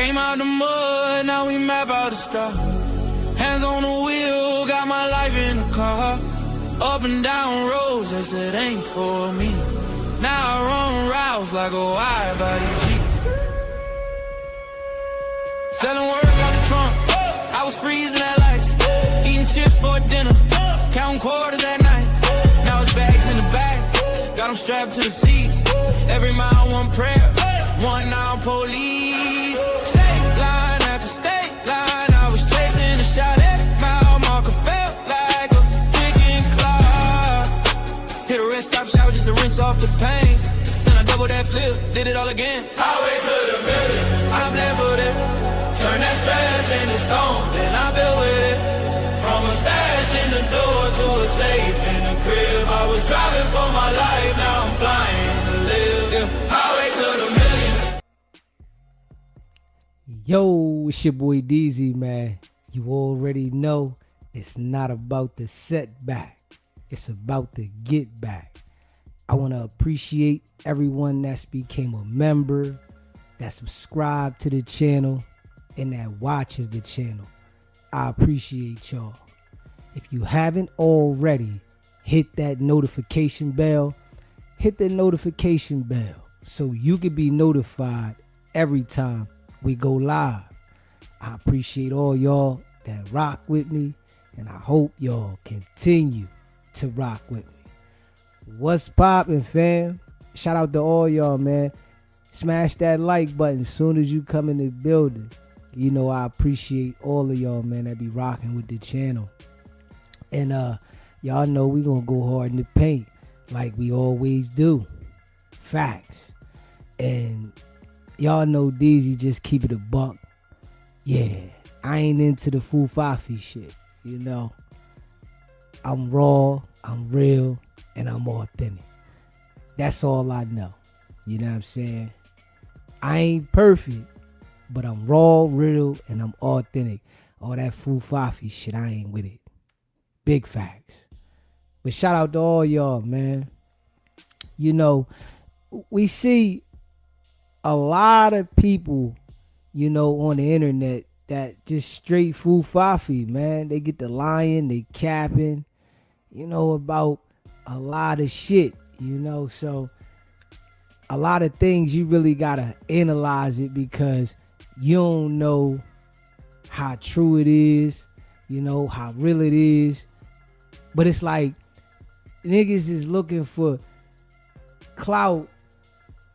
Came out the mud, now we map out the stuff. Hands on the wheel, got my life in the car. Up and down roads, they said ain't for me. Now I run routes like a wide body Jeep. Selling work out the trunk, I was freezing at lights. Eating chips for dinner, counting quarters at night. Now it's bags in the back, got them strapped to the seats. Every mile one prayer, one now police. State line after state line, I was chasing a shot. Every mile marker felt like a kicking clock. Hit a rest stop shower just to rinse off the pain. Then I double that flip, did it all again. Highway to the million, I'm leveled it. Turn that stress into stone, then I built with it. From a stash in the door to a safe in the crib. I was driving for my life, now I'm flying to live. Yeah. Highway to the million. Yo, it's your boy Beezy, man. You already know it's not about the setback. It's about the get back. I want to appreciate everyone that's became a member, that subscribed to the channel, and that watches the channel. I appreciate y'all. If you haven't already, hit that notification bell. Hit the notification bell so you can be notified every time we go live. I appreciate all y'all that rock with me, and I hope y'all continue to rock with me. What's poppin', fam? Shout out to all y'all, man. Smash that like button as soon as you come in the building. You know I appreciate all of y'all, man, that be rocking with the channel. And y'all know we gonna go hard in the paint like we always do. Facts. And y'all know Beezy just keep it a buck. Yeah, I ain't into the Fufafi shit, you know. I'm raw, I'm real, and I'm authentic. That's all I know. You know what I'm saying? I ain't perfect, but I'm raw, real, and I'm authentic. All that Fufafi shit, I ain't with it. Big facts. But shout out to all y'all, man. You know, we see a lot of people, you know, on the internet that just straight Fufafi, man. They get the lying, they capping, you know, about a lot of shit, you know. So a lot of things you really gotta analyze it because you don't know how true it is, you know, how real it is. But it's like niggas is looking for clout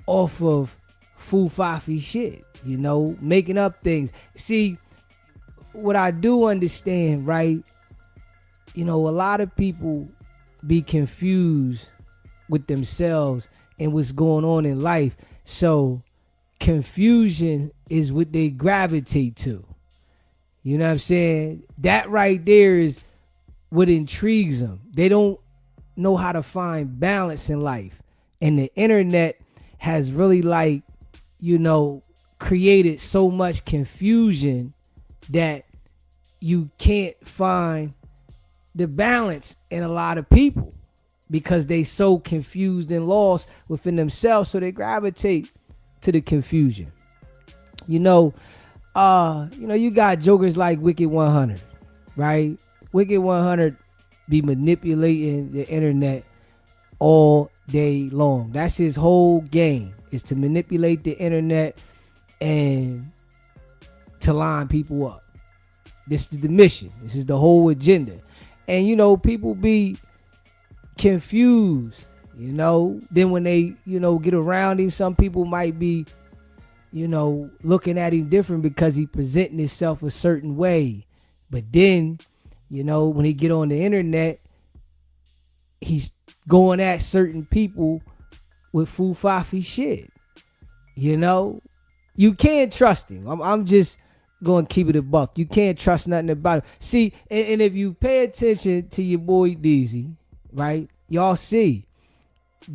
off of Fufafi shit, you know, making up things. See, what I do understand, right? You know, a lot of people be confused with themselves and what's going on in life. So confusion is what they gravitate to. You know what I'm saying? That right there is what intrigues them. They don't know how to find balance in life. And the internet has really, like, you know, created so much confusion that you can't find the balance in a lot of people because they so confused and lost within themselves. So they gravitate to the confusion. You know, you got jokers like WICKED100, right? WICKED100 be manipulating the internet all day long. That's his whole game, is to manipulate the internet and to line people up. This is the mission. This is the whole agenda. And, you know, people be confused, you know. Then when they, you know, get around him, some people might be, you know, looking at him different because he presenting himself a certain way. But then, you know, when he get on the internet, he's going at certain people with Fufafi shit. You know, you can't trust him. I'm just going to keep it a buck. You can't trust nothing about him. See, and if you pay attention to your boy Beezy, right, y'all see,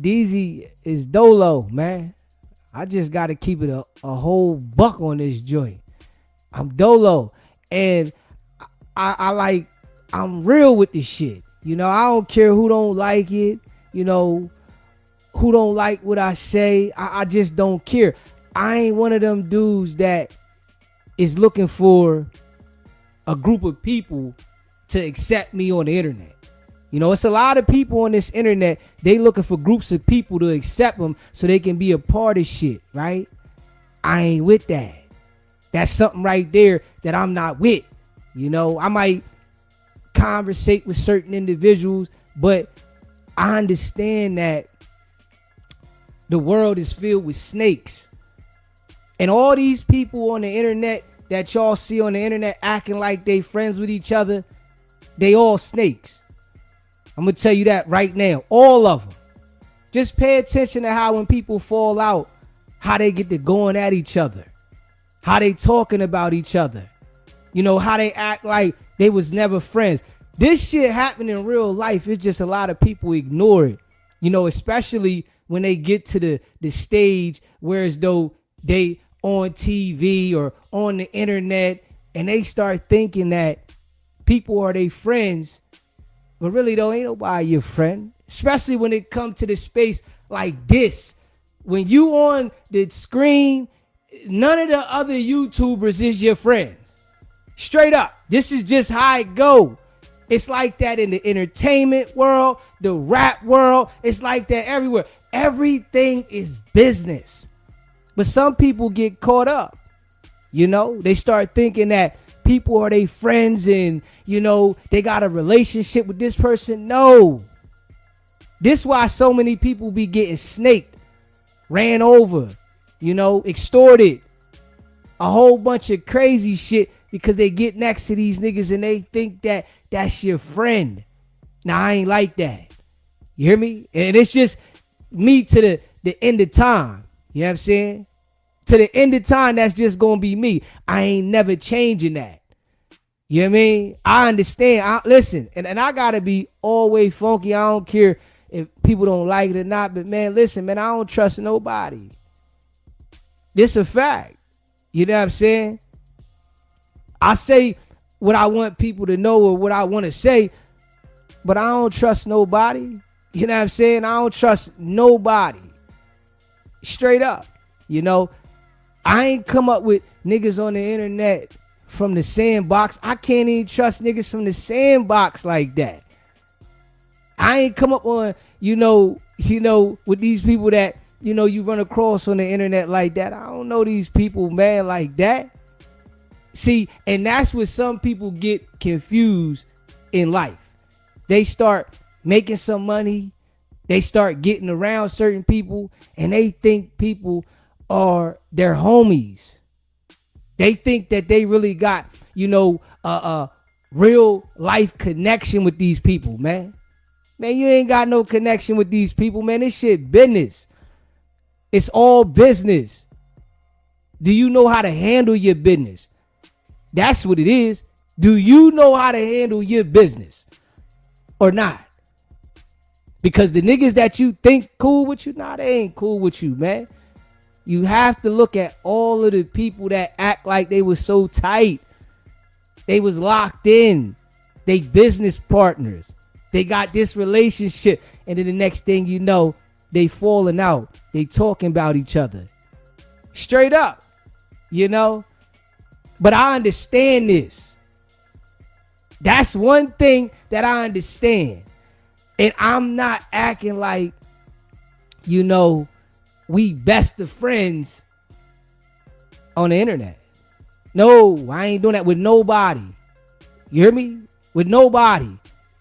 Beezy is dolo, man. I just got to keep it a whole buck on this joint. I'm dolo. And I'm real with this shit. You know, I don't care who don't like it, you know, who don't like what I say. I just don't care. I ain't one of them dudes that is looking for a group of people to accept me on the internet. You know, it's a lot of people on this internet. They looking for groups of people to accept them so they can be a part of shit, right? I ain't with that. That's something right there that I'm not with. You know, I might conversate with certain individuals, but I understand that the world is filled with snakes. And all these people on the internet that y'all see on the internet acting like they friends with each other, they all snakes. I'm going to tell you that right now. All of them. Just pay attention to how when people fall out, how they get to going at each other. How they talking about each other. You know, how they act like they was never friends. This shit happen in real life. It's just a lot of people ignore it. You know, especially when they get to the stage where as though they on TV or on the internet and they start thinking that people are their friends. But really, though, ain't nobody your friend. Especially when it comes to the space like this. When you on the screen, none of the other YouTubers is your friends. Straight up. This is just how it go. It's like that in the entertainment world, the rap world. It's like that everywhere. Everything is business. But some people get caught up. You know, they start thinking that people are their friends and, you know, they got a relationship with this person. No. This why so many people be getting snaked, ran over, you know, extorted, a whole bunch of crazy shit because they get next to these niggas and they think that that's your friend. Now, I ain't like that. You hear me? And it's just me to the end of time. You know what I'm saying? To the end of time, that's just going to be me. I ain't never changing that. You know what I mean? I understand. Listen, and I got to be always funky. I don't care if people don't like it or not. But, man, listen, man, I don't trust nobody. This a fact. You know what I'm saying? I say what I want people to know or what I want to say, but I don't trust nobody. You know what I'm saying? I don't trust nobody. Straight up. You know, I ain't come up with niggas on the internet from the sandbox. I can't even trust niggas from the sandbox like that. I ain't come up on, you know, with these people that, you know, you run across on the internet like that. I don't know these people, man, like that. See, and that's where some people get confused in life. They start making some money. They start getting around certain people and they think people are their homies. They think that they really got, you know, a real life connection with these people, man. Man, you ain't got no connection with these people, man. This shit business. It's all business. Do you know how to handle your business? That's what it is. Do you know how to handle your business or not? Because the niggas that you think cool with you, nah, they ain't cool with you, man. You have to look at all of the people that act like they was so tight. They was locked in. They business partners. They got this relationship. And then the next thing you know, they falling out. They talking about each other. Straight up. You know? But I understand this. That's one thing that I understand. And I'm not acting like, you know, we best of friends on the internet. No, I ain't doing that with nobody. You hear me? With nobody.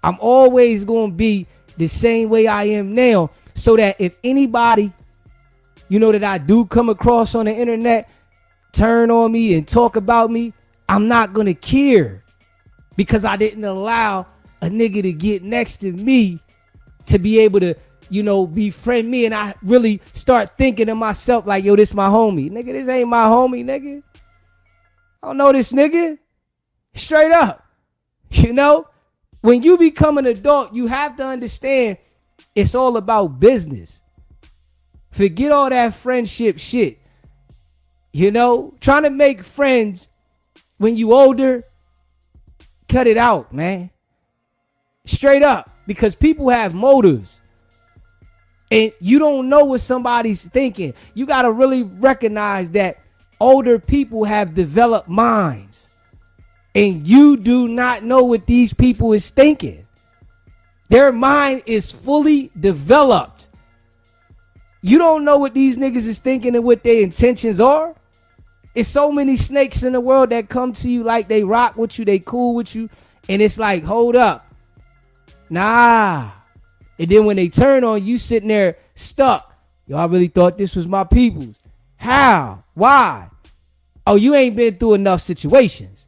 I'm always going to be the same way I am now. So that if anybody, you know, that I do come across on the internet, turn on me and talk about me, I'm not going to care. Because I didn't allow a nigga to get next to me to be able to, you know, befriend me. And I really start thinking to myself like, yo, this my homie. Nigga, this ain't my homie, nigga. I don't know this nigga. Straight up. You know, when you become an adult, you have to understand it's all about business. Forget all that friendship shit. You know, trying to make friends when you older, cut it out, man. Straight up. Because people have motives. And you don't know what somebody's thinking. You got to really recognize that older people have developed minds. And you do not know what these people is thinking. Their mind is fully developed. You don't know what these niggas is thinking and what their intentions are. It's so many snakes in the world that come to you like they rock with you, they cool with you. And it's like, hold up. Nah. And then when they turn on you, sitting there stuck. Yo, I really thought this was my people's. How? Why? Oh, you ain't been through enough situations.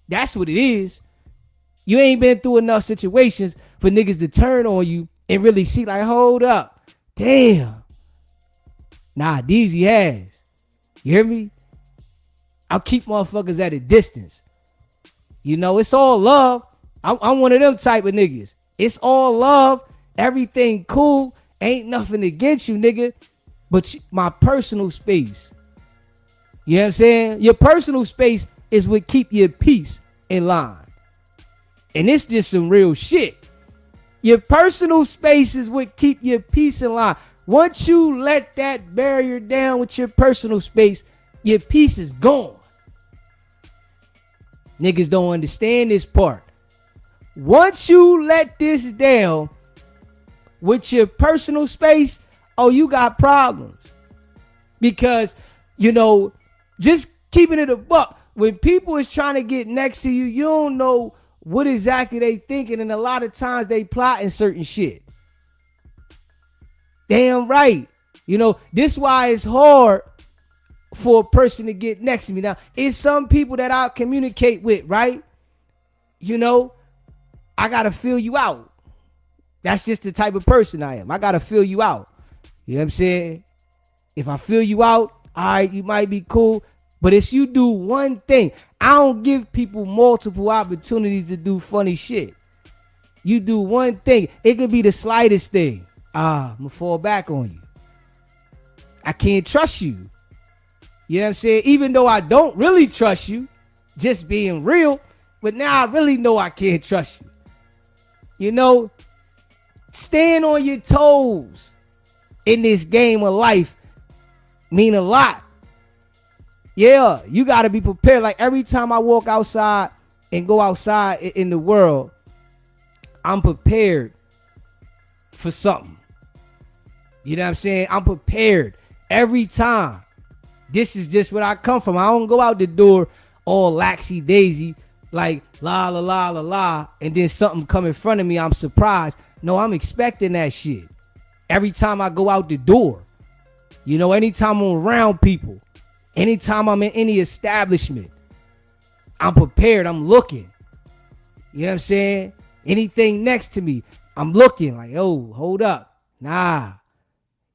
That's what it is. You ain't been through enough situations for niggas to turn on you and really see like, hold up. Damn. Nah, Beezy has. You hear me? I'll keep motherfuckers at a distance. You know, it's all love. I'm one of them type of niggas. It's all love. Everything cool. Ain't nothing against you, nigga. But my personal space. You know what I'm saying? Your personal space is what keep your peace in line. And it's just some real shit. Your personal space is what keep your peace in line. Once you let that barrier down with your personal space, your peace is gone. Niggas don't understand this part. Once you let this down with your personal space, oh, you got problems. Because, you know, just keeping it a buck, when people is trying to get next to you, you don't know what exactly they thinking, and a lot of times they plotting certain shit. Damn right. You know, this why it's hard for a person to get next to me. Now, it's some people that I communicate with, right? You know, I gotta feel you out. That's just the type of person I am. I gotta feel you out. You know what I'm saying? If I feel you out, all right, you might be cool. But if you do one thing, I don't give people multiple opportunities to do funny shit. You do one thing. It could be the slightest thing. I'm gonna fall back on you. I can't trust you. You know what I'm saying? Even though I don't really trust you, just being real, but now I really know I can't trust you. You know, stand on your toes in this game of life mean a lot. Yeah, you got to be prepared. Like every time I walk outside and go outside in the world, I'm prepared for something. You know what I'm saying? I'm prepared every time. This is just where I come from. I don't go out the door all laxy daisy, like la la la la la, and then something come in front of me, I'm surprised. No, I'm expecting that shit. Every time I go out the door, you know, anytime I'm around people, anytime I'm in any establishment, I'm prepared. I'm looking. You know what I'm saying? Anything next to me, I'm looking like, oh, hold up. Nah.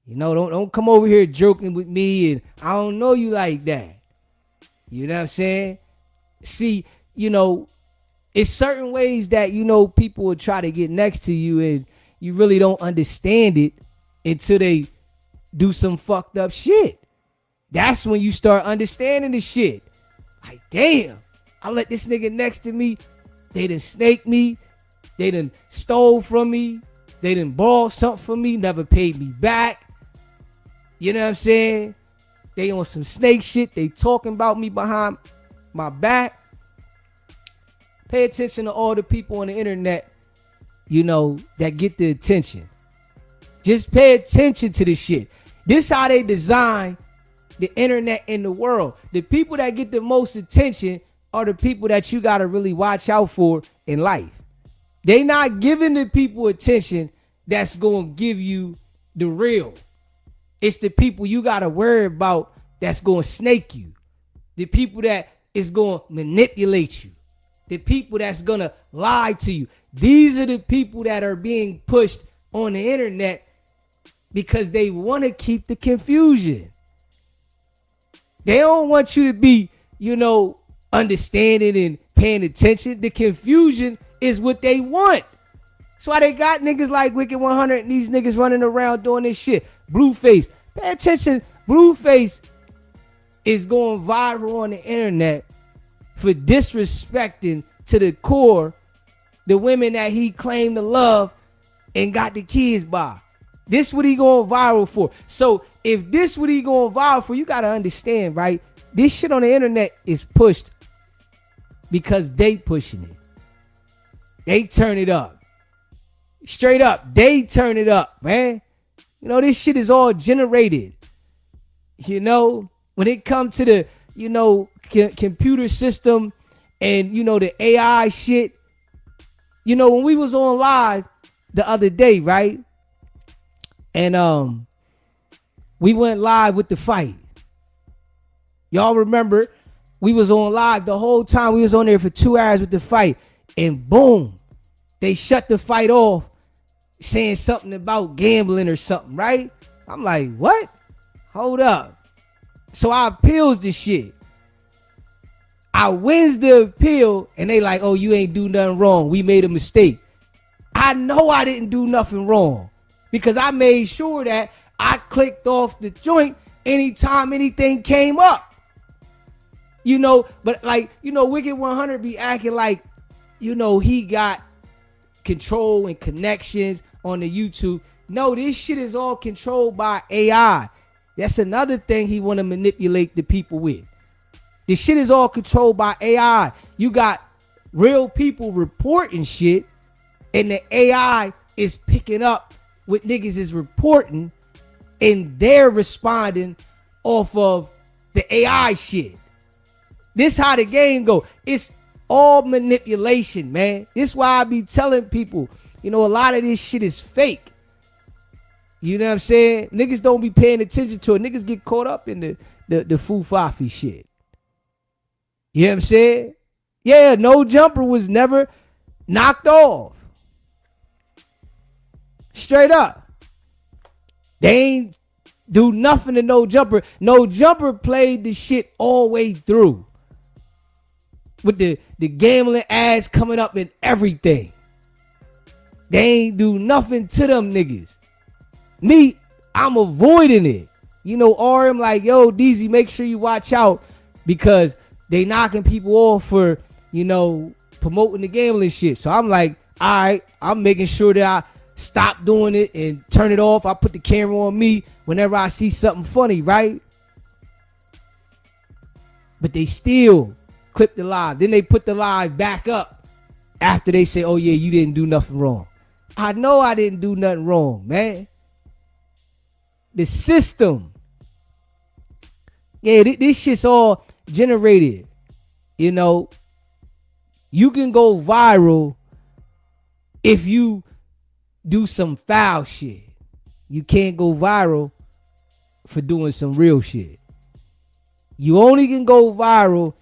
You know, don't come over here joking with me and I don't know you like that. You know what I'm saying? See, you know, it's certain ways that, you know, people will try to get next to you and you really don't understand it until they do some fucked up shit. That's when you start understanding the shit. Like, damn, I let this nigga next to me. They done snaked me. They done stole from me. They done borrowed something from me. Never paid me back. You know what I'm saying? They on some snake shit. They talking about me behind my back. Pay attention to all the people on the internet, you know, that get the attention. Just pay attention to this shit. This how they design the internet in the world. The people that get the most attention are the people that you got to really watch out for in life. They not giving the people attention that's going to give you the real. It's the people you got to worry about that's going to snake you. The people that is going to manipulate you. The people that's going to lie to you. These are the people that are being pushed on the internet because they want to keep the confusion. They don't want you to be, you know, understanding and paying attention. The confusion is what they want. That's why they got niggas like WICKED100 and these niggas running around doing this shit. Blueface. Pay attention. Blueface is going viral on the internet for disrespecting to the core the women that he claimed to love and got the kids by. This what he going viral for. So if this what he going viral for, you got to understand, right? This shit on the internet is pushed because they pushing it. They turn it up. Straight up, they turn it up, man. You know, this shit is all generated. You know, when it comes to the, you know, computer system and, you know, the AI shit. You know, when we was on live the other day, right? And we went live with the fight. Y'all remember, we was on live the whole time. We was on there for 2 hours with the fight. And boom, they shut the fight off saying something about gambling or something, right? I'm like, what? Hold up. So I appeals this shit. I wins the appeal and they like, oh, you ain't do nothing wrong. We made a mistake. I know I didn't do nothing wrong because I made sure that I clicked off the joint anytime anything came up. You know, but like, you know, WICKED100 be acting like, you know, he got control and connections on the YouTube. No, this shit is all controlled by AI. That's another thing he want to manipulate the people with. This shit is all controlled by AI. You got real people reporting shit, and the AI is picking up what niggas is reporting, and they're responding off of the AI shit. This how the game go. It's all manipulation, man. This why I be telling people, you know, a lot of this shit is fake. You know what I'm saying? Niggas don't be paying attention to it. Niggas get caught up in the foo-fafi shit. You know what I'm saying? Yeah, no jumper was never knocked off. Straight up. They ain't do nothing to no jumper. No jumper played the shit all the way through. With the gambling ads coming up and everything. They ain't do nothing to them niggas. Me, I'm avoiding it. You know, RM like, yo, Beezy, make sure you watch out because they knocking people off for, you know, promoting the gambling shit. So I'm like, all right, I'm making sure that I stop doing it and turn it off. I put the camera on me whenever I see something funny, right? But they still clip the live. Then they put the live back up after they say, oh yeah, you didn't do nothing wrong. I know I didn't do nothing wrong, man. The system. Yeah, this shit's all generated. You know, you can go viral if you do some foul shit. You can't go viral for doing some real shit. You only can go viral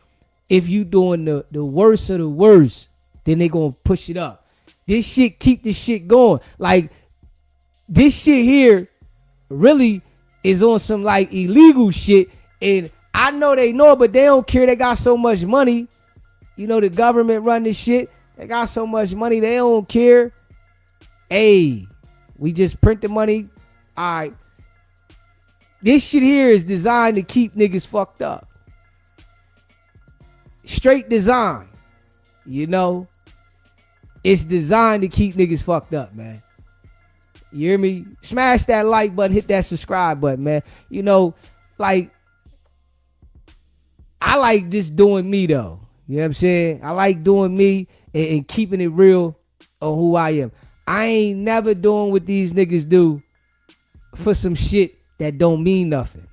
if you doing the worst of the worst. Then they gonna push it up. This shit keep this shit going. Like, this shit here really is on some like illegal shit. And I know they know it, but they don't care. They got so much money. You know, the government run this shit. They got so much money, they don't care. Hey, we just print the money. All right. This shit here is designed to keep niggas fucked up. Straight design. You know, it's designed to keep niggas fucked up, man. You hear me? Smash that like button, hit that subscribe button, man. You know, like, I like just doing me, though. You know what I'm saying? I like doing me and keeping it real on who I am. I ain't never doing what these niggas do for some shit that don't mean nothing.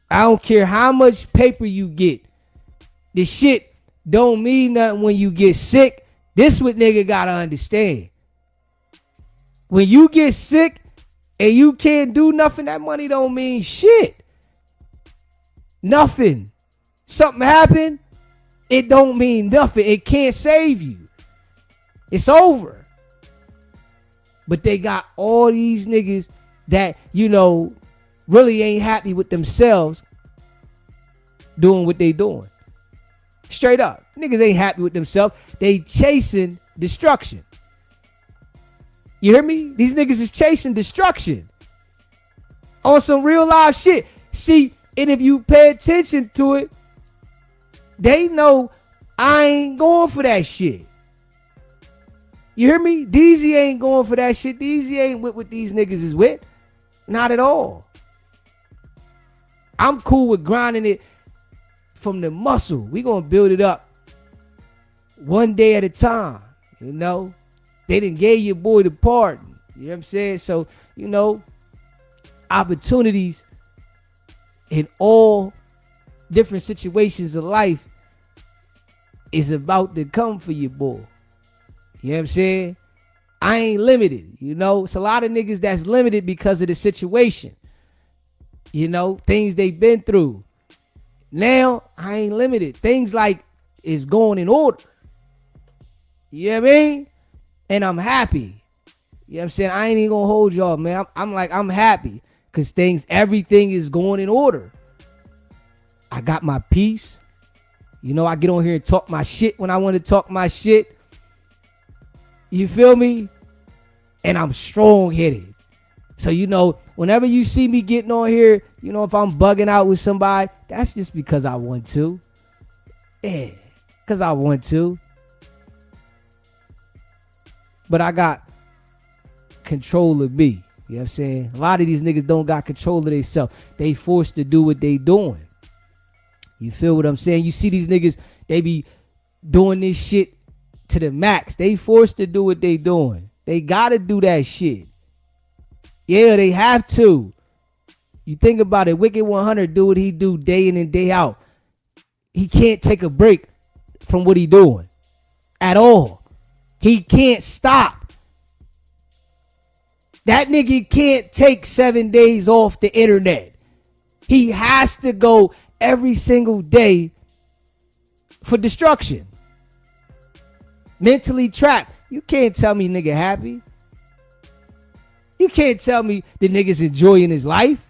I don't care how much paper you get. The shit don't mean nothing when you get sick. This what nigga gotta understand. When you get sick and you can't do nothing, that money don't mean shit. Nothing. Something happened, it don't mean nothing. It can't save you. It's over. But they got all these niggas that, you know, really ain't happy with themselves doing what they doing. Straight up. Niggas ain't happy with themselves. They chasing destruction. You hear me? These niggas is chasing destruction. On some real life shit. See, and if you pay attention to it, they know I ain't going for that shit. You hear me? Beezy ain't going for that shit. Beezy ain't with what these niggas is with. Not at all. I'm cool with grinding it from the muscle. We gonna build it up one day at a time. You know, they done gave your boy the pardon. You know what I'm saying? So, you know, opportunities in all different situations of life is about to come for your boy. You know what I'm saying? I ain't limited. You know, it's a lot of niggas that's limited because of the situation. You know, things they've been through. Now, I ain't limited. Things like is going in order. You know what I mean? And I'm happy. You know what I'm saying? I ain't even gonna hold y'all, man. I'm happy because everything is going in order. I got my peace. You know, I get on here and talk my shit when I want to talk my shit. You feel me? And I'm strong-headed. So, you know, whenever you see me getting on here, you know, if I'm bugging out with somebody, that's just because I want to. Yeah, because I want to. But I got control of me. You know what I'm saying? A lot of these niggas don't got control of themselves. They forced to do what they doing. You feel what I'm saying? You see these niggas, they be doing this shit to the max. They forced to do what they doing. They gotta do that shit. Yeah, they have to. You think about it, WICKED100 do what he do day in and day out. He can't take a break from what he doing at all. He can't stop. That nigga can't take 7 days off the internet. He has to go every single day for destruction. Mentally trapped. You can't tell me nigga happy. You can't tell me the nigga's enjoying his life.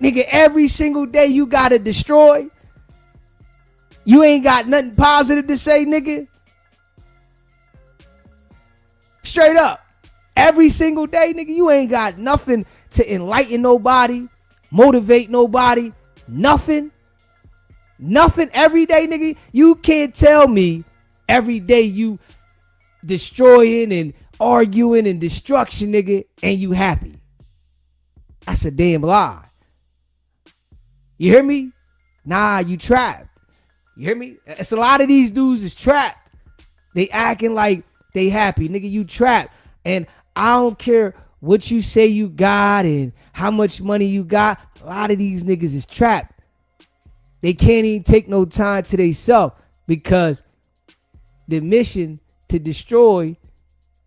Nigga, every single day you gotta destroy. You ain't got nothing positive to say, nigga. Straight up. Every single day, nigga, you ain't got nothing to enlighten nobody, motivate nobody, nothing. Nothing every day, nigga. You can't tell me every day you destroying and arguing and destruction, nigga, and you happy. That's a damn lie. You hear me? Nah, you trapped. You hear me? It's a lot of these dudes is trapped. They acting like they happy. Nigga, you trapped. And I don't care what you say you got and how much money you got. A lot of these niggas is trapped. They can't even take no time to themselves because the mission to destroy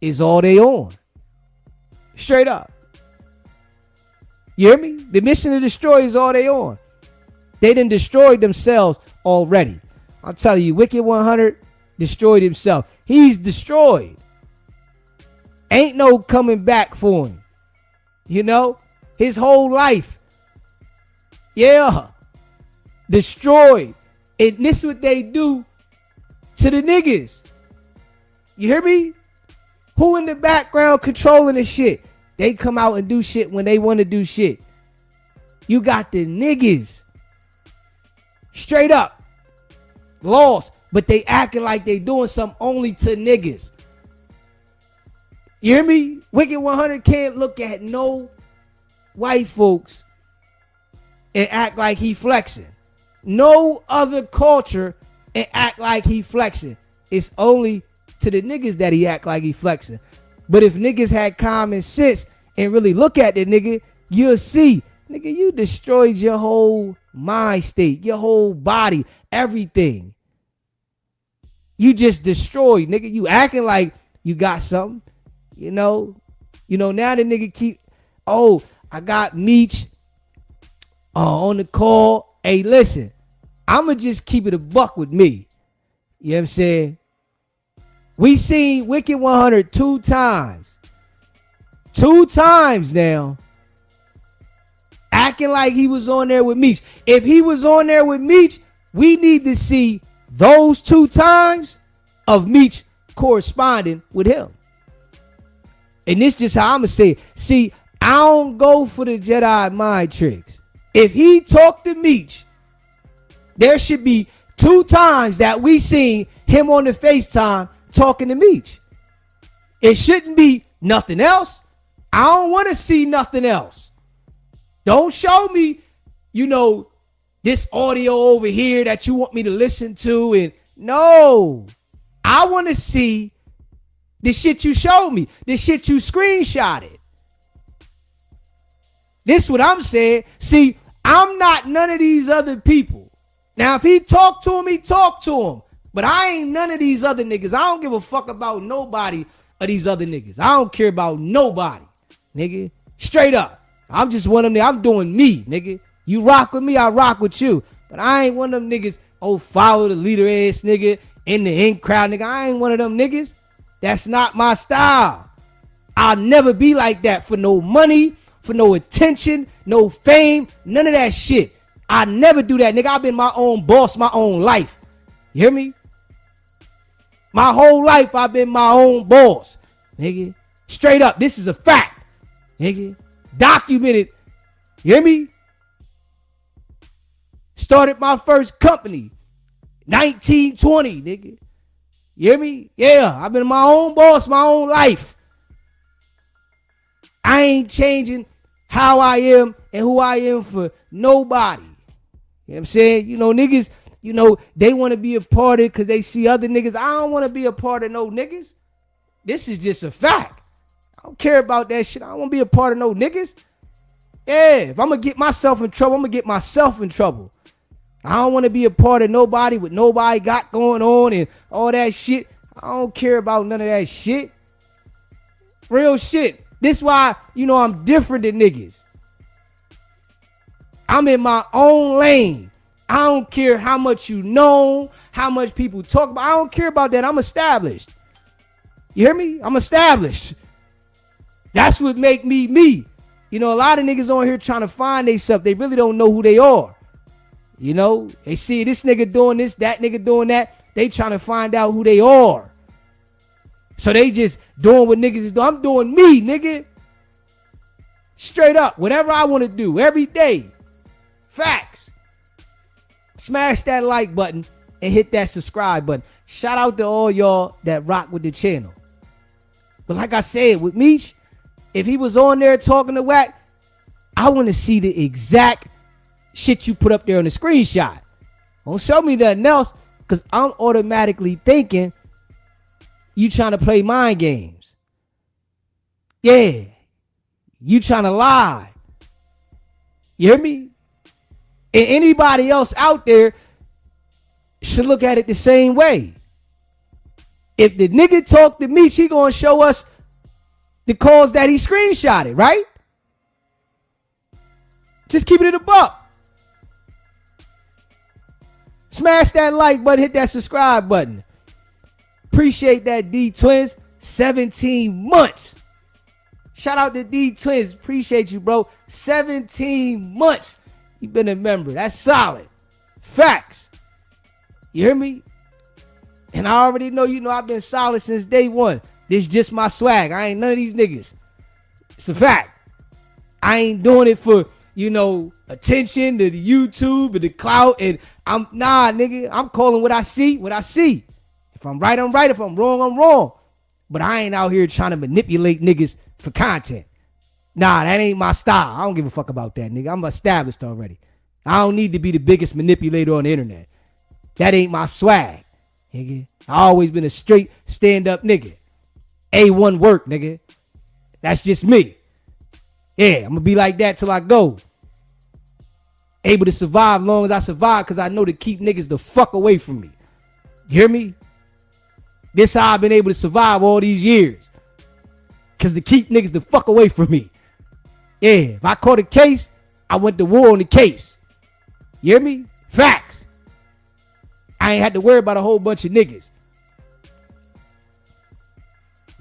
is all they on. Straight up. You hear me? The mission to destroy is all they on. They done destroyed themselves already. I'm telling you, WICKED100 destroyed himself. He's destroyed. Ain't no coming back for him. You know? His whole life. Yeah. Destroyed. And this is what they do to the niggas. You hear me? Who in the background controlling the shit? They come out and do shit when they want to do shit. You got the niggas. Straight up. Lost. But they acting like they doing something only to niggas. You hear me? WICKED100 can't look at no white folks and act like he flexing. No other culture and act like he flexing. It's only to the niggas that he act like he flexing. But if niggas had common sense and really look at the nigga, you'll see, nigga, you destroyed your whole mind state, your whole body, everything. You just destroyed, nigga. You acting like you got something. You know, now the nigga keep, oh, I got Meech on the call. Hey, listen, I'ma just keep it a buck with me. You know what I'm saying? We seen WICKED100 two times. 2 times now. Acting like he was on there with Meech. If he was on there with Meech, we need to see those 2 times of Meech corresponding with him. And this just how I'm going to say it. See, I don't go for the Jedi mind tricks. If he talked to Meech, there should be 2 times that we seen him on the FaceTime talking to Meech. It shouldn't be nothing else. I don't want to see nothing else. Don't show me, this audio over here that you want me to listen to. And no, I want to see the shit you showed me, the shit you screenshotted. This is what I'm saying. See, I'm not none of these other people. Now, if he talk to him, he talk to him. But I ain't none of these other niggas. I don't give a fuck about nobody of these other niggas. I don't care about nobody, nigga. Straight up. I'm just one of them. I'm doing me, nigga. You rock with me, I rock with you. But I ain't one of them niggas, follow the leader ass nigga in the in crowd, nigga. I ain't one of them niggas. That's not my style. I'll never be like that for no money, for no attention, no fame, none of that shit. I never do that, nigga. I've been my own boss, my own life. You hear me? My whole life, I've been my own boss, nigga. Straight up, this is a fact, nigga. Documented. You hear me? Started my first company, 1920, nigga. You hear me? Yeah, I've been my own boss, my own life. I ain't changing how I am and who I am for nobody. You know what I'm saying? You know, niggas, you know, they want to be a part of it because they see other niggas. I don't want to be a part of no niggas. This is just a fact. I don't care about that shit. I don't want to be a part of no niggas. Yeah, if I'm going to get myself in trouble, I'm going to get myself in trouble. I don't want to be a part of nobody with nobody got going on and all that shit. I don't care about none of that shit. Real shit. This is why, you know, I'm different than niggas. I'm in my own lane. I don't care how much you know, how much people talk about. I don't care about that. I'm established. You hear me? I'm established. That's what make me me. You know, a lot of niggas on here trying to find themselves. They really don't know who they are. You know, they see this nigga doing this, that nigga doing that. They trying to find out who they are. So they just doing what niggas is doing. I'm doing me, nigga. Straight up. Whatever I want to do every day. Facts. Smash that like button and hit that subscribe button. Shout out to all y'all that rock with the channel. But like I said, with Meech, if he was on there talking to Wack, I want to see the exact shit you put up there on the screenshot. Don't show me nothing else, because I'm automatically thinking you trying to play mind games. Yeah. You trying to lie. You hear me? And anybody else out there should look at it the same way. If the nigga talk to me, he gonna show us the calls that he screenshotted, right? Just keep it in the buck. Smash that like button, hit that subscribe button. Appreciate that, D Twins. 17 months. Shout out to D Twins. Appreciate you, bro. 17 months. You've been a member. That's solid. Facts. You hear me? And I already know, you know, I've been solid since day one. This just my swag. I ain't none of these niggas. It's a fact. I ain't doing it for, you know, attention to the YouTube and the clout. And nah, nigga. I'm calling what I see, what I see. If I'm right, I'm right. If I'm wrong, I'm wrong. But I ain't out here trying to manipulate niggas for content. Nah, that ain't my style. I don't give a fuck about that, nigga. I'm established already. I don't need to be the biggest manipulator on the internet. That ain't my swag, nigga. I always been a straight stand-up nigga. A1 work, nigga. That's just me. Yeah, I'm gonna be like that till I go. Able to survive long as I survive, because I know to keep niggas the fuck away from me. You hear me? This how I've been able to survive all these years. Because to keep niggas the fuck away from me. Yeah, if I caught a case, I went to war on the case. You hear me? Facts. I ain't had to worry about a whole bunch of niggas.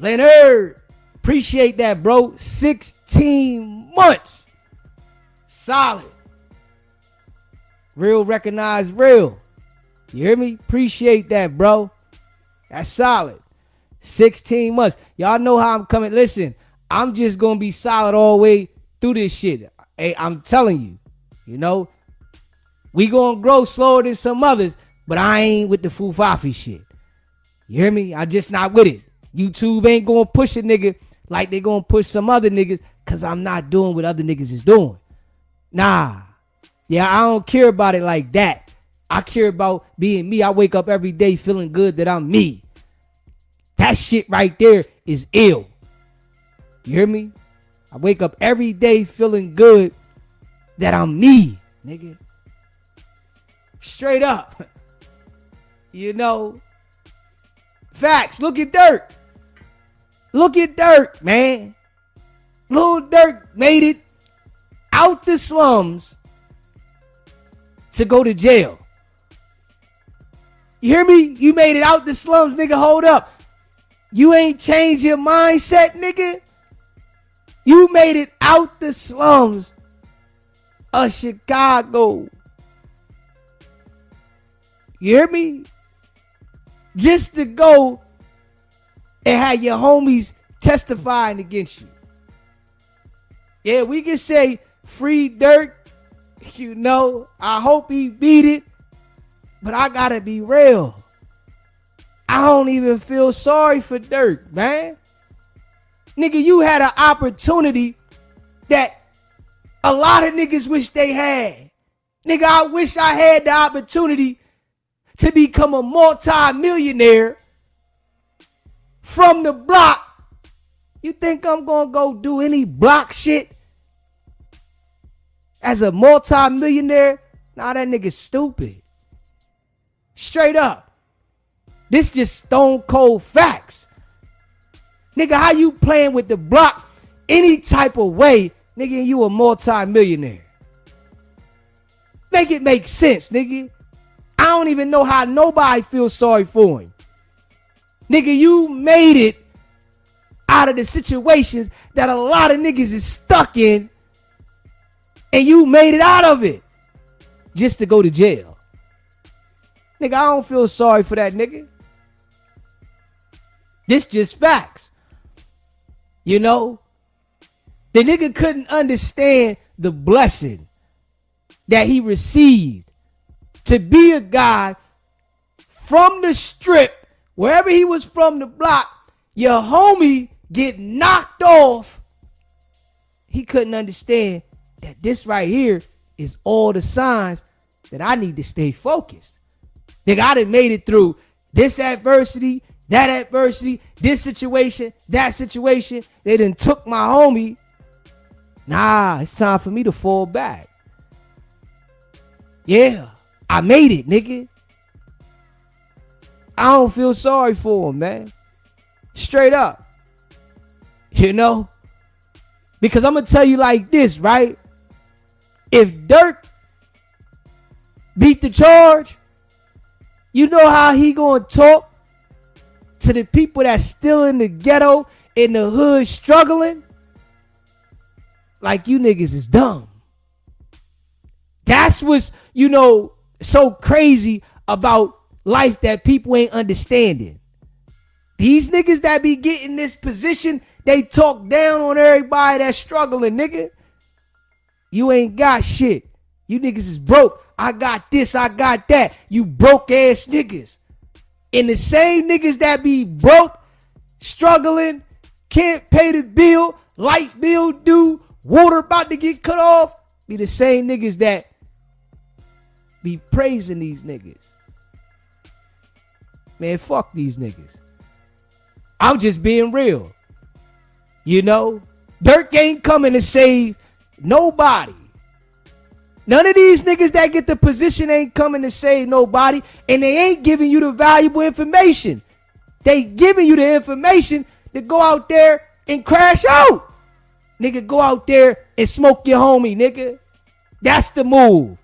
Leonard, appreciate that, bro. 16 months. Solid. Real recognize real. You hear me? Appreciate that, bro. That's solid. 16 months. Y'all know how I'm coming. Listen, I'm just going to be solid all the way through this shit. Hey, I'm telling you, you know, we going to grow slower than some others, but I ain't with the foo-fafi shit. You hear me? I'm just not with it. YouTube ain't going to push a nigga like they going to push some other niggas, because I'm not doing what other niggas is doing. Nah. Yeah, I don't care about it like that. I care about being me. I wake up every day feeling good that I'm me. That shit right there is ill. You hear me? I wake up every day feeling good that I'm me, nigga. Straight up. You know? Facts. Look at Durk. Look at Durk, man. Lil Durk made it out the slums to go to jail. You hear me? You made it out the slums, nigga. Hold up. You ain't changed your mindset, nigga. You made it out the slums of Chicago. You hear me? Just to go and have your homies testifying against you. Yeah, we can say free Durk. You know, I hope he beat it. But I gotta be real. I don't even feel sorry for Durk, man. Nigga, you had an opportunity that a lot of niggas wish they had. Nigga, I wish I had the opportunity to become a multi-millionaire from the block. You think I'm gonna go do any block shit as a multi-millionaire? Nah, that nigga's stupid. Straight up. This just stone cold facts. Nigga, how you playing with the block any type of way, nigga, and you a multi-millionaire? Make it make sense, nigga. I don't even know how nobody feels sorry for him. Nigga, you made it out of the situations that a lot of niggas is stuck in, and you made it out of it just to go to jail. Nigga, I don't feel sorry for that nigga. This just facts. You know? The nigga couldn't understand the blessing that he received to be a guy from the strip, wherever he was from the block, your homie get knocked off. He couldn't understand that this right here is all the signs that I need to stay focused. Nigga, I done made it through this adversity, that adversity, this situation, that situation. They done took my homie. Nah, it's time for me to fall back. Yeah, I made it, nigga. I don't feel sorry for him, man. Straight up. You know? Because I'm going to tell you like this, right? If Durk beat the charge, you know how he gonna talk to the people that's still in the ghetto, in the hood, struggling? Like, you niggas is dumb. That's what's, you know, so crazy about life that people ain't understanding. These niggas that be getting this position, they talk down on everybody that's struggling, nigga. You ain't got shit. You niggas is broke. I got this, I got that. You broke ass niggas. And the same niggas that be broke, struggling, can't pay the bill, light bill due, water about to get cut off, be the same niggas that be praising these niggas. Man, fuck these niggas. I'm just being real. You know, Durk ain't coming to save nobody. None of these niggas that get the position ain't coming to save nobody, and they ain't giving you the valuable information. They giving you the information to go out there and crash out. Nigga, go out there and smoke your homie, nigga. That's the move.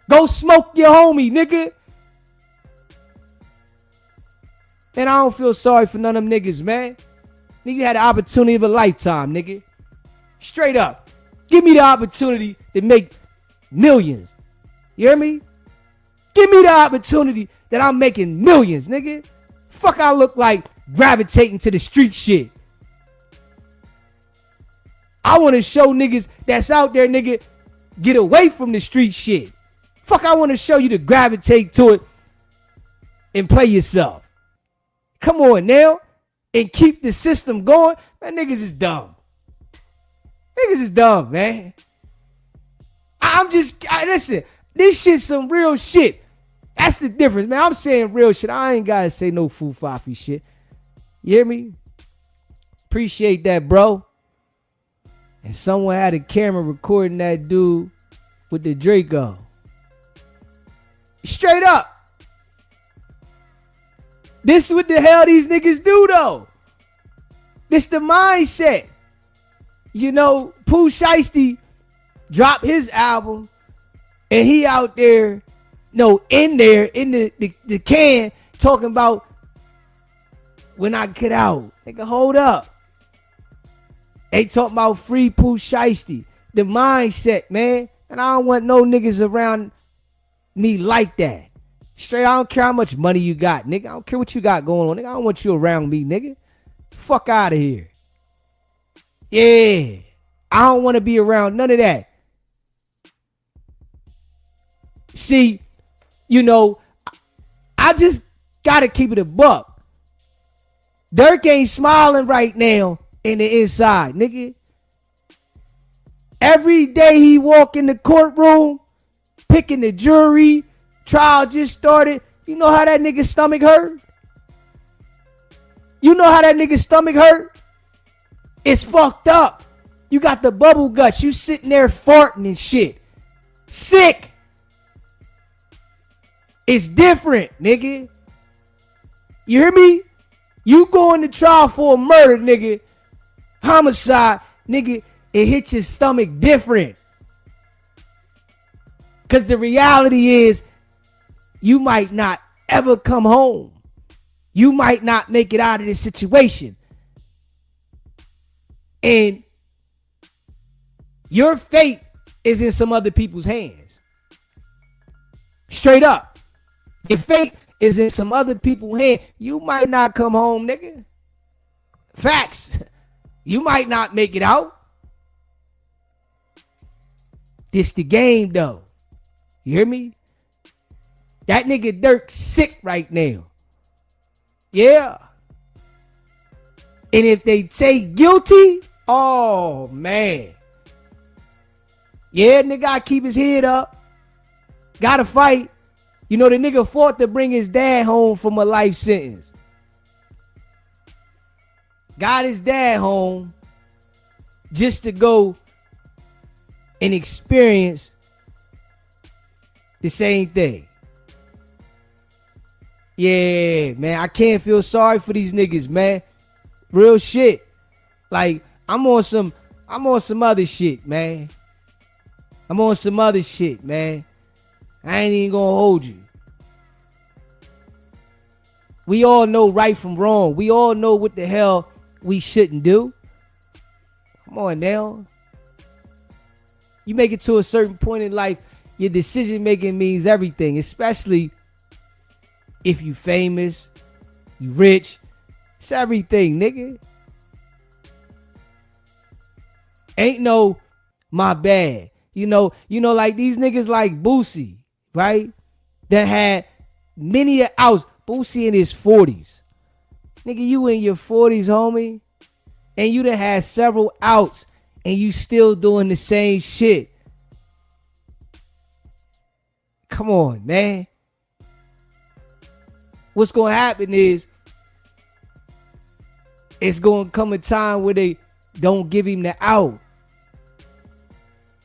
Go smoke your homie, nigga. And I don't feel sorry for none of them niggas, man. Nigga, you had the opportunity of a lifetime, nigga. Straight up. Give me the opportunity to make millions. You hear me? Give me the opportunity that I'm making millions, nigga. Fuck I look like gravitating to the street shit. I want to show niggas that's out there, nigga, get away from the street shit. Fuck, I want to show you to gravitate to it and play yourself. Come on now. And keep the system going. Man, niggas is dumb. Niggas is dumb, man. Listen, this shit's some real shit. That's the difference, man. I'm saying real shit. I ain't gotta say no foo-faffy shit. You hear me? Appreciate that, bro. And someone had a camera recording that dude with the Draco. Straight up. This is what the hell these niggas do, though. This the mindset. You know, Pooh Shiesty dropped his album, and he out there, in the can, talking about when I get out. Nigga, hold up. They talking about free Pooh Shiesty. The mindset, man. And I don't want no niggas around me like that. Straight, I don't care how much money you got, nigga. I don't care what you got going on, nigga. I don't want you around me, nigga. Fuck out of here. Yeah. I don't want to be around none of that. See, I just gotta keep it a buck. Durk ain't smiling right now in the inside, nigga. Every day he walk in the courtroom, picking the jury, trial just started. You know how that nigga's stomach hurt? You know how that nigga's stomach hurt? It's fucked up. You got the bubble guts. You sitting there farting and shit. Sick. It's different, nigga. You hear me? You going to trial for a murder, nigga. Homicide, nigga. It hits your stomach different. Because the reality is, you might not ever come home. You might not make it out of this situation. And your fate is in some other people's hands. Straight up. Your fate is in some other people's hands. You might not come home, nigga. Facts. You might not make it out. This the game, though. You hear me? That nigga Durk sick right now. Yeah. And if they say guilty, oh, man. Yeah, nigga gotta keep his head up. Gotta fight. The nigga fought to bring his dad home from a life sentence. Got his dad home just to go and experience the same thing. Yeah, man, I can't feel sorry for these niggas, man. Real shit. Like, I'm on some other shit, man. I'm on some other shit, man. I ain't even gonna hold you. We all know right from wrong. We all know what the hell we shouldn't do. Come on now. You make it to a certain point in life, your decision making means everything, especially if you famous, you rich. It's everything, nigga. Ain't no my bad. Like these niggas like Boosie, right? That had many outs. Boosie in his 40s. Nigga, you in your 40s, homie. And you done had several outs. And you still doing the same shit. Come on, man. What's going to happen is it's going to come a time where they don't give him the out.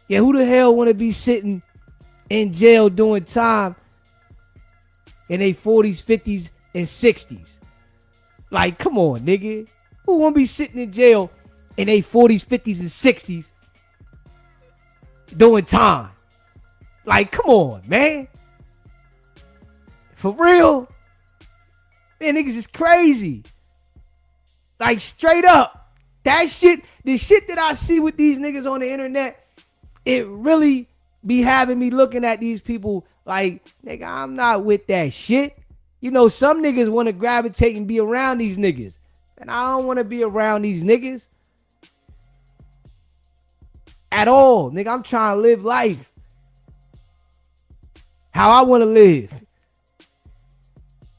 Yeah, who the hell want to be sitting in jail doing time in their 40s, 50s, and 60s? Like, come on, nigga. Who want to be sitting in jail in their 40s, 50s, and 60s doing time? Like, come on, man. For real? Man, niggas is crazy. Like, straight up. That shit, the shit that I see with these niggas on the internet, it really be having me looking at these people like, nigga, I'm not with that shit. Some niggas want to gravitate and be around these niggas. And I don't want to be around these niggas at all. Nigga, I'm trying to live life how I want to live.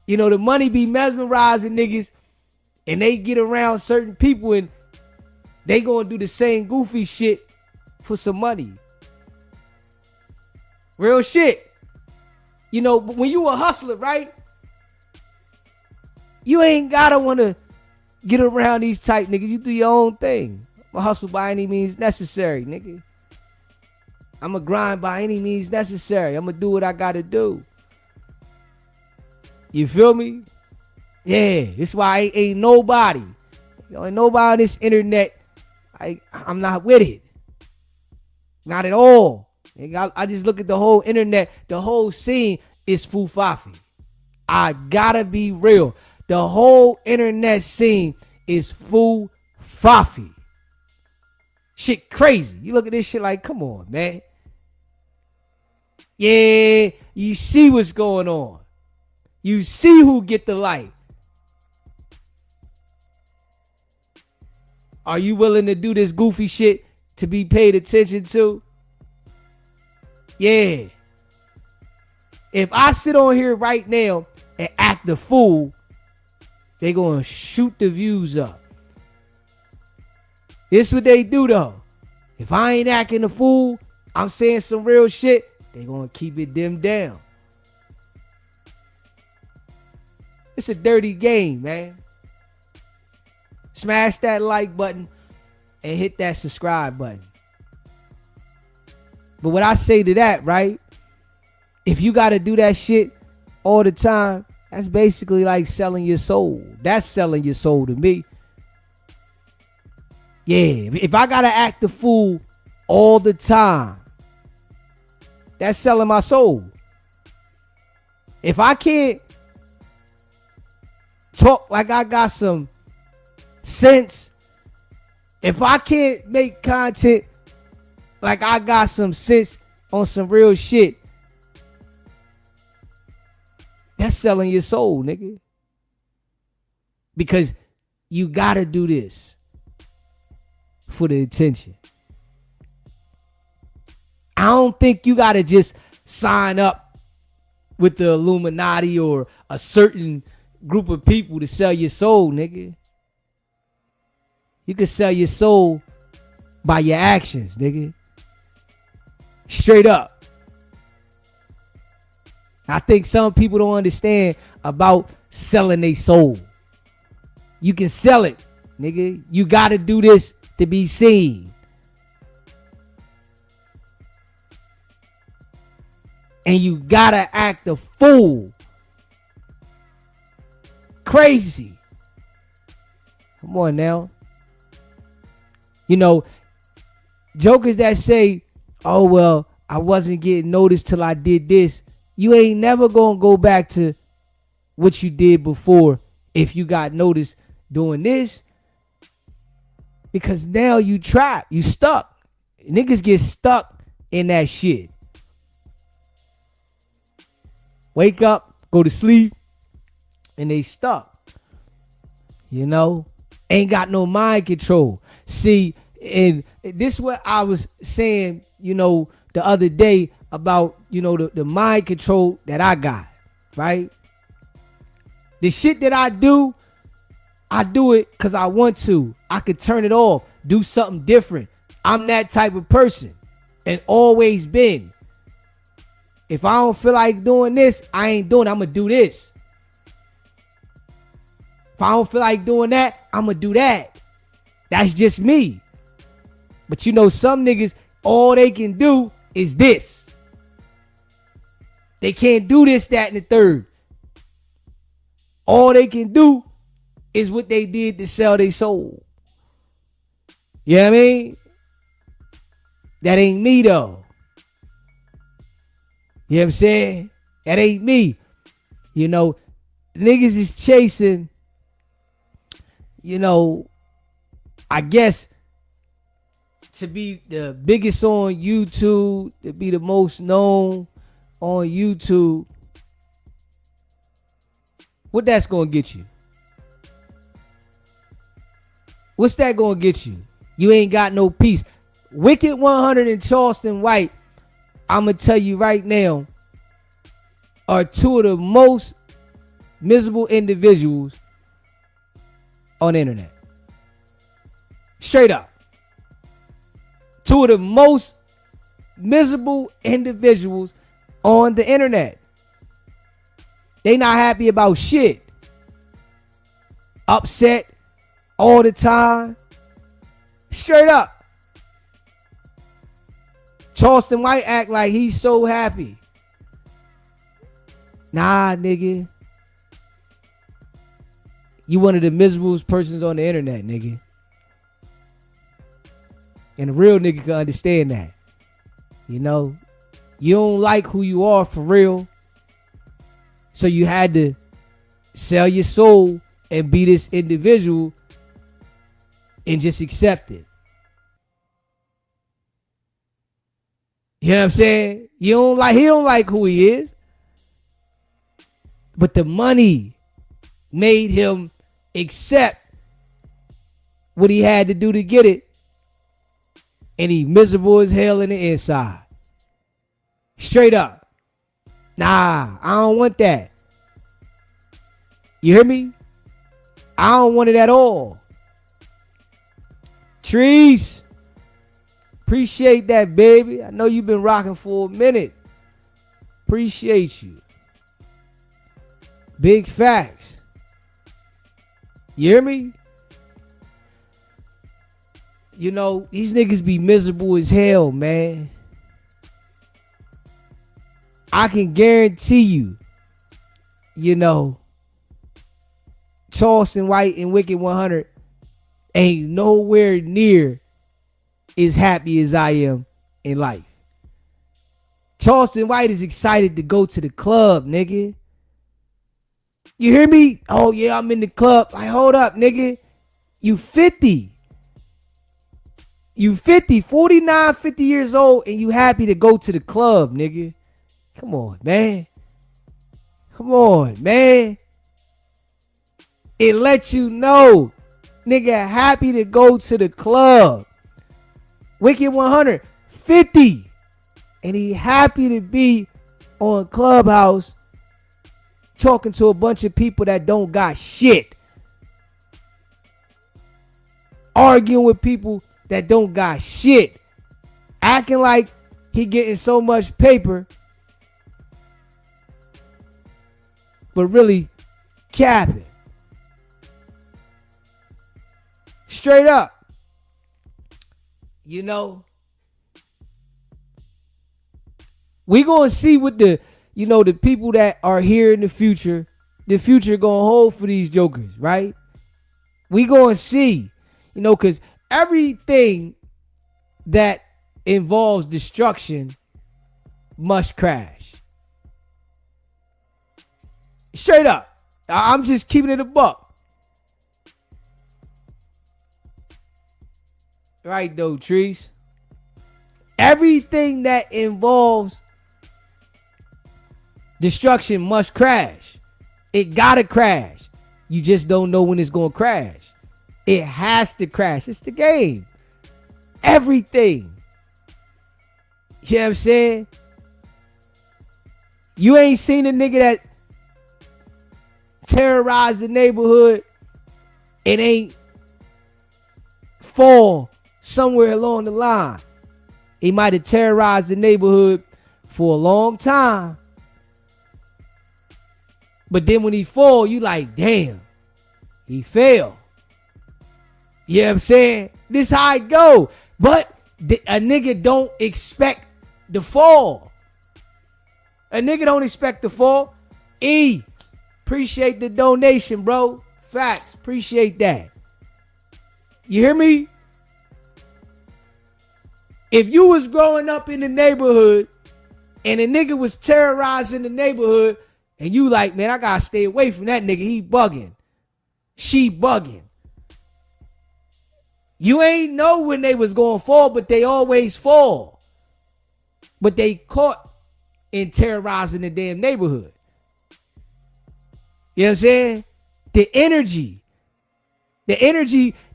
The money be mesmerizing niggas, and they get around certain people and they gonna do the same goofy shit for some money. Real shit. You know, when you a hustler, right? You ain't gotta wanna get around these type niggas. You do your own thing. I'ma hustle by any means necessary, nigga. I'ma grind by any means necessary. I'ma do what I gotta do. You feel me? Yeah, this is why ain't nobody. Ain't nobody on this internet. I'm not with it. Not at all. I just look at the whole internet. The whole scene is fufafi. I gotta be real. The whole internet scene is fufafi. Shit crazy. You look at this shit like, come on, man. Yeah, you see what's going on. You see who get the light. Are you willing to do this goofy shit to be paid attention to? Yeah. If I sit on here right now and act the fool, they gonna shoot the views up. This what they do though. If I ain't acting the fool, I'm saying some real shit, they gonna keep it dimmed down. It's a dirty game, man. Smash that like button and hit that subscribe button. But what I say to that, right? If you got to do that shit all the time, that's basically like selling your soul. That's selling your soul to me. Yeah, if I got to act the fool all the time, that's selling my soul. If I can't talk like I got some sense, if I can't make content like I got some sense on some real shit, that's selling your soul, nigga. Because you gotta do this for the attention. I don't think you gotta just sign up with the Illuminati or a certain group of people to sell your soul, nigga. You can sell your soul by your actions, nigga. Straight up. I think some people don't understand about selling their soul. You can sell it, nigga. You gotta do this to be seen. And you gotta act a fool. Crazy. Come on now. You know, jokers that say, oh, well, I wasn't getting noticed till I did this. You ain't never gonna go back to what you did before if you got noticed doing this. Because now you trapped. You stuck. Niggas get stuck in that shit. Wake up, go to sleep, and they stuck. You know? Ain't got no mind control. See, and this is what I was saying, you know, the other day about, you know, the mind control that I got, right? The shit that I do it because I want to. I could turn it off, do something different. I'm that type of person and always been. If I don't feel like doing this, I ain't doing it. I'm going to do this. If I don't feel like doing that, I'm going to do that. That's just me. But you know, some niggas, all they can do is this. They can't do this, that, and the third. All they can do is what they did to sell their soul. You know what I mean? That ain't me though. You know what I'm saying? That ain't me. You know, niggas is chasing, you know, I guess to be the biggest on YouTube, to be the most known on YouTube. What that's gonna get you? What's that gonna get you? You ain't got no peace. WICKED100 and Charleston White, I'ma tell you right now, are two of the most miserable individuals on the internet. Straight up. Two of the most miserable individuals on the internet. They not happy about shit. Upset all the time. Straight up. Charleston White act like he's so happy. Nah, nigga. You one of the miserable persons on the internet, nigga. And a real nigga can understand that. You know, you don't like who you are for real. So you had to sell your soul and be this individual and just accept it. You know what I'm saying? He don't like who he is. But the money made him accept what he had to do to get it. And he miserable as hell in the inside. Straight up. Nah, I don't want that. You hear me? I don't want it at all. Trees. Appreciate that, baby. I know you've been rocking for a minute. Appreciate you. Big facts. You hear me? You know, these niggas be miserable as hell, man. I can guarantee you, you know, Charleston White and WICKED100 ain't nowhere near as happy as I am in life. Charleston White is excited to go to the club, nigga. You hear me? Oh, yeah, I'm in the club. Like, hold up, nigga. You 50. You 50, 49, 50 years old, and you happy to go to the club, nigga. Come on, man. Come on, man. It lets you know, nigga, happy to go to the club. WICKED100, 50. And he happy to be on Clubhouse talking to a bunch of people that don't got shit. Arguing with people that don't got shit. Acting like he getting so much paper. But really capping. Straight up. You know, we gonna see what the people that are here in the future gonna hold for these jokers, right? We gonna see, because everything that involves destruction must crash. Straight up. I'm just keeping it a buck. Right though, Trees. Everything that involves destruction must crash. It gotta crash. You just don't know when it's gonna crash. It has to crash. It's the game. Everything. You know what I'm saying? You ain't seen a nigga that terrorized the neighborhood and ain't fall somewhere along the line. He might have terrorized the neighborhood for a long time. But then when he fall, you like, damn, he fell. You know what I'm saying? This how it go. But a nigga don't expect the fall. A nigga don't expect the fall. Appreciate the donation, bro. Facts. Appreciate that. You hear me? If you was growing up in the neighborhood and a nigga was terrorizing the neighborhood and you like, man, I gotta stay away from that nigga. He bugging. She bugging. You ain't know when they was gonna fall, but they always fall. But they caught in terrorizing the damn neighborhood. You know what I'm saying? The energy,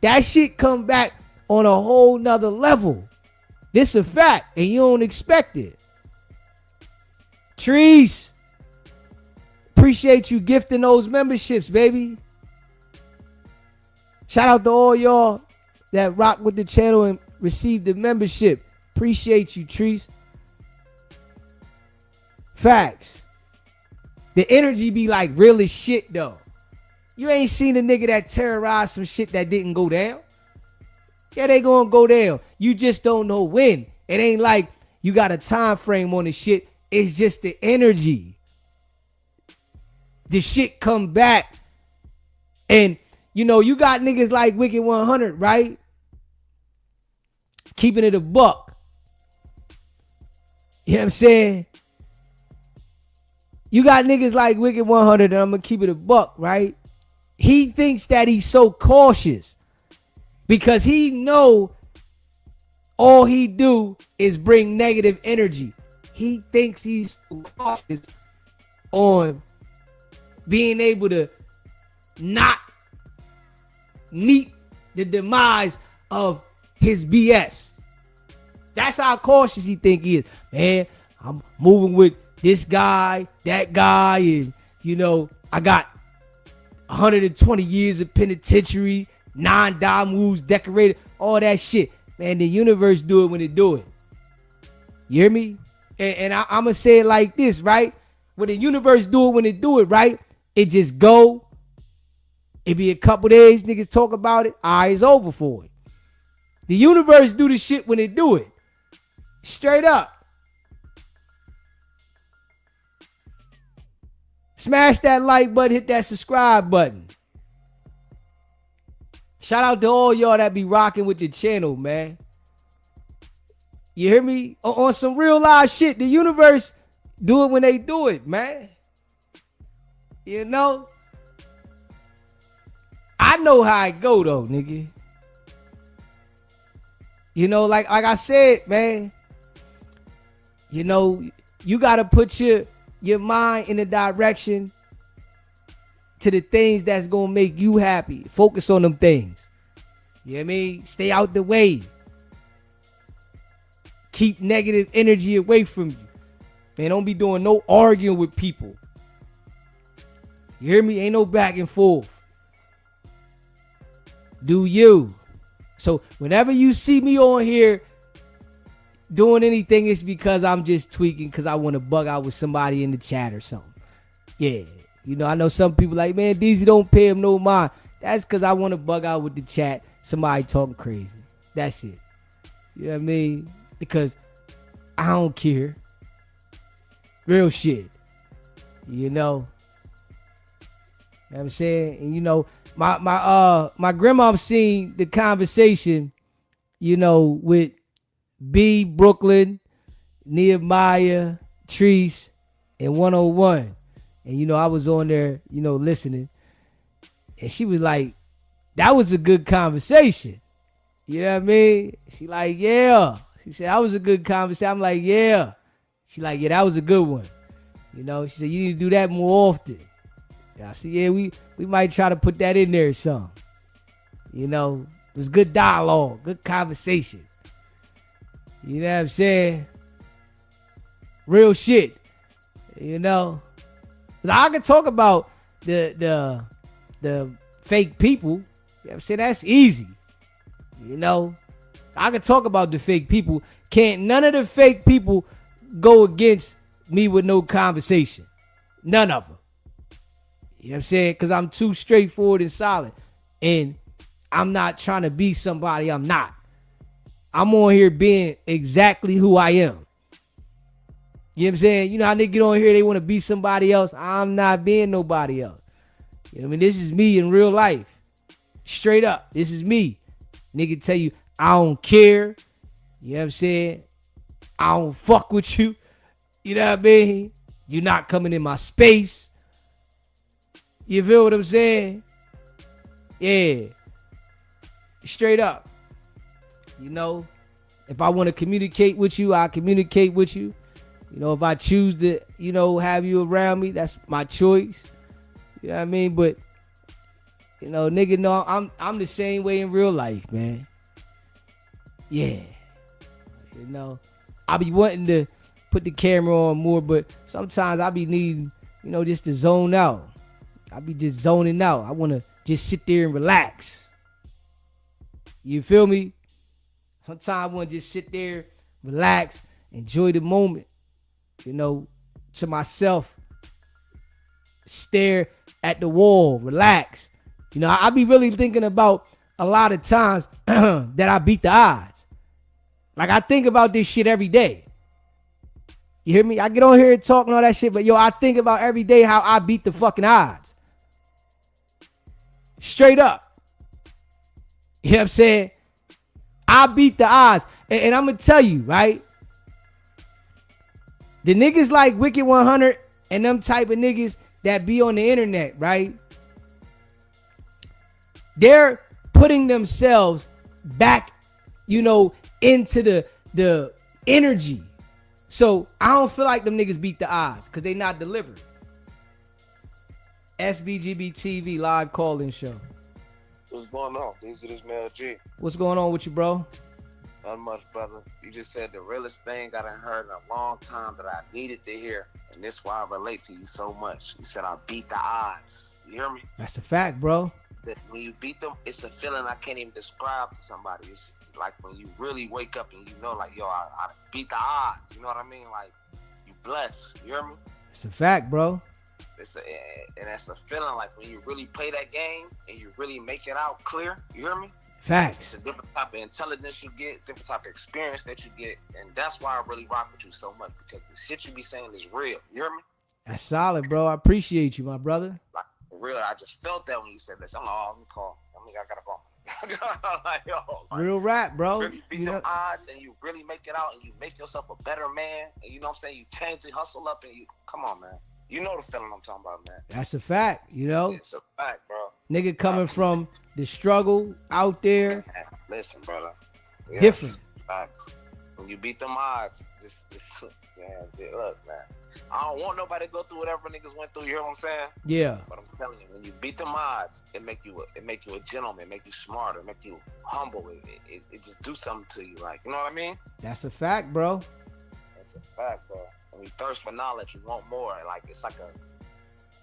that shit come back on a whole nother level. This a fact, and you don't expect it. Trees, appreciate you gifting those memberships, baby. Shout out to all y'all that rock with the channel and receive the membership. Appreciate you, Trees. Facts. The energy be like real as shit though. You ain't seen a nigga that terrorized some shit that didn't go down. Yeah, they gonna go down. You just don't know when. It ain't like you got a time frame on the shit. It's just the energy. The shit come back. And, you know, you got niggas like WICKED100, right? Keeping it a buck. You know what I'm saying? You got niggas like WICKED100, and I'm gonna keep it a buck, right? He thinks that he's so cautious because he know all he do is bring negative energy. He thinks he's so cautious on being able to not meet the demise of his BS. That's how cautious he think he is. Man, I'm moving with this guy, that guy, and, you know, I got 120 years of penitentiary, 9 dime moves decorated, all that shit. Man, the universe do it when it do it. You hear me? And I'm going to say it like this, right? When the universe do it when it do it, right? It just go. It be a couple days, niggas talk about it. It's over for it. The universe do the shit when it do it. Straight up. Smash that like button, hit that subscribe button. Shout out to all y'all that be rocking with the channel, man. You hear me? On some real live shit. The universe do it when they do it, man. You know? I know how it go though, nigga. You know, like I said, man. You know, you gotta put your mind in the direction to the things that's gonna make you happy. Focus on them things. You know what I mean? Stay out the way. Keep negative energy away from you. Man, don't be doing no arguing with people. You hear me? Ain't no back and forth. Do you. So whenever you see me on here doing anything, it's because I'm just tweaking because I want to bug out with somebody in the chat or something. Yeah. You know, I know some people like, man, Beezy don't pay him no mind. That's because I want to bug out with the chat. Somebody talking crazy. That's it. You know what I mean? Because I don't care. Real shit. You know? You know what I'm saying? And you know, my grandma seen the conversation, you know, with B, Brooklyn, Nehemiah, Treese, and 101. And you know, I was on there, you know, listening. And she was like, that was a good conversation. You know what I mean? She like, yeah. She said, that was a good conversation. I'm like, yeah. She like, yeah, that was a good one. You know, she said, you need to do that more often. I said, yeah, we might try to put that in there or something. You know, it was good dialogue, good conversation. You know what I'm saying? Real shit. You know? 'Cause I can talk about the fake people. You know what I'm saying? That's easy. You know? I can talk about the fake people. Can't none of the fake people go against me with no conversation. None of them. You know what I'm saying? Because I'm too straightforward and solid. And I'm not trying to be somebody I'm not. I'm on here being exactly who I am. You know what I'm saying? You know how they get on here, they want to be somebody else. I'm not being nobody else. You know what I mean? This is me in real life. Straight up. This is me. Nigga tell you, I don't care. You know what I'm saying? I don't fuck with you. You know what I mean? You're not coming in my space. You feel what I'm saying? Yeah. Straight up. You know, if I want to communicate with you, I communicate with you. You know, if I choose to, you know, have you around me, that's my choice. You know what I mean? But, you know, nigga, no, I'm the same way in real life, man. Yeah. You know, I be wanting to put the camera on more, but sometimes I be needing, you know, just to zone out. I be just zoning out. I want to just sit there and relax. You feel me? Sometimes I want to just sit there, relax, enjoy the moment. You know, to myself, stare at the wall, relax. You know, I be really thinking about a lot of times that I beat the odds. Like, I think about this shit every day. You hear me? I get on here and talk and all that shit, but yo, I think about every day how I beat the fucking odds. Straight up. You know what I'm saying? I beat the odds. And I'm going to tell you, right? The niggas like WICKED100 and them type of niggas that be on the internet, right? They're putting themselves back, you know, into the energy. So I don't feel like them niggas beat the odds because they not delivered. SBGB TV live call-in show. What's going on? These are this male G. What's going on with you, bro? Not much, brother. You just said the realest thing I done heard in a long time that I needed to hear, and this is why I relate to you so much. You said I beat the odds. You hear me? That's a fact, bro. That when you beat them, it's a feeling I can't even describe to somebody. It's like when you really wake up and you know, like, yo, I beat the odds. You know what I mean? Like, you blessed. You hear me? It's a fact, bro. And that's a feeling like when you really play that game and you really make it out clear. You hear me? Facts. It's a different type of intelligence you get, different type of experience that you get, and that's why I really rock with you so much, because the shit you be saying is real. You hear me? That's solid, bro. I appreciate you, my brother. Like, for real, I just felt that when you said this. I'm like, oh, let me call. I gotta call. Like, yo, like, Real rap, bro. Really beat them odds, and you really make it out, and you make yourself a better man. And you know what I'm saying? You change the hustle up, and you come on, man. You know the feeling I'm talking about, man. That's a fact, you know? It's a fact, bro. Nigga coming from the struggle out there. Listen, brother. Yes, different. Facts. When you beat them odds, just man, look, man. I don't want nobody to go through whatever niggas went through, you hear what I'm saying? Yeah. But I'm telling you, when you beat them odds, it make you a gentleman, it make you smarter, it make you humble. It just do something to you, like, you know what I mean? That's a fact, bro. That's a fact, bro. When you thirst for knowledge, you want more. Like, it's like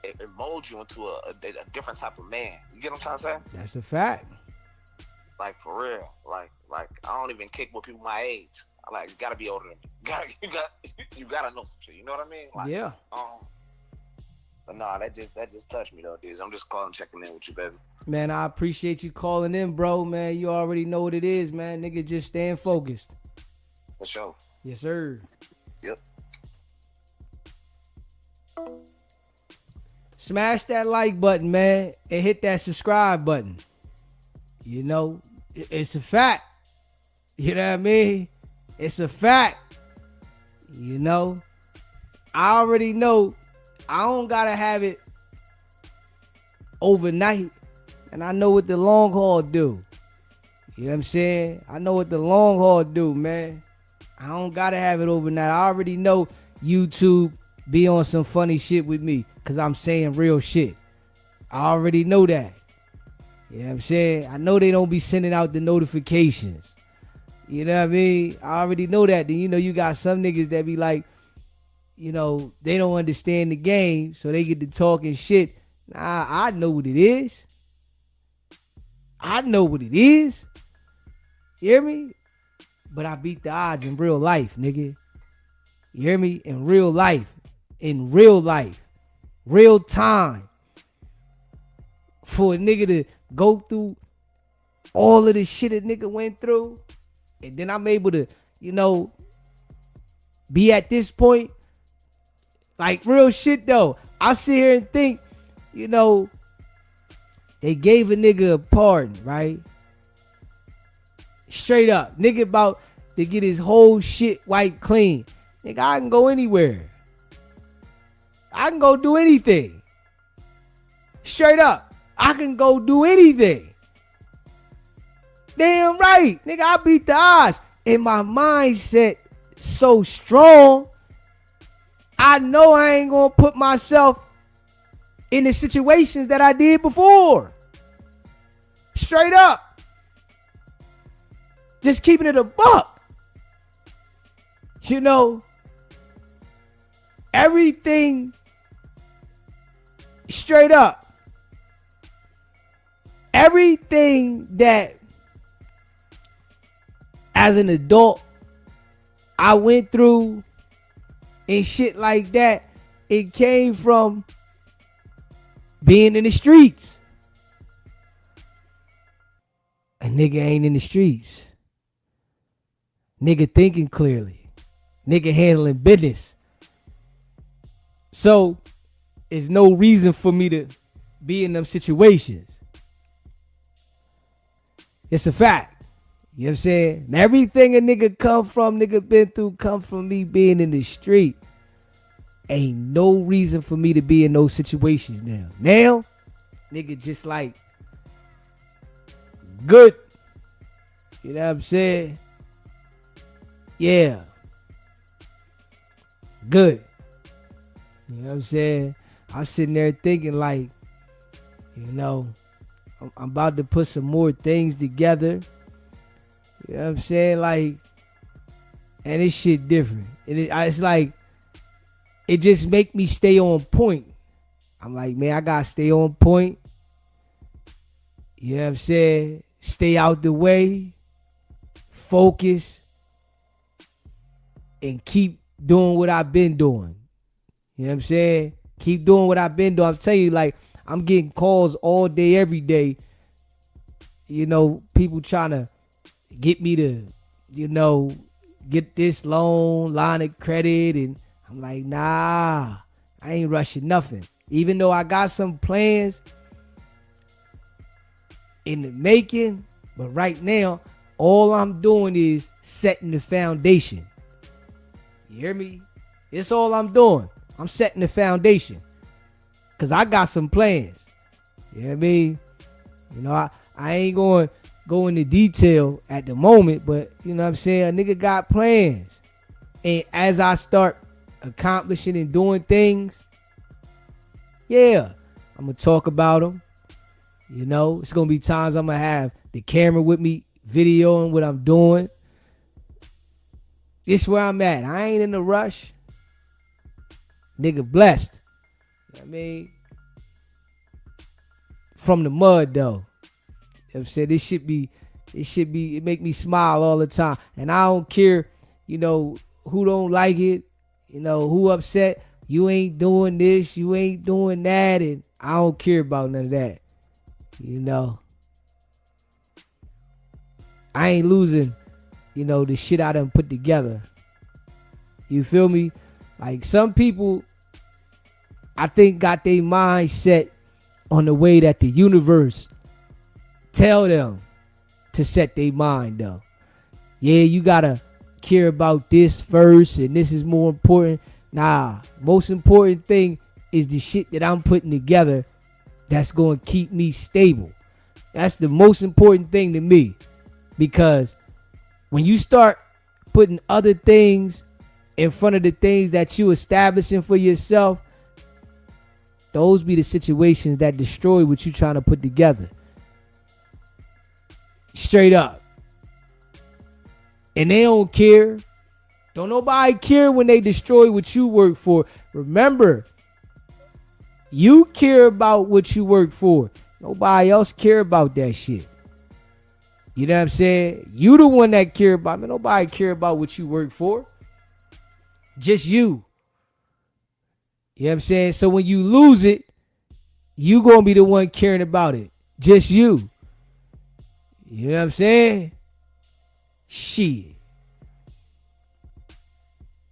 it molds you into a different type of man. You get what I'm trying to say? That's a fact. Like, for real. Like I don't even kick with people my age. Like, you gotta be older than me. You gotta know some shit. You know what I mean? Like, yeah. But nah, that just touched me though, dudes. I'm just calling, checking in with you, baby. Man, I appreciate you calling in, bro. Man, you already know what it is, man. Nigga, just staying focused. For sure. Yes, sir. Yep. Smash that like button, man, and hit that subscribe button. You know, it's a fact. You know what I mean? It's a fact. You know, I already know I don't gotta have it overnight, and I know what the long haul do. You know what I'm saying? I know what the long haul do, man. I don't gotta have it overnight. I already know YouTube be on some funny shit with me because I'm saying real shit. I already know that. You know what I'm saying? I know they don't be sending out the notifications. You know what I mean? I already know that. Then, you know, you got some niggas that be like, you know, they don't understand the game, so they get to talking shit. Nah, I know what it is. I know what it is. You hear me? But I beat the odds in real life, nigga. You hear me? In real life. In real life. Real time. For a nigga to go through all of the shit a nigga went through. And then I'm able to, you know, be at this point. Like, real shit, though. I sit here and think, you know, they gave a nigga a pardon, right? Straight up. Nigga about to get his whole shit wiped clean. Nigga, I can go anywhere. I can go do anything. Straight up. I can go do anything. Damn right. Nigga, I beat the odds. And my mindset so strong, I know I ain't gonna put myself in the situations that I did before. Straight up. Just keeping it a buck. You know, everything straight up. Everything that as an adult I went through and shit like that, It came from being in the streets. A nigga ain't in the streets. Nigga thinking clearly. Nigga handling business. So, there's no reason for me to be in them situations. It's a fact. You know what I'm saying? And everything a nigga come from, nigga been through, come from me being in the street. Ain't no reason for me to be in those situations now. Now, nigga just like good. You know what I'm saying? Yeah. Good. You know what I'm saying? I was sitting there thinking like, you know, I'm about to put some more things together. You know what I'm saying? Like, and this shit different. It's like, it just make me stay on point. I'm like, man, I gotta stay on point. You know what I'm saying? Stay out the way. Focus. And keep doing what I've been doing. You know what I'm saying? Keep doing what I've been doing. I'm telling you, like, I'm getting calls all day, every day. You know, people trying to get me to, you know, get this loan, line of credit. And I'm like, nah, I ain't rushing nothing. Even though I got some plans in the making, but right now, all I'm doing is setting the foundation. You hear me? It's all I'm doing. I'm setting the foundation. Because I got some plans. You know what I mean? You know, I ain't going to go into detail at the moment, but you know what I'm saying? A nigga got plans. And as I start accomplishing and doing things, yeah, I'm going to talk about them. You know, it's going to be times I'm going to have the camera with me videoing what I'm doing. This where I'm at. I ain't in a rush. Nigga blessed. You know what I mean? From the mud though. You know what I'm saying? It make me smile all the time. And I don't care, you know, who don't like it, you know, who upset. You ain't doing this, you ain't doing that, and I don't care about none of that. You know. I ain't losing, you know, the shit I done put together. You feel me? Like some people, I think, got their mind set on the way that the universe tell them to set their mind though. Yeah, you gotta care about this first and this is more important. Nah, most important thing is the shit that I'm putting together that's gonna keep me stable. That's the most important thing to me. Because when you start putting other things in front of the things that you establishing for yourself, those be the situations that destroy what you trying to put together. Straight up. And they don't care. Don't nobody care when they destroy what you work for. Remember, you care about what you work for. Nobody else care about that shit. You know what I'm saying? You the one that care about it. Nobody care about what you work for. Just you. You know what I'm saying? So when you lose it, you gonna be the one caring about it. Just you. You know what I'm saying? Shit.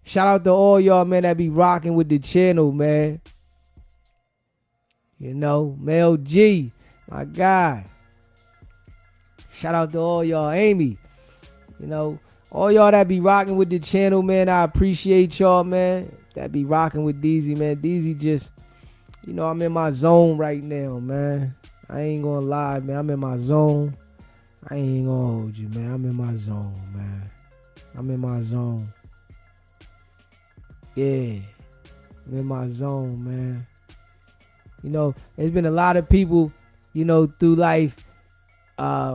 Shout out to all y'all, man, that be rocking with the channel, man. You know, Mel G, my guy. Shout out to all y'all. Amy, you know, all y'all that be rocking with the channel, man. I appreciate y'all, man. That be rocking with Beezy, man. Beezy just, you know, I'm in my zone right now, man. I ain't gonna lie, man. I'm in my zone. I ain't gonna hold you, man. I'm in my zone, man. I'm in my zone. Yeah. I'm in my zone, man. You know, there's been a lot of people, you know, through life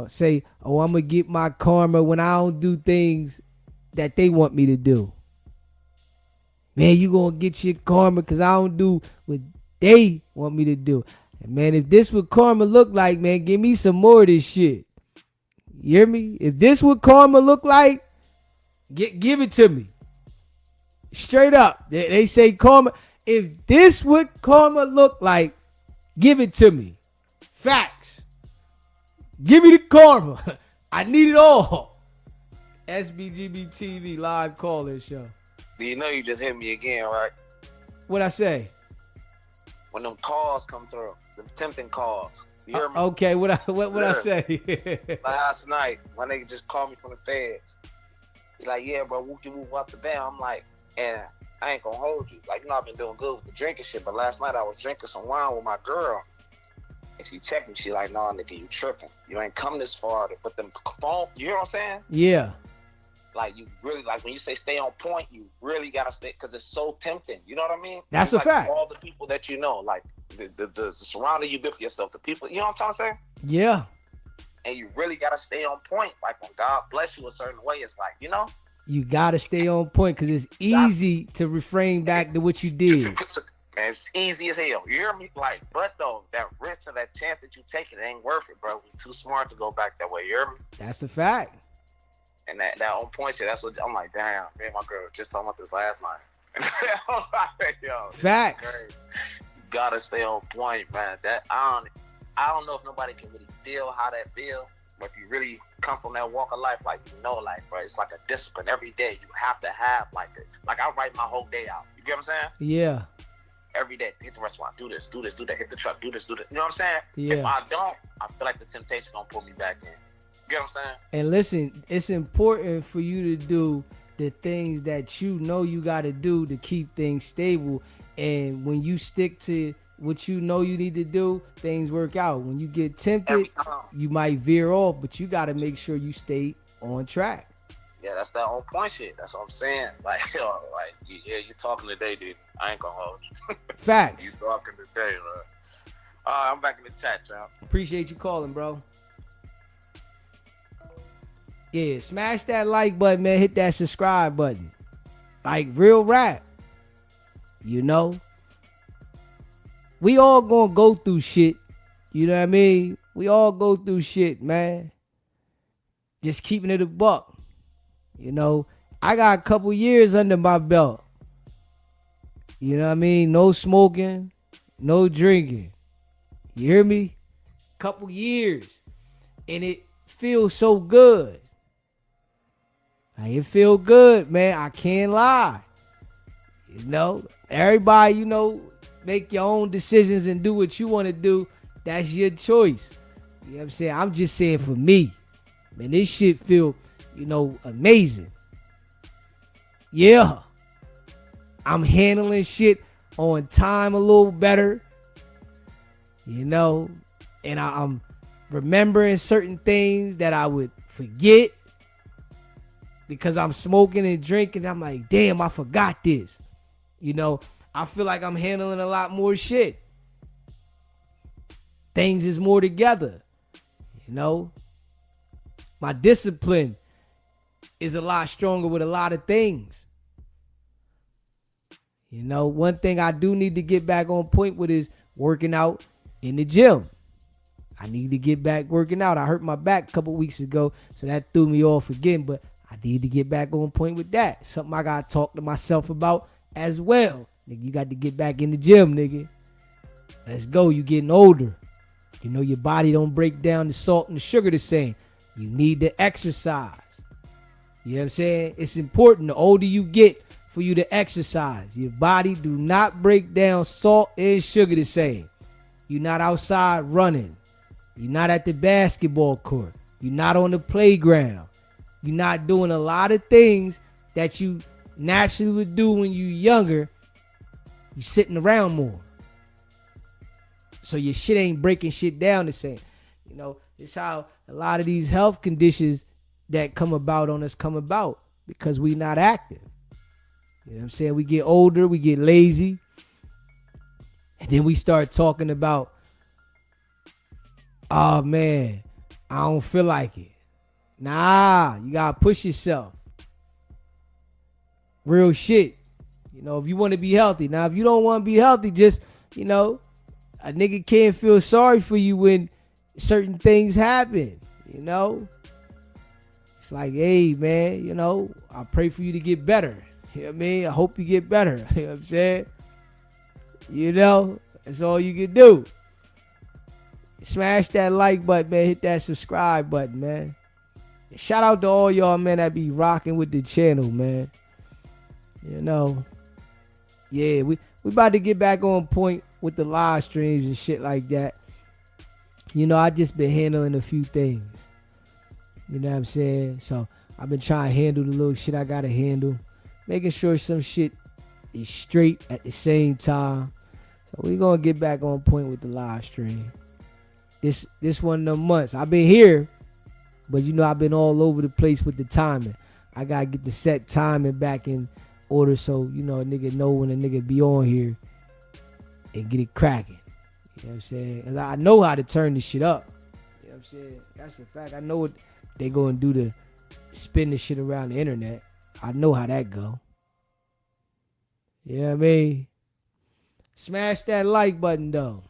say, oh, I'm going to get my karma when I don't do things that they want me to do. Man, you going to get your karma because I don't do what they want me to do. And man, if this what karma look like, man, give me some more of this shit. You hear me? If this what karma look like, give it to me. Straight up. They say karma. if this what karma look like, give it to me. Facts. Give me the karma. I need it all. SBGB TV live call-in show. Do you know you just hit me again, right? What I say? When them calls come through, them tempting calls. You hear me? Okay, what I say? Last night, my nigga just called me from the feds. He like, yeah, bro, whoop you move up the band. I'm like, and I ain't gonna hold you. Like, you know, I've been doing good with the drinking shit, but last night I was drinking some wine with my girl. And she checked me. She like, nah, nigga, you tripping. You ain't come this far to put them phone. You hear what I'm saying? Yeah. Like, you really, like, when you say stay on point, you really gotta stay, because it's so tempting. You know what I mean? That's it's a like fact. All the people that you know, like, the surrounding you build for yourself, the people, you know what I'm trying to say? Yeah. And you really gotta stay on point. Like, when God bless you a certain way, it's like, you know? You gotta stay on point because it's easy to refrain back to what you did. Man, it's easy as hell. You hear me? Like, but though, that risk and that chance that you take, it ain't worth it, bro. You're too smart to go back that way. You hear me? That's a fact. And that on point shit, that's what I'm like, damn, me and my girl were just talking about this last night. Yo, Fact. You gotta stay on point, man. That I don't know if nobody can really feel how that feel, but if you really come from that walk of life, like, you know, like, bro, it's like a discipline every day. You have to have like I write my whole day out. You get what I'm saying? Yeah. Every day, hit the restaurant, do this, do that, hit the truck, do this. You know what I'm saying? Yeah. If I don't, I feel like the temptation gonna pull me back in. You get what I'm saying? And listen, it's important for you to do the things that you know you got to do to keep things stable. And when you stick to what you know you need to do, things work out. When you get tempted, you might veer off, but you got to make sure you stay on track. Yeah, that's that on point shit. That's what I'm saying. Like, yo, like, yeah, you're talking today, dude. I ain't gonna hold you. Facts. You talking today, man. I'm back in the chat, champ. Appreciate you calling, bro. Yeah, smash that like button, man. Hit that subscribe button. Like, real rap. You know? We all gonna go through shit. You know what I mean? We all go through shit, man. Just keeping it a buck. You know, I got a couple years under my belt. You know what I mean? No smoking, no drinking. You hear me? Couple years. And it feels so good. Like, it feel good, man. I can't lie. You know, everybody, you know, make your own decisions and do what you want to do. That's your choice. You know what I'm saying? I'm just saying for me. Man, this shit feel, you know, amazing. Yeah. I'm handling shit on time a little better. You know, and I'm remembering certain things that I would forget because I'm smoking and drinking. I'm like, damn, I forgot this. You know, I feel like I'm handling a lot more shit. Things is more together. You know, my discipline is a lot stronger with a lot of things. You know, one thing I do need to get back on point with is working out in the gym. I need to get back working out. I hurt my back a couple weeks ago, so that threw me off again, but I need to get back on point with that. Something I got to talk to myself about as well. Nigga, you got to get back in the gym, nigga. Let's go. You getting older. You know, your body don't break down the salt and the sugar the same. You need to exercise. You know what I'm saying? It's important the older you get for you to exercise. Your body do not break down salt and sugar the same. You're not outside running. You're not at the basketball court. You're not on the playground. You're not doing a lot of things that you naturally would do when you're younger. You're sitting around more. So your shit ain't breaking shit down the same. You know, it's how a lot of these health conditions that come about on us come about because we not active. You know what I'm saying? We get older, we get lazy, and then we start talking about, oh man, I don't feel like it. Nah, you gotta push yourself. Real shit. You know, if you want to be healthy. Now, if you don't want to be healthy, just, you know, a nigga can't feel sorry for you when certain things happen, you know? It's like, hey, man, you know, I pray for you to get better. You know what I mean? I hope you get better. You know what I'm saying? You know, that's all you can do. Smash that like button, man. Hit that subscribe button, man. Shout out to all y'all, man, that be rocking with the channel, man. You know, yeah, we about to get back on point with the live streams and shit like that. You know, I just been handling a few things. You know what I'm saying? So I've been trying to handle the little shit I gotta handle, making sure some shit is straight at the same time. So we gonna get back on point with the live stream. This one of the months I've been here, but you know I've been all over the place with the timing. I gotta get the set timing back in order, so you know a nigga know when a nigga be on here and get it cracking. You know what I'm saying? And I know how to turn this shit up. You know what I'm saying? That's a fact. I know what they gonna do to spin this shit around the internet. I know how that go. You know what I mean? Smash that like button though.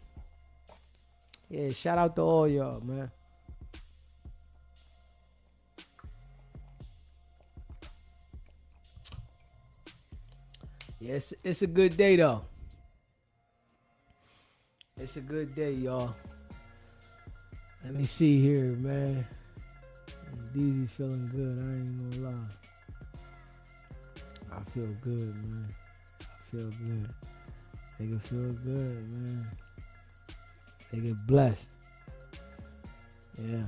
Yeah, shout out to all y'all, man. Yes, it's a good day though. It's a good day, y'all. Let me see here, man. Beezy feeling good. I ain't gonna lie. I feel good, man. I feel good. Nigga feel good, man. Nigga blessed. Yeah.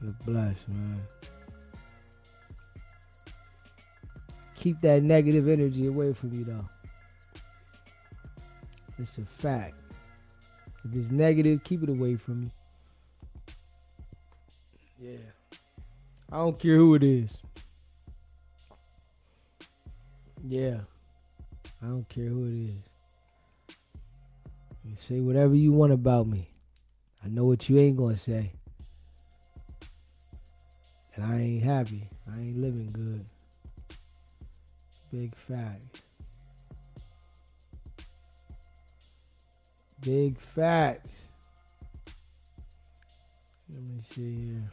You're blessed, man. Keep that negative energy away from you, though. It's a fact. If it's negative, keep it away from you. Yeah. I don't care who it is. Yeah. I don't care who it is. You say whatever you want about me. I know what you ain't gonna say. And I ain't happy. I ain't living good. Big facts. Big facts. Let me see here.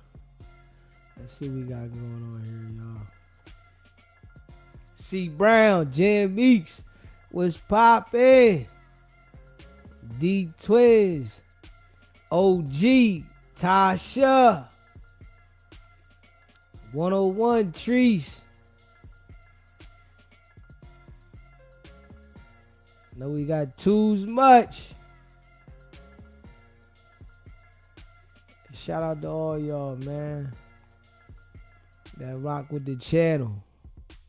Let's see what we got going on here, y'all. C Brown, Jam Meeks, what's poppin'? D Twins, OG, Tasha, 101 Trees. Know we got Too's Much. Shout out to all y'all, man, that rock with the channel.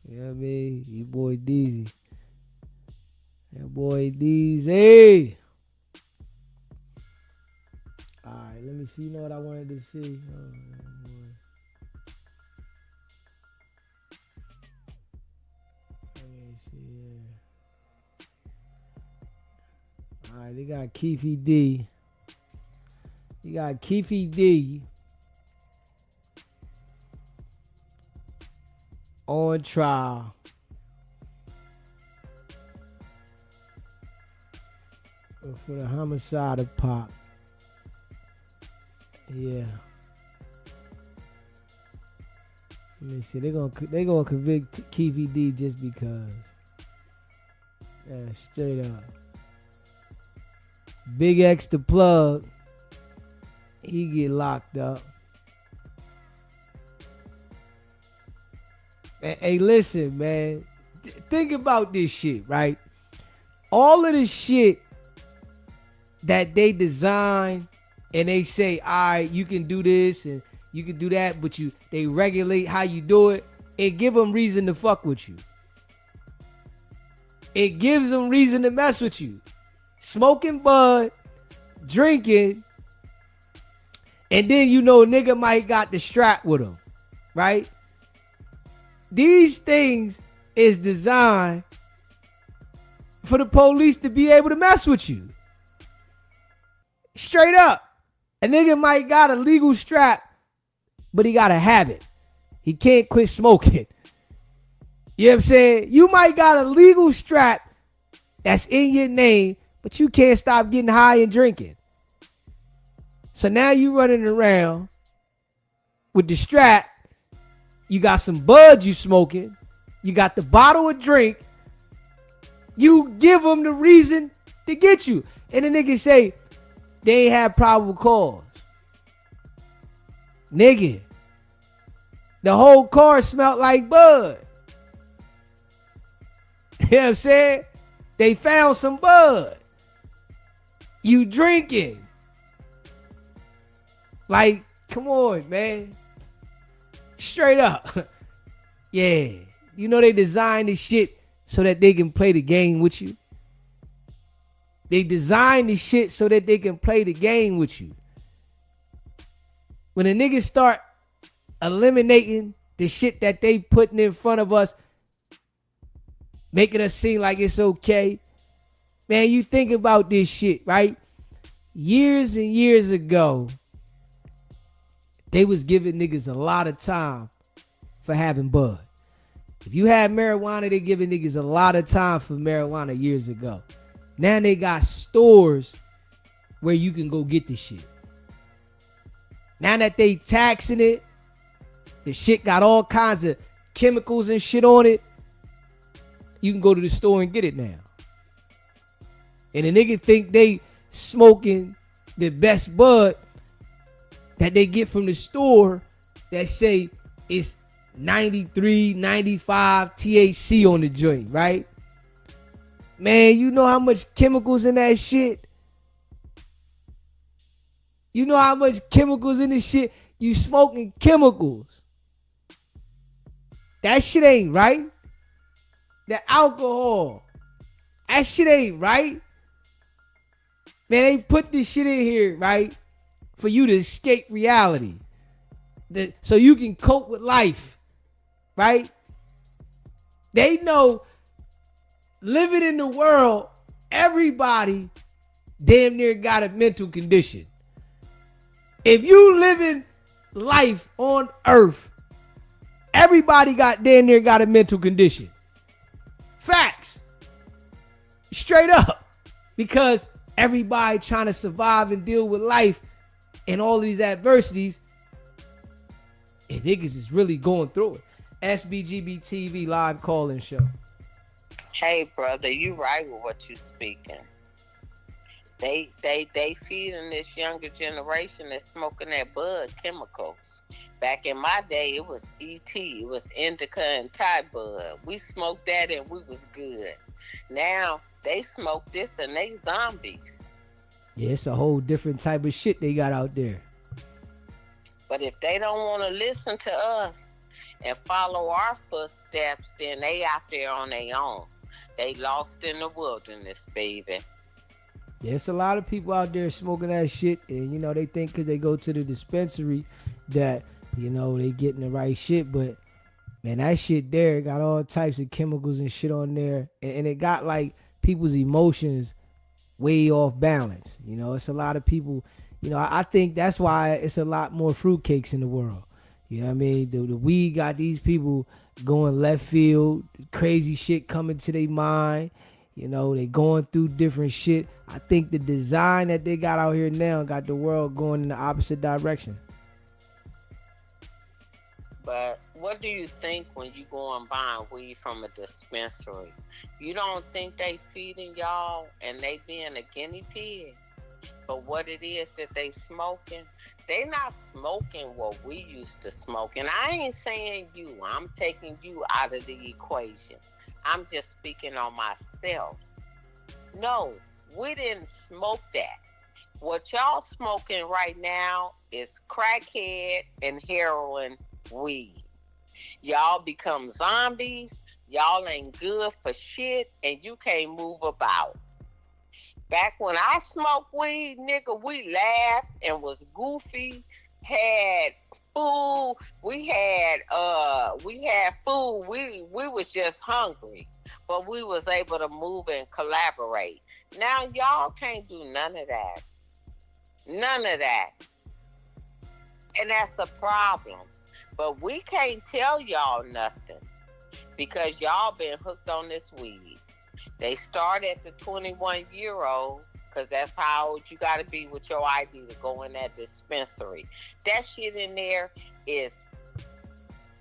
You know what I mean? Your boy Beezy. Your boy Beezy. Alright, let me see. You know what I wanted to see? Oh, man, let me see here. Alright, they got Keefe D. You got Keefe D on trial for the homicide of Pop. Yeah. Let me see. They're gonna convict Keefe D just because. Yeah, straight up. Big X the plug. He get locked up. Hey, listen, man. Think about this shit, right? All of the shit that they design and they say, all right, you can do this and you can do that, but they regulate how you do it. It give them reason to fuck with you. It gives them reason to mess with you. Smoking bud, drinking, and then you know nigga might got the strap with him, right? These things is designed for the police to be able to mess with you. Straight up. A nigga might got a legal strap, but he got a habit. He can't quit smoking. You know what I'm saying? You might got a legal strap that's in your name, but you can't stop getting high and drinking. So now you running around with the strap. You got some bud you smoking. You got the bottle of drink. You give them the reason to get you. And the nigga say, they ain't have probable cause. Nigga, the whole car smelled like bud. You know what I'm saying? They found some bud. You drinking. Like, come on, man. Straight up. Yeah. You know they designed this shit so that they can play the game with you. They designed this shit so that they can play the game with you. When the niggas start eliminating the shit that they putting in front of us, making us seem like it's okay. Man, you think about this shit, right? Years and years ago, they was giving niggas a lot of time for having bud. If you had marijuana, they giving niggas a lot of time for marijuana years ago. Now they got stores where you can go get this shit. Now that they taxing it, the shit got all kinds of chemicals and shit on it. You can go to the store and get it now. And the nigga think they smoking the best bud that they get from the store that say it's 93, 95 THC on the joint, right? Man, you know how much chemicals in that shit? You know how much chemicals in this shit? You smoking chemicals. That shit ain't right. The alcohol. That shit ain't right. Man, they put this shit in here, right? For you to escape reality. So you can cope with life. Right? They know living in the world, everybody damn near got a mental condition. If you living life on earth, everybody got damn near got a mental condition. Facts. Straight up. Because everybody trying to survive and deal with life and all of these adversities, and niggas is really going through it. SBGB TV live call-in show. Hey, brother, you right with what you speaking. They feeding this younger generation that's smoking that bud chemicals. Back in my day, it was ET, it was indica and Thai bud. We smoked that and we was good. Now they smoke this and they zombies. Yeah, it's a whole different type of shit they got out there. But if they don't want to listen to us and follow our footsteps, then they out there on their own. They lost in the wilderness, baby. Yeah, it's a lot of people out there smoking that shit, and you know they think because they go to the dispensary that you know they getting the right shit, but man, that shit there got all types of chemicals and shit on there, and it got like people's emotions way off balance. You know, it's a lot of people. You know, I think that's why it's a lot more fruitcakes in the world. You know what I mean? The weed got these people going left field, crazy shit coming to their mind. You know, they going through different shit. I think the design that they got out here now got the world going in the opposite direction. But what do you think when you go and buy weed from a dispensary? You don't think they feeding y'all and they being a guinea pig? But what it is that they smoking, they not smoking what we used to smoke. And I ain't saying you. I'm taking you out of the equation. I'm just speaking on myself. No, we didn't smoke that. What y'all smoking right now is crackhead and heroin weed. Y'all become zombies. Y'all ain't good for shit, and you can't move about. Back when I smoked weed, nigga, we laughed and was goofy, had food, we had food, we was just hungry, but we was able to move and collaborate. Now y'all can't do none of that. None of that. And that's a problem. But we can't tell y'all nothing because y'all been hooked on this weed. They start at the 21-year-old because that's how old you got to be with your ID to go in that dispensary. That shit in there is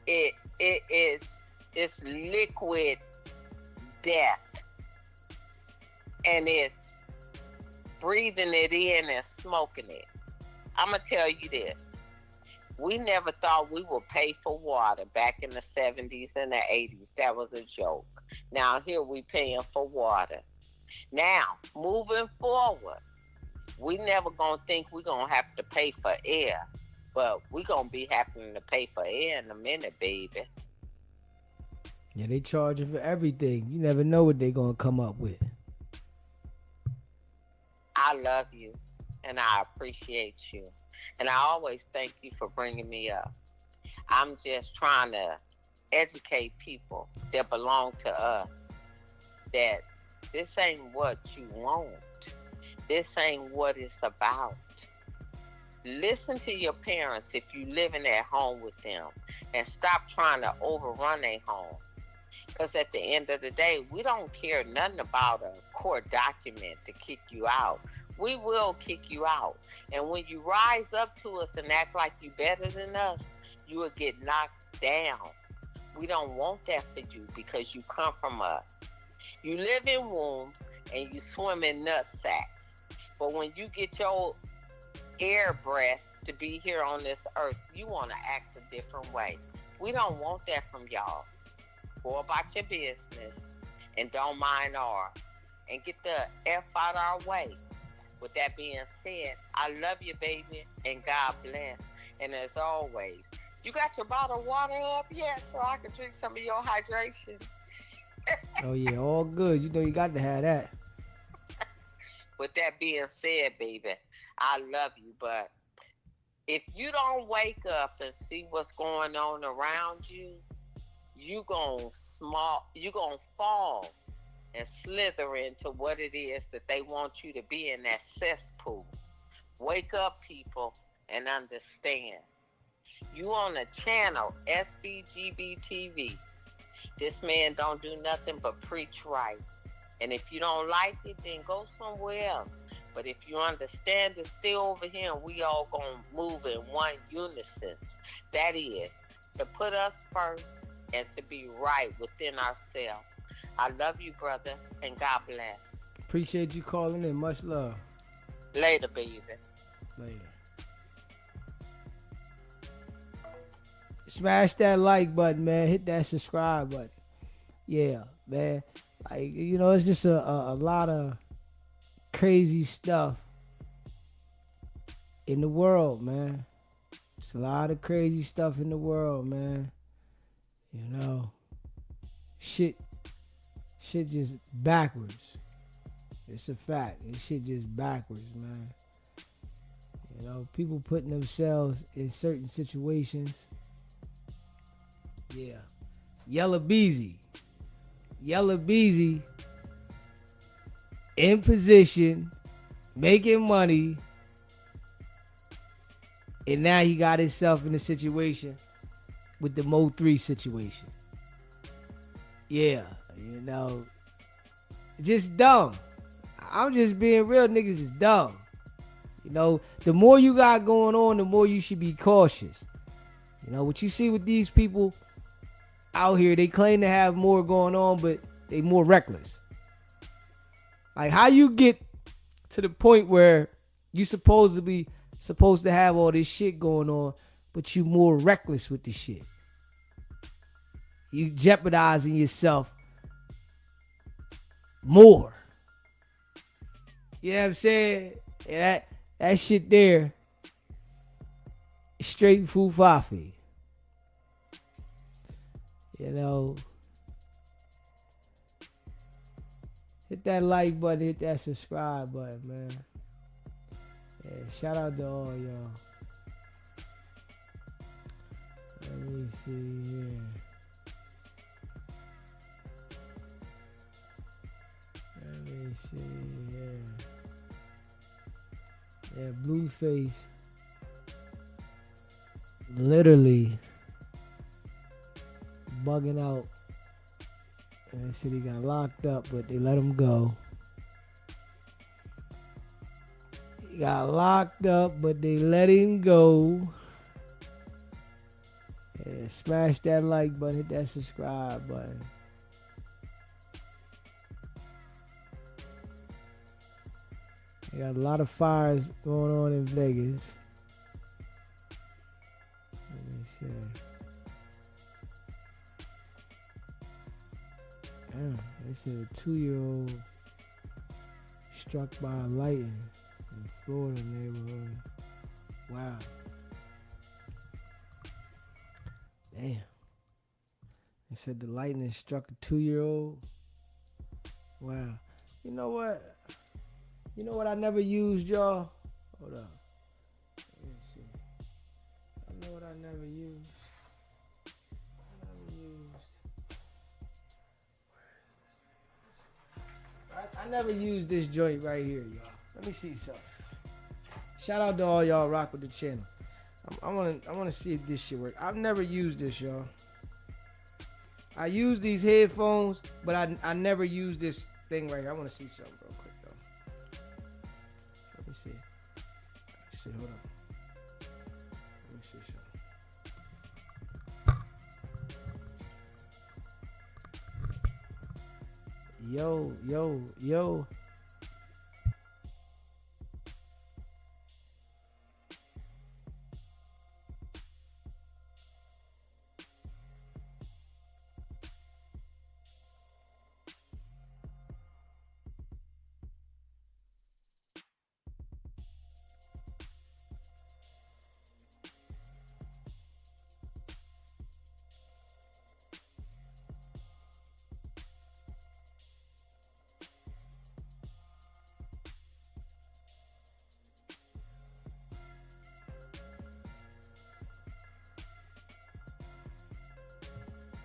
it's liquid death. and it's breathing it in and smoking it. I'm going to tell you this. We never thought we would pay for water back in the 70s and the 80s. That was a joke. Now here we paying for water. Now, moving forward, we never gonna think we gonna have to pay for air, but we gonna be having to pay for air in a minute, baby. Yeah, they charging for everything. You never know what they gonna come up with. I love you, and I appreciate you, and I always thank you for bringing me up. I'm just trying to educate people that belong to us that this ain't what you want. This ain't what it's about. Listen to your parents if you living at home with them, and stop trying to overrun their home. Because at the end of the day, we don't care nothing about a court document to kick you out. We will kick you out. And when you rise up to us and act like you better than us, you will get knocked down. We don't want that for you because you come from us. You live in wombs and you swim in nut sacks. But when you get your air breath to be here on this earth, you want to act a different way. We don't want that from y'all. Go about your business and don't mind ours. And get the F out our way. With that being said, I love you, baby, and God bless. And as always, you got your bottle of water up yet so I can drink some of your hydration? Oh yeah, all good. You know you got to have that. With that being said, baby, I love you, but if you don't wake up and see what's going on around you, you gonna fall and slither into what it is that they want you to be in that cesspool. Wake up, people, and understand. You on a channel, SBGB TV. This man don't do nothing but preach right. And if you don't like it, then go somewhere else. But if you understand to stay over here and we all gonna move in one unison. That is, to put us first and to be right within ourselves. I love you, brother, and God bless. Appreciate you calling in. Much love. Later, baby. Later. Smash that like button, man. Hit that subscribe button. Yeah, man. Like, you know, it's just a lot of crazy stuff in the world, man. It's a lot of crazy stuff in the world, man. You know, shit just backwards. It's a fact. This shit just backwards, man. You know, people putting themselves in certain situations. Yeah. Yella Beezy in position, making money, and now he got himself in a situation with the Mo 3 situation. Yeah, you know, just dumb. I'm just being real, niggas is dumb. You know, the more you got going on, the more you should be cautious. You know, what you see with these people out here, they claim to have more going on, but they more reckless. Like, how you get to the point where you supposed to have all this shit going on, but you more reckless with the shit. You jeopardizing yourself more. You know what I'm saying? And that shit there, straight fufafi. You know, hit that like button, hit that subscribe button, man. Yeah, shout out to all y'all. Let me see here. Let me see here. Yeah, Blueface literally bugging out. And they said he got locked up, but they let him go. He got locked up, but they let him go. Yeah, smash that like button, hit that subscribe button. They got a lot of fires going on in Vegas. Let me see. Damn, they said a 2-year-old struck by lightning in Florida neighborhood. Wow. Damn. They said the lightning struck a 2-year-old. Wow. You know what? You know what I never used, y'all? Hold up. Let me see. I know what I never used. I never used this joint right here, y'all. Let me see something. Shout out to all y'all rock with the channel. I wanna see if this shit work. I've never used this, y'all. I use these headphones, but I never use this thing right here. I wanna see something real quick, though. Let me see. Hold on. Let me see something. Yo.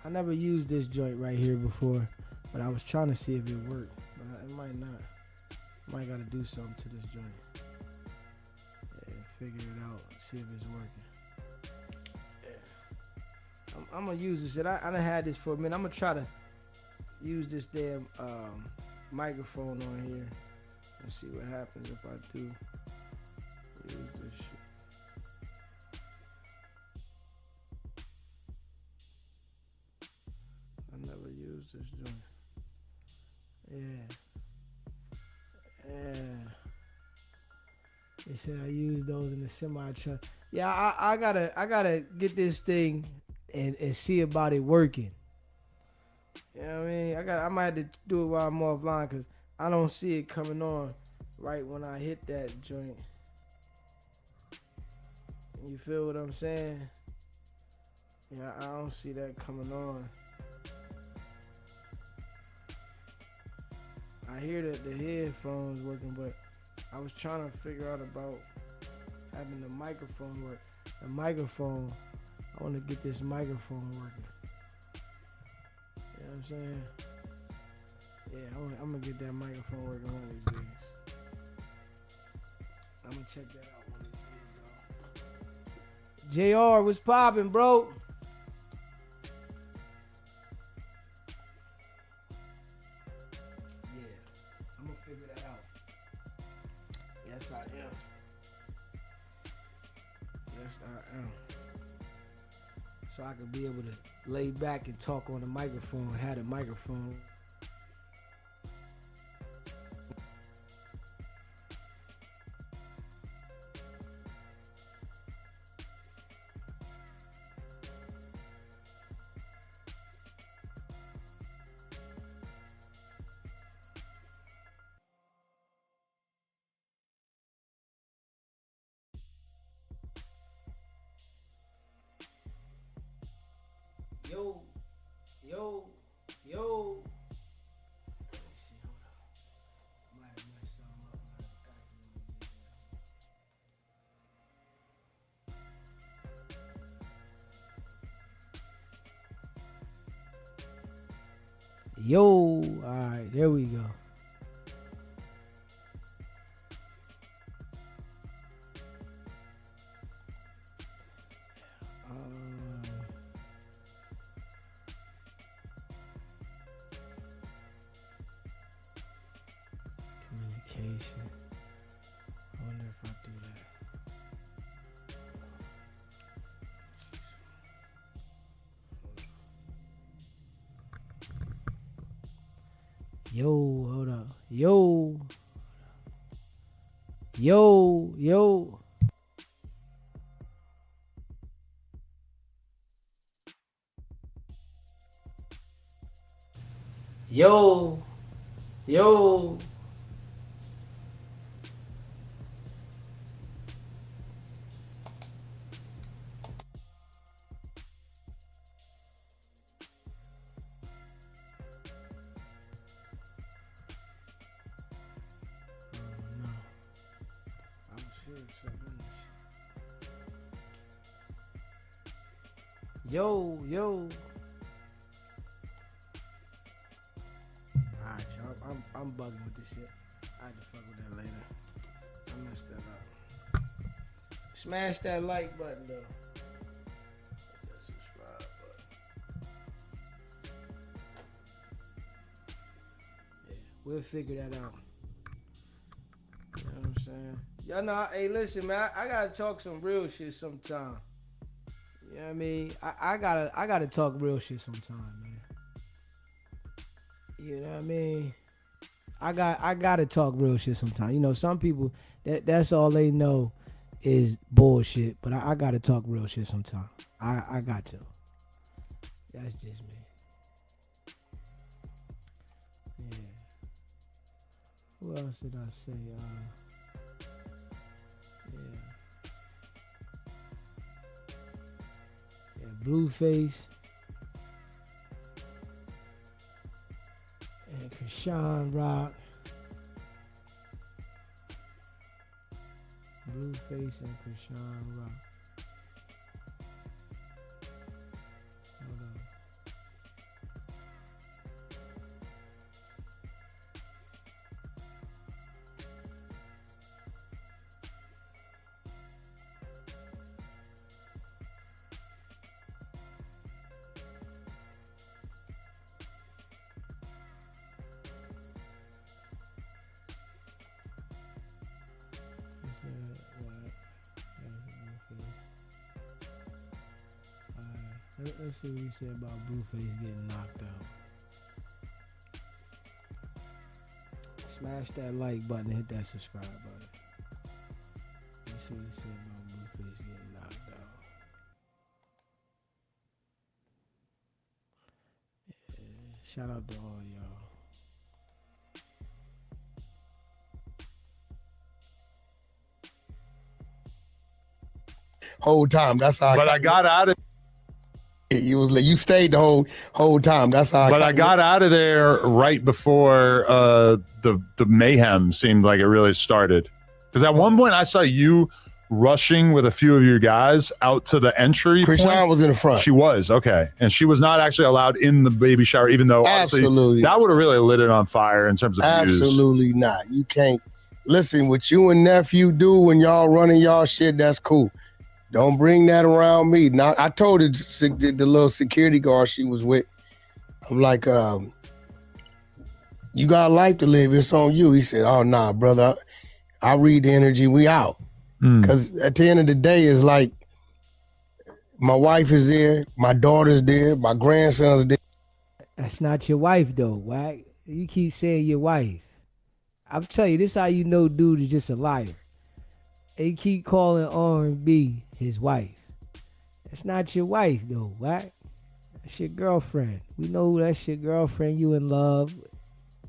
I never used this joint right here before, but I was trying to see if it worked, but it might not. Might gotta do something to this joint. Yeah, figure it out, see if it's working. Yeah. I'm gonna use this shit. I done had this for a minute. I'm gonna try to use this damn microphone on here and see what happens if I do use this shit. I never used this joint. Yeah. They said I use those in the semi truck. Yeah, I gotta get this thing and see about it working. You know what I mean? I might have to do it while I'm offline because I don't see it coming on right when I hit that joint. You feel what I'm saying? Yeah, I don't see that coming on. I hear that the headphones working, but I was trying to figure out about having the microphone work. The microphone, I want to get this microphone working. You know what I'm saying? Yeah, I'm going to get that microphone working one of these days. I'm going to check that out one of these days, y'all. JR, what's poppin', bro? Figure that out. Yes, I am. So I can be able to lay back and talk on the microphone, have the microphone. Yo. Let me see, hold on. Might have messed something up. Yo, alright, there we go. Communication. I wonder if I do that. Yo, hold up. Yo. Yo, yo. Yo, yo. Yo, yo. Alright, y'all. I'm bugging with this shit. I had to fuck with that later. I messed that up. Smash that like button though. That subscribe button. Yeah, we'll figure that out. You know what I'm saying? Y'all know, hey, listen, man, I gotta talk some real shit sometime. You know what I mean? I gotta talk real shit sometime, man. You know what I mean? I gotta talk real shit sometime. You know, some people that's all they know is bullshit, but I gotta talk real shit sometime. I got to. That's just me. Yeah. Who else did I say? Yeah, Blueface and Krishan Rock. Blueface and Krishan Rock. Hold on. Let's see what he said about Blueface getting knocked out. Smash that like button and hit that subscribe button. Let's see what he said about Blueface getting knocked out. Yeah, shout out to all y'all. Whole time. That's how. But I got out of. You stayed the whole time. That's how. But I got out of there right before the mayhem seemed like it really started. Because at one point I saw you rushing with a few of your guys out to the entry. Krishan was in the front. She was, okay, and she was not actually allowed in the baby shower, even though absolutely that would have really lit it on fire in terms of views. Absolutely not. You can't listen. What you and nephew do when y'all running y'all shit, that's cool. Don't bring that around me. Now, I told the little security guard she was with, I'm like, you got a life to live. It's on you. He said, oh, nah, brother. I read the energy. We out. Because at the end of the day, it's like my wife is there, my daughter's there, my grandson's there. That's not your wife, though, Wack. You keep saying your wife. I'm telling you, this how you know dude is just a liar. They keep calling R&B his wife. That's not your wife, though, Wack. That's your girlfriend. We know that's your girlfriend. You in love.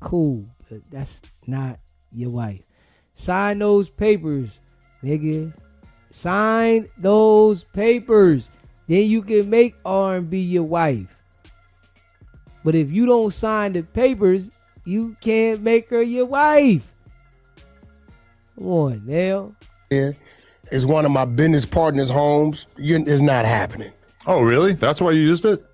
Cool. But that's not your wife. Sign those papers, nigga. Sign those papers. Then you can make R&B your wife. But if you don't sign the papers, you can't make her your wife. Come on, Nell. Yeah, it's one of my business partners' homes. It's not happening. Oh, really? That's why you used it?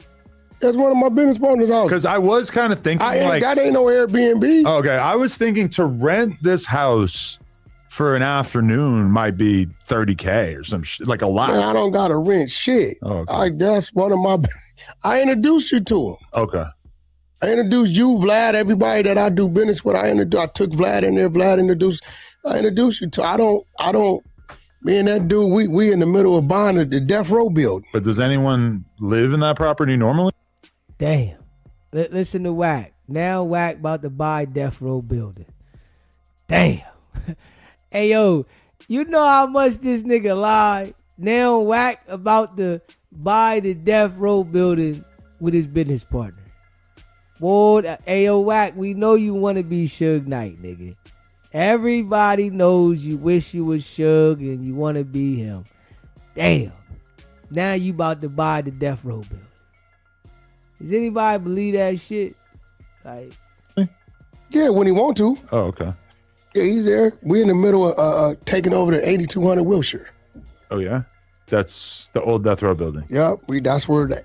That's one of my business partners' houses. Because I was kind of thinking that ain't no Airbnb. Okay, I was thinking to rent this house for an afternoon might be $30K or some shit, like a lot. Man, I don't got to rent shit. Oh, okay. That's one of my. I introduced you to him. Okay. I introduced you, Vlad, everybody that I do business with. I took Vlad in there. Vlad I introduced you to. I don't. Me and that dude, we in the middle of buying the Death Row building. But does anyone live in that property normally? Damn. Listen to Wack. Now Wack about to buy Death Row building. Damn. Hey, yo, you know how much this nigga lied? Now Wack about to buy the Death Row building with his business partner. Boy, hey, yo, Wack, we know you want to be Suge Knight, nigga. Everybody knows you wish you was Suge and you want to be him. Damn. Now you about to buy the Death Row building. Does anybody believe that shit? Like, Yeah, when he want to. Oh, okay. Yeah, he's there. We're in the middle of taking over the 8200 Wilshire. Oh, yeah? That's the old Death Row building. Yeah, that's where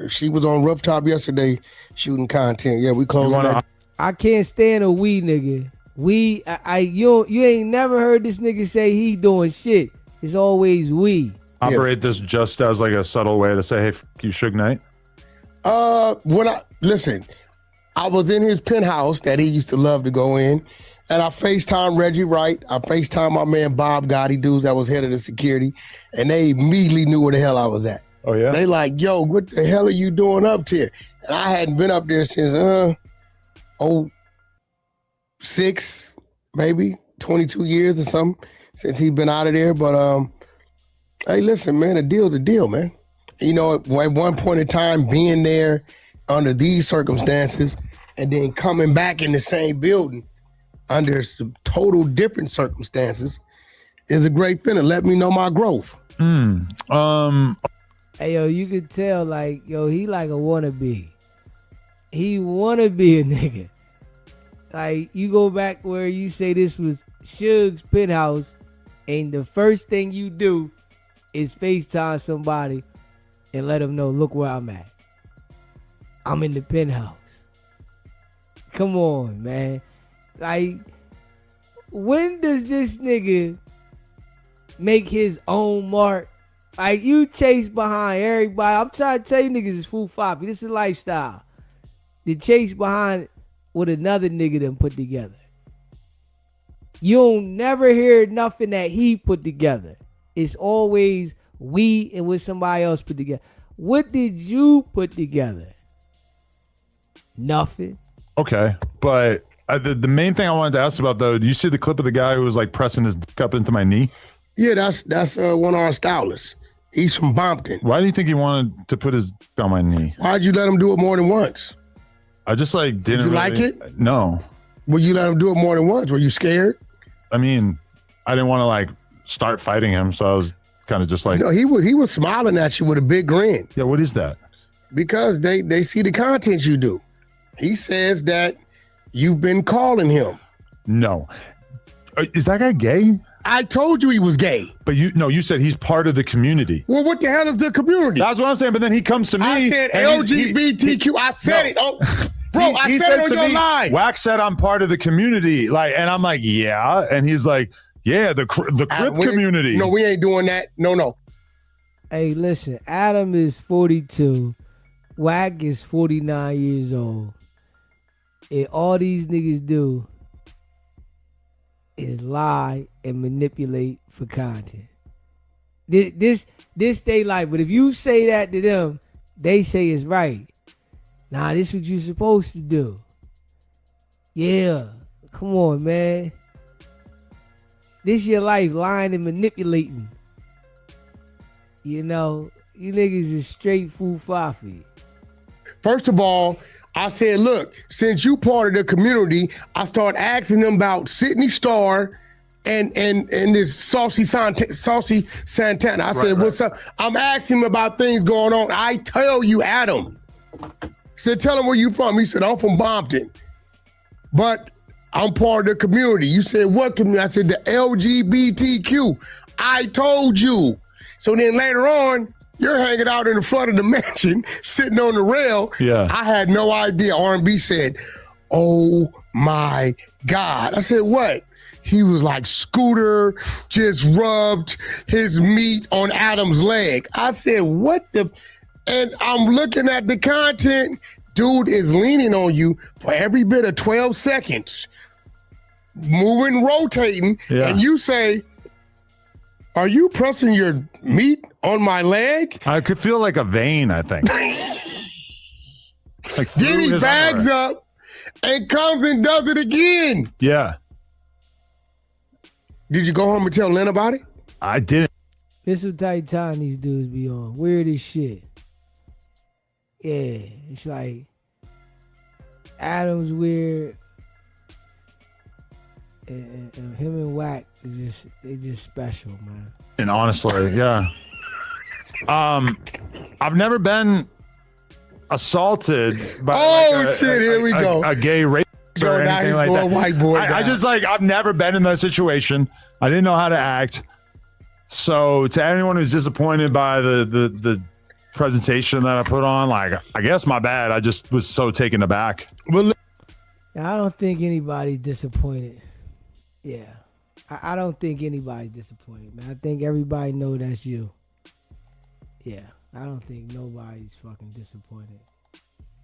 she was on rooftop yesterday shooting content. Yeah, we closing that. I can't stand a we nigga. You ain't never heard this nigga say he doing shit. It's always we. Operate this just as like a subtle way to say, hey, you Suge Knight? Listen, I was in his penthouse that he used to love to go in, and I FaceTime Reggie Wright. I FaceTime my man Bob Gotti, dudes that was head of the security, and they immediately knew where the hell I was at. Oh, yeah? They like, yo, what the hell are you doing up here? And I hadn't been up there since 06, maybe 22 years or something since he'd been out of there. But hey, listen, man, a deal's a deal, man. You know, at one point in time, being there under these circumstances and then coming back in the same building under some total different circumstances is a great feeling. Let me know my growth. Hey, yo, you could tell, like, yo, he like a wannabe. He wanna be a nigga. Like, you go back where you say this was Suge's penthouse, and the first thing you do is FaceTime somebody and let them know, look where I'm at. I'm in the penthouse. Come on, man. Like, when does this nigga make his own mark? Like, you chase behind everybody. I'm trying to tell you niggas it's full floppy. This is lifestyle. The chase behind what another nigga done put together. You don't never hear nothing that he put together. It's always we and what somebody else put together. What did you put together? Nothing. Okay, but the main thing I wanted to ask about, though, do you see the clip of the guy who was like pressing his dick up into my knee? Yeah, that's one of our stylists. He's from Bompton. Why do you think he wanted to put his dick on my knee? Why'd you let him do it more than once? I just like didn't. Did you really, like it? No. Well, you let him do it more than once. Were you scared? I mean, I didn't want to like start fighting him, so I was kind of just like. No, he was smiling at you with a big grin. Yeah, what is that? Because they see the content you do. He says that you've been calling him. No. Is that guy gay? I told you he was gay. But you said he's part of the community. Well, what the hell is the community? That's what I'm saying. But then he comes to me. I said LGBTQ. I said it. Oh, bro, I said it on your line. Wax said I'm part of the community. Like, and I'm like, yeah. And he's like, yeah, the Crip community. No, we ain't doing that. No. Hey, listen, Adam is 42. Wack is 49 years old. And all these niggas do is lie and manipulate for content. This they like, but if you say that to them, they say it's right. Nah, this what you supposed to do. Yeah, come on, man. This your life, lying and manipulating. You know, you niggas is straight foo-faffy. First of all, I said, look, since you part of the community, I started asking them about Sydney Starr and this Saucy Santana. I said, what's up? I'm asking him about things going on. I tell you, Adam. I said, tell him where you from. He said, I'm from Bompton. But I'm part of the community. You said, what community? I said, the LGBTQ. I told you. So then later on, you're hanging out in the front of the mansion, sitting on the rail. Yeah. I had no idea. R&B said, oh my God. I said, what? He was like, Scooter just rubbed his meat on Adam's leg. I said, what the? And I'm looking at the content. Dude is leaning on you for every bit of 12 seconds, moving, rotating. Yeah. And you say, are you pressing your meat on my leg? I could feel like a vein, I think. Like then he bags up and comes and does it again. Yeah. Did you go home and tell Lynn about it? I didn't. This what tight time these dudes be on. Weird as shit. Yeah, it's like Adam's weird, and him and Wack is just special, man. And honestly, yeah. I've never been assaulted by here we go. A gay rapist or anything like that. White boy. I just I've never been in that situation. I didn't know how to act. So to anyone who's disappointed by the presentation that I put on, I guess my bad. I just was so taken aback. Well, I don't think anybody's disappointed. Yeah. I don't think anybody's disappointed, man. I think everybody know that's you. Yeah. I don't think nobody's fucking disappointed.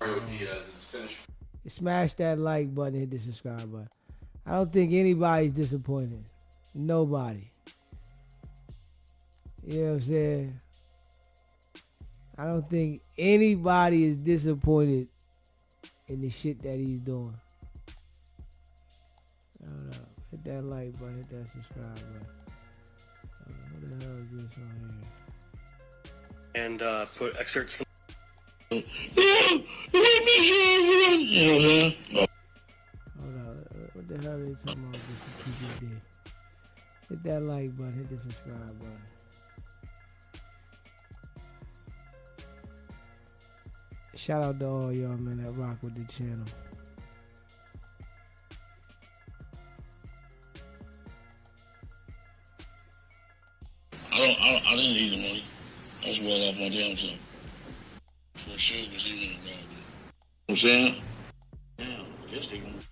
Diaz is finished. Smash that like button, hit the subscribe button. I don't think anybody's disappointed. Nobody. You know what I'm saying? I don't think anybody is disappointed in the shit that he's doing. I don't know. Hit that like button, hit that subscribe button. What the hell is this on here? And put excerpts from. Hold on. What the hell are they talking about? This TVD? Hit that like button, hit the subscribe button. Shout out to all y'all, man, that rock with the channel. I didn't need the money. I was well off my damn self. For sure, was even around me. I'm saying? Yeah, I guess they gonna.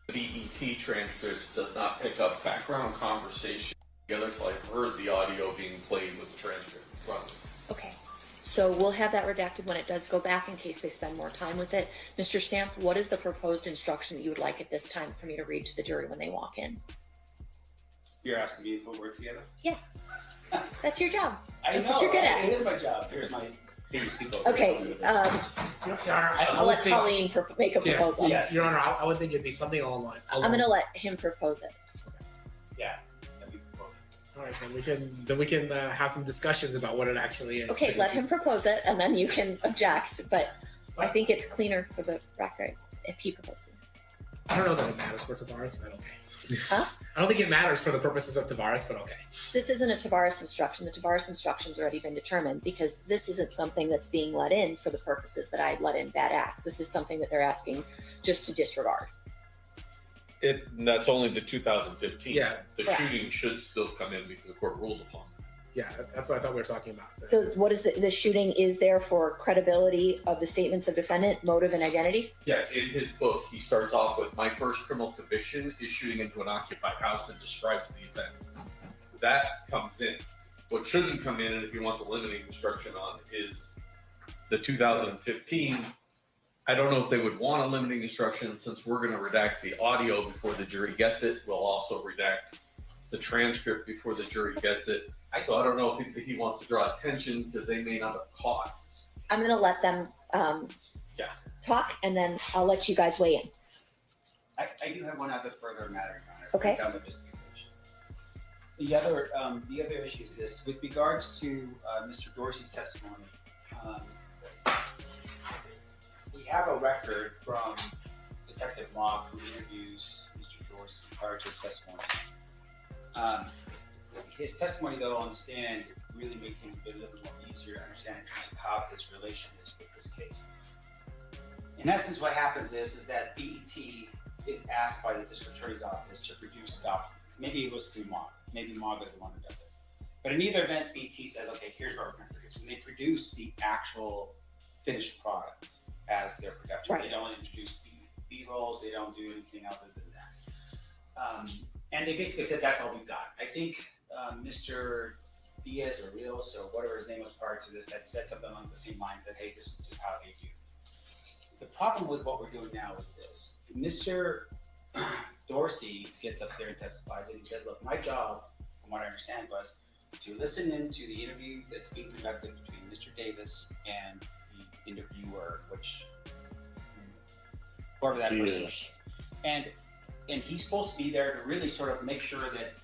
BET transcripts does not pick up background conversation together until I've heard the audio being played with the transcript. Run. Okay, so we'll have that redacted when it does go back in case they spend more time with it. Mr. Samp, what is the proposed instruction that you would like at this time for me to read to the jury when they walk in? You're asking me to put words together? Yeah, that's your job. That's what you're good at. It is my job. Here's my thing to speak over. Okay, Your Honor, I'll let Colleen make a proposal. Yes, Your Honor, I would think it'd be something along. I'm going to let him propose it. Yeah, let me propose it. All right, then we can have some discussions about what it actually is. Okay, let him propose it, and then you can object. But I think it's cleaner for the record if he proposes. I don't know that it matters for Tavares, but okay. Huh? I don't think it matters for the purposes of Tavares, but okay. This isn't a Tavares instruction. The Tavares instruction's already been determined because this isn't something that's being let in for the purposes that I let in bad acts. This is something that they're asking just to disregard. That's only the 2015. Yeah. The Correct. shooting should still come in because the court ruled upon it. Yeah, that's what I thought we were talking about. So what is the shooting is there for credibility of the statements of defendant, motive, and identity? Yes. In his book, he starts off with, my first criminal conviction is shooting into an occupied house, and describes the event. That comes in. What shouldn't come in, and if he wants a limiting instruction on, is the 2015. I don't know if they would want a limiting instruction since we're going to redact the audio before the jury gets it. We'll also redact the transcript before the jury gets it. So I don't know if he wants to draw attention because they may not have caught. I'm going to let them talk, and then I'll let you guys weigh in. I do have one other further matter, Your Honor. Okay. Down with this the other issue is this. With regards to Mr. Dorsey's testimony, we have a record from Detective Mock who interviews Mr. Dorsey prior to his testimony. His testimony, though, on the stand really made things a little bit more easier to understand in terms of how his relation is with this case. In essence, what happens is that BET is asked by the district attorney's office to produce documents. Maybe it was through Mog. Maybe Mog is the one who does it. But in either event, BET says, okay, here's what we're going to produce. And they produce the actual finished product as their production. Right. They don't introduce B-rolls. They don't do anything other than that. And they basically said, that's all we've got. I think Mr. Diaz or Rios or whatever his name was prior to this had said something along the same lines that, hey, this is just how they do. The problem with what we're doing now is this. Mr. Dorsey gets up there and testifies and he says, look, my job, from what I understand, was to listen in to the interview that's being conducted between Mr. Davis and the interviewer, which whoever that person is. And and he's supposed to be there to really sort of make sure that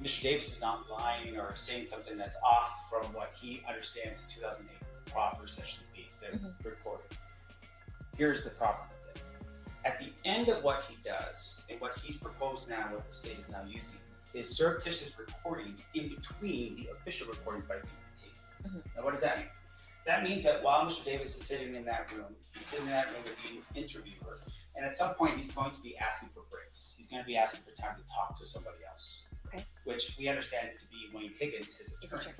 Mr. Davis is not lying or saying something that's off from what he understands the 2008 proper sessions be that recorded. Here's the problem with it. At the end of what he does, and what he's proposed now, what the state is now using, is surreptitious recordings in between the official recordings by BET. Now, what does that mean? That means that while Mr. Davis is sitting in that room, he's sitting in that room with the interviewer, and at some point he's going to be asking for breaks. He's going to be asking for time to talk to somebody else, which we understand it to be Wayne Higgins, his attorney.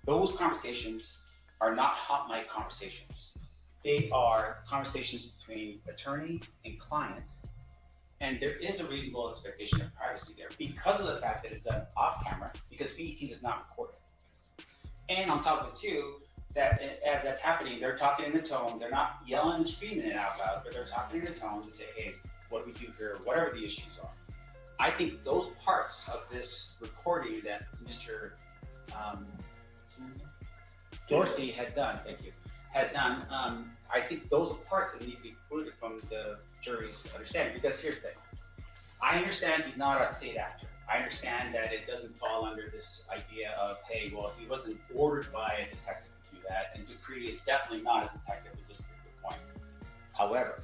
Those conversations are not hot mic conversations. They are conversations between attorney and client, and there is a reasonable expectation of privacy there because of the fact that it's done off camera, because BET does not record it. And on top of it too, that as that's happening, they're talking in a tone, they're not yelling and screaming it out loud, but they're talking in a tone to say, hey, what do we do here, whatever the issues are. I think those parts of this recording that Mr. Dorsey had done, I think those are parts that need to be included from the jury's understanding, because here's the thing. I understand he's not a state actor. I understand that it doesn't fall under this idea of, hey, well, he wasn't ordered by a detective to do that, and Dupree is definitely not a detective at this particular point. However,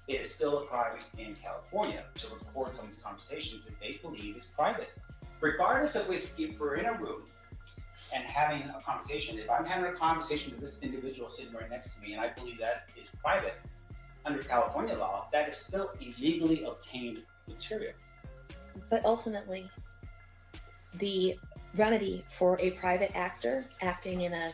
it is still a crime in California to record someone's conversations that they believe is private. Regardless of if we're in a room and having a conversation, if I'm having a conversation with this individual sitting right next to me and I believe that is private, under California law, that is still illegally obtained material. But ultimately, the remedy for a private actor acting in a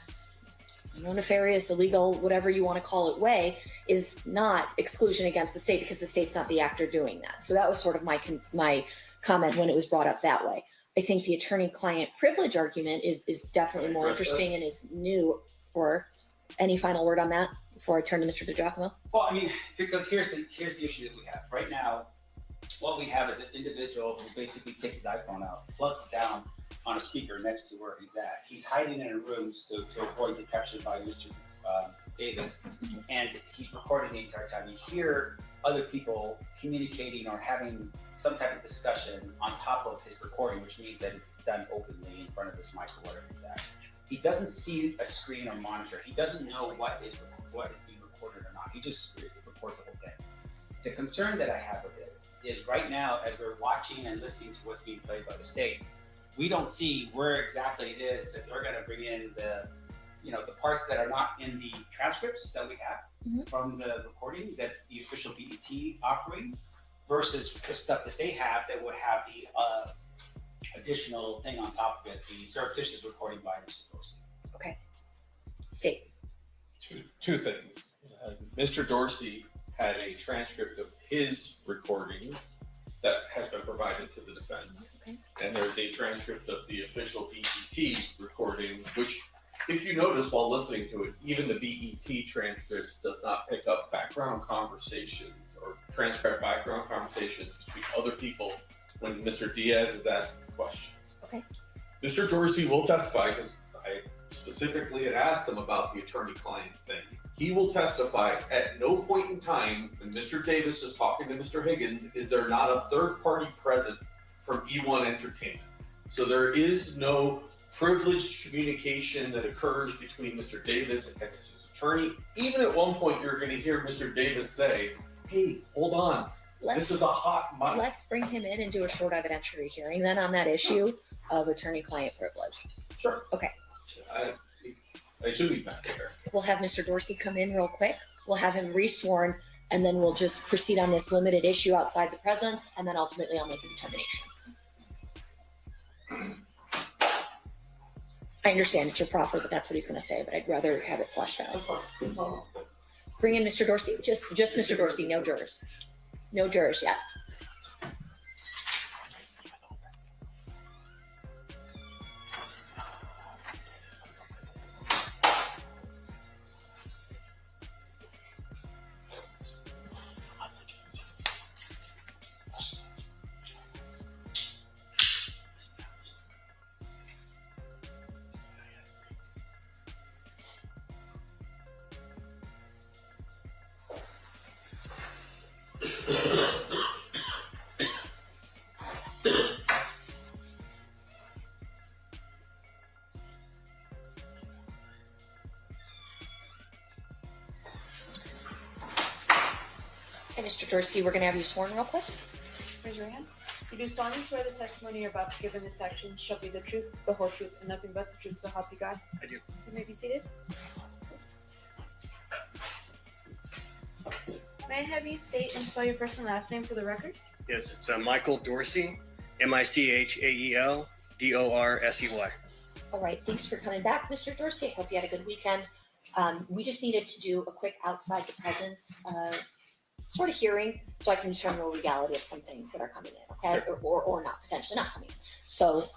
nefarious, illegal, whatever you want to call it way, is not exclusion against the state, because the state's not the actor doing that. So that was sort of my comment when it was brought up that way. I think the attorney-client privilege argument is definitely more interesting and is new. Or any final word on that before I turn to Mr. DiGiacomo? Well, I mean, because here's the issue that we have right now. What we have is an individual who basically takes his iPhone out, plugs it down on a speaker next to where he's at. He's hiding in a room to avoid detection by Mr. Davis, and he's recording the entire time. You hear other people communicating or having some type of discussion on top of his recording, which means that it's done openly in front of his mic or whatever he's at. He doesn't see a screen or monitor. He doesn't know what is being recorded or not. He just records the whole thing. The concern that I have with it is right now, as we're watching and listening to what's being played by the state, we don't see where exactly it is that they're going to bring in the parts that are not in the transcripts that we have from the recording. That's the official BET offering versus the stuff that they have that would have the additional thing on top of it, the surreptitious recording by Mr. Dorsey. Okay. State. Two things. Mr. Dorsey had a transcript of his recordings that has been provided to the defense. Okay. And there's a transcript of the official BET recordings, which, if you notice while listening to it, even the BET transcripts does not pick up background conversations or transcribe background conversations between other people when Mr. Diaz is asking questions. Okay. Mr. Dorsey will testify, because I specifically had asked him about the attorney-client thing. He will testify at no point in time when Mr. Davis is talking to Mr. Higgins is there not a third party present from E1 Entertainment. So there is no privileged communication that occurs between Mr. Davis and his attorney. Even at one point, you're going to hear Mr. Davis say, hey, hold on. This is a hot mic. Let's bring him in and do a short evidentiary hearing then on that issue of attorney-client privilege. Sure. Okay. I assume he's back there. We'll have Mr. Dorsey come in real quick. We'll have him resworn, and then we'll just proceed on this limited issue outside the presence, and then ultimately I'll make a determination. I understand it's your proffer, but that's what he's going to say, but I'd rather have it flushed out. Bring in Mr. Dorsey. Just Mr. Dorsey, no jurors. No jurors yet. Okay, Mr. Dorsey, we're going to have you sworn real quick. Raise your hand. You do solemnly swear the testimony you're about to give in this action shall be the truth, the whole truth, and nothing but the truth, so help you God? I do. You may be seated. May I have you state and spell your first and last name for the record? Yes, it's Michael Dorsey, MICHAEL All right, thanks for coming back, Mr. Dorsey. I hope you had a good weekend. We just needed to do a quick outside the presence sort of hearing so I can determine the legality of some things that are coming in, okay? Or not, potentially not coming in. So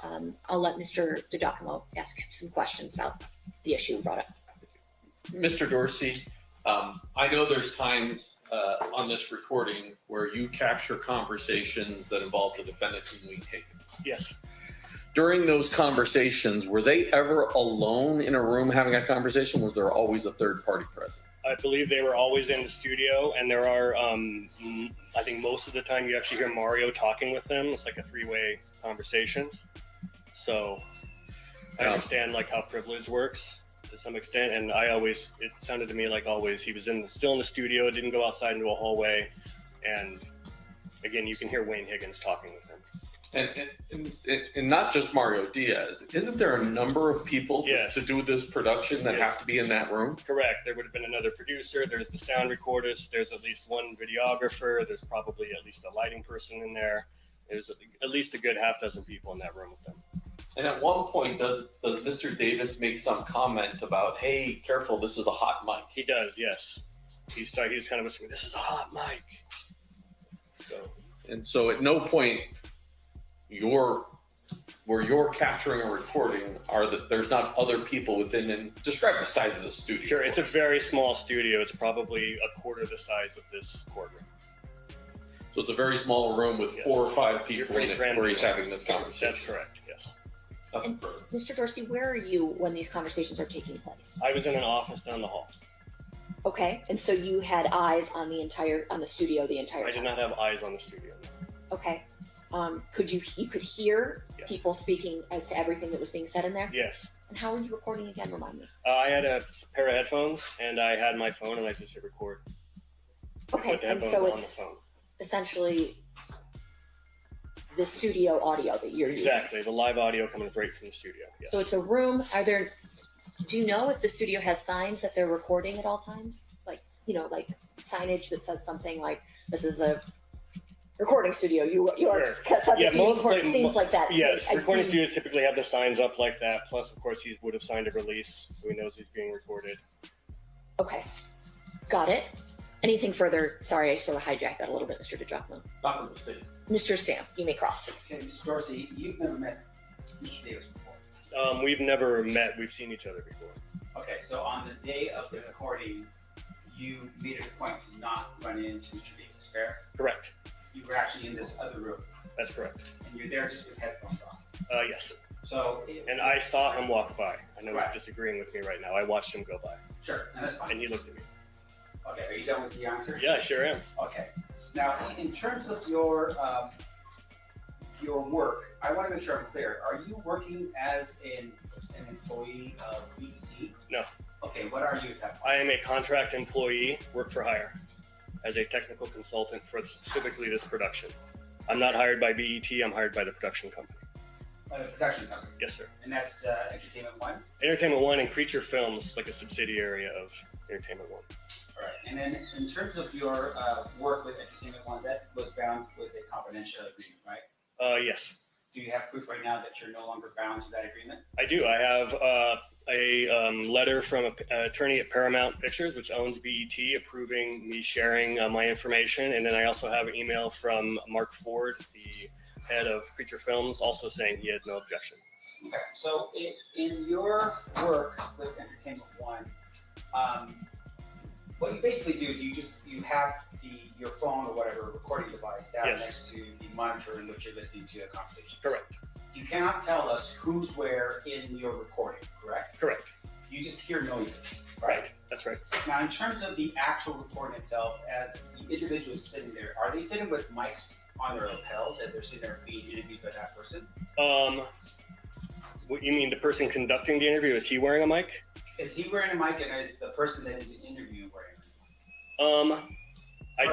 I'll let Mr. DiGiacomo ask some questions about the issue brought up. Mr. Dorsey, I know there's times on this recording where you capture conversations that involve the defendant and Wayne Higgins. Yes. During those conversations, were they ever alone in a room having a conversation? Was there always a third party present? I believe they were always in the studio, and there are, I think most of the time you actually hear Mario talking with them. It's like a three-way conversation. So I understand like how privilege works to some extent, and it sounded to me like always he was still in the studio, didn't go outside into a hallway, and again, you can hear Wayne Higgins talking with him. And not just Mario Diaz. Isn't there a number of people to do this production that have to be in that room? Correct. There would have been another producer. There's the sound recordist. There's at least one videographer. There's probably at least a lighting person in there. There's at least a good half dozen people in that room with them. And at one point, does Mr. Davis make some comment about, hey, careful, this is a hot mic? He does, yes. He's kind of whispering, this is a hot mic. So at no point where you're capturing or recording there's not other people within, and describe the size of the studio. Sure, it's a very small studio. It's probably a quarter the size of this courtroom. So it's a very small room with 4 or 5 people in it where he's having this conversation. That's correct, yes. And Mr. Dorsey, where are you when these conversations are taking place? I was in an office down the hall. Okay, and so you had eyes on the studio the entire time? I did not have eyes on the studio. No. Okay. You could hear people speaking as to everything that was being said in there? Yes. And how were you recording again? Remind me. I had a pair of headphones, and I had my phone, and I just hit record. Okay, and so it's essentially the studio audio that you're using. Exactly, the live audio coming right from the studio. Yes. So it's a room. Do you know if the studio has signs that they're recording at all times? Like signage that says something like, this is a recording studio. You are it seems like that. Yes, recording studios typically have the signs up like that. Plus, of course, he would have signed a release, so he knows he's being recorded. Okay, got it. Anything further? Sorry, I sort of hijacked that a little bit, Mr. DiGiacomo. Not from the state. Mr. Sam, you may cross. Okay, Mr. Dorsey, you've never met Mr. Davis before. We've never met. We've seen each other before. Okay, so on the day of the recording, you made it a point to not run into Mr. Davis, fair? Correct. You were actually in this other room. That's correct. And you're there just with headphones on. Yes. So. And I saw him walk by. I know he's disagreeing with me right now. I watched him go by. Sure, and that's fine. And he looked at me. Okay, are you done with the answer? Yeah, I sure am. Okay. Now, in terms of your work, I want to make sure I'm clear. Are you working as an employee of BET? No. Okay, what are you at that point? I am a contract employee, work for hire, as a technical consultant for specifically this production. I'm not hired by BET, I'm hired by the production company. By the production company? Yes, sir. And that's Entertainment One? Entertainment One and Creature Films, like a subsidiary of Entertainment One. All right, and then in terms of your work with Entertainment One, that was bound with a confidential agreement, right? Yes. Do you have proof right now that you're no longer bound to that agreement? I do. I have a letter from an attorney at Paramount Pictures, which owns BET, approving me sharing my information. And then I also have an email from Mark Ford, the head of Creature Films, also saying he had no objection. Okay, so in your work with Entertainment One, what you basically do, you have your phone or whatever recording device down next to the monitor in which you're listening to a conversation. Correct. You cannot tell us who's where in your recording, correct? Correct. You just hear noises, right? That's right. Now, in terms of the actual recording itself, as the individuals sitting there, are they sitting with mics on their lapels as they're sitting there being interviewed by that person? What you mean, the person conducting the interview, is he wearing a mic? Is he wearing a mic, and is the person that is interviewing wearing a mic? I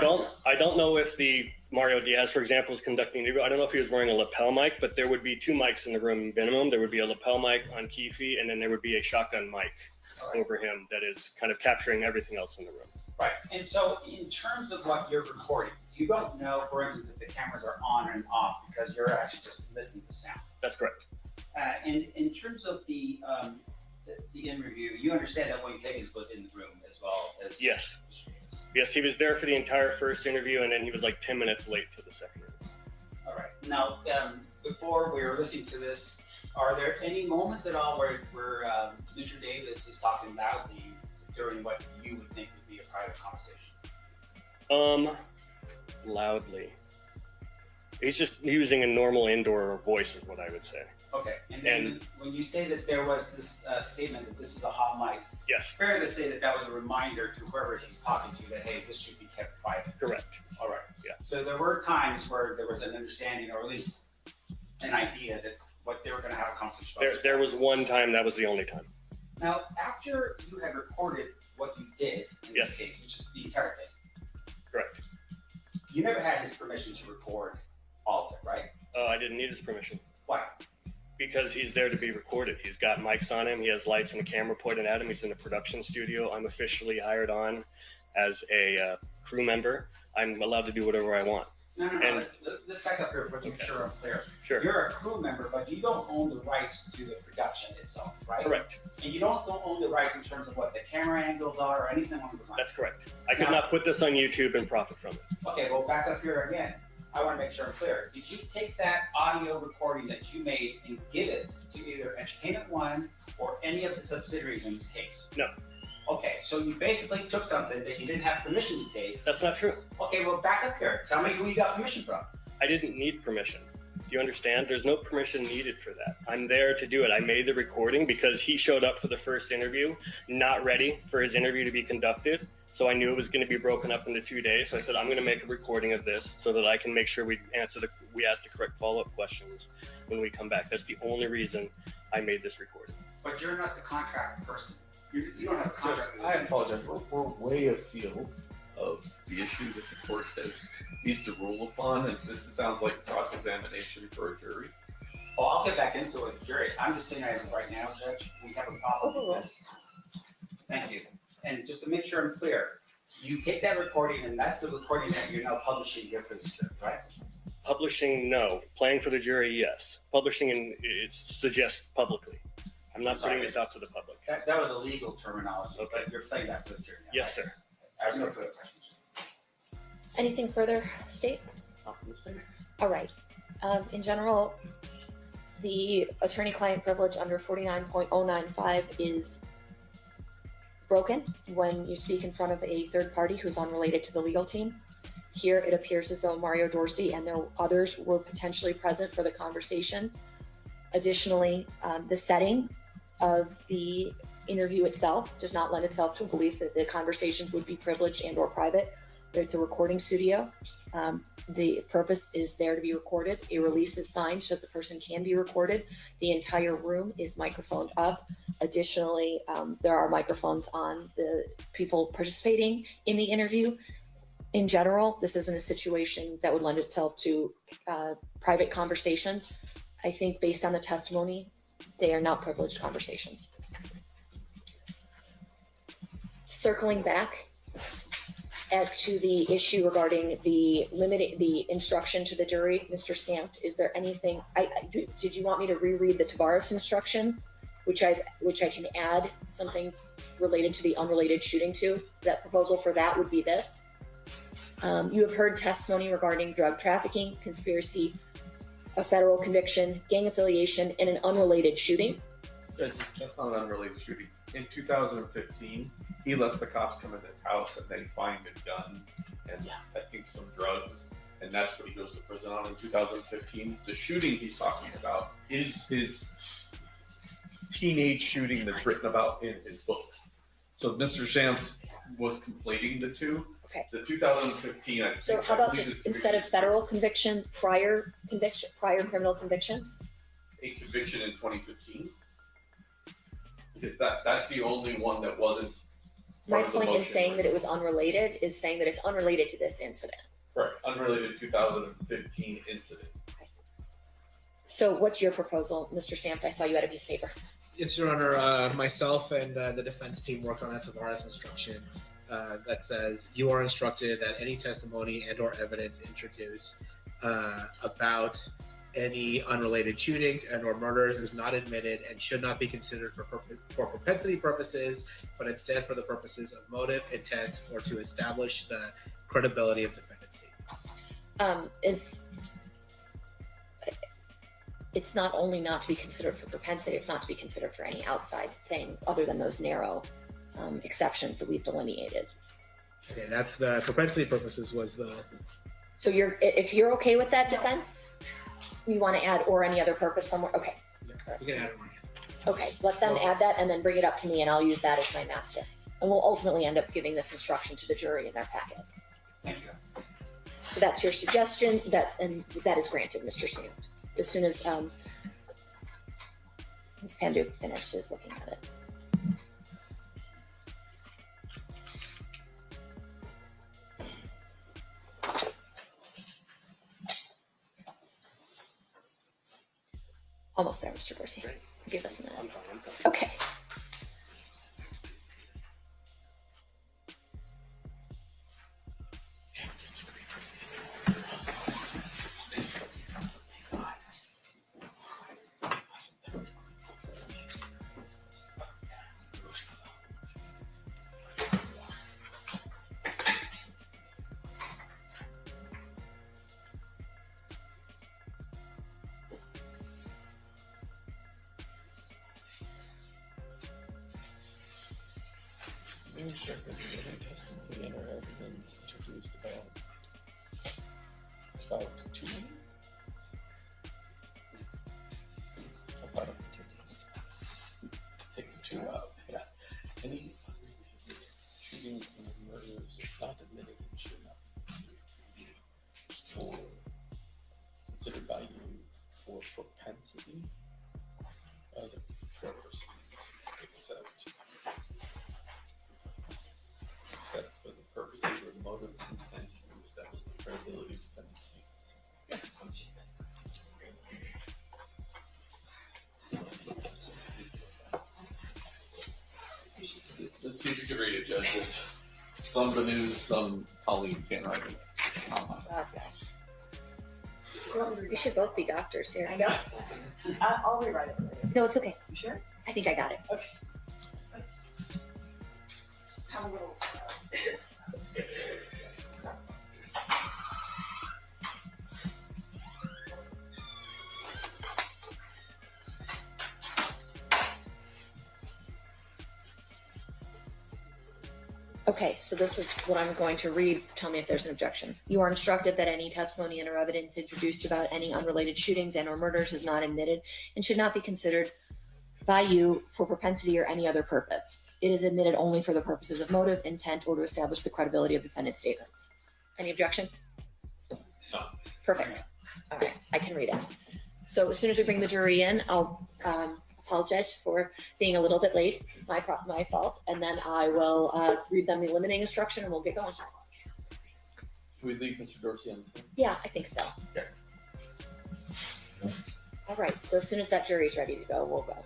don't know if the Mario Diaz, for example, is conducting an interview. I don't know if he was wearing a lapel mic, but there would be 2 mics in the room minimum. There would be a lapel mic on Keefe, and then there would be a shotgun mic over him that is kind of capturing everything else in the room. Right. And so in terms of what you're recording, you don't know, for instance, if the cameras are on and off because you're actually just listening to sound. That's correct. And in terms of the interview, you understand that William Higgins was in the room as well as... Yes. Yes, he was there for the entire first interview, and then he was like 10 minutes late to the second interview. All right. Now, before we were listening to this, are there any moments at all where Mr. Davis is talking loudly during what you would think would be a private conversation? Loudly. He's just using a normal indoor voice is what I would say. Okay, and then when you say that there was this statement that this is a hot mic, yes, fair to say that was a reminder to whoever he's talking to that, hey, this should be kept private. Correct. All right. Yeah. So there were times where there was an understanding, or at least an idea that what they were going to have a conversation about. There was one time, that was the only time. Now, after you had recorded what you did in this case, which is the entire thing. Correct. You never had his permission to record all of it, right? I didn't need his permission. Why? Because he's there to be recorded. He's got mics on him. He has lights and a camera pointed at him. He's in the production studio. I'm officially hired on as a crew member. I'm allowed to do whatever I want. No. Let's back up here for make sure I'm clear. Sure. You're a crew member, but you don't own the rights to the production itself, right? Correct. And you don't own the rights in terms of what the camera angles are or anything along those lines. That's correct. I could not put this on YouTube and profit from it. Okay, well, back up here again. I want to make sure I'm clear. Did you take that audio recording that you made and give it to either Entertainment One or any of the subsidiaries in this case? No. Okay, so you basically took something that you didn't have permission to take. That's not true. Okay, well, back up here. Tell me who you got permission from. I didn't need permission. Do you understand? There's no permission needed for that. I'm there to do it. I made the recording because he showed up for the first interview, not ready for his interview to be conducted. So I knew it was going to be broken up into 2 days. So I said, I'm going to make a recording of this so that I can make sure we ask the correct follow-up questions when we come back. That's the only reason I made this recording. But you're not the contract person. You don't have a contract. I apologize. We're way afield of the issue that the court needs to rule upon, and this sounds like cross-examination for a jury. Well, I'll get back into it, jury. I'm just saying as of right now, Judge, we have a problem with this. Thank you. And just to make sure I'm clear, you take that recording, and that's the recording that you're now publishing here for this jury, right? Publishing, no. Playing for the jury, yes. Publishing, and it suggests publicly. I'm not putting this out to the public. That was a legal terminology, but you're playing that for the jury now. Yes, sir. I have no further questions. Anything further, State? Not from the state. All right. In general, the attorney-client privilege under 49.095 is broken when you speak in front of a third party who's unrelated to the legal team. Here, it appears as though Mario Dorsey and others were potentially present for the conversations. Additionally, the setting of the interview itself does not lend itself to a belief that the conversations would be privileged and or private. It's a recording studio. The purpose is there to be recorded. A release is signed so that the person can be recorded. The entire room is microphoned up. Additionally, there are microphones on the people participating in the interview. In general, this isn't a situation that would lend itself to private conversations. I think based on the testimony, they are not privileged conversations. Circling back to the issue regarding the instruction to the jury, Mr. Sampt, is there anything, did you want me to reread the Tavares instruction, which I can add something related to the unrelated shooting to? That proposal for that would be this. You have heard testimony regarding drug trafficking, conspiracy, a federal conviction, gang affiliation, and an unrelated shooting. That's not an unrelated shooting. In 2015, he lets the cops come in his house and they find a gun and I think some drugs, and that's what he goes to prison on in 2015. The shooting he's talking about is his teenage shooting that's written about in his book. So Mr. Shams was conflating the two. Okay. The 2015, So how about this, instead of federal conviction, prior criminal convictions? A conviction in 2015? Because that's the only one that wasn't part My of the point in motion. saying that it was unrelated is saying that it's unrelated to this incident. Correct. Unrelated 2015 incident. So what's your proposal, Mr. Samt? I saw you had a piece of paper. Yes, Your Honor. Myself and the defense team worked on a Tavares instruction that says you are instructed that any testimony and/or evidence introduced about any unrelated shootings and/or murders is not admitted and should not be considered for propensity purposes, but instead for the purposes of motive, intent, or to establish the credibility of defendant statements. It's not only not to be considered for propensity, it's not to be considered for any outside thing other than those narrow exceptions that we've delineated. Okay, that's the propensity purposes was the. So if you're okay with that defense, you want to add or any other purpose somewhere. Okay. We can add it. Okay, let them add that and then bring it up to me and I'll use that as my master. And we'll ultimately end up giving this instruction to the jury in their packet. Thank you. So that's your suggestion, and that is granted, Mr. Samt. As soon as Ms. Pandu finishes looking at it. Almost there, Mr. Dorsey. Give us a minute. Okay. Testimony and or evidence introduced about two. Take the two out. Yeah. Any shootings and murders is not admitted and should not be for considered by you for propensity of the purposes except for the purposes of motive intent to establish the credibility of defendant's statements. Let's see if you can read it, judges. Some Banu's, some Colleen's handwriting. God, gosh. You should both be doctors here. I know. I'll rewrite it for you. No, it's okay. You sure? I think I got it. Okay. Have a little. Okay, so this is what I'm going to read. Tell me if there's an objection. You are instructed that any testimony and or evidence introduced about any unrelated shootings and or murders is not admitted and should not be considered by you for propensity or any other purpose. It is admitted only for the purposes of motive, intent, or to establish the credibility of defendant's statements. Any objection? No. Perfect. All right, I can read it. So as soon as we bring the jury in, I'll apologize for being a little bit late. My fault. And then I will read them the limiting instruction and we'll get going. Should we leave Mr. Dorsey on the phone? Yeah, I think so. Okay. All right, so as soon as that jury's ready to go, we'll go.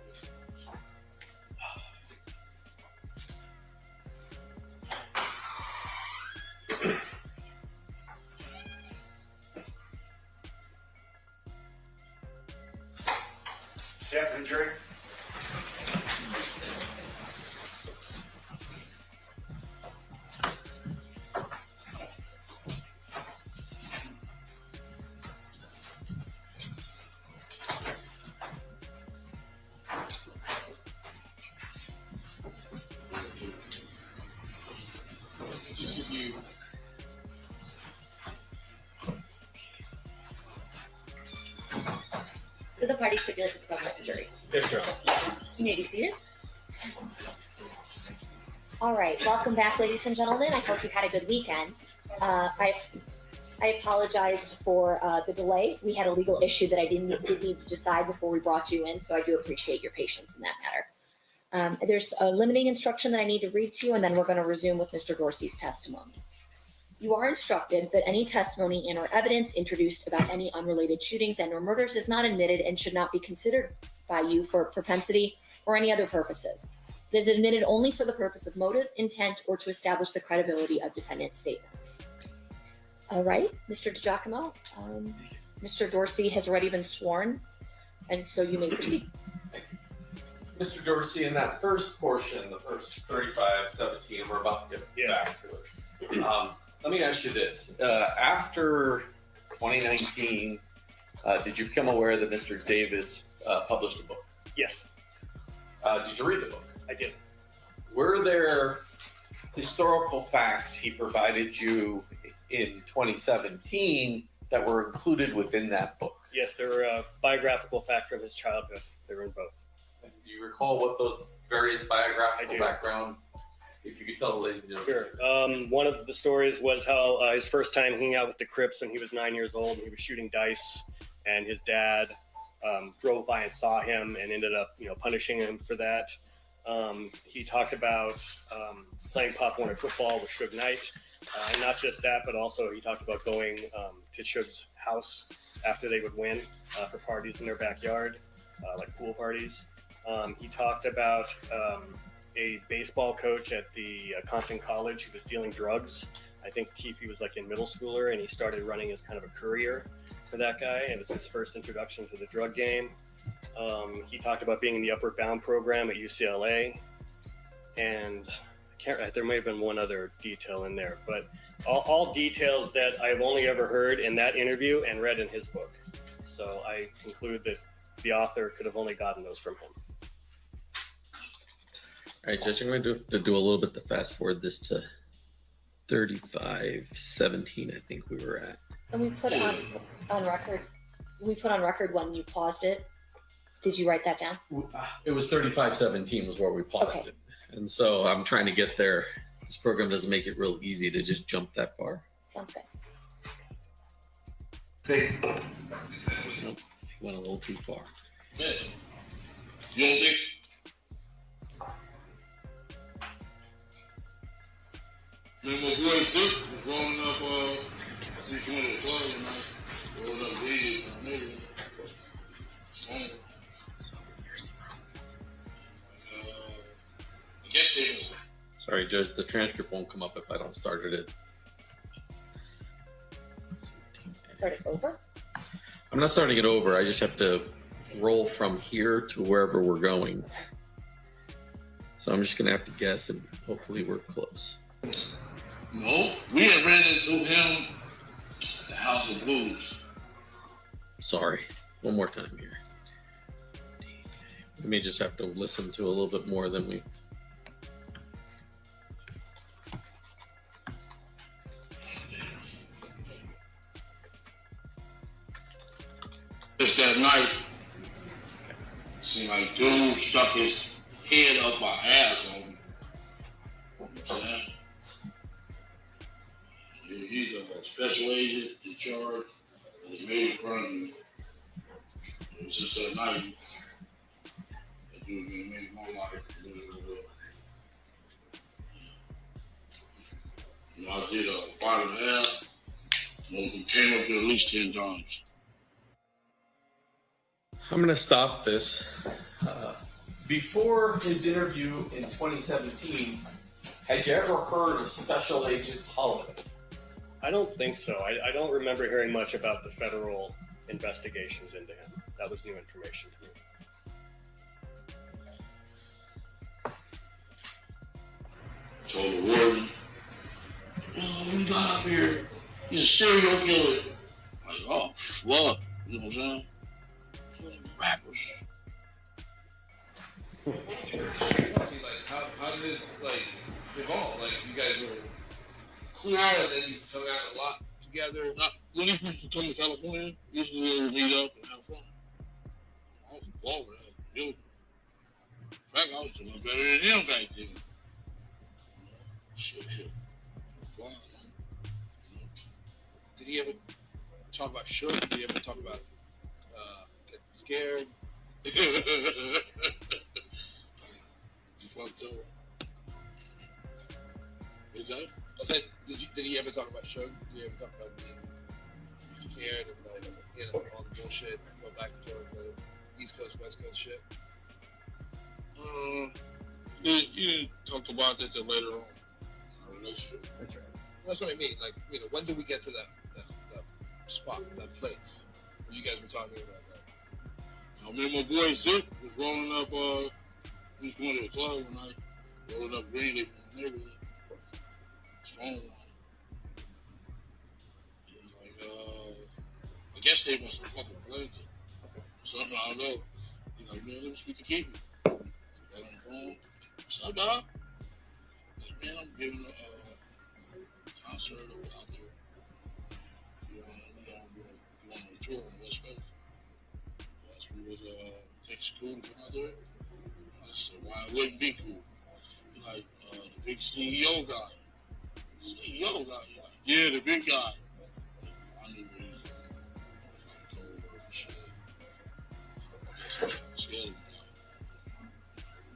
Stand for the jury. Did the party stipulate to the presence of the jury? Yes, sure. You may be seated. All right, welcome back, ladies and gentlemen. I hope you had a good weekend. I apologize for the delay. We had a legal issue that I did need to decide before we brought you in, so I do appreciate your patience in that matter. There's a limiting instruction that I need to read to you, and then we're going to resume with Mr. Dorsey's testimony. You are instructed that any testimony and or evidence introduced about any unrelated shootings and or murders is not admitted and should not be considered by you for propensity or any other purposes. It is admitted only for the purpose of motive, intent, or to establish the credibility of defendant's statements. All right, Mr. DiGiacomo, Mr. Dorsey has already been sworn, and so you may proceed. Mr. Dorsey, in that first portion, the first 35-17, we're about to get back to it. Let me ask you this. After 2019, did you become aware that Mr. Davis published a book? Yes. Did you read the book? I did. Were there historical facts he provided you in 2017 that were included within that book? Yes, there were a biographical facts from his childhood. They were in both. Do you recall what those various biographical background, if you could tell the ladies and gentlemen? Sure. One of the stories was how his first time hanging out with the Crips when he was 9 years old, he was shooting dice, and his dad drove by and saw him and ended up, punishing him for that. He talked about playing Pop Warner football with Suge Knight. And not just that, but also he talked about going to Suge's house after they would win for parties in their backyard, like pool parties. He talked about a baseball coach at the Compton College who was dealing drugs. I think Keefe was like in middle schooler, and he started running as kind of a courier for that guy, and it was his first introduction to the drug game. He talked about being in the Upward Bound program at UCLA, and there may have been one other detail in there, but all details that I've only ever heard in that interview and read in his book. So I conclude that the author could have only gotten those from him. All right, Judge, I'm going to do a little bit to fast forward this to 35-17, I think we were at. And we put on record. We put on record when you paused it. Did you write that down? It was 35-17 was where we paused it. And so I'm trying to get there. This program doesn't make it real easy to just jump that far. Sounds good. Nope, went a little too far. Yeah. You don't think? Remember, we were just growing up, we went to the club and I rolled up weed and nigga. Sorry, Judge, the transcript won't come up if I don't start it at. Start it over? I'm not starting it over. I just have to roll from here to wherever we're going. So I'm just going to have to guess, and hopefully we're close. No, we had ran into him at the House of Blues. Sorry. One more time here. We may just have to listen to a little bit more than we... Just that night, seemed like dude stuck his head up our ass on me. Yeah. He's a special agent in charge of the major crime. It was just that night. That dude made more like I did a 5.5. He came up here at least 10 times. I'm going to stop this. Before his interview in 2017, had you ever heard of Special Agent Holiday? I don't think so. I don't remember hearing much about the federal investigations into him. That was new information to me. Told the warden, we got up here, he's a serial killer. Like, oh, fuck. You know what I'm saying? Rappers. How did it evolve? You guys were cool and then you hung out a lot together. When he used to come to California, we used to meet up and have fun. I was involved with that. In fact, I was doing better than him back then. Shit. Fun, man. Did he ever talk about sugar? Did he ever talk about getting scared? Did he ever talk about Suge? Did he ever talk about being scared and like, you know, all the bullshit, go back and forth, the East Coast, West Coast shit? You talked about that till later on in our relationship. That's right. That's what I mean. Like, you know, when did we get to that spot, that place where you guys were talking about that? I remember my boy Zip was rolling up, he was going to the club one night, rolling up Greenleaf in the neighborhood. His phone line. He was like, I guess they must have fucking played it. Something I don't know. He's like, man, let me speak to Keefe. Got on the phone. What's up, dog? Like, man, I'm giving a concert out there. You want to tour on the West Coast? Asked me was think it's cool to come out there. I said, why it wouldn't be cool? He's like, the big CEO guy. CEO guy? He's like, yeah, the big guy. I knew what he was like cold work and shit. So I guess I was scared of the guy.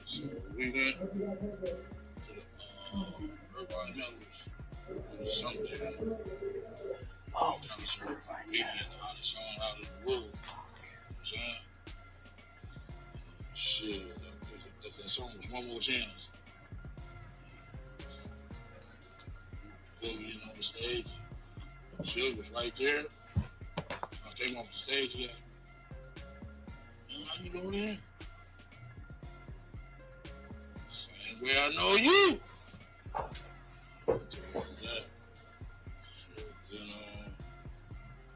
So we went to the Urban Metals. It was something. Concert, Beezy, the hottest song out of the world. You know what I'm saying? Shit, that song was One More Chance. Pulled me in on the stage. Suge was right there. I came off the stage. He asked me, man, how you doing there? Saying, where I know you. That. Then,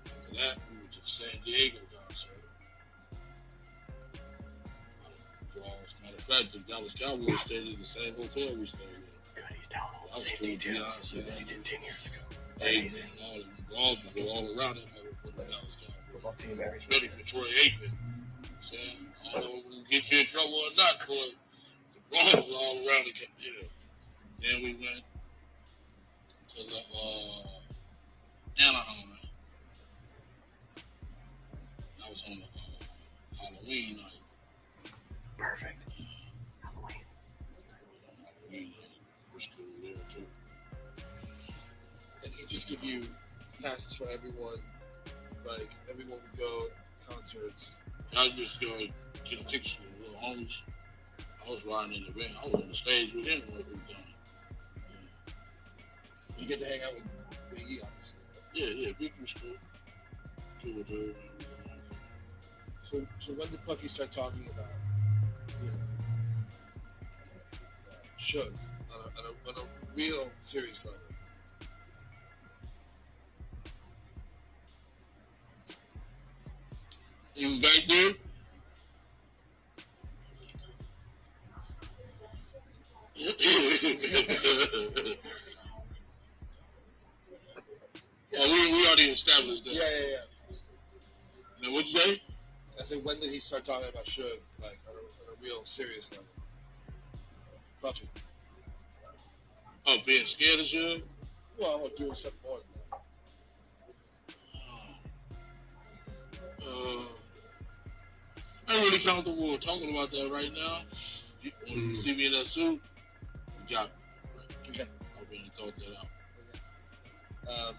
after that, we went to the San Diego concert. Matter of fact, the Dallas Cowboys stayed in the same hotel we stayed in. Good, he's down all the same details. This did 10 years ago. Aikman, all the balls would go all around that mother for the Dallas Cowboys. Especially for Troy Aikman. Saying, I don't know if we can get you in trouble or not, but the balls were all around the, you know. Then we went to the Anaheim. That was on the Halloween night. Perfect. Halloween night was cool there too. And he just give you passes for everyone, like everyone would go concerts. I just go to the ticket store with little homies. I was riding in the van. I was on the stage with him every time. You get to hang out with Biggie, obviously. Yeah, Biggie was cool. Cool with her. So when did Puffy start talking about, you know, Suge on a real serious level? You was back there? We already established that. Yeah. Now, what'd you say? I said, when did he start talking about Suge, like on a real serious level? Puffy. Oh, being scared of Suge? Well, or doing something more than that. I'm really comfortable talking about that right now. When you see me in that suit, you got me. Okay. I'll be able to thought that out.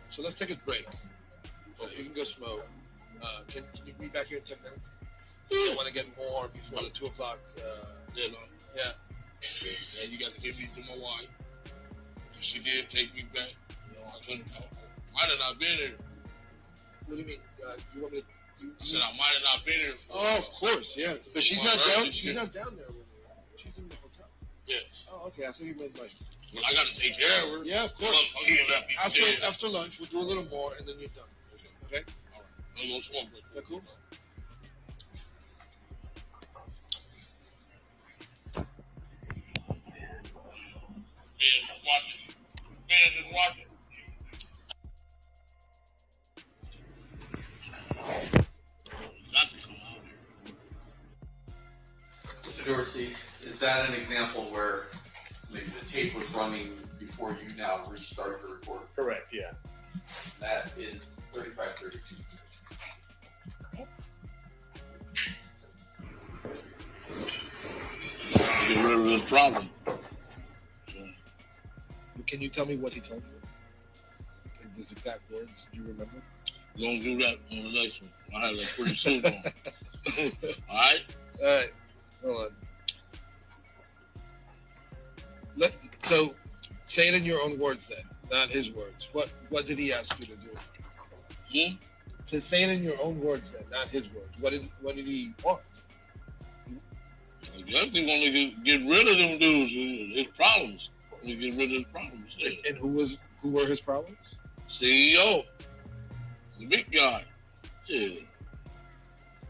So let's take a break. You can go smoke. Can you be back here in 10 minutes? I want to get more before the 2 o'clock. Yeah. Yeah, you got to give me to my wife. She did take me back. You know, I couldn't. Might have not been here. What do you mean? You want me to? I said I might have not been here. Oh, of course, yeah. But she's not down. She's not down there with you, right? She's in the hotel. Yes. Oh, okay. I thought you meant like. Well, I got to take care of her. Yeah, of course. After lunch, we'll do a little more, and then you're done. Okay. All right. I'm gonna smoke. Is that cool? Man, just watch it. Got to come out here. Mr. Dorsey, is that an example where maybe the tape was running before you now restart the recording? Correct, yeah. That is 3532. Get rid of this problem. Can you tell me what he told you? Like his exact words. Do you remember? We're gonna do that on the next one. I have a pretty soon on. All right. All right. Hold on. So say it in your own words then, not his words. What did he ask you to do? To say it in your own words then, not his words. What did he want? I guess he wanted to get rid of them dudes, his problems. To get rid of his problems. Yeah. And who were his problems? CEO, the big guy. Yeah.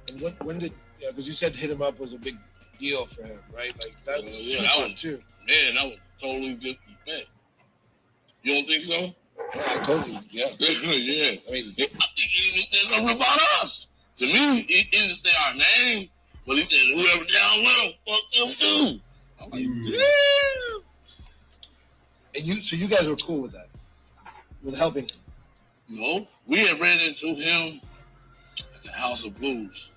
And when did? Yeah, because you said hit him up was a big deal for him, right? Like that was that was too. Man, that was totally different. You don't think so? Yeah, I told you. Yeah. Yeah. I mean, I think he even said something about us. To me, he didn't say our name, but he said whoever down with him, fuck them too. I'm like, yeah. And so you guys were cool with that, with helping him. No, we had ran into him at the House of Blues.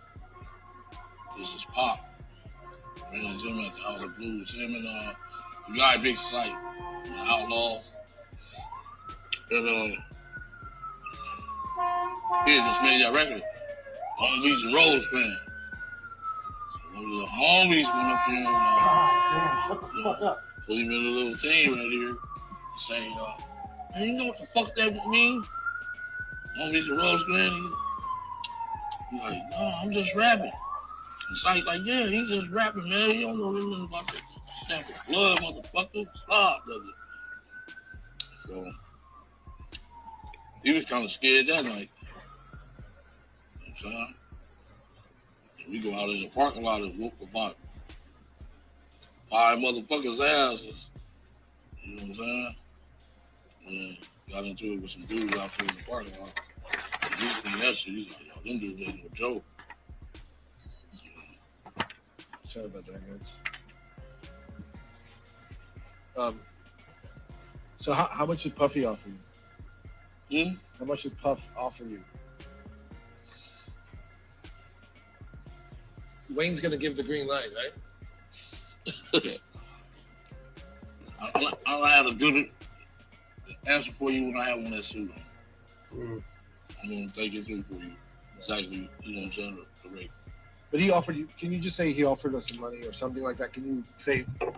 This is Pop. Ran into him at the House of Blues. Him and the guy Big Sight, the Outlaws. And he had just made that record on Beezy and Rose fan. So one of the homies went up here and put him in a little thing right here, saying, man, you know what the fuck that mean? On Beezy and Rose fan. He's like, no, I'm just rapping. And Sight like, yeah, he's just rapping, man. He don't know nothing about that stamp of blood, motherfucker. Stop, brother. So he was kind of scared that night. You know what I'm saying? And we go out in the parking lot and whoop about 5 motherfuckers' asses. You know what I'm saying? And got into it with some dudes out there in the parking lot. And he seen that shit. He's like, yo, them dudes ain't no joke. Sorry about that, guys. So how much did Puffy offer you? How much did Puff offer you? Wayne's gonna give the green light, right? I'll have a good answer for you when I have one that suit on. I'm gonna take it through for you. Exactly, you know what I'm saying? Correct. But he offered you. Can you just say he offered us some money or something like that? Can you say that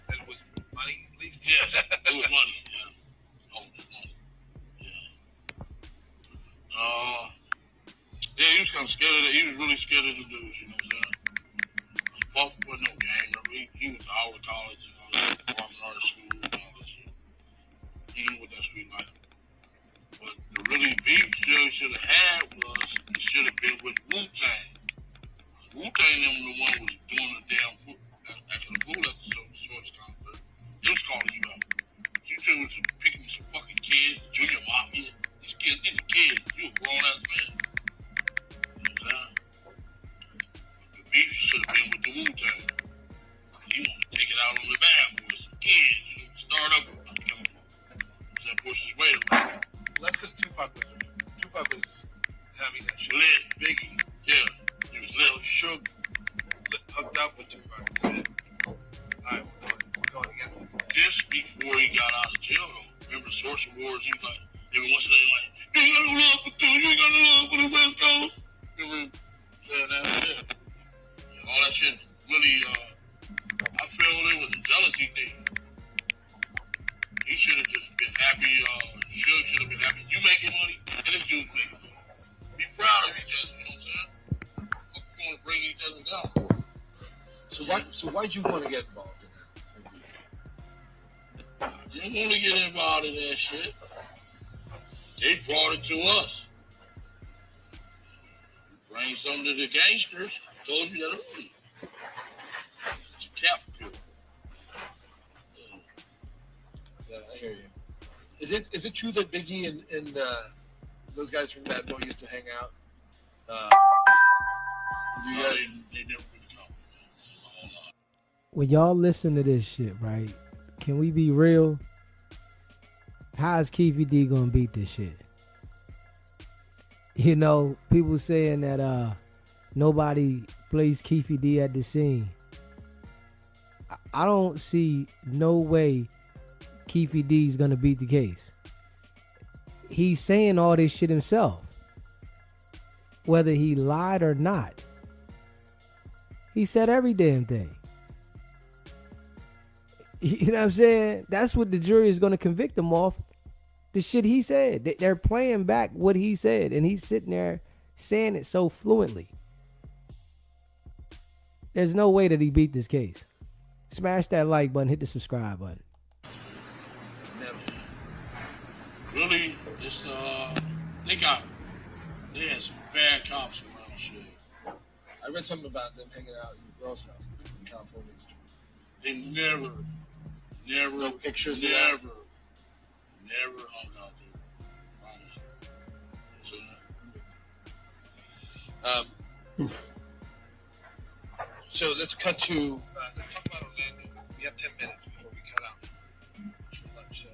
it was money at least? Yeah, it was money. Yeah, oh, money. Yeah. Yeah, he was kind of scared of that. He was really scared of the dudes. You know what I'm saying? Puff wasn't no ganger. He was out of college and all that, performing arts school and all that shit. He knew what that street life. But the really beef should have had was it should have been with Wu-Tang. Wu-Tang them the one was doing the damn foot after the pool at the shorts concert. They was calling you out. You two was picking some fucking kids, junior mafia. These are kids. You a grown ass man. You know what I'm saying? The beef should have been with the Wu-Tang. You want to take it out on the bad boys, some kids. You know, start up. That pushes weight around. That's because Tupac was having that shit. Lit, Biggie, yeah. He was lit. Suge hooked up with Tupac. Alright, we're going against it. This before he got out of jail though. Remember the Source Awards? He was like, every once in a while, like, you ain't got no love for two, you ain't got no love for the West Coast. Remember saying that? Yeah. All that shit really, I feel it was a jealousy thing. He should have just been happy. Suge should have been happy. You making money, and this dude's making money. Be proud of each other. You know what I'm saying? We want to bring each other down. So why'd you want to get involved in that? I didn't want to get involved in that shit. They brought it to us. Bring something to the gangsters. I told you that earlier. It's a cap pill. Yeah, I hear you. Is it true that Biggie and those guys from Bad Boy used to hang out? They never really come. When y'all listen to this shit, right? Can we be real? How is Keefe D gonna beat this shit? You know, people saying that nobody plays Keefe D at the scene. I don't see no way Keefe D is gonna beat the case. He's saying all this shit himself. Whether he lied or not, he said every damn thing. You know what I'm saying? That's what the jury is gonna convict him off. The shit he said. They're playing back what he said, and he's sitting there saying it so fluently. There's no way that he beat this case. Smash that like button, hit the subscribe button. Never. Really, it's they had some bad cops around shit. I read something about them hanging out in the girl's house in California. They never No pictures of never that? hung out there. Honestly. So let's cut to let's talk about Orlando. We have 10 minutes before we cut out for lunch.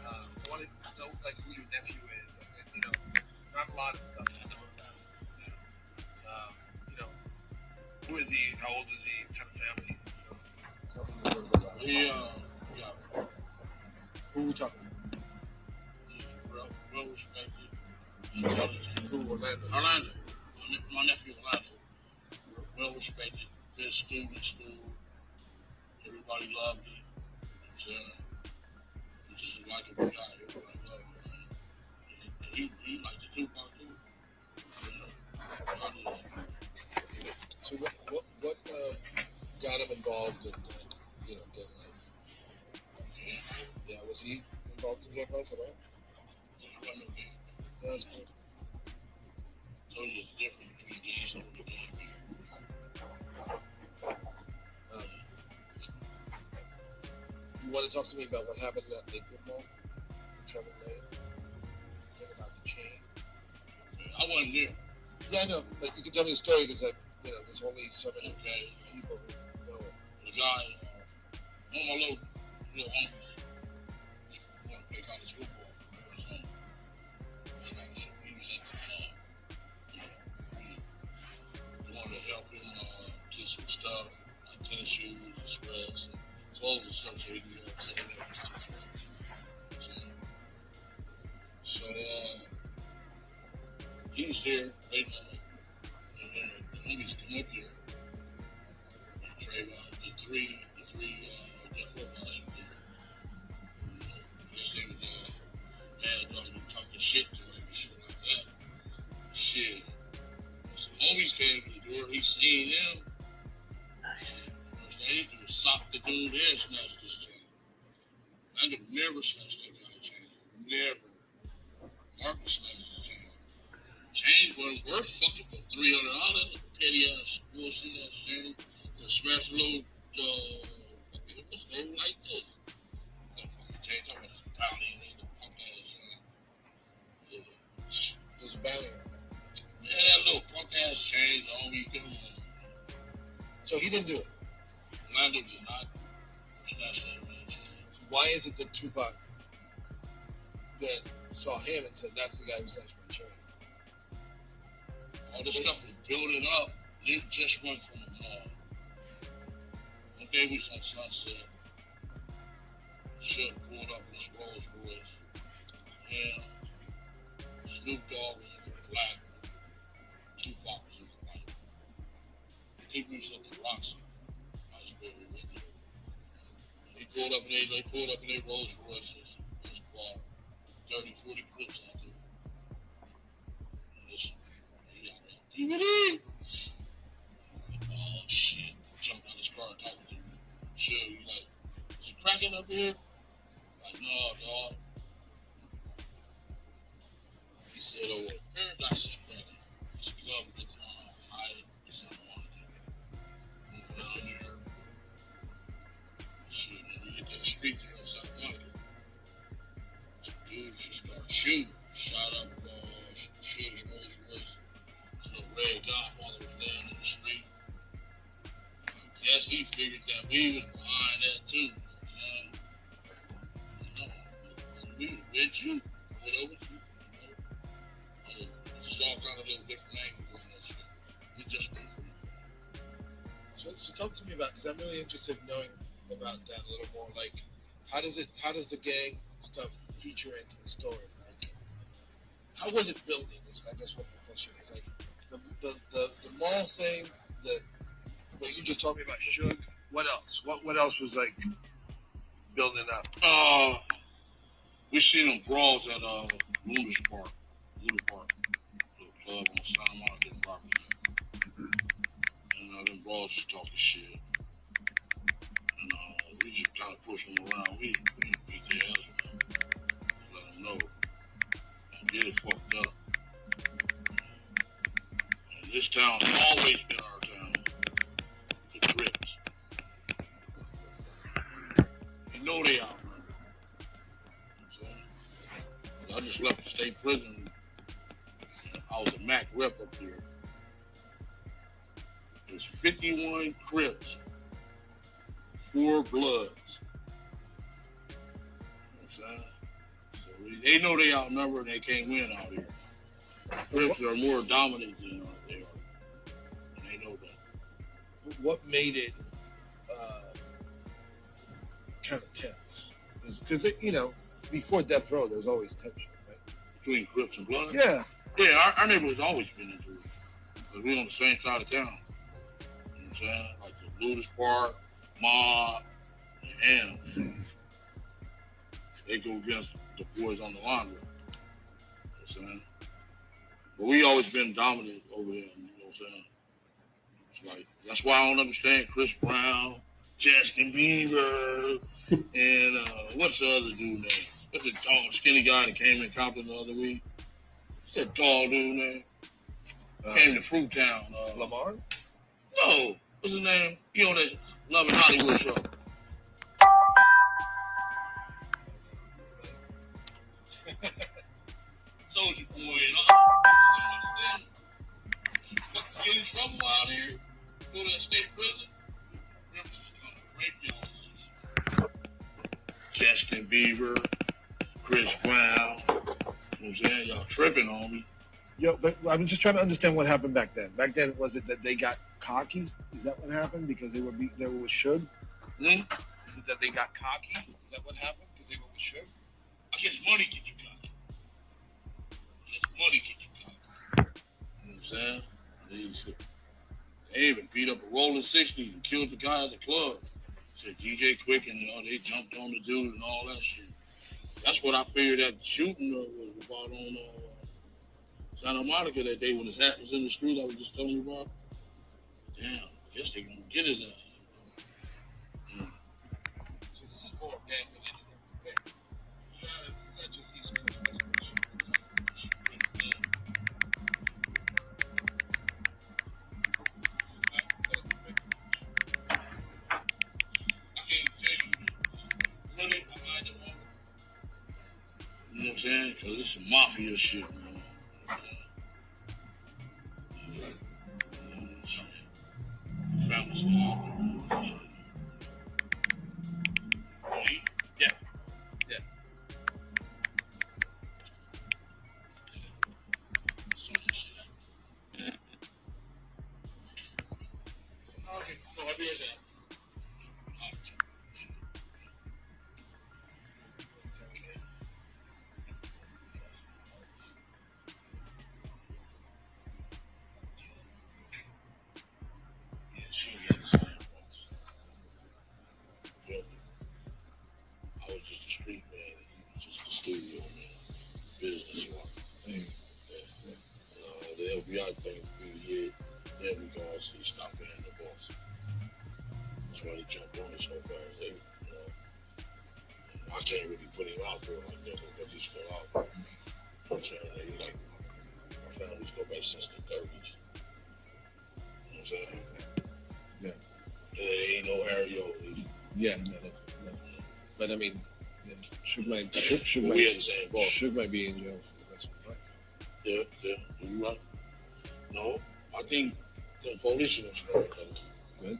I want to know like who your nephew is. And, not a lot of stuff to know about. Who is he? How old is he? What kind of family? Tell me a little bit about him. Who are we talking about? He's well respected. Intelligent. Who, Orlando? Orlando. My nephew Orlando. Well respected. Good student in school. Everybody loved him. He's just a likable guy. Everybody loved him. He liked the Tupac too. So what got him involved in gang life? Yeah, was he involved in gang life at all? That's cool. So there's a difference between gangs and the gang. You want to talk to me about what happened at that Lakewood Mall? Trevor Lane? Thing about the chain? I wasn't there. Yeah, I know. Like, you can tell me the story because, there's only so many people who know it. The guy, one of my little homies, wanted to play college football. He was at the we wanted to help him get some stuff, like tennis shoes and sweats, and clothes and stuff so he can get to college football. So, he was there late night, and then the homies come up there. Trayvon, the three footballers were there. I guess they was mad dog and talking shit to him and shit like that. Shit. Some homies came to the door, he seen them. Nice. First thing he did was sock the dude there and snatched his chain. I could never snatch that guy's chain. Never. Marcus snatched his chain. Chains wasn't worth fucking for $300. Petty ass bullshit ass chain. Smash a little, it was a little like this. That fucking chain, talking about some bounty and the punk ass chain. Yeah. There's a bounty on it. Yeah, that little punk ass chain on me going. So he didn't do it? Orlando did not snatch that man chain. So why is it that Tupac then saw him and said, that's the guy who snatched my chain? All this stuff was building up. It just went from the mall. One day we was on Sunset. Shook pulled up in his Rolls Royce. And Snoop Dogg was in the black. Tupac was in the white. Keefe was at the Roxy. I was where we went to. They pulled up in their Rolls Royces. It was about 30, 40 clips out there. And listen, he got that DVD. Oh shit. Jumped out his car and talking to me. Sure, you like, is it cracking up here? Like, no, dog. He said, oh, well, Paradise is cracking. It's a club at the high. It's not on it. Moving down here. Shit, and we hit that street there in South Monica. Some dudes just started shooting. Shot up, shit his Rolls Royce. Some red Godfather was laying in the street. Yes, he figured that we was behind that too. You know what I'm saying? We was with you, with over you. It's all kind of little different angles on that shit. We just went from So talk to me about, because I'm really interested in knowing about that a little more. Like, How does the gang stuff feature into the story? Like, how was it building? I guess what the question is. Like the mall thing, what you just told me about Suge. What else? What else was like building up? We seen them brawls at Luna Park, little club on Santa Monica and Robertson. And them brawls just talking shit. And we just kind of push them around. We beat their ass with them. Let them know. And get it fucked up. And this town has always been our town. The Crips. You know they out. I just left the state prison. I was a MAC rep up there. There's 51 Crips, 4 Bloods. You know what I'm saying? So they know they outnumbered and they can't win out here. Crips are more dominant than they are. And they know that. What made it kind of tense? Because, you know, before Death Row, there's always tension, right? Between Crips and Bloods? Yeah. Yeah, our neighborhood's always been into it. Because we're on the same side of town. You know what I'm saying? Like the Ludus Park, Mob, and Hams. They go against the boys on the line with them. You know what I'm saying? But we always been dominant over there, you know what I'm saying? It's like, that's why I don't understand Chris Brown, Justin Bieber, and what's the other dude name? What's the tall, skinny guy that came in Compton the other week? What's that tall dude name? Came to Fruit Town. Lamar? No. What's his name? He on that Love and Hollywood show. Soldier Boy and all. Get in trouble out here. Go to that state prison. Rape y'all. Justin Bieber, Chris Brown. You know what I'm saying? Y'all tripping on me. Yo, but I'm just trying to understand what happened back then. Back then, was it that they got cocky? Is that what happened? Because they were with Suge? Hmm? Is it that they got cocky? Is that what happened? Because they were with Suge? I guess money get you cocky. Money get you cocky. You know what I'm saying? They even beat up a rolling 60 and killed the guy at the club. Said DJ Quick and they jumped on the dude and all that shit. That's what I figured that shooting was about on Santa Monica that day when his hat was in the street I was just telling you about. Damn, I guess they gonna get his ass. So this is more gang related. It's not just East Coast, West Coast. You know what I'm saying? Because it's some mafia shit, man. Family's still out there. Yeah. Yeah. Okay, well, I'll be in there. I was just a street man, just a studio man, business one. The FBI thing for you, yeah, because he stopped being the boss. That's why they jumped on it so fast. They, I can't really put him out there like that because he's still out there. You know what I'm saying? They, like, my family's go back since the 30s. You know what I'm saying? Yeah. There ain't no Harry Oldie. Yeah, no. But I mean, Suge might be in jail for the rest of his life. Yeah, you're right. No, I think the police are gonna start coming. Good.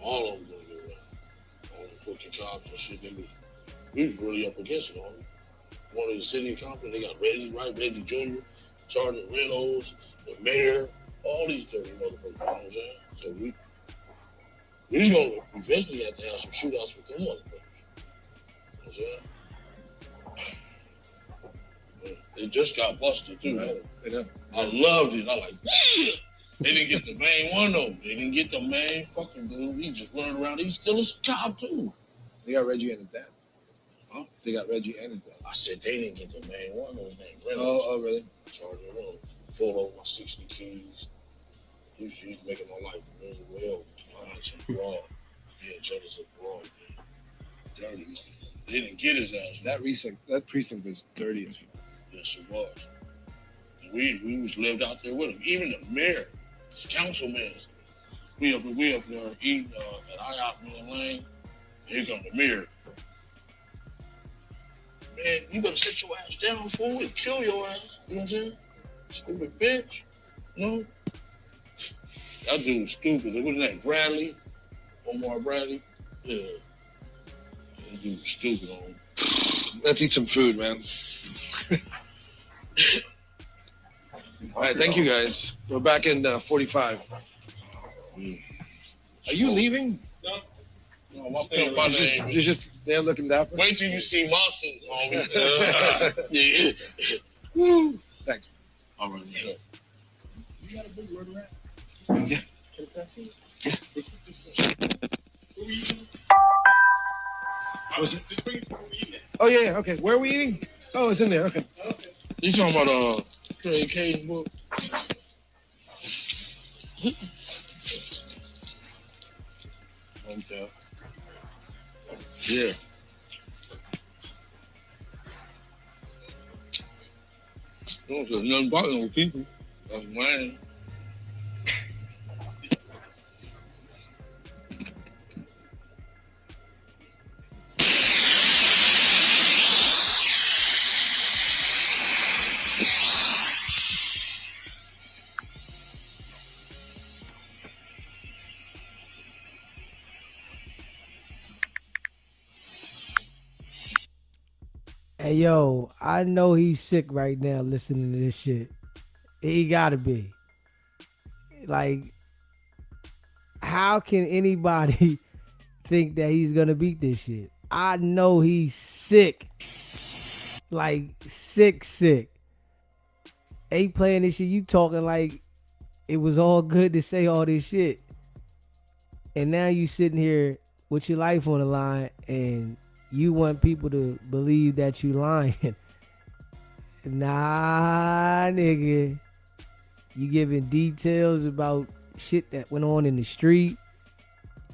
All of them gonna get around. All the fucking cops and shit, we was really up against it, homie. One of the city of Compton, they got Reggie Jr., Sergeant Reynolds, the mayor, all these dirty motherfuckers, you know what I'm saying? So we just gonna eventually have to have some shootouts with them motherfuckers. It just got busted too. I loved it. I like, yeah. They didn't get the main one though. They didn't get the main fucking dude. He just running around. He's still his job too. They got Reggie and his dad. Huh? They got Reggie and his dad. I said they didn't get the main one. Those names. Oh, really? Charged him. Pulled over my 60 keys. He's making my life miserable. Clients and fraud. Yeah, judges of fraud. Dirty. They didn't get his ass. That precinct was dirty as fuck. Yes, it was. And we was lived out there with him. Even the mayor, his councilman. We up there eating at IOP Lane. Here come the mayor. Man, you better sit your ass down before we kill your ass. You know what I'm saying? Stupid bitch. You know? That dude was stupid. What's his name? Bradley? Omar Bradley? Yeah. That dude was stupid on him. Let's eat some food, man. All right, thank you guys. We're back in 45. Are you leaving? No. No, my name. You're just there looking dapper? Wait till you see Monsters, homie. Yeah. Woo. Thanks. All right, sure. You got a big word around? Yeah. Can I see? Yeah. Who are you eating? Oh, yeah, okay. Where are we eating? Oh, it's in there, okay. You talking about Craig Cade's book? Okay. Yeah. Don't say nothing about no people. That's mine. Hey, yo, I know he's sick right now listening to this shit. He gotta be. Like, how can anybody think that he's gonna beat this shit? I know he's sick. Like, sick. Ain't playing this shit. You talking like it was all good to say all this shit. And now you sitting here with your life on the line and you want people to believe that you lying. Nah, nigga. You giving details about shit that went on in the street,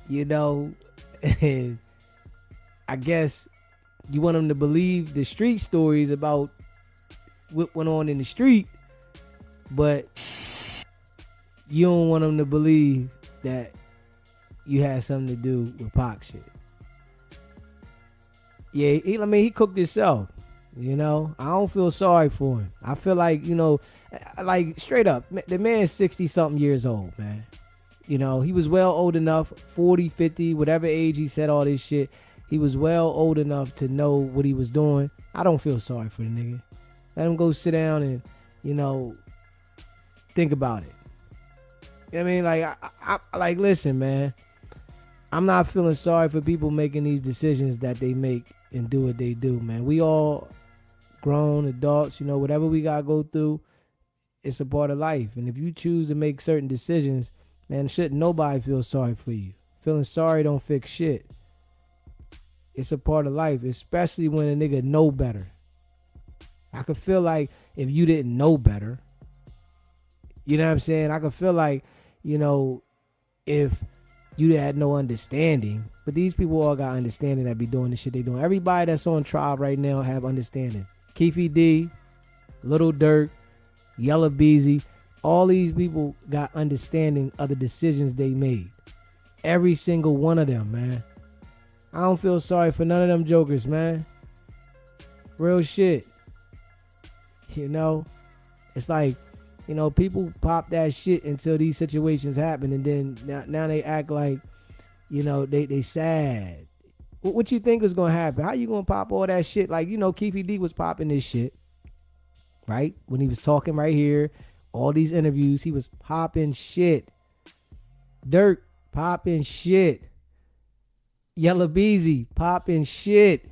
you know, and I guess you want them to believe the street stories about what went on in the street, but you don't want them to believe that you had something to do with Pac shit. Yeah, he cooked himself, you know. I don't feel sorry for him. I feel like, you know, like straight up, the man's 60-something years old, man. You know, he was well old enough, 40, 50, whatever age he said all this shit. He was well old enough to know what he was doing. I don't feel sorry for the nigga. Let him go sit down and, you know, think about it. You know what I mean? Like, I like, listen, man. I'm not feeling sorry for people making these decisions that they make and do what they do, man. We all grown adults, you know, whatever we gotta go through, it's a part of life. And if you choose to make certain decisions, man, shouldn't nobody feel sorry for you. Feeling sorry don't fix shit. It's a part of life, especially when a nigga know better. I could feel like if you didn't know better, you know what I'm saying? I could feel like, you know, if you had no understanding, but these people all got understanding that be doing the shit they doing. Everybody that's on trial right now have understanding. Keefe D, Little Durk, Yella, Beezy, all these people got understanding of the decisions they made. Every single one of them, man. I don't feel sorry for none of them jokers, man. Real shit. You know, it's like, you know, people pop that shit until these situations happen, and then now they act like, you know, they sad. What you think is gonna happen? How you gonna pop all that shit? Like, you know, Keefe D was popping this shit, right? When he was talking right here, all these interviews, he was popping shit. Durk popping shit. Yella, Beezy popping shit.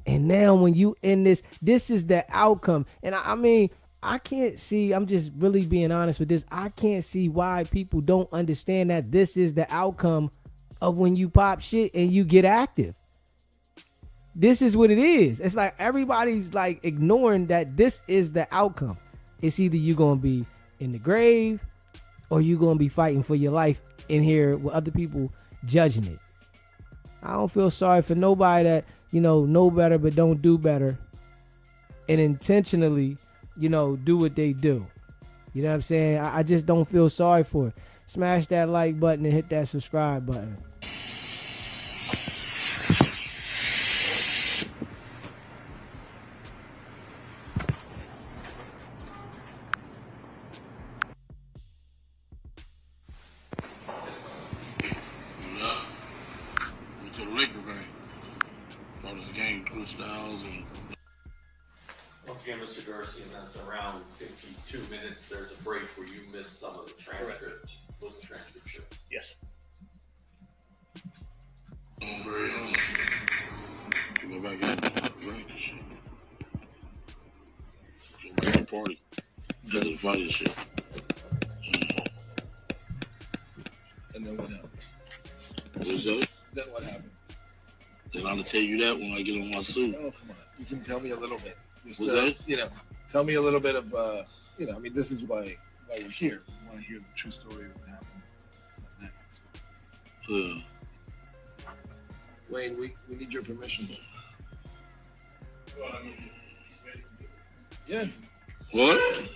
And now when you in this is the outcome. And I mean, I can't see, I'm just really being honest with this. I can't see why people don't understand that this is the outcome of when you pop shit and you get active. This is what it is. It's like everybody's like ignoring that this is the outcome. It's either you gonna be in the grave or you gonna be fighting for your life in here with other people judging it. I don't feel sorry for nobody that, know better but don't do better and intentionally, do what they do. You know what I'm saying? I just don't feel sorry for it. Smash that like button and hit that subscribe button. Once again, Mr. Darcy, and that's around 52 minutes. There's a break where you missed some of the transcript. Was the transcript show? Yes. Go back in, drink and shit. Go back to the party. Get to the fight and shit. And then what happened? What's that? Then what happened? Then I'll tell you that when I get on my suit. Oh, come on. You can tell me a little bit. Just, What's that? Tell me a little bit of, I mean, this is why we're here. We want to hear the true story of what happened. Wayne, we need your permission. Yeah. What?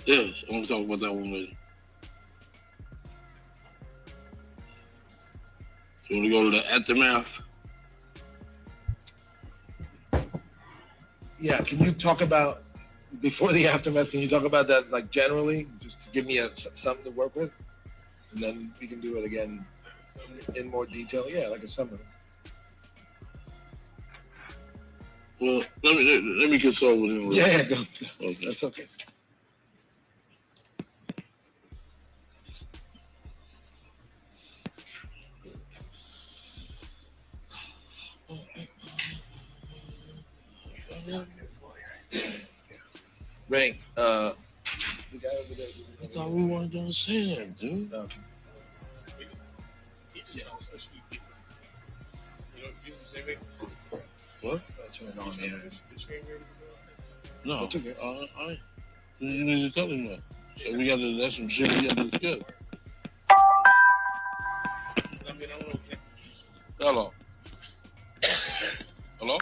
Yeah, I'm gonna talk about that one later. You wanna go to the aftermath? Yeah, can you talk about, before the aftermath, can you talk about that, like, generally, just to give me something to work with? And then we can do it again in more detail. Yeah, like a summary. Well, let me consult with him. Yeah, go. Okay. That's okay. Ray, the guy over there. I thought we weren't gonna say that, dude. Okay. What? Turn it on here. No. That's okay. You need to tell him that. So we got to, that's some shit we got to discuss. Hello. Hello?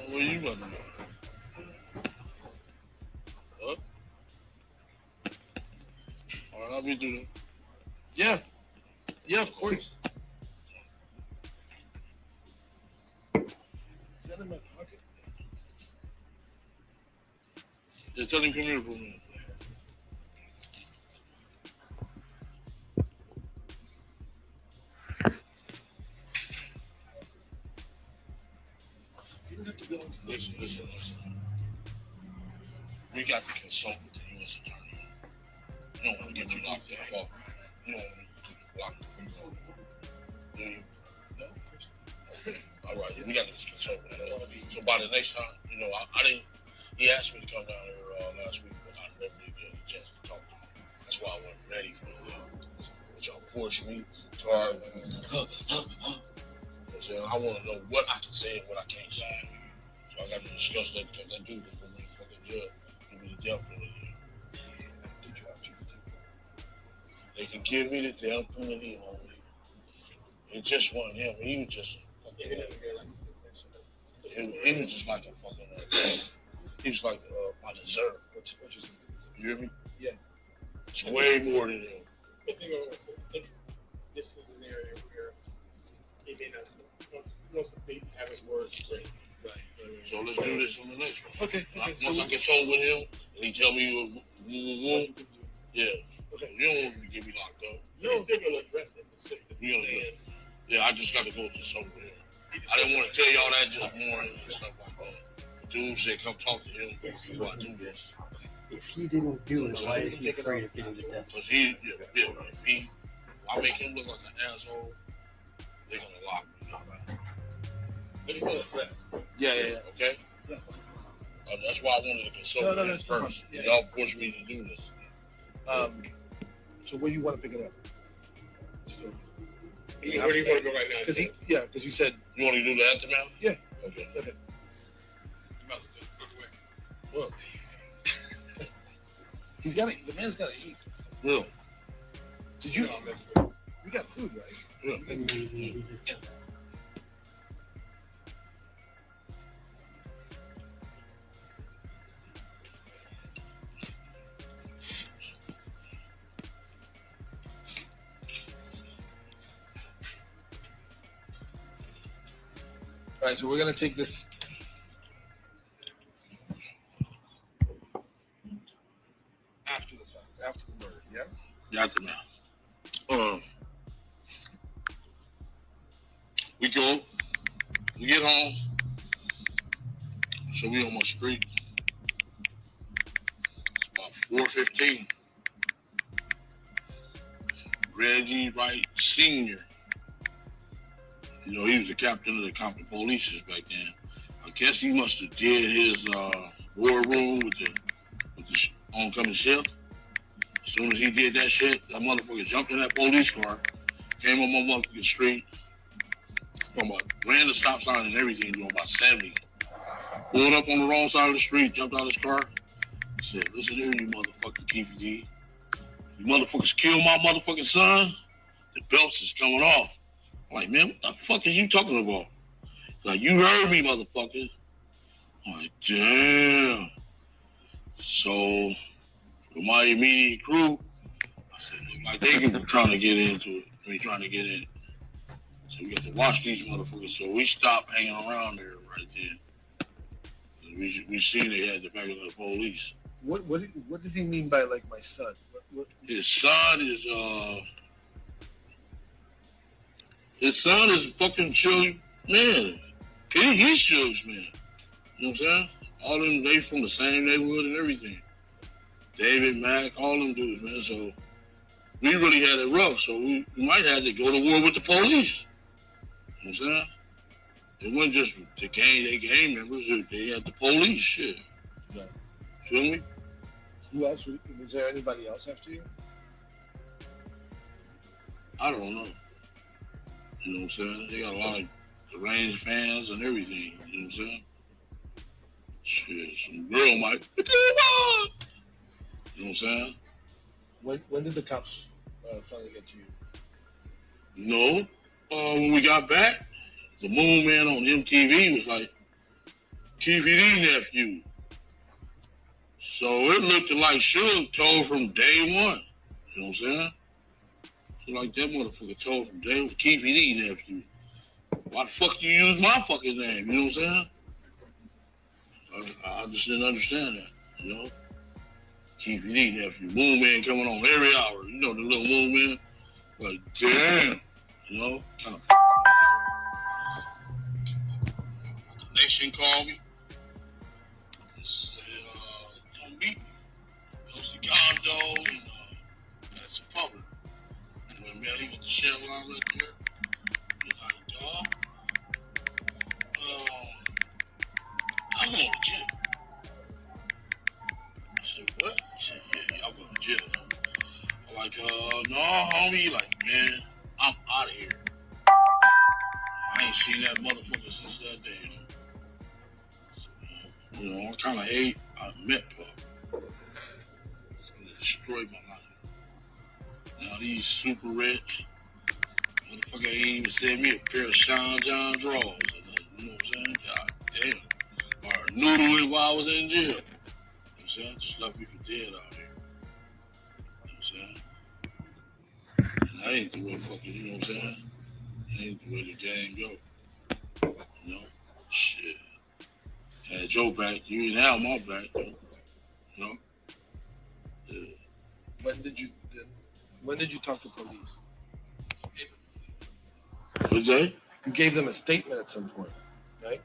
Where you about to go? Huh? All right, I'll be through there. Yeah. Yeah, of course. Is that in my pocket? Just tell him come here for a minute. Listen. We got to consult with the U.S. Attorney. You don't want to get you locked up. You don't want to get locked up. Do you? No. All right, we got to consult with him. So by the next time, I didn't. He asked me to come down here last week, but I never did get a chance to talk to him. That's why I wasn't ready for what y'all forced me to hard. I want to know what I can say and what I can't say. So I got to discuss that because that dude is going to be a fucking judge. Give me the death penalty. They can give me the death penalty only. It just wasn't him. He was just fucking. He was just like a fucking. He was like my dessert. You hear me? Yeah. It's way more than him. I think this is an area where he may not wants to be having words straight. Right. So let's do this on the next one. Okay. Once I get told with him and he tell me yeah. Okay. You don't want to get me locked up. You're still gonna address it. It's just that Yeah, I just got to go to somewhere. I didn't want to tell y'all that just morning and stuff like that. Dude said, come talk to him before I do this. If he didn't do it, why is he afraid of getting the death? Because I make him look like an asshole, they're going to lock me up. But he's not a threat. Yeah. Okay? Yeah. That's why I wanted to consult him first. Yeah. Y'all pushed me to do this. So where do you want to pick it up? Still. Where do you want to go right now? Because you said... You want to do the aftermath? Yeah. Okay. Look. The man's got to eat. Yeah. Did you... We got food, right? Yeah. All right, so we're going to take this... After the fact, after the murder, yeah? The aftermath. We go, we get home, so we on my street. It's about 4:15. Reggie Wright Sr., you know, he was the captain of the Compton Police back then. I guess he must have did his war room with the oncoming ship. As soon as he did that shit, that motherfucker jumped in that police car, came on my motherfucking street, ran the stop sign and everything, doing about 70. Pulled up on the wrong side of the street, jumped out of his car, said, listen here, you motherfucking Keefe. You motherfuckers killed my motherfucking son, the belts is coming off. I'm like, man, what the fuck is you talking about? Like, you heard me, motherfucker. I'm like, damn. So, with my immediate crew, I said, like, they were trying to get into it. Trying to get in. So we got to watch these motherfuckers. So we stopped hanging around there right there. We seen they had the back of the police. What does he mean by, like, my son? His son is fucking Suge, man. He's Suge's man. You know what I'm saying? All them, they from the same neighborhood and everything. David, Mack, all them dudes, man. So we really had it rough. So we might have to go to war with the police. You know what I'm saying? It wasn't just the gang members. They had the police, shit. Right. Feel me? Who else? Was there anybody else after you? I don't know. You know what I'm saying? They got a lot of deranged fans and everything. You know what I'm saying? Shit, some girl might. You know what I'm saying? When did the cops finally get to you? No. When we got back, the Moon Man on MTV was like, Keefe nephew. So it looked like Suge told from day one. You know what I'm saying? So like that motherfucker told from day one, Keefe nephew. Why the fuck you use my fucking name? You know what I'm saying? I just didn't understand that, you know? Keefe nephew. Moon Man coming on every hour. You know the little Moon Man? Like, damn. You know? Kind of. The Nation called me. They said, come meet me. Goes to Gondo and that's a public. And when met him at the Chevron right there, he's like, dog, I'm going to jail. I said, what? He said, yeah, I'm going to jail. I'm like, no, homie. Like, man, I'm out of here. I ain't seen that motherfucker since that day, you know. So, you know, I kind of hate I met Puff. It destroyed my life. Now these super rich motherfucker ain't even sent me a pair of Sean John drawers or nothing, you know what I'm saying? God damn. Or noodling while I was in jail. You know what I'm saying? Just left me for dead out here. You know what I'm saying? And that ain't the way fucking, you know what I'm saying? That ain't the way the game go. You know? Shit. Had your back, you ain't have my back, though. You know? Yeah. When did you talk to police? What's that? You gave them a statement at some point, right?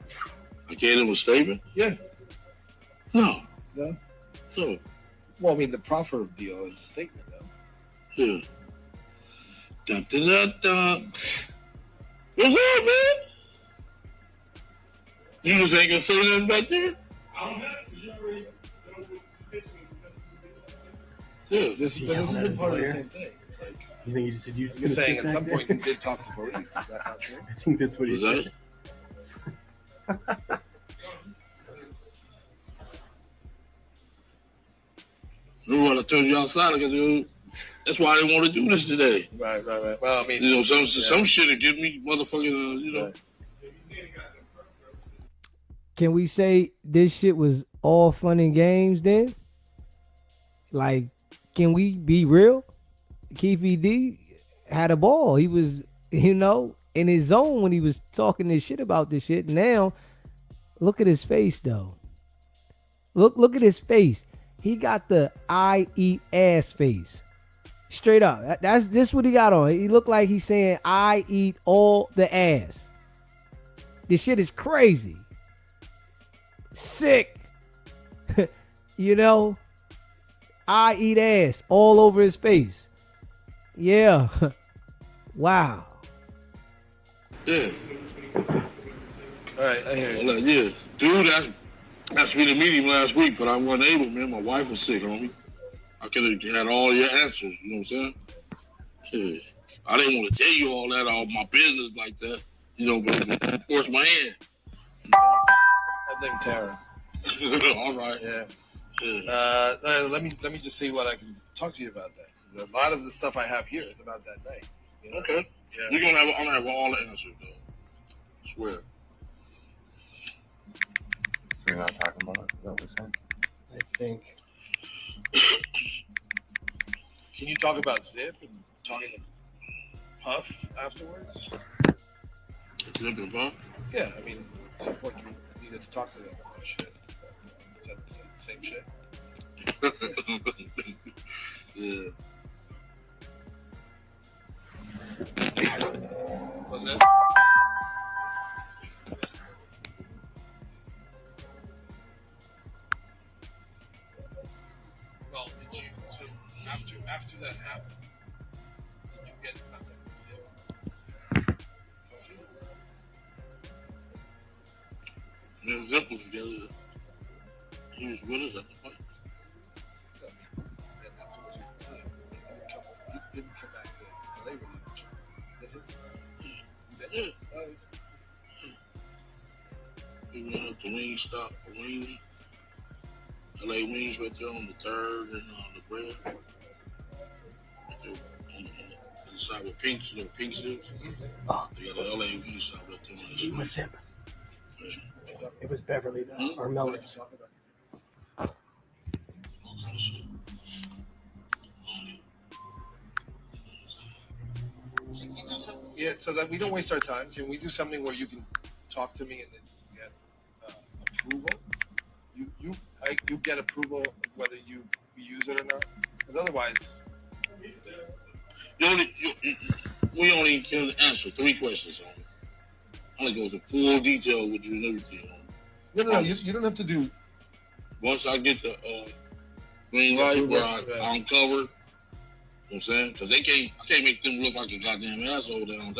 I gave them a statement? Yeah. No. No? No. Well, I mean, the proffer deal is a statement, though. Yeah. Dun, dun, dun, dun. What's up, man? You just ain't gonna say nothing back there? I don't have to. You already. Yeah. This is part of the same thing. It's like, You think you just said you I'm just saying, at some point, you did talk to police. Is that not true? I think that's what he said. Remember what I told you outside? That's why I didn't want to do this today. Right. Well, I mean, you know, some shit would give me motherfucking, you know. Can we say this shit was all fun and games then? Like, can we be real? Keefe D had a ball. He was, in his zone when he was talking this shit about this shit. Now, look at his face though. Look at his face. He got the I eat ass face. Straight up. That's just what he got on. He looked like he's saying, I eat all the ass. This shit is crazy. Sick. I eat ass all over his face. Yeah. Wow. Yeah. All right, I hear you. Well, yeah. Dude asked me to meet him last week, but I wasn't able, man. My wife was sick, homie. I could have had all your answers, you know what I'm saying? Yeah. I didn't want to tell you all that, all my business like that, but force my hand. I think Tara. All right. Yeah. Let me just see what I can talk to you about that. 'Cause a lot of the stuff I have here is about that night. Okay. Yeah. I'm gonna have all the answers, though. I swear. So you're not talking about it? Is that what we're saying? I think. Can you talk about Zip and talking to Puff afterwards? Zip and Puff? Yeah, I mean, at some point you needed to talk to them about that shit. Is that the same shit? Yeah. Was it? Well, did you, so after that happened, did you get in contact with Zip? Me and Zip was together. He was with us at the point. And afterwards, you didn't see him. He didn't come back to LA with you, did he? Yeah. We went up to Wingstop, Wings, LA Wings right there on the 3rd and the bread. Right there on the side with pink suits. Oh. They got the LA Wingstop right there on the He was side. Zip. It was Beverly though, or Melody. All kind of shit. Yeah, so that we don't waste our time, can we do something where you can talk to me and then get approval? You get approval of whether you use it or not? Because otherwise, We only can answer 3 questions on it. I'm gonna go into full detail with you and everything on it. no, you don't have to do. Once I get the green light where I uncover, you know what I'm saying? Because I can't make them look like a goddamn asshole down.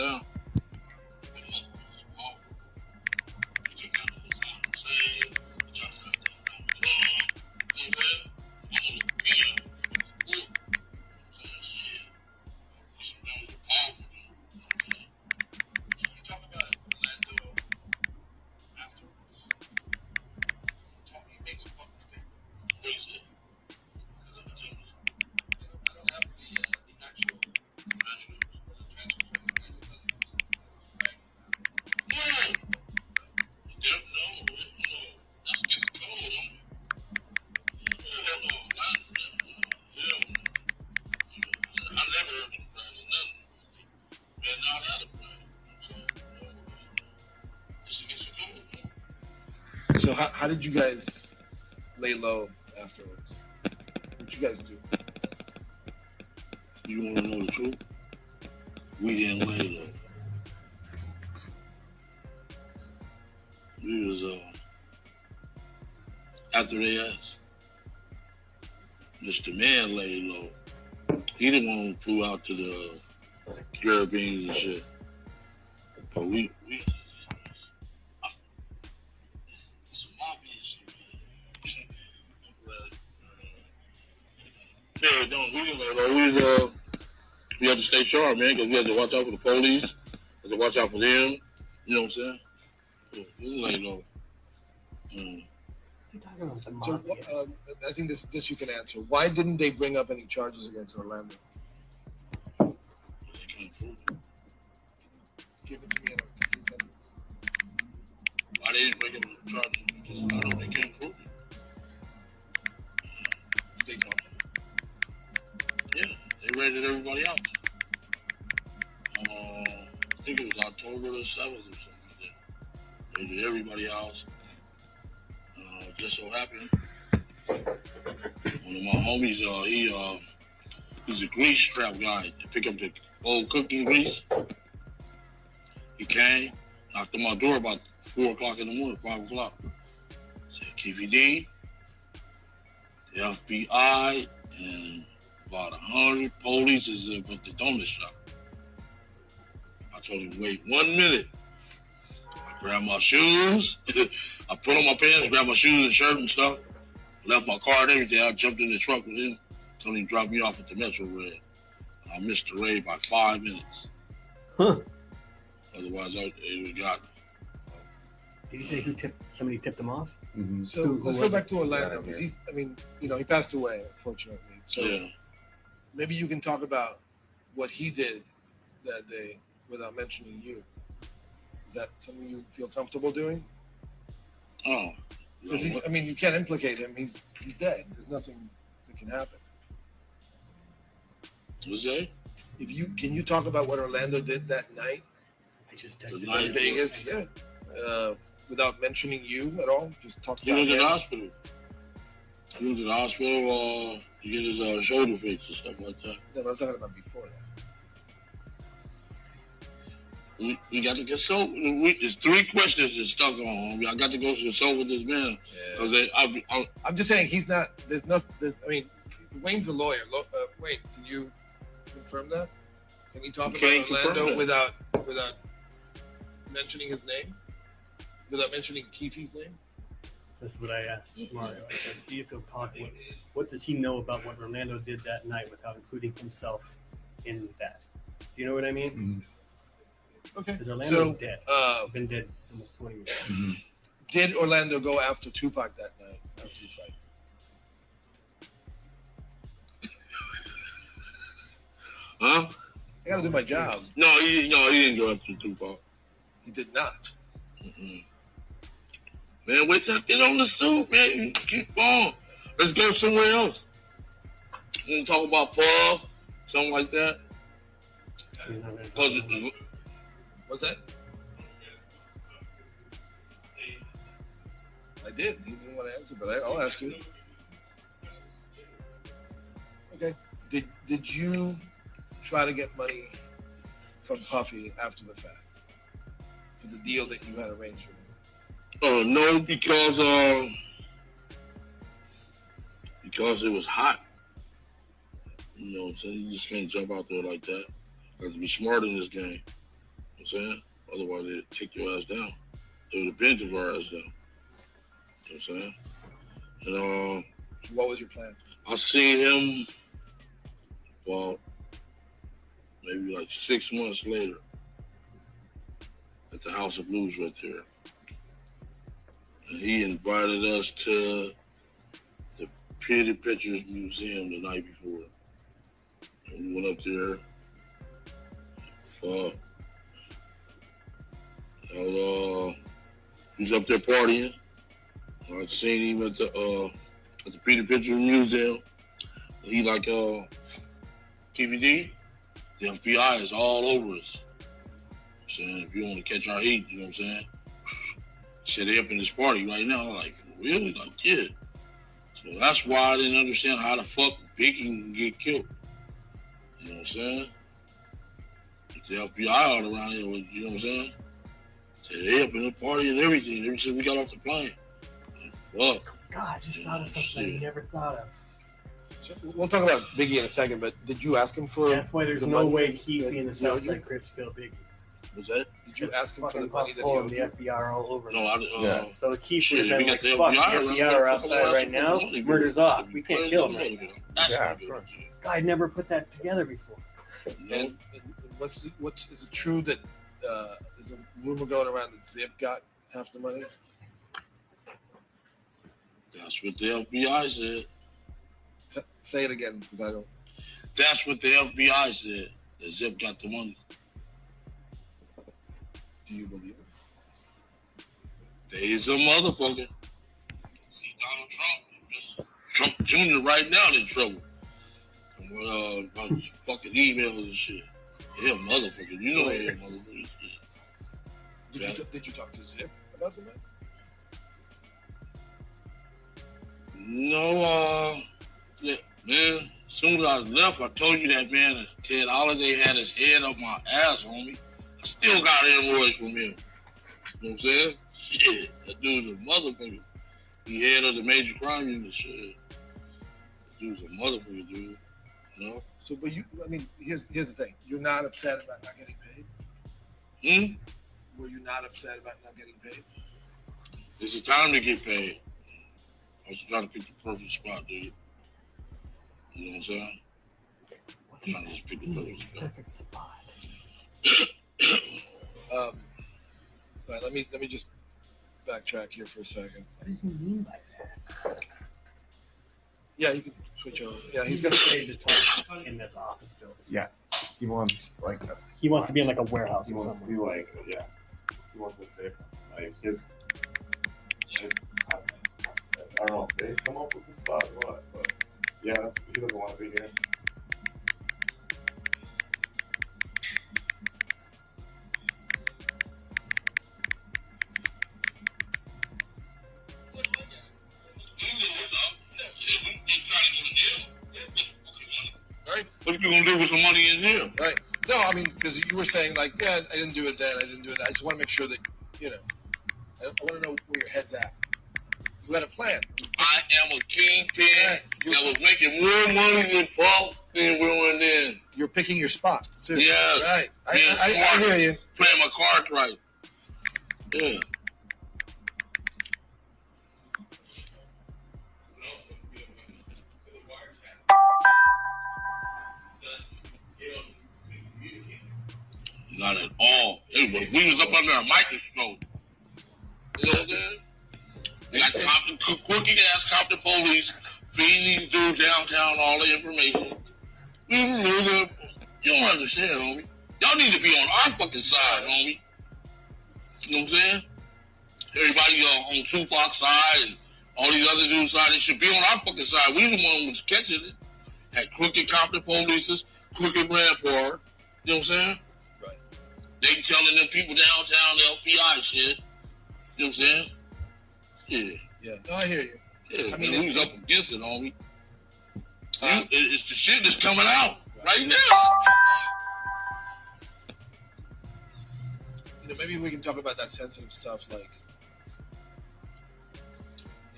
So how did you guys lay low afterwards? What you guys do? You want to know the truth? We didn't lay low. after they asked. Mr. Man laid low. He the one who flew out to the Caribbean and shit. But we it's my shit. Yeah, don't we didn't lay low. We had to stay sharp, man, because we had to watch out for the police. We had to watch out for them. You know what I'm saying? Yeah, we didn't lay low. So, I think this you can answer. Why didn't they bring up any charges against Orlando? They can't prove it. Give it to me in a few seconds. Why they didn't bring up the charges? Because I don't know they can't prove it. They don't. Yeah, they raided everybody else. I think it was October the 7th or something like that. They raided everybody else. Just so happened, one of my homies, he's a grease trap guy to pick up the old cooking grease. He came, knocked on my door about 4 o'clock in the morning, 5 o'clock. Said, Keefe D, the FBI, and about 100 police is at the donut shop. I told him, wait 1 minute. Grabbed my shoes. I put on my pants, grabbed my shoes and shirt and stuff. Left my car and everything. I jumped in the truck with him. Told him to drop me off at the Metro Red. I missed the raid by 5 minutes. Huh. Otherwise, it would have got me. Did you say somebody tipped him off? Mm-hmm. So let's go back to Orlando because he passed away, unfortunately. So yeah. Maybe you can talk about what he did that day without mentioning you. Is that something you feel comfortable doing? Oh. Because you can't implicate him. He's dead. There's nothing that can happen. What's that? Can you talk about what Orlando did that night? I just texted in Vegas, yeah. Without mentioning you at all, just talk He about was in him. the hospital. He was in the hospital to get his shoulder fixed and stuff like that. No, I'm talking about before that. We got to consult. There's 3 questions that stuck on. I got to go consult with this man. Yeah. I'm just saying he's not. Wayne's a lawyer. Wayne, can you confirm that? Can he talk about Orlando without mentioning his name? Without mentioning Keefe's name? That's what I asked Mario. I said, see if he'll talk. What does he know about what Orlando did that night without including himself in that? Do you know what I mean? Mm-hmm. Okay. Because Orlando's dead. Been dead almost 20 years. Mm-hmm. Did Orlando go after Tupac that night after the fight? Huh? I gotta do my job. No, he didn't go after Tupac. He did not. Mm-mm. Man, wait till I get on the suit, man. Keep on. Let's go somewhere else. You want to talk about Paul? Something like that? What's that? I did. You didn't want to answer, but I'll ask you. Okay. Did you try to get money from Puffy after the fact for the deal that you had arranged for him? No, because it was hot. You know what I'm saying? You just can't jump out there like that. You have to be smart in this game. You know what I'm saying? Otherwise, they'd take your ass down. They would have bent your ass down. You know what I'm saying? And so what was your plan? I seen him about maybe like 6 months later at the House of Blues right there. And he invited us to the Pretty Pictures Museum the night before. And we went up there. He was up there partying. I seen him at the Pretty Pictures Museum. He like TVD. The FBI is all over us. I'm saying, if you want to catch our heat, you know what I'm saying? Shit, they up in this party right now. I'm like, really? Like, yeah. So that's why I didn't understand how the fuck Biggie can get killed. You know what I'm saying? If the FBI all around here, you know what I'm saying? So they up in the party and everything. Ever since we got off the plane. Fuck. God, I just thought of something I never thought of. We'll talk about Biggie in a second, but did you ask him for? That's why there's the no money way that Keefe and the he owed you? Southside Crips killed Biggie. Was that? Did you ask him for the money that he pulling owed the you? FBI all over? No, him. So the Keefe would shit, have if been we like, got "Fuck, the the FBI FBI are around, outside right now. Murder's off. We can't kill him right now." That's I never put that together before. And is it true that there's a rumor going around that Zip got half the money? That's what the FBI said. Say it again, because I don't. That's what the FBI said. That Zip got the money. Do you believe it? There's a motherfucker. See Donald Trump Jr. right now in trouble. And about fucking emails and shit. Yeah, motherfucker. You know he a motherfucker. Did you talk to Zip about the money? No, yeah, man. As soon as I left, I told you that, man, Ted Holiday had his head up my ass, homie. I still got an invoice from him. You know what I'm saying? Shit, that dude's a motherfucker. He head of the major crime unit, shit. That dude's a motherfucker, dude. You know? So, but here's the thing. You're not upset about not getting paid? Were you not upset about not getting paid? It's the time to get paid. I was trying to pick the perfect spot, dude. You know what I'm saying? I'm trying to just pick the perfect spot. All right, let me just backtrack here for a second. What does he mean by that? Yeah, you can switch over. Yeah, he's gonna gonna pay to talk in this office building. Yeah, he wants like a. He wants to be in like a warehouse. He or wants to something. be like He wants to say like his. I don't know if they come up with the spot or what, but yeah, he doesn't want to be here. Right? What you gonna do with the money in here? Right. No, I mean, because you were saying like, yeah, I didn't do it then, I didn't do it. I just want to make sure that, I want to know where your head's at. You had a plan. I am a kingpin that was making more money than Paul than Will then. You're picking your spots, too. Yeah. Right. I hear you. Playing my cards right. Yeah. Not at all. We was up under a microscope. You know what I'm saying? They got crooked ass Compton police feeding these dudes downtown all the information. You don't understand, homie. Y'all need to be on our fucking side, homie. You know what I'm saying? Everybody on Tupac's side and all these other dudes' side, they should be on our fucking side. We the one who was catching it. Had crooked Compton police, crooked Rampart. You know what I'm saying? Right. They telling them people downtown the FBI shit. You know what I'm saying? Yeah. Yeah. No, I hear you. Yeah, I mean, we was up against it, homie. It's the shit that's coming out right now. Maybe we can talk about that sensitive stuff, like,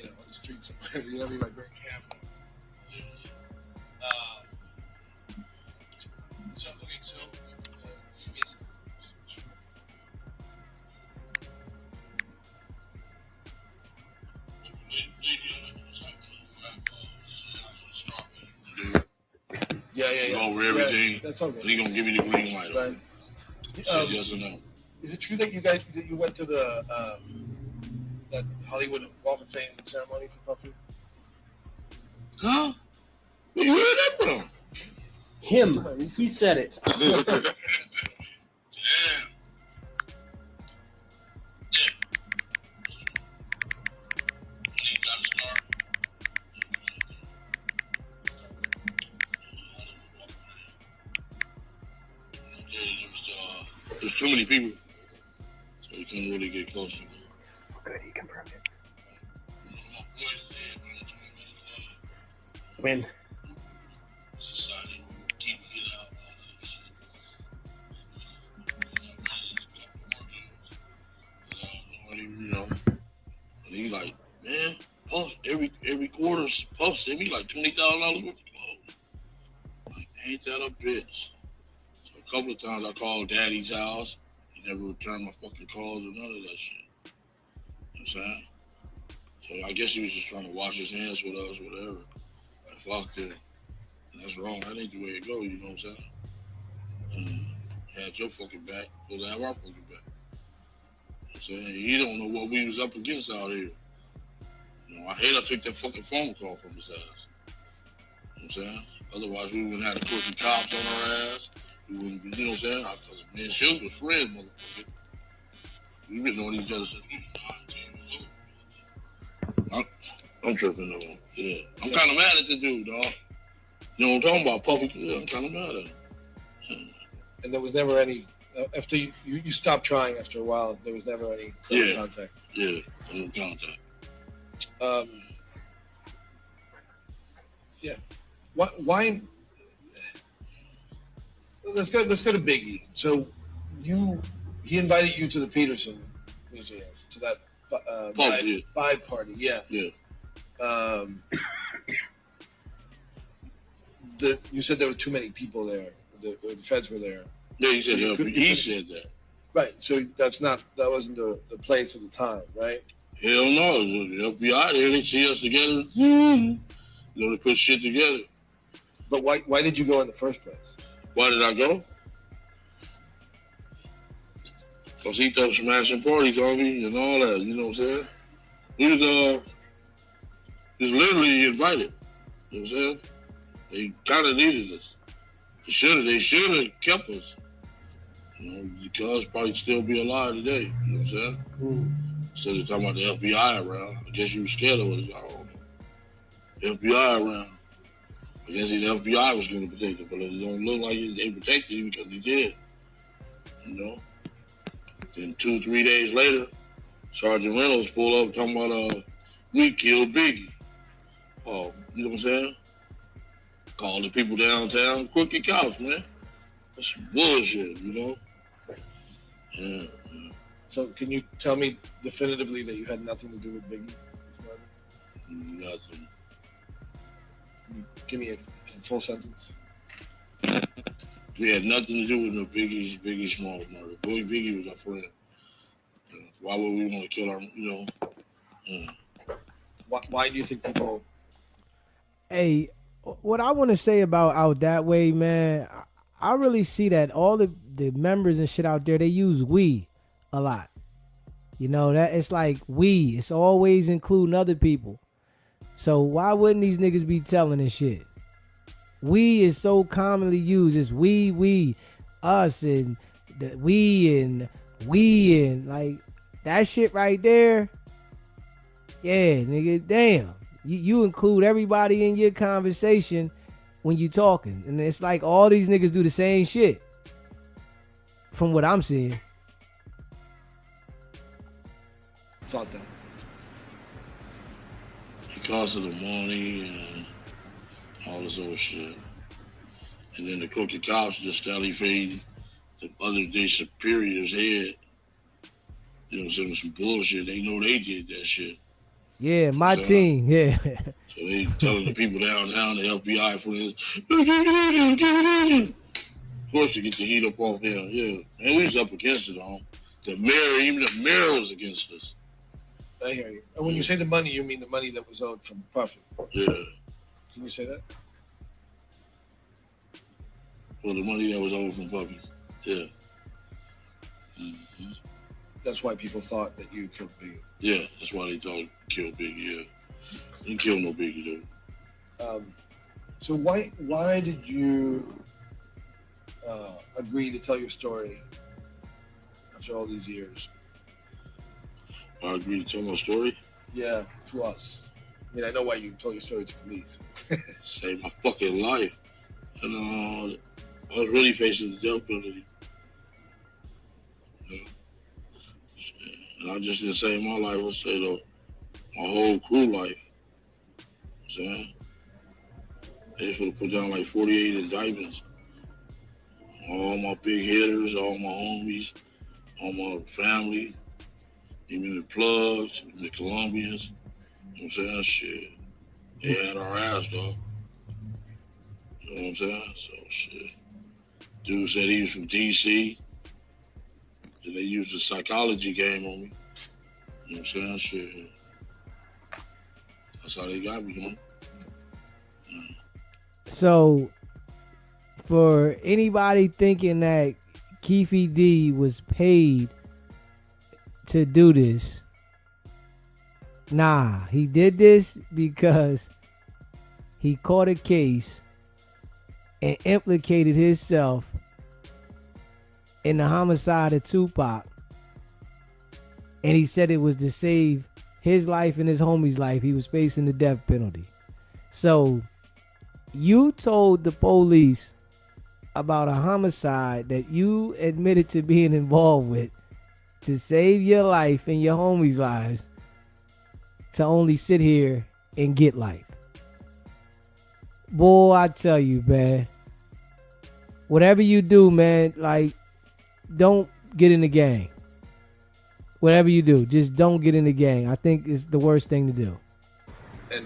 on the streets somewhere. You know what I mean? Like, bring camp. Yeah. Go over everything. Yeah, that's all good. And he gonna give me the green light. Right. Say yes or no. Is it true that you went to the that Hollywood Walk of Fame ceremony for Puffy? Huh? Where you heard that from? Him. He said it. There's too many people, so you can't really get close to them. Good, he confirmed it. When? Society keep it out. And he like, man, Puff every oh, send me like $20,000 worth of clothes. Like, ain't that a bitch? So a couple of times I called Daddy's house. He never returned my fucking calls or none of that shit. You know what I'm saying? So I guess he was just trying to wash his hands with us, whatever. I fucked it. And that's wrong. That ain't the way it go, you know what I'm saying? Had your fucking back, supposed to have our fucking back. You know what I'm saying? He don't know what we was up against out here. You know, I hate I took that fucking phone call from his ass. You know what I'm saying? Otherwise, we wouldn't have had to put some cops on our ass. We wouldn't be, you know what I'm saying? Because me and Suge was friends, motherfucker. We've been knowing each other since we was 9, 10 years old. I'm tripping though. Yeah. I'm kind of mad at the dude, dog. You know what I'm talking about? Puffy, yeah, I'm kind of mad at him. And there was never any, after you stopped trying after a while, there was never any contact. Yeah, no contact. Yeah. Why? Let's go to Biggie. So he invited you to the Peterson Museum, to that vibe party. Yeah. Yeah. You said there were too many people there. The feds were there. Yeah, he said that. Right. So that wasn't the place or the time, right? Hell no. The FBI there, they see us together. You know, they put shit together. But why did you go in the first place? Why did I go? Because he thought smashing parties on me and all that, you know what I'm saying? He was literally invited. You know what I'm saying? They kind of needed us. They should have kept us. You know, because probably still be alive today. You know what I'm saying? Instead of talking about the FBI around, I guess you were scared of us. I don't know. FBI around. I guess the FBI was going to protect him, but it don't look like they protected him because he did. You know? Then 2-3 days later, Sergeant Reynolds pulled up talking about, we killed Biggie. Oh, you know what I'm saying? Call the people downtown, crooked cops, man. That's some bullshit, you know? Yeah. So can you tell me definitively that you had nothing to do with Biggie? Nothing. Can you give me a full sentence? We had nothing to do with no Biggie Smalls murder. Boy, Biggie was our friend. Why would we want to kill our, you know? Why do you think people... Hey, what I want to say about Out That Way, man, I really see that all the members and shit out there, they use we a lot. You know, that it's like we. It's always including other people. So why wouldn't these niggas be telling this shit? We is so commonly used. It's we, us, and we, and like that shit right there. Yeah, nigga, damn. You include everybody in your conversation when you talking. And it's like all these niggas do the same shit. From what I'm seeing. Thought that. Because of the money and all this other shit. And then the crooked cops just feed the other day superior's head. You know, some bullshit. They know they did that shit. Yeah, my team, yeah. So they telling the people downtown, the FBI friends, of course to get the heat up off them, yeah. And we was up against it all. Even the mayor was against us. I hear you. And when you say the money, you mean the money that was owed from Puffy? Yeah. Can you say that? Well, the money that was owed from Puffy, yeah. Mm-hmm. That's why people thought that you killed Biggie. Yeah, that's why they thought you killed Biggie, yeah. You didn't kill no Biggie, though. So why did you agree to tell your story after all these years? I agreed to tell my story? Yeah, to us. I mean, I know why you told your story to police. Saved my fucking life. And I was really facing the death penalty. Yeah. And I just didn't save my life, I say though, my whole crew life. You know what I'm saying? They just would have put down like 48 indictments. All my big hitters, all my homies, all my family, even the plugs, the Colombians. You know what I'm saying? Shit. They had our ass, dog. You know what I'm saying? So shit. Dude said he was from DC. Then they used the psychology game on me. You know what I'm saying? Shit. That's how they got me, man. So, for anybody thinking that Keefe D was paid to do this, nah, he did this because he caught a case and implicated himself in the homicide of Tupac. And he said it was to save his life and his homie's life. He was facing the death penalty. So you told the police about a homicide that you admitted to being involved with to save your life and your homies' lives, to only sit here and get life. Boy, I tell you, man, whatever you do, man, like, don't get in the gang. Whatever you do, just don't get in the gang. I think it's the worst thing to do. And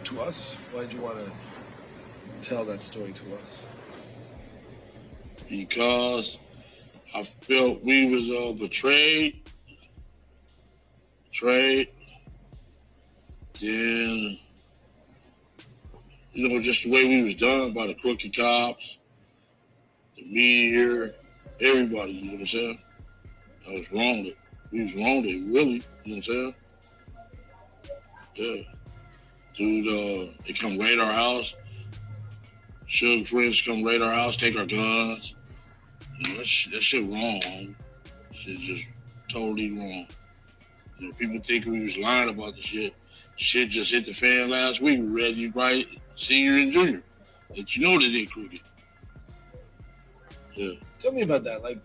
to us, why did you want to tell that story to us? Because I felt we was betrayed. Then, you know, just the way we was done by the crooked cops, the media, everybody, you know what I'm saying? I was wronged. We was wronged, really, you know what I'm saying? Yeah. Dude, they come raid our house. Sugar friends come raid our house, take our guns. You know, that shit wrong, homie. Shit just totally wrong. You know, people think we was lying about the shit. Shit just hit the fan last week. We read you right, senior and junior. That you know that they crooked. Yeah. Tell me about that. Like,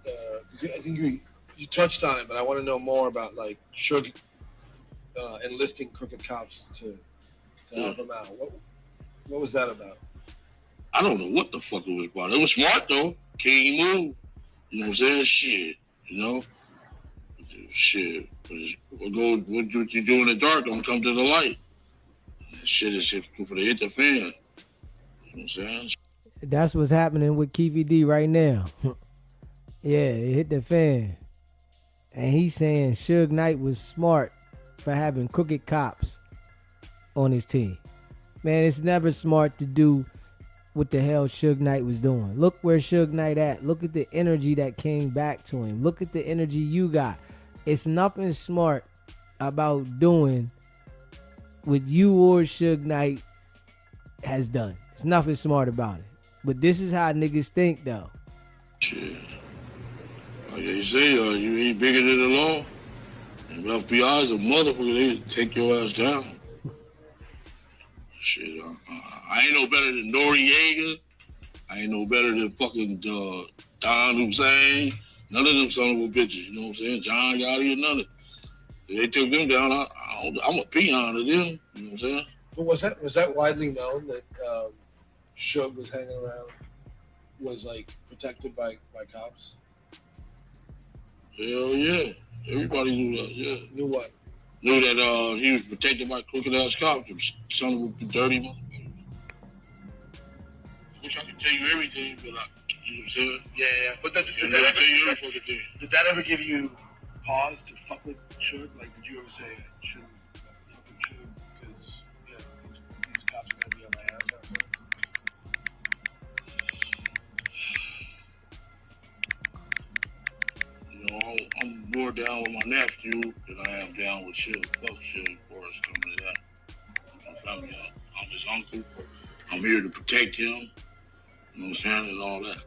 'cause I think you touched on it, but I want to know more about like Suge enlisting crooked cops to help him out. What was that about? I don't know what the fuck it was about. It was smart though. King move. You know what I'm saying? Shit. You know? Shit. What you do in the dark don't come to the light. That shit is for to hit the fan. You know what I'm saying? That's what's happening with Keefe D right now. Yeah, it hit the fan. And he's saying Suge Knight was smart for having crooked cops on his team. Man, it's never smart to do what the hell Suge Knight was doing. Look where Suge Knight at. Look at the energy that came back to him. Look at the energy you got. It's nothing smart about doing what you or Suge Knight has done. It's nothing smart about it. But this is how niggas think, though. Shit. Like they say, you ain't bigger than the law. And FBI is a motherfucker. They take your ass down. Shit, I ain't no better than Noriega. I ain't no better than fucking Don Hussein. None of them son of a bitches, you know what I'm saying? John Gotti or none of it. They took them down. I'm a peon to them, you know what I'm saying? But was that widely known that Suge was hanging around, was like protected by cops? Hell yeah. Everybody knew that, yeah. Knew what? Knew that he was protected by crooked ass cops, son of a dirty motherfucker. I wish I could tell you everything, but you know what I'm saying? Yeah. But did that ever give you pause to fuck with Suge? Like, did you ever say I shouldn't fuck with Suge because these cops are gonna be on my ass afterwards? You know, I'm more down with my nephew than I am down with Suge. Fuck Suge for us coming to that. I'm his uncle. I'm here to protect him. You know what I'm saying? And all that.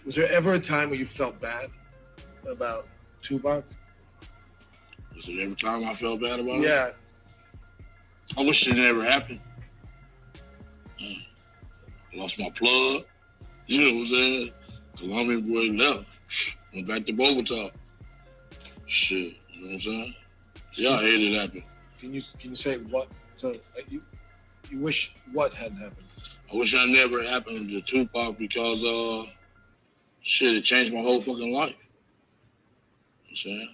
Was there ever a time where you felt bad about Tupac? Was it every time I felt bad about it? Yeah. I wish it never happened. I lost my plug. You know what I'm saying? Colombian boy left. Went back to Bogota. Shit, you know what I'm saying? Yeah, I hated it happen. Can you say what? So you wish what hadn't happened? I wish that never happened to Tupac because shit, it changed my whole fucking life. You know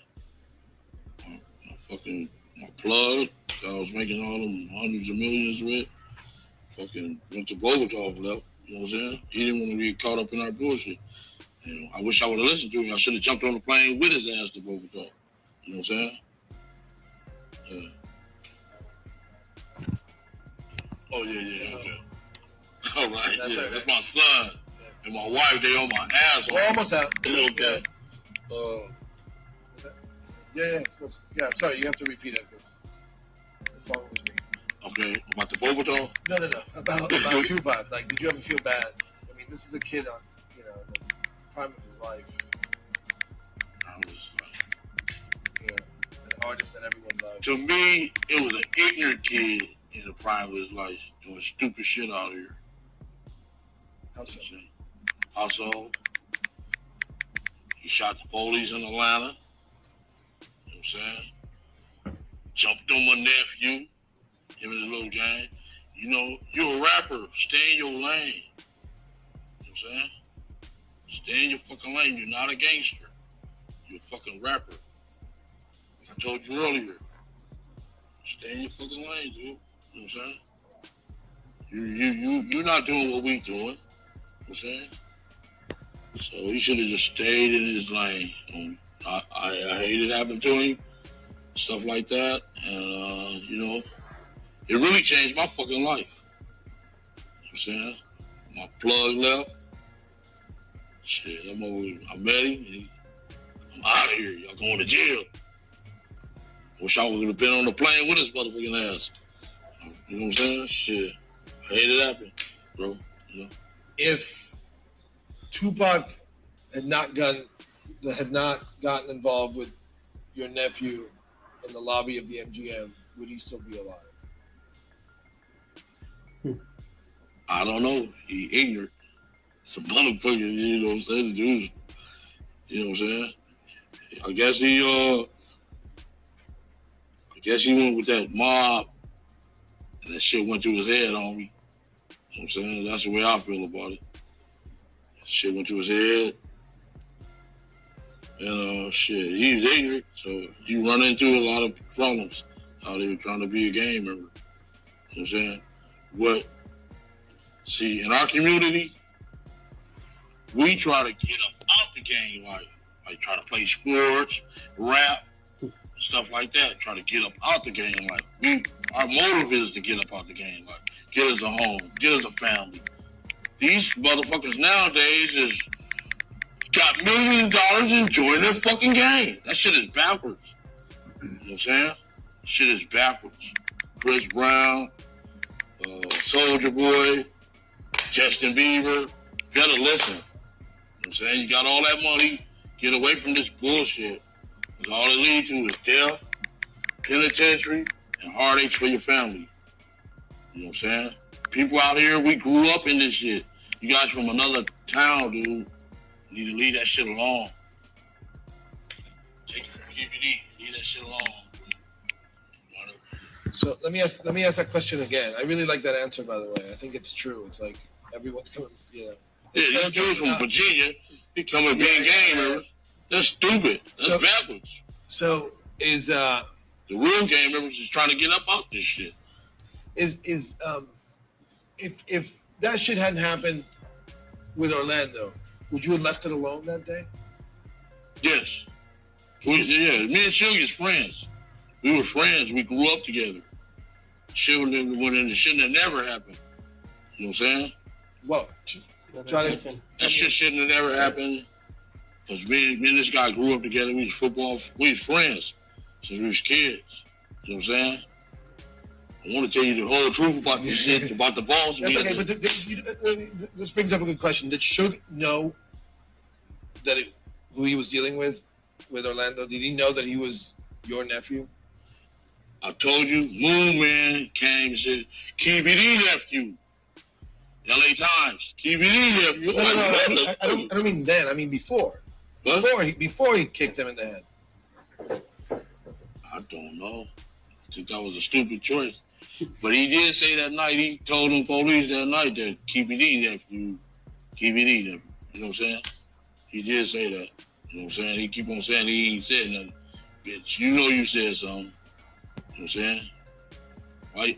what I'm saying? My plug, that I was making all them hundreds of millions with, fucking went to Bogota left. You know what I'm saying? He didn't want to be caught up in our bullshit. You know, I wish I would have listened to him. I should have jumped on the plane with his ass to Bogota. You know what I'm saying? Yeah. Oh, yeah, okay. All right, that's my son. And my wife, they on my ass. We're almost out. Okay. Yeah, of course. Yeah, sorry, you have to repeat it because the phone was me. Okay, about the Bogota? No. About Tupac. Like, did you ever feel bad? I mean, this is a kid on, the prime of his life. I was like, an artist that everyone loves. To me, it was an ignorant kid in the prime of his life doing stupid shit out here. How so? Also, he shot the police in Atlanta. You know what I'm saying? Jumped on my nephew, him and his little gang. You know, you're a rapper. Stay in your lane. You know what I'm saying? Stay in your fucking lane. You're not a gangster. You're a fucking rapper. I told you earlier. Stay in your fucking lane, dude. You know what I'm saying? You're not doing what we doing. You know what I'm saying? So he should have just stayed in his lane. I hate it happened to him, stuff like that. And, it really changed my fucking life. You know what I'm saying? My plug left. Shit, I met him. I'm out of here. Y'all going to jail. Wish I would have been on the plane with his motherfucking ass. You know what I'm saying? Shit. I hate it happened, bro. You know? If Tupac had not gotten involved with your nephew in the lobby of the MGM, would he still be alive? I don't know. He ignorant. Some motherfucker, you know what I'm saying? The dude, you know what I'm saying? I guess he went with that mob and that shit went through his head on me. You know what I'm saying? That's the way I feel about it. Shit went to his head. And shit, he was ignorant, so you run into a lot of problems out there trying to be a gang member. You know what I'm saying? But see, in our community, we try to get up out the gang life. Like try to play sports, rap, stuff like that. Try to get up out the gang life. Our motive is to get up out the gang life. Get us a home, get us a family. These motherfuckers nowadays is got millions of dollars enjoying their fucking game. That shit is backwards. You know what I'm saying? Shit is backwards. Chris Brown, Soulja Boy, Justin Bieber. You gotta listen. You know what I'm saying? You got all that money. Get away from this bullshit. Because all it leads to is death, penitentiary, and heartaches for your family. You know what I'm saying? People out here, we grew up in this shit. You guys from another town, dude, you need to leave that shit alone. Take it from DVD, leave that shit alone. So let me ask that question again. I really like that answer, by the way. I think it's true. It's like everyone's coming, Yeah, this dude from Virginia, he coming being game. That's stupid. That's backwards. So is the real game members is trying to get up out this shit. If that shit hadn't happened with Orlando, would you have left it alone that day? Yes. Me and Suge is friends. We were friends. We grew up together. Shit when shit that never happened. You know what I'm saying? What? That shit shouldn't have never happened. Because me and this guy grew up together. We was friends since we was kids. You know what I'm saying? I want to tell you the whole truth about this shit, about the balls. That's okay, but this brings up a good question. Did Suge know that who he was dealing with Orlando? Did he know that he was your nephew? I told you, Moon Man came and said, KBD nephew. LA Times, KBD nephew. No, I don't mean then. I mean before. What? Before he kicked him in the head. I don't know. I think that was a stupid choice. But he did say that night, he told them police that night that KBD nephew. You know what I'm saying? He did say that. You know what I'm saying? He keep on saying he ain't said nothing. Bitch, you know you said something. You know what I'm saying? Why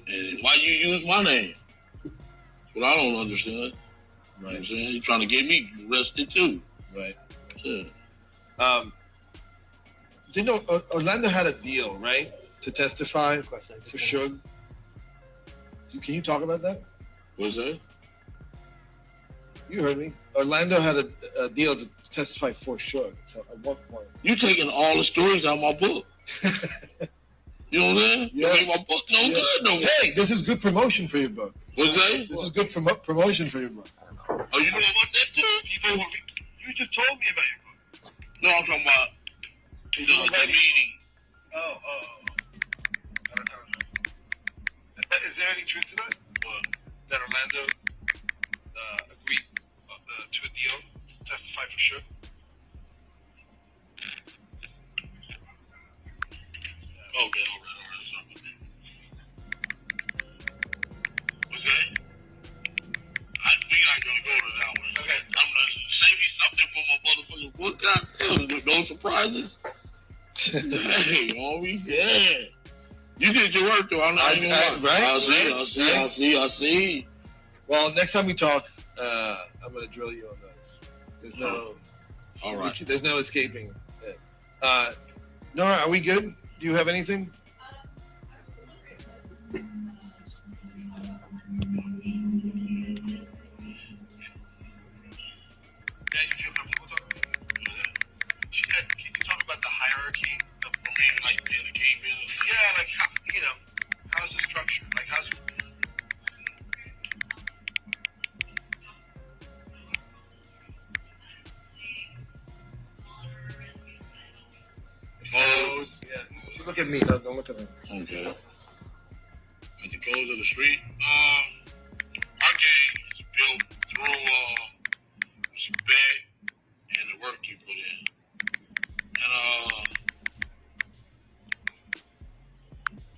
you use my name? That's what I don't understand. Right. You know what I'm saying? You're trying to get me arrested too. Right. Yeah. Orlando had a deal, right, to testify for Suge. Can you talk about that? What's that? You heard me. Orlando had a deal to testify for Suge. So at what point? You taking all the stories out of my book. You know what I'm saying? Yeah. You make my book no good no more. Hey, this is good promotion for your book. What's that? This is good promotion for your book. Oh, you know about that too? You just told me about your book. No, I'm talking about the meeting. Oh. I don't know. Is there any truth to that? What? That Orlando agreed to a deal to testify for Suge? Okay, all right. What's that? We not gonna go to that one. Okay. I'm gonna save you something for my motherfucking book. God damn, no surprises. Hey, homie, yeah. You did your work though. Right? I see. Well, next time we talk, I'm gonna drill you on those. There's no. All right. There's no escaping it. Nora, are we good? Do you have anything? Yeah, you feel comfortable talking about that? She said, can you talk about the hierarchy of maybe like in the game business? Yeah, like how, how's the structure? Like how's it? Codes, yeah. Look at me, don't look at me. Okay. At the codes of the street, our game is built through respect and the work you put in. And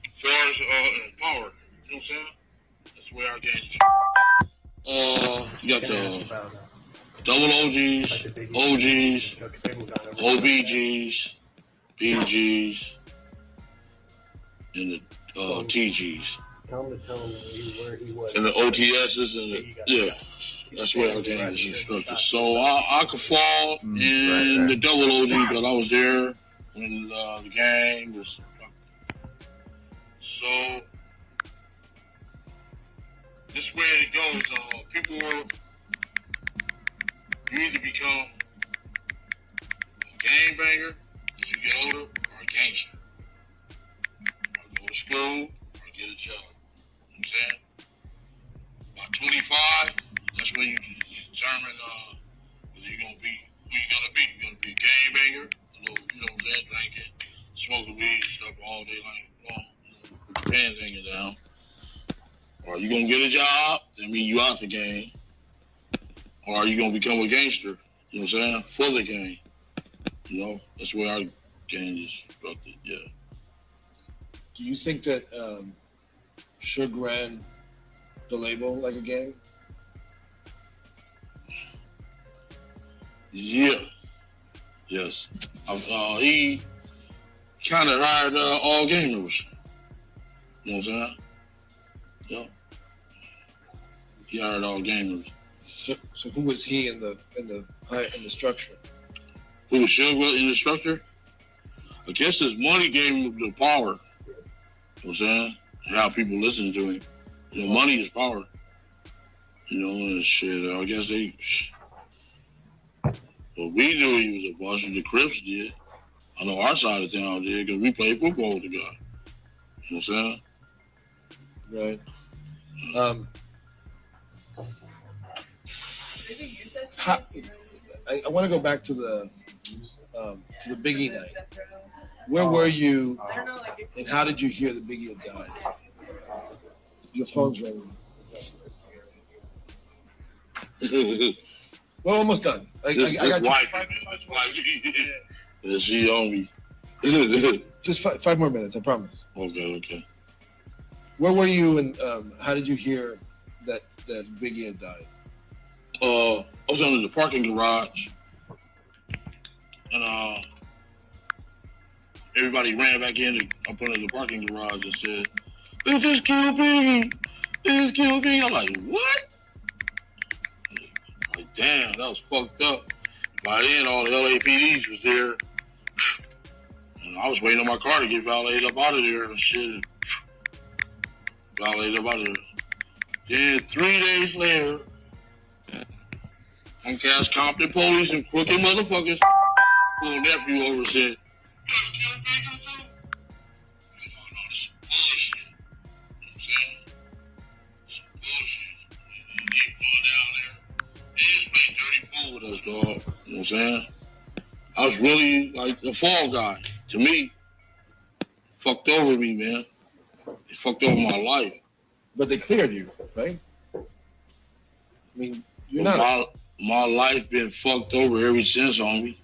as far as power, you know what I'm saying? That's the way our game is. You got the double OGs, OGs, OBGs, BGs, and the TGs. Tell him to tell him where he was. And the OTSs and the, that's where our game is instructed. So I could fall in the double OG, but I was there when the game was. So this way it goes. People you either become a game banger as you get older, or a gangster. Or go to school, or get a job. You know what I'm saying? About 25, that's when you determine whether you're gonna be who you're gonna be. You're gonna be a game banger, you know what I'm saying, drinking, smoking weed and stuff all day long, put your pants hanging down. Or you gonna get a job, that means you out the game. Or are you gonna become a gangster, you know what I'm saying, for the game. You know, that's where our game is structured, yeah. Do you think that Suge ran the label like a gang? Yeah. Yes. He kind of hired all gang members. You know what I'm saying? Yeah. He hired all gang members. So who was he in the structure? Who was Suge in the structure? I guess his money gave him the power. You know what I'm saying? How people listen to him. You know, money is power. You know, and shit. I guess they. Well, we knew he was a boss, and the Crips did. I know our side of town did because we played football with the guy. You know what I'm saying? Right. I want to go back to the Biggie night. Where were you, and how did you hear the Biggie had died? Your phone's ringing. We're almost done. I got That's why she on me. Just 5 more minutes, I promise. Okay. Where were you, and how did you hear that Biggie had died? I was under the parking garage, and everybody ran back in up under the parking garage and said, They just killed Beezy. They just killed Beezy. I'm like, what? Like, damn, that was fucked up. By then, all the LAPDs was there. And I was waiting on my car to get validated up out of there and shit. Validated up out of there. Then 3 days later, on Cass Compton police and crooked motherfuckers pulled nephew over and said, with us, dog. You know what I'm saying? I was really like the fall guy. To me, fucked over me, man. It fucked over my life. But they cleared you, right? I mean, you're But not. my life been fucked over ever since, homie.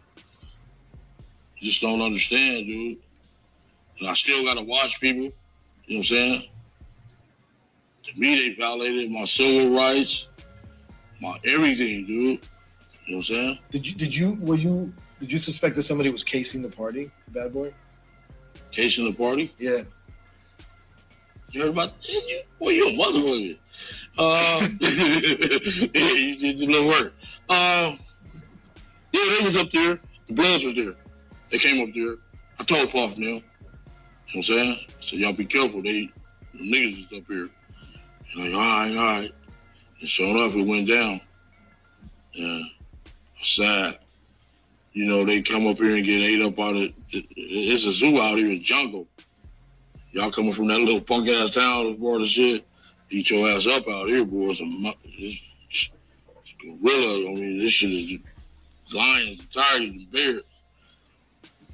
You just don't understand, dude. And I still gotta watch people. You know what I'm saying? To me, they violated my civil rights, my everything, dude. You know what I'm saying? Did you suspect that somebody was casing the party, Bad Boy? Casing the party? Yeah. You heard about that? Boy, you a motherfucker. Yeah, you did your little work. Yeah, they was up there. The Bloods was there. They came up there. I told Puff them. You know what I'm saying? I said, y'all be careful. The niggas is up here. And like, all right. And sure enough, it went down. Yeah. Sad. You know, they come up here and get ate up out of it's a zoo out here in the jungle. Y'all coming from that little punk ass town with board of shit, eat your ass up out here, boys. It's gorilla. I mean, this shit is lions, tigers, and bears.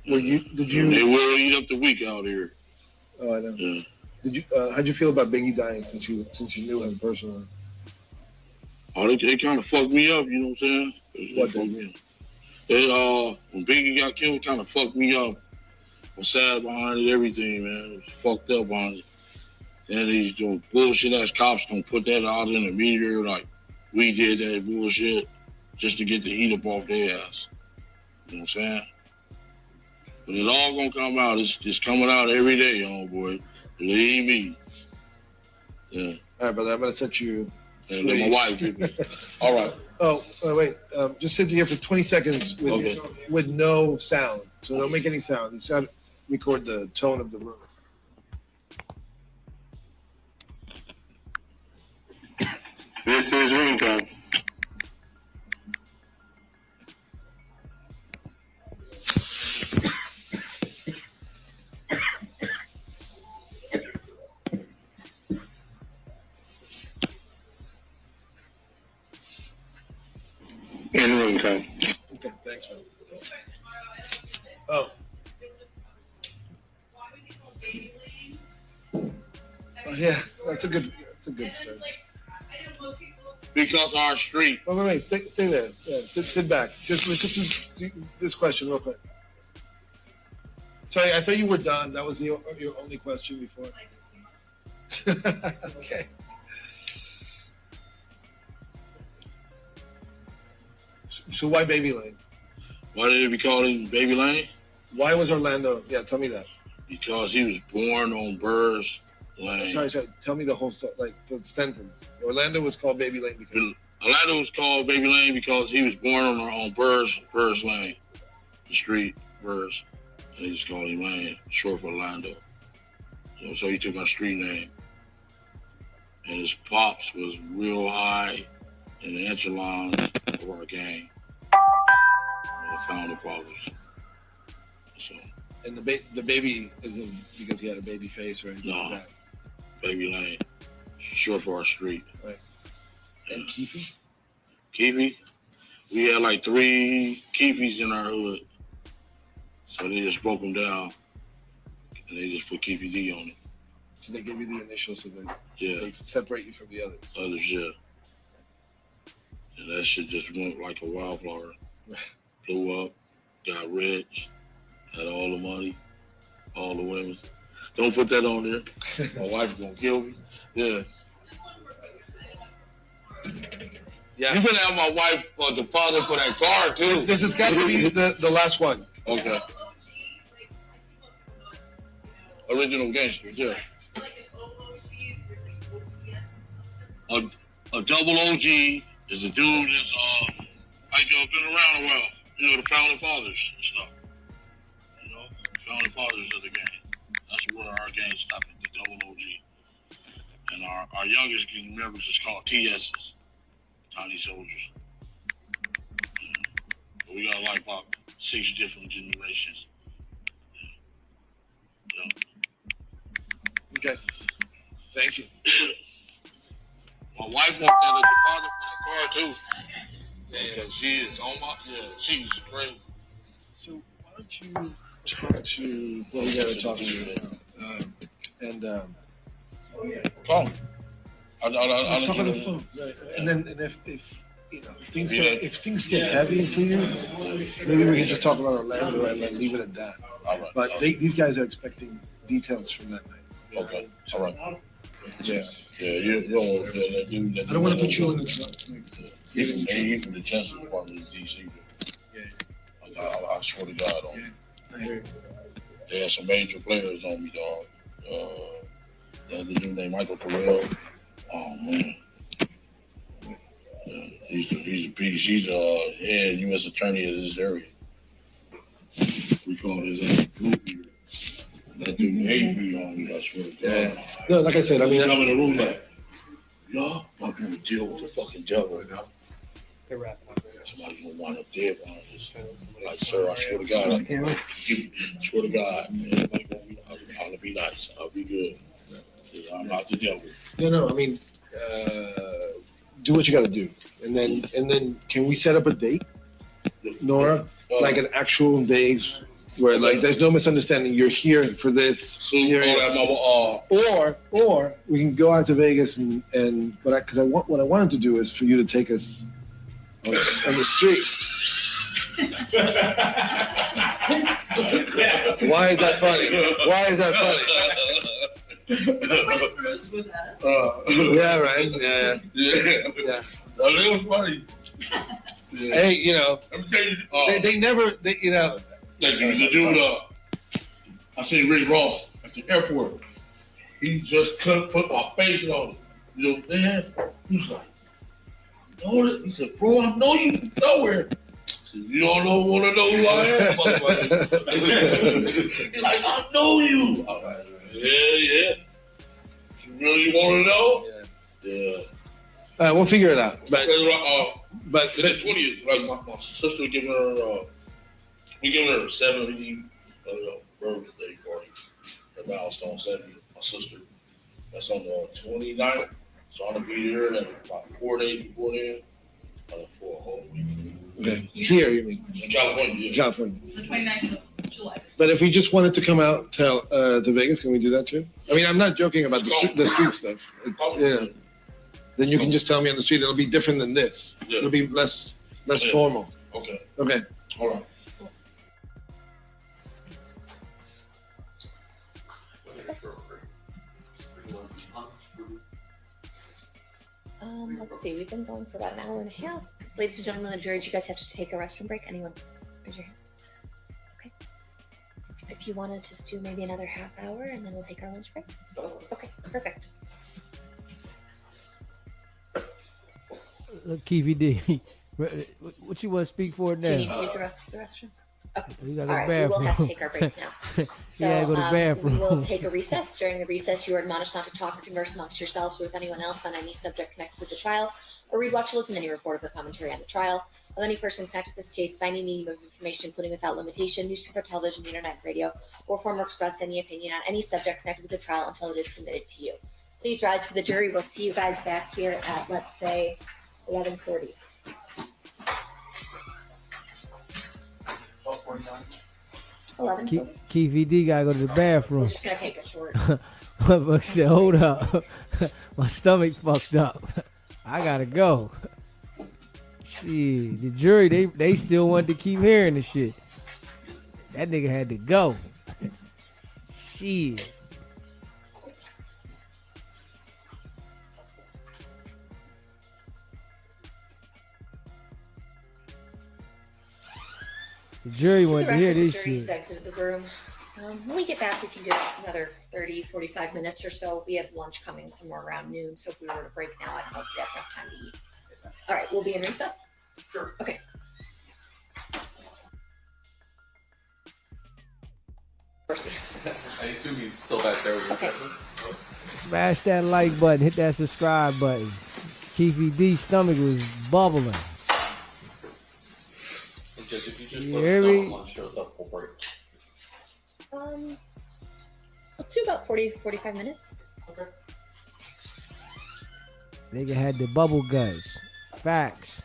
Did you? They will eat up the weak out here. Oh, I know. Yeah. Did you? How'd you feel about Biggie dying since you knew him personally? Oh, they kind of fucked me up. You know what I'm saying? What fucked me up? When Biggie got killed, it kind of fucked me up. I'm sad behind it, everything, man. It was fucked up behind it. And these bullshit ass cops gonna put that out in the media like we did that bullshit just to get the heat up off their ass. You know what I'm saying? But it's all gonna come out. It's coming out every day, homeboy. Believe me. Yeah. All right, brother. I'm gonna set you. And let my wife give me. All right. Oh, wait. Just sit here for 20 seconds with no sound. So don't make any sound. Just gotta record the tone of the room. This is ringtone. In ringtone. Okay, thanks, man. Oh, yeah, that's a good start. Because our street. Oh, wait, stay there. Yeah, sit back. Just this question real quick. Sorry, I thought you were done. That was your only question before. Okay. So why Baby Lane? Why did it be called Baby Lane? Why was Orlando? Yeah, tell me that. Because he was born on Burrs Lane. Sorry. Tell me the whole story, like the sentence. Orlando was called Baby Lane because Orlando was called Baby Lane because he was born on Burrs Lane, the street Burrs. And they just called him Lane, short for Orlando. So he took our street name. And his pops was real high in the echelon of our gang. The founding fathers. So. And the baby isn't because he had a baby face or anything like that. Baby Lane, short for our street. Right. And Keefe? Keefe? We had like 3 Keefes in our hood. So they just broke them down. And they just put Keefe D on it. So they gave you the initials so that Yeah. they separate you from the others. Others, yeah. And that shit just went like a wildflower. Blew up, got rich, had all the money, all the women. Don't put that on there. My wife's gonna kill me. Yeah. Yeah. You better have my wife deposit for that car too. This has got to be the last one. Okay. Original gangster, yeah. a double OG is a dude that's like been around a while. You know, the founding fathers and stuff. You know, founding fathers of the game. That's where our game stopped at, the double OG. And our youngest gang members is called TSs, Tiny Soldiers. But we got like about 6 different generations. Okay. Thank you. My wife wants that as a father for the car too. Because she is on my, she's great. So why don't you talk to, well, we gotta talk to you now. Call me. Let's talk on the phone. Right. And if you know, if things get heavy for you, maybe we can just talk about Orlando and then leave it at that. All right. But these guys are expecting details from that night. Okay. All right. Yeah. Yeah, you don't want that dude. I don't want to put you in the spot. He from the Justice Department in DC. Yeah. I swear to God on me. I hear you. They had some major players on me, dog. The other dude named Michael Terrell. Oh man. Yeah, he's a beast. He's head U.S. attorney of this area. We call his Goofy. That dude hate me on me, I swear to God. Yeah. No, like I said, I mean, come in the room like, y'all fucking deal with the fucking devil right now. They're wrapping up. Somebody's gonna wind up dead on this. Like, sir, I swear to God, I swear to God, man, I'll be nice. I'll be good. I'm not the devil. No, I mean, do what you got to do, and then can we set up a date, Nora? Like an actual date where like there's no misunderstanding. You're here for this, or we can go out to Vegas and what I wanted to do is for you to take us on the street. Why is that funny? Why is that funny? Yeah, right. Yeah. A little funny. Yeah. Hey, you know, they never, you know. Like the dude, I seen Rick Ross at the airport. He just couldn't put my face on it. You know what I'm saying? He was like, no, he said, bro, I know you from nowhere. I said, you don't want to know who I am, motherfucker. He's like, I know you. I'm like, yeah. You really want to know? Yeah. We'll figure it out. But the 20th, like my sister giving her, we giving her a 70th birthday party. Her milestone 70th. My sister. That's on the 29th. So I'm gonna be there about 4 days before then. For a whole week. Okay. Here, you mean? California. Yeah. California. The 29th of July. But if we just wanted to come out to Vegas, can we do that too? I mean, I'm not joking about the street stuff. Yeah. Then you can just tell me on the street. It'll be different than this. Yeah. It'll be less formal. Okay. Okay. All right. Let's see, we've been going for about an hour and a half. Ladies and gentlemen of the jury, do you guys have to take a restroom break? Anyone? Raise your hand. Okay. If you want to just do maybe another half hour and then we'll take our lunch break. Okay, perfect. Keefe D, what you want to speak for now? Do you need to use the restroom? Okay. You gotta All go right, to the we will have to bathroom. take our break now. So, gotta go to the bathroom. we will take a recess. During the recess, you are admonished not to talk or converse amongst yourselves or with anyone else on any subject connected with the trial, or read, watch, or listen to any report or commentary on the trial of any person connected with this case by any medium of information, including without limitation, newspaper, television, internet, radio, or form or express any opinion on any subject connected with the trial until it is submitted to you. Please rise for the jury. We'll see you guys back here at, let's say, 11:40. 11:40. Keefe D gotta go to the bathroom. We're just gonna take a short. Motherfucker said, hold up. My stomach fucked up. I gotta go. Shit, the jury, they still wanted to keep hearing the shit. That nigga had to go. Shit. The jury wanted to hear this The jury shit. has exited the room. When we get back, we can do another 30, 45 minutes or so. We have lunch coming somewhere around noon, so if we were to break now, I don't know if we have enough time to eat. All right, we'll be in recess? Sure. Okay. I assume he's still back there with Okay. Smash that like button, hit that subscribe button. Keefe D's stomach was bubbling. And Judge, if you just You let hear us know me? when lunch shows up, we'll break. Up to about 40, 45 minutes. Okay. Nigga had the bubble guts. Facts.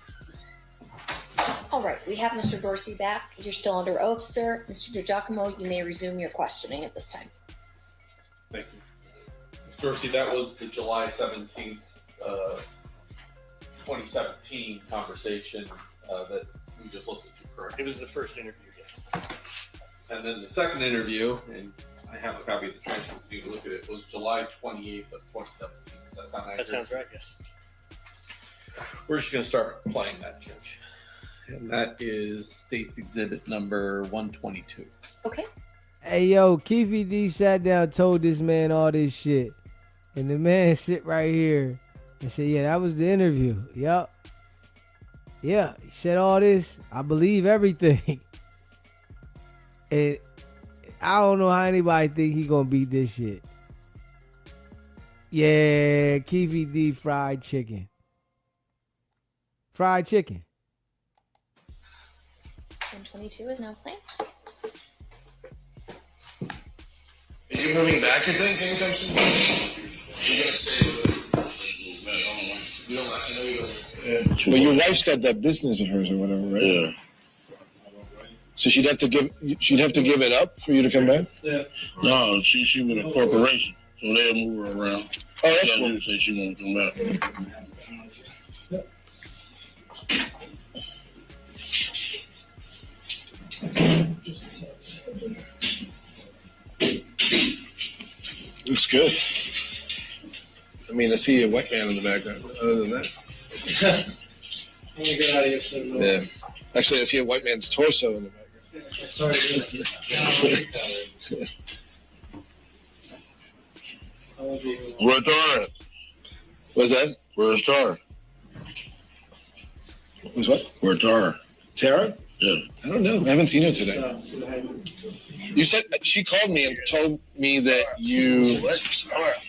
All right, we have Mr. Dorsey back. You're still under oath, sir. Mr. DiGiacomo, you may resume your questioning at this time. Thank you. Mr. Dorsey, that was the July 17th, 2017 conversation that we just listened to, correct? It was the first interview, yes. And then the second interview, and I have a copy of the transcript for you to look at it, was July 28th of 2017. Does that sound accurate? That sounds right, yes. We're just going to start playing that, Judge. And that is State's Exhibit number 122. Okay. Hey, yo, Keefe D sat down, told this man all this shit. And the man sit right here and said, yeah, that was the interview. Yup. Yeah, he said all this. I believe everything. And I don't know how anybody think he gonna beat this shit. Yeah, Keefe D fried chicken. Fried chicken. 122 is now playing. Are you moving back, you think, anytime soon? You're gonna stay you don't I know you don't. But your wife's got that business of hers or whatever, right? Yeah. So she'd have to give it up for you to come back? Yeah. No, she with a corporation, so they'll move her around. Oh, that's Tell cool. her to say she won't come back. Looks good. I mean, I see a white man in the background. Other than that, I'm gonna get out of here soon. yeah. Actually, I see a white man's torso in the background. Sorry. Where's Tara? What's that? Where's Tara? Who's what? Where's Tara? Tara? Yeah. I don't know. I haven't seen her today. You said she called me and told me that you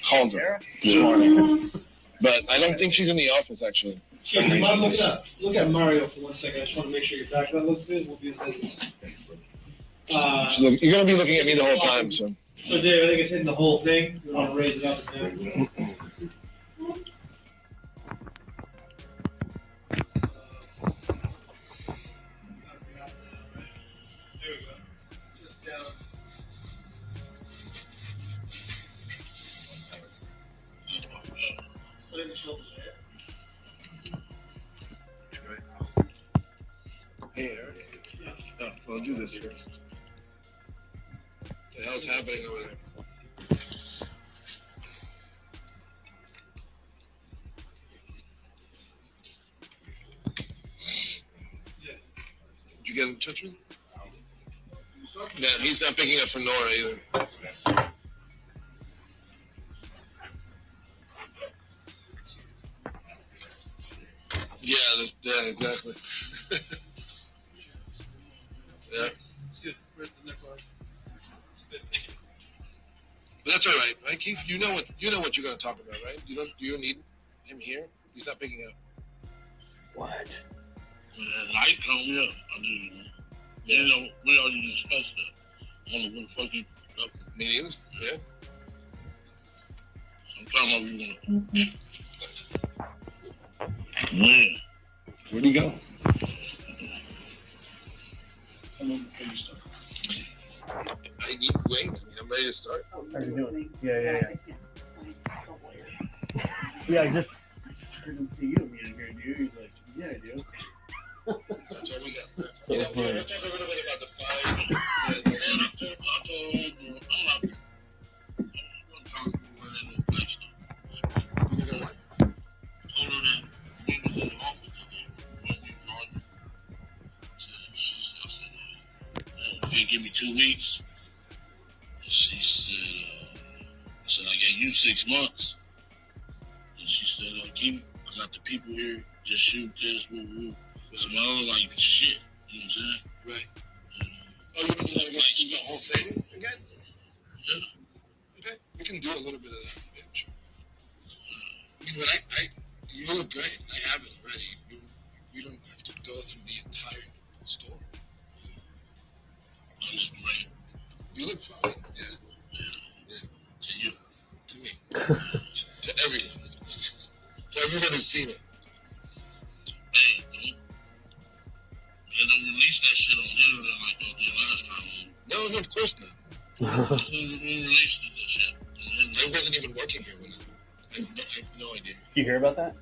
called her this morning, but I don't think she's in the office actually. Look at Mario for 1 second. I just want to make sure your background looks good. We'll be in business. You're gonna be looking at me the whole time, so. So, Dave, I think it's hitting the whole thing. You want to raise it up and down. Slide the shoulders there. Hey, Eric. Oh, well, I'll do this first. What the hell's happening over there? Did you get in touch with him? Yeah, he's not picking up for Nora either. Yeah, exactly. Yeah. But that's all right, right, Keefe? You know what you're going to talk about, right? Do you need him here? He's not picking up. What? Night come, yeah. I do. Yeah. You know, we already discussed that. I don't know what the fuck you up. Me neither. Yeah. Sometime we want. Man. Where'd he go? I'm on before you start. I need wait. I'm ready to start. How you doing? Yeah. Yeah, I just didn't see you meeting here, dude. He's like, yeah, I do. That's all we got. You know, we're going to talk a little bit about the fight. I'm not talking about no fight stuff. You know what? Told her that we was in the office today. When we were arguing. I said, if you give me 2 weeks, She said, I gave you 6 months. And she said, Keefe, I got the people here, just shoot this, woo woo. So I was like, shit, you know what I'm saying? Right. Oh, you mean you gotta do the whole thing again? Yeah. Okay, we can do a little bit of that. Yeah, sure. I mean, but you look great. I have it already. You don't have to go through the entire story. I look great. You look fine. Yeah. Yeah. To you. To me. To everyone. To everyone who's seen it. Hey, don't release that shit on the internet like y'all did last time. No, of course not. Who released that shit? I wasn't even working here when I have no idea. Did you hear about that?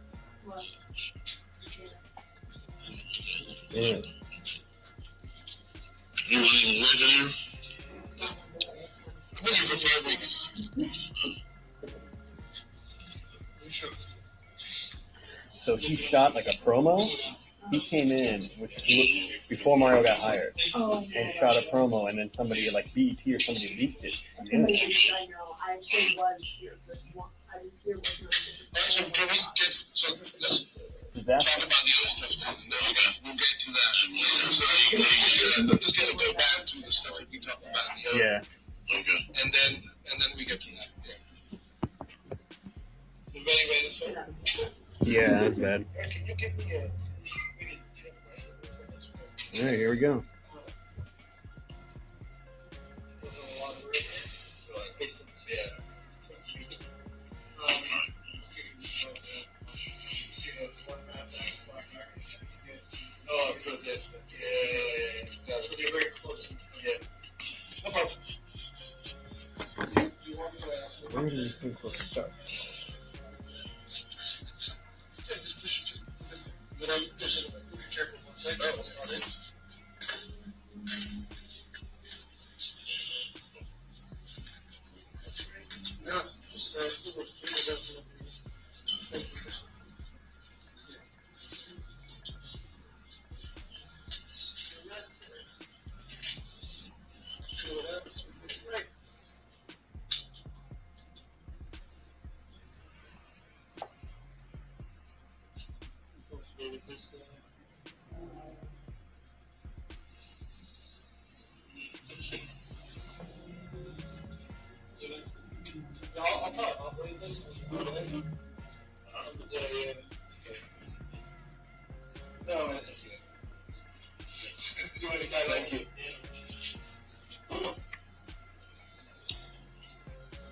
Yeah. You weren't even working here? I'm here for 5 weeks. You sure? So he shot like a promo. He came in, before Mario got hired, and shot a promo, and then somebody like BET or somebody leaked it. On the internet. I so can we get, so let's Disaster. talk about the other stuff then. No, we'll get to that later. So I'm just gonna go back to the stuff that we talked about in the other. Yeah. Okay. And then we get to that. Yeah. Everybody ready to start? Yeah, that's bad. Can you give me a All right, here we go. Where do you think we'll start? Just be careful one second. Yeah, just No, I didn't see it. Do anytime, thank you.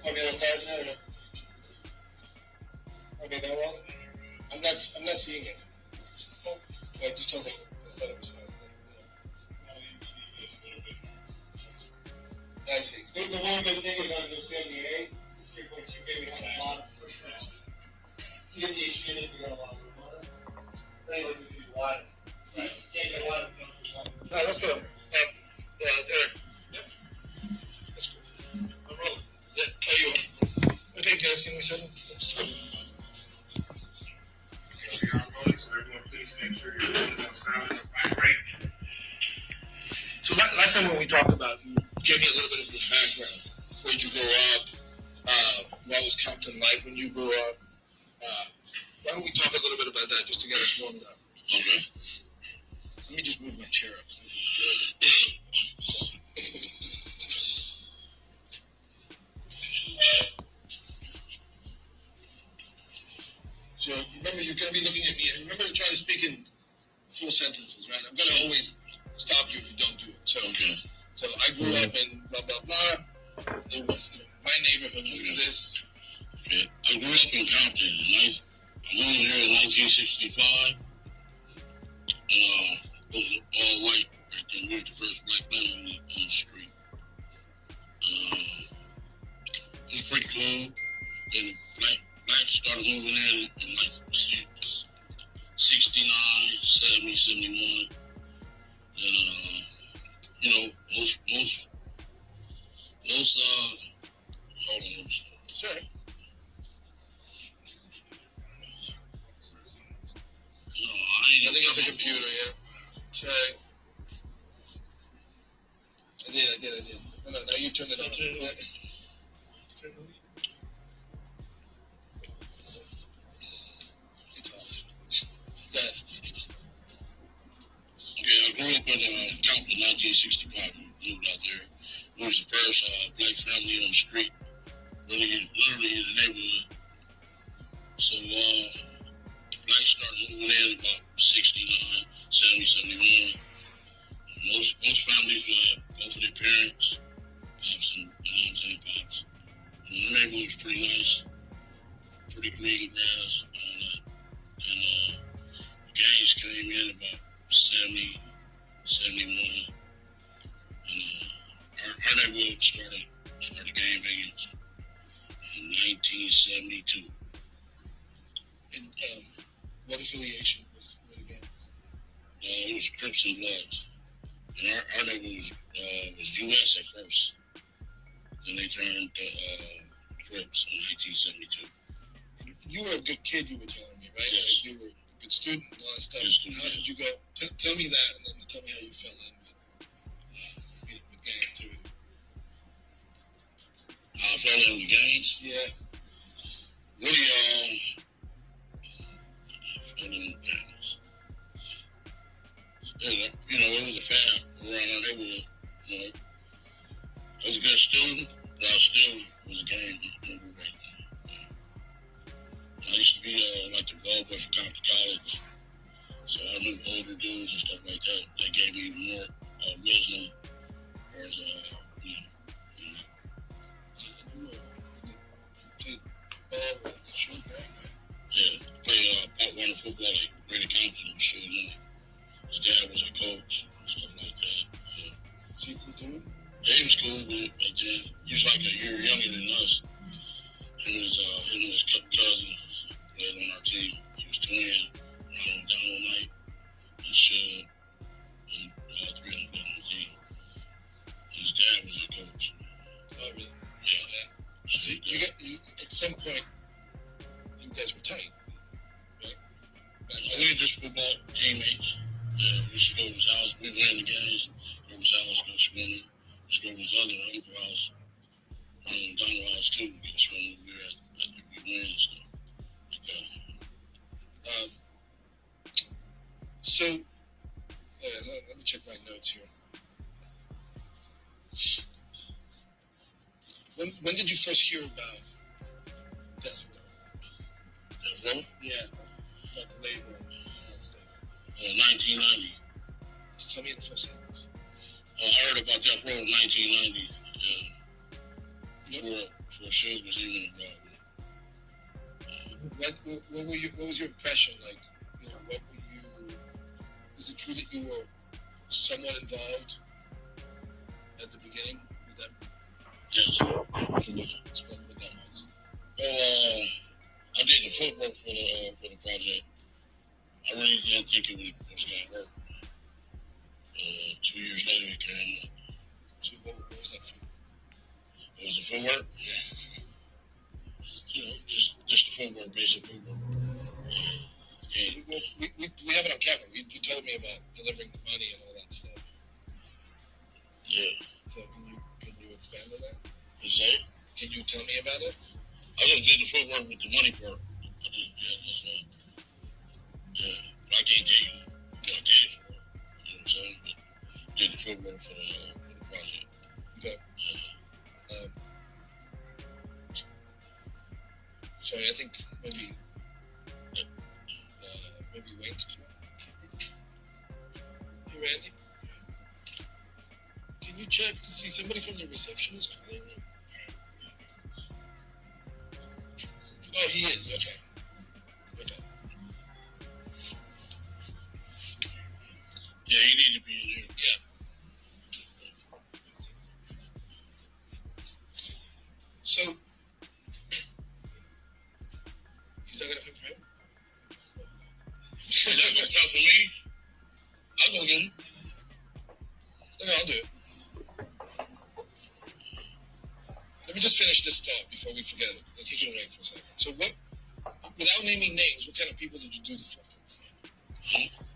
Okay, that's ours. Okay, that one. I'm not seeing it. Oh, I just told them I thought it was fine. I see. I think the one good thing is on the 78. You're going to give me a lot of pushback. To get the exchange, we got a lot of water. Anyway, we can do water. Right. You can't get water. No, let's go. There. Yep. That's good. I'm rolling. Yeah, there you are. Okay, guys, can we set up? Okay, we are rolling, so everyone please make sure you're holding up sound and vibrate. So last time when we talked about, you gave me a little bit of your background. Where'd you grow up? What was Compton like when you grew up? Why don't we talk a little bit about that just to get us warmed up? Okay. Let me just move my chair up. So remember, you're going to be looking at me. And remember to try to speak in full sentences, right? I'm going to always stop you if you don't do it. So, okay. So I grew up in blah, blah, blah. It was, my neighborhood was this. Okay. I grew up in Compton. I moved here in 1965. It was all white back then. We was the first black family on the street. It was pretty cool. Then blacks started moving in like 69, 70, 71. Then, most, hold on. Sorry. No, I think it's a computer, yeah. Okay. And did. No, now you turn it on. Okay, I grew up in Compton, 1965. Moved out there. We was the first black family on the street, literally in the neighborhood. So blacks started moving in about 69, 70, 71. Most families both of their parents, pops and moms and pops. The neighborhood was pretty nice, pretty green grass, all that. And the gangs came in about 70, 71. And our neighborhood started gang banging in 1972. And what affiliation was with the gangs? It was Crips and Bloods. And our neighborhood was U.S. at first. Then they turned Crips in 1972. You were a good kid, you were telling me, right? Yes. Like you were a good student and all that stuff. Good student, How did you go? Tell me that, and then tell me how you fell in with gang activity. I fell in with gangs. Yeah. Really, I fell in with gangs. It was a fad around our neighborhood. I was a good student, but I still was a gang member back then. I used to be like the ball boy for Compton College, so I knew older dudes and stuff like that. That gave me more wisdom, as You played ball with Sugar back, right? Yeah, I played Pop Warner football at Greater Compton with Sugar Money. His dad was a coach and stuff like that. Yeah. So you could do it? Yeah, he was cool with it back then. He was like a year younger than us. Him and his cousins played on our team. He was twin, Ronald Donald and Suge. All three of them played on the team. His dad was a coach. Oh, really? Yeah. So at some point, you guys were tight, right? We were just football teammates. Yeah, we used to go to his house. We win the games. Go to his house, go swimming. Just go to his other uncle house. Donald house too. We go swimming. We win and stuff like that. So, let me check my notes here. When did you first hear about Death Row? Death Row? Yeah, about the label and all that stuff. 1990. Just tell me the first sentence. I heard about Death Row in 1990. Before Suge was even involved. What was your impression? Like, what were you? Was it true that you were somewhat involved at the beginning with them? Yes. Can you explain what that was? Well, I did the footwork for the project. I really didn't think it was going to work. 2 years later, it came up. So what was that for? What was the footwork? Just the footwork, basic footwork. We have it on camera. You told me about delivering the money and all that stuff. Yeah. So can you expand on that? You say? Can you tell me about it? I just did the footwork with the money part. That's all. Yeah, but I can't tell you what I did for it. You know what I'm saying? But did the footwork for the project. Okay. Sorry, I think maybe Wayne's calling. Hey, Randy. Can you check to see somebody from the reception is calling me? Oh, he is. Okay. Yeah, you need to be in there. Yeah. So, he's not gonna come for him? He's not gonna come for me? I'll go get him. No, I'll do it. Let me just finish this thought before we forget it. Like, you can wait for a second. So without naming names, what kind of people did you do the footwork for?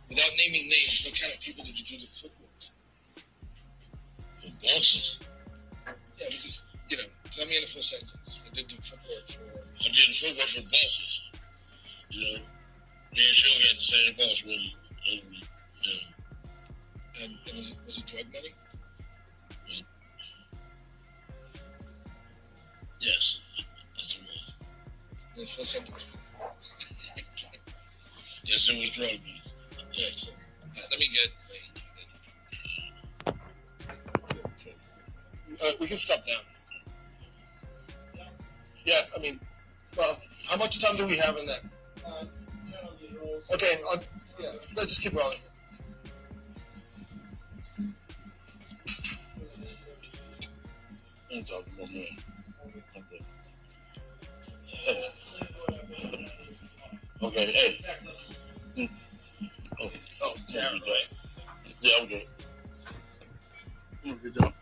Without naming names, what kind of people did you do the footwork for? Bosses. Yeah, but just, tell me in a full sentence. I did the footwork for... I did the footwork for bosses. Me and Suge had the same boss, really. And was it drug money? Yes, that's what it was. In a full sentence. Yes, it was drug money. Yes. Let me get... we can stop now. Yeah, how much time do we have in that? Okay, let's just keep rolling. I'm talking about me. Okay, hey. Oh, damn. Yeah, I'm good. Good job.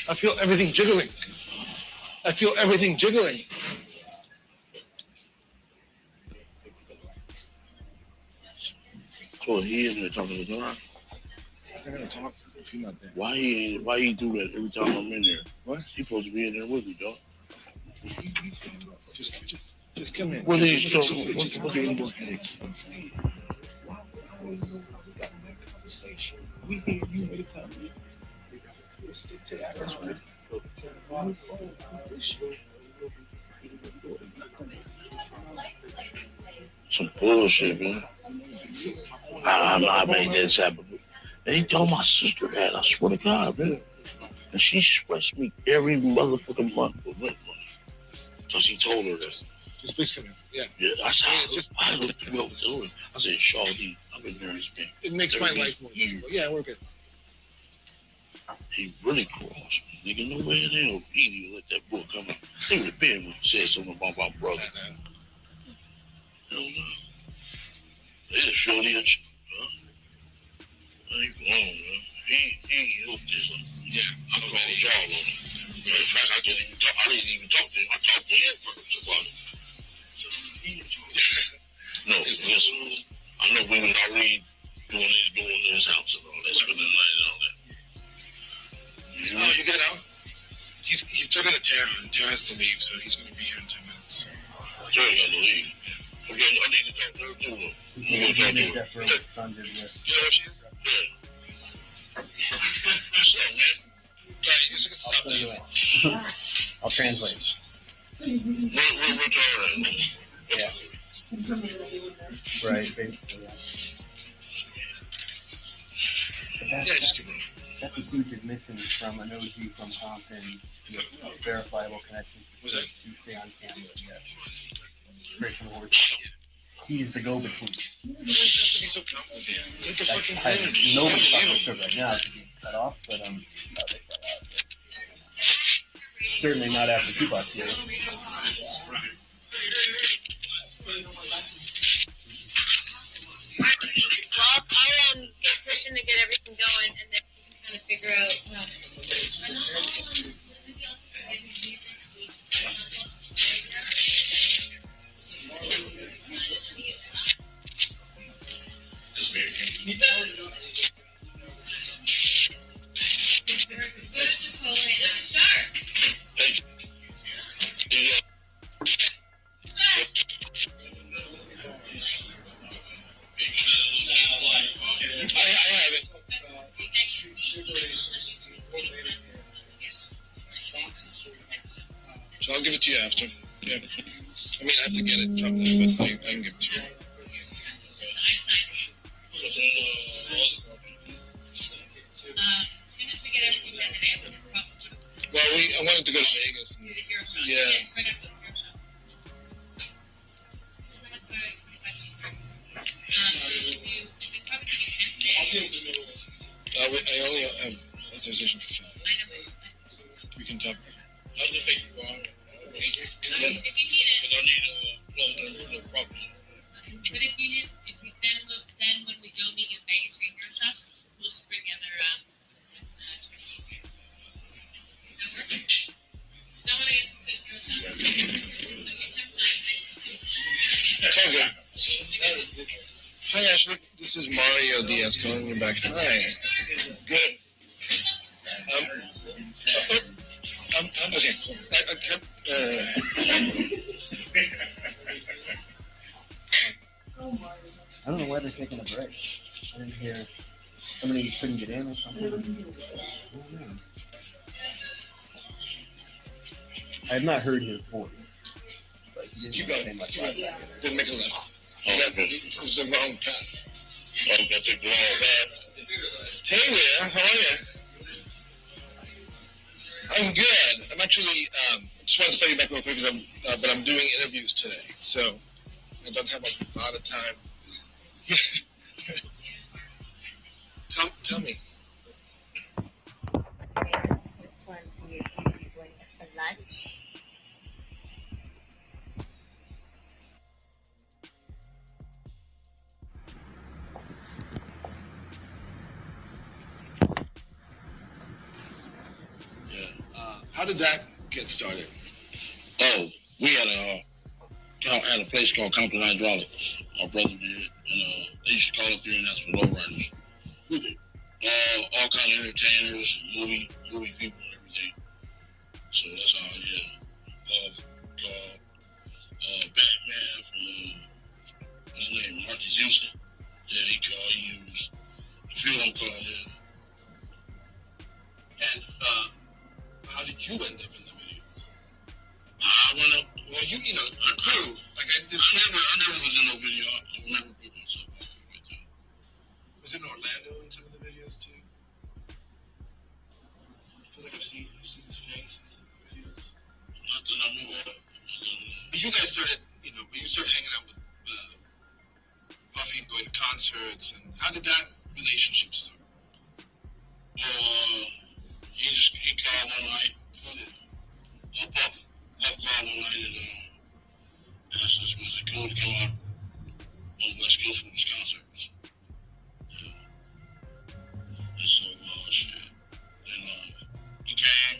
I feel everything jiggling. So he in there talking to Durk? He's not gonna talk if he's not there. Why he do that every time I'm in there? What? He supposed to be in there with me, dog. Just come in. What is so? What more headaches? We hear you ready to come. Some bullshit, man. I made this happen. And he told my sister that, I swear to God, man. And she stressed me every motherfucking month with rent money. Because he told her that. Just please come in. Yeah. Yeah, I looked through what was doing. I said, Shawty, I've been there, man. It makes my life more difficult. Yeah, we're good. He really crossed me. Nigga, no way in hell Edie let that book come out. He would have been when he said something about my brother. Hell no. They just showed him. I ain't wrong, man. He hooked this up. Yeah, I called y'all on it. Matter of fact, I didn't even talk to him. I talked to him first about it. No, listen. I know we was already doing this house and all that, spending the night and all that. Oh, you get out? He's talking to Tara, and Tara has to leave, so he's going to be here in 10 minutes. Tara got to leave. Okay, I need to talk to her too, though. You know what she is? Yeah. What's up, man? Right, you should stop there. I'll translate. Where Tara at? Yeah. Right, basically, yeah. Yeah, just keep going. That's a huge admission from an OG from Compton with verifiable connections to say on camera, yes. Straight from the horse. He's the go-between. You don't have to be so complicated. It's like a fucking marriage. Nobody's talking sure right now to be cut off, but no, they cut out. Certainly not after Tupac's here. I'll get Christian to get everything going, and then we can kind of figure out. So I'll give it to you after. Yeah. I mean, I have to get it from them, but I can give it to you. As soon as we get everything done today, we can probably. Well, I wanted to go to Vegas. And, yeah. Right after the hero shop. I only have authorization for 5. We can talk. I'll just take you on. If you need it. Because I need a property. But if you need, then when we go meet in Vegas for your hero shop, we'll just bring the other. Don't want to get some good hero shop. Okay, good. Hi, Ashley. This is Mario Diaz calling you back. Hi. Good. Okay. I don't know why they're taking a break. I didn't hear somebody couldn't get in or something. I don't know. I have not heard his voice. But he didn't say much last night. Didn't make a left. It was the wrong path. Hey there, how are you? I'm good. I'm actually just wanted to play you back real quick because but I'm doing interviews today, so I don't have a lot of time. Tell me. This one is going for lunch. How did that get started? Oh, we had a place called Compton Hydraulics. My brother did, and they used to call up there and ask for lowriders. Who did? All kind of entertainers, movie people, and everything. So that's how, Batman from what's his name, Marcus Houston. Yeah, he used a few of them called, yeah. And how did you end up in the video? I went up. Well, a crew. Like I never was in no video. I never put myself on the video. Was it in Orlando in some of the videos too? I feel like I've seen his face in some of the videos. Not that I knew of. But you guys started, when you started hanging out with Puffy and going to concerts, and how did that relationship start? He called one night. Puff called one night and asked us was it cool to come out on the West Coast for his concerts. Yeah. And so Then he came.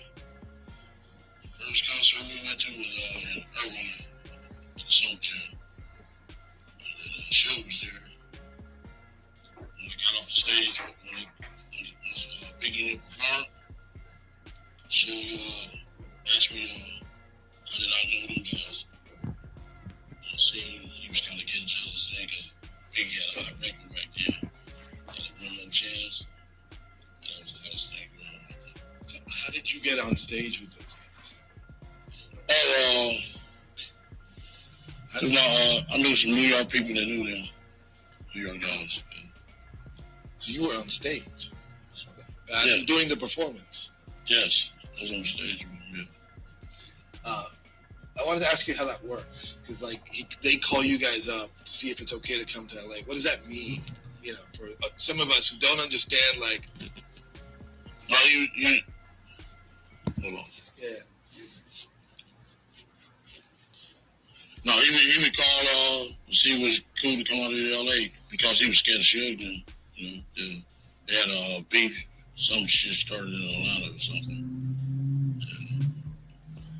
The first concert we went to was in Irvine at the Summer Jam. And then Suge was there. When I got off the stage, when Biggie performed, Suge asked me how did I know them guys. I seen he was kind of getting jealous because Biggie had a hot record back then. Had a One More Chance. And that was the hottest thing going on back then. So how did you get on stage with those guys? I knew some New York people that knew them. New York guys. Yeah. So you were on stage? Yeah. During the performance? Yes, I was on stage with them, yeah. I wanted to ask you how that works, because they call you guys up to see if it's okay to come to LA. What does that mean? For some of us who don't understand, No, you hold on. Yeah. No, he would call see if it was cool to come out of LA because he was scared of Suge. And, they had a beef. Some shit started in Atlanta or something. Yeah.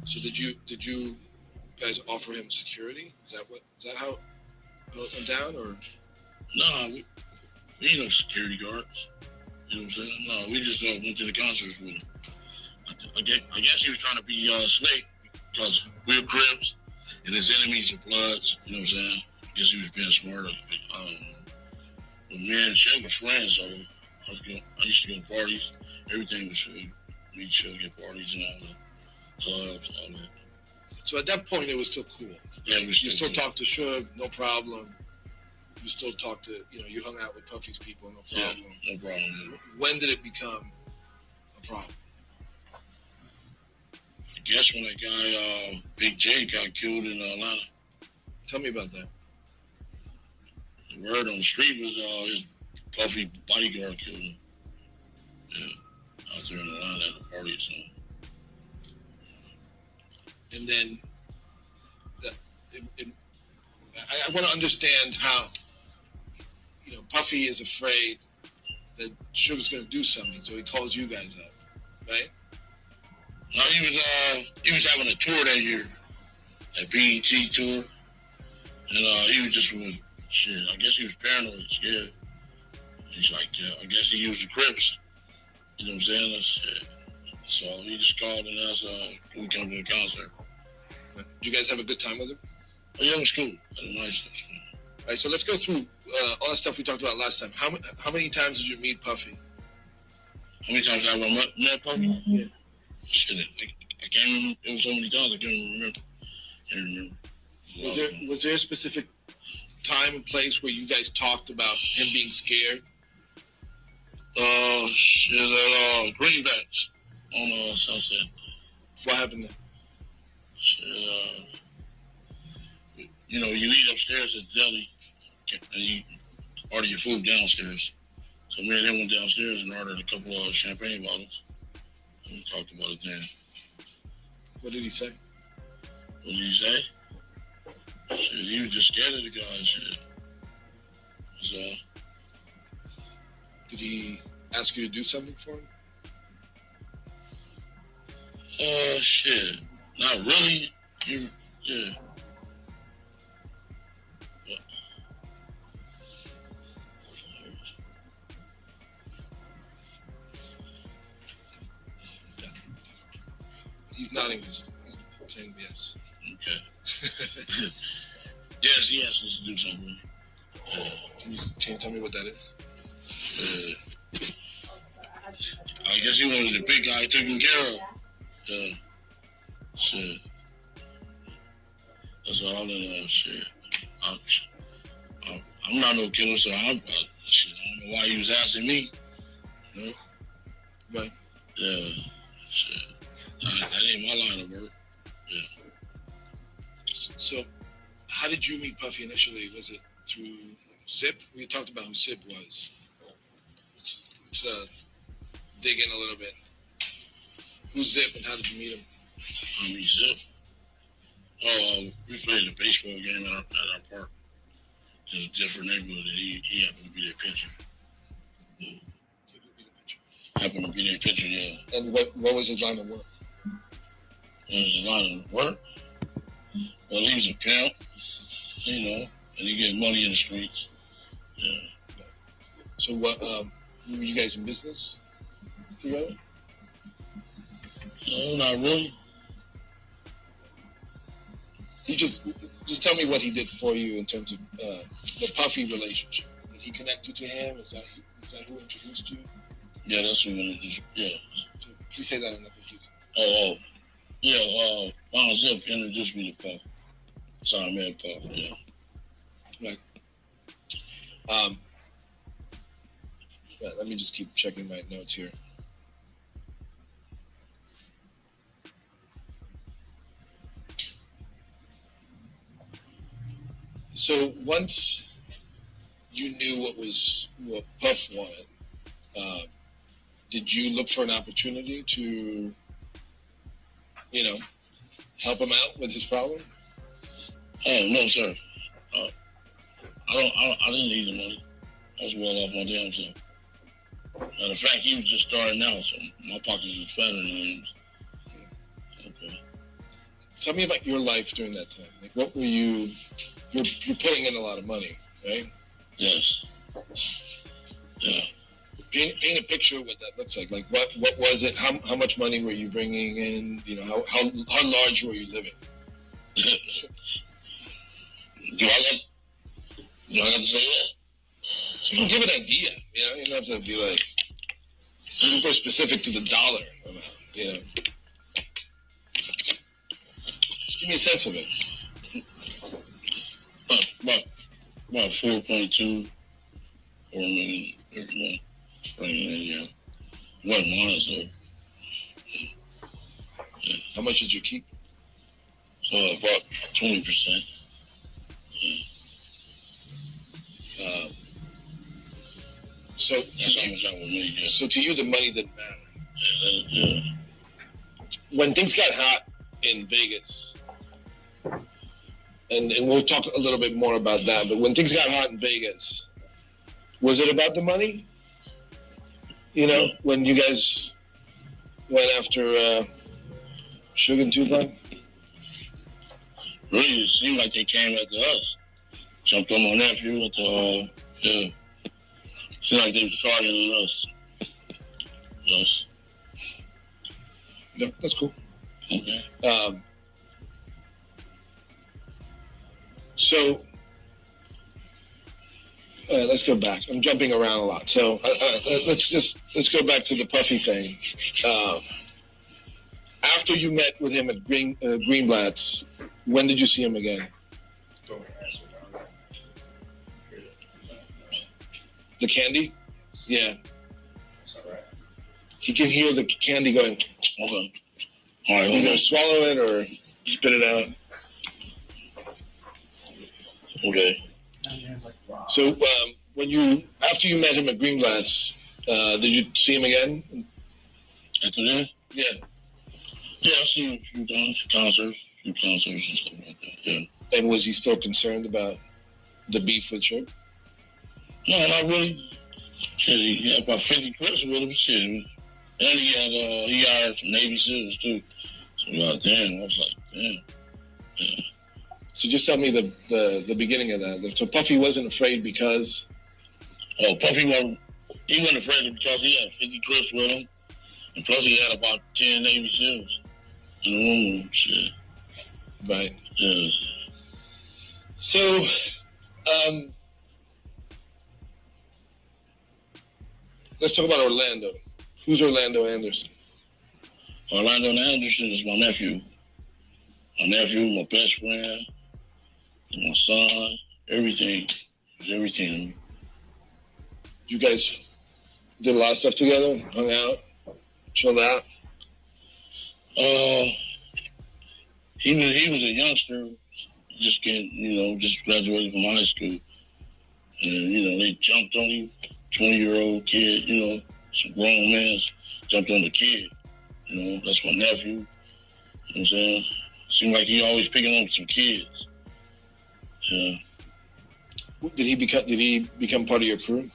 So did you guys offer him security? Is that how it went down, or? No, we ain't no security guards. You know what I'm saying? No, we just went to the concerts with him. I guess he was trying to be Snake because we're Crips and his enemies are Bloods. You know what I'm saying? I guess he was being smart. But me and Suge were friends, so I used to go to parties. Everything was Suge. Meet Suge at parties and all the clubs, all that. So at that point, it was still cool. Yeah, you still talked to Suge, no problem. You still talked to, you hung out with Puffy's people, no problem. Yeah, no problem. Yeah. When did it become a problem? I guess when that guy, Big J, got killed in Atlanta. Tell me about that. The word on the street was his Puffy bodyguard killed him. Yeah, out there in Atlanta at a party or something. And then I want to understand how, Puffy is afraid that Suge's going to do something, so he calls you guys up, right? No, he was having a tour that year, a BET tour, and he was just shit. I guess he was paranoid, scared. He's like, I guess he used the Crips. You know what I'm saying? So he just called and asked can we come to the concert. Did you guys have a good time with him? Oh, yeah, it was cool. Had a nice time. All right, so let's go through all the stuff we talked about last time. How many times did you meet Puffy? How many times have I met Puffy? Yeah. Shit, I can't remember. It was so many times I can't remember. Was there a specific time and place where you guys talked about him being scared? Shit, at Greenbacks on Sunset. What happened there? Shit, you know, you eat upstairs at the deli, and you order your food downstairs. So me and him went downstairs and ordered a couple of champagne bottles. And we talked about it then. What did he say? What did he say? Shit, he was just scared of the guy. Shit. That's all. Did he ask you to do something for him? Shit. Not really. Yeah. He's nodding. He's saying yes. Okay. Yes, he asked us to do something. Can you tell me what that is? I guess he wanted the big guy taken care of. Shit. That's all in shit. I'm not no killer, so shit, I don't know why he was asking me. You know? Right. Yeah. Shit. That ain't my line of work. Yeah. So, how did you meet Puffy initially? Was it through Zip? We talked about who Zip was. Let's dig in a little bit. Who's Zip and how did you meet him? I meet Zip. We played a baseball game at our park. It was a different neighborhood, and he happened to be their pitcher. Happened to be their pitcher, yeah. And what was his line of work? His line of work? Well, he was a pimp, you know, and he get money in the streets. Yeah. So what? Were you guys in business together? No, not really. You just tell me what he did for you in terms of the Puffy relationship. Did he connect you to him? Is that who introduced you? Yeah, that's who introduced. Yeah. So please say that in the computer. Yeah. Von Zip introduced me to Puff. So I met Puff. Yeah. Right. Let me just keep checking my notes here. So once you knew what Puff wanted, did you look for an opportunity to, help him out with his problem? Oh no, sir. I didn't need the money. I was well off my damn self. Matter of fact, he was just starting out, so my pockets was fatter than his. Okay. Tell me about your life during that time. Like, what were you? You're putting in a lot of money, right? Yes. Yeah. Paint a picture of what that looks like. Like, what was it? How much money were you bringing in? How large were you living? Do I have to say that? You can give an idea. You don't have to be like super specific to the dollar amount. Just give me a sense of it. About 4.2 or million every month. Yeah. Wasn't honest though. Yeah. How much did you keep? About 20%. So that's how much I would make. Yeah. So to you, the money didn't matter. Yeah. When things got hot in Vegas, and we'll talk a little bit more about that, but when things got hot in Vegas, was it about the money? When you guys went after Suge and Tupac? Really, it seemed like they came after us. Jumped on my nephew with the, yeah. Seemed like they was targeting us. Yes. No, that's cool. Okay. So let's go back. I'm jumping around a lot. So let's go back to the Puffy thing. After you met with him at Greenblatt's, when did you see him again? The candy? Yeah. That's all right. He can hear the candy going. Hold on. All right, He's gonna swallow it or spit it out. Okay. So after you met him at Greenblatt's, did you see him again? After that? Yeah. Yeah, I seen him a few concerts and stuff like that. Yeah. And was he still concerned about the beef with Tripp? No, not really. Shit, he had about 50 Crips with him. Shit. And he hired some Navy SEALs too. So damn, I was like, damn. Yeah. So just tell me the beginning of that. So Puffy wasn't afraid because? Oh, Puffy wasn't afraid because he had 50 Crips with him. And plus he had about 10 Navy SEAls in the room. Shit. Right. Yeah. So, let's talk about Orlando. Who's Orlando Anderson? Orlando Anderson is my nephew. My nephew, my best friend, my son, everything. He's everything to me. You guys did a lot of stuff together, hung out, chilled out? He was a youngster, just graduated from high school. And, they jumped on him, 20-year-old kid, some grown men jumped on the kid. That's my nephew. You know what I'm saying? Seemed like he always picking on some kids. Yeah. Did he become part of your crew?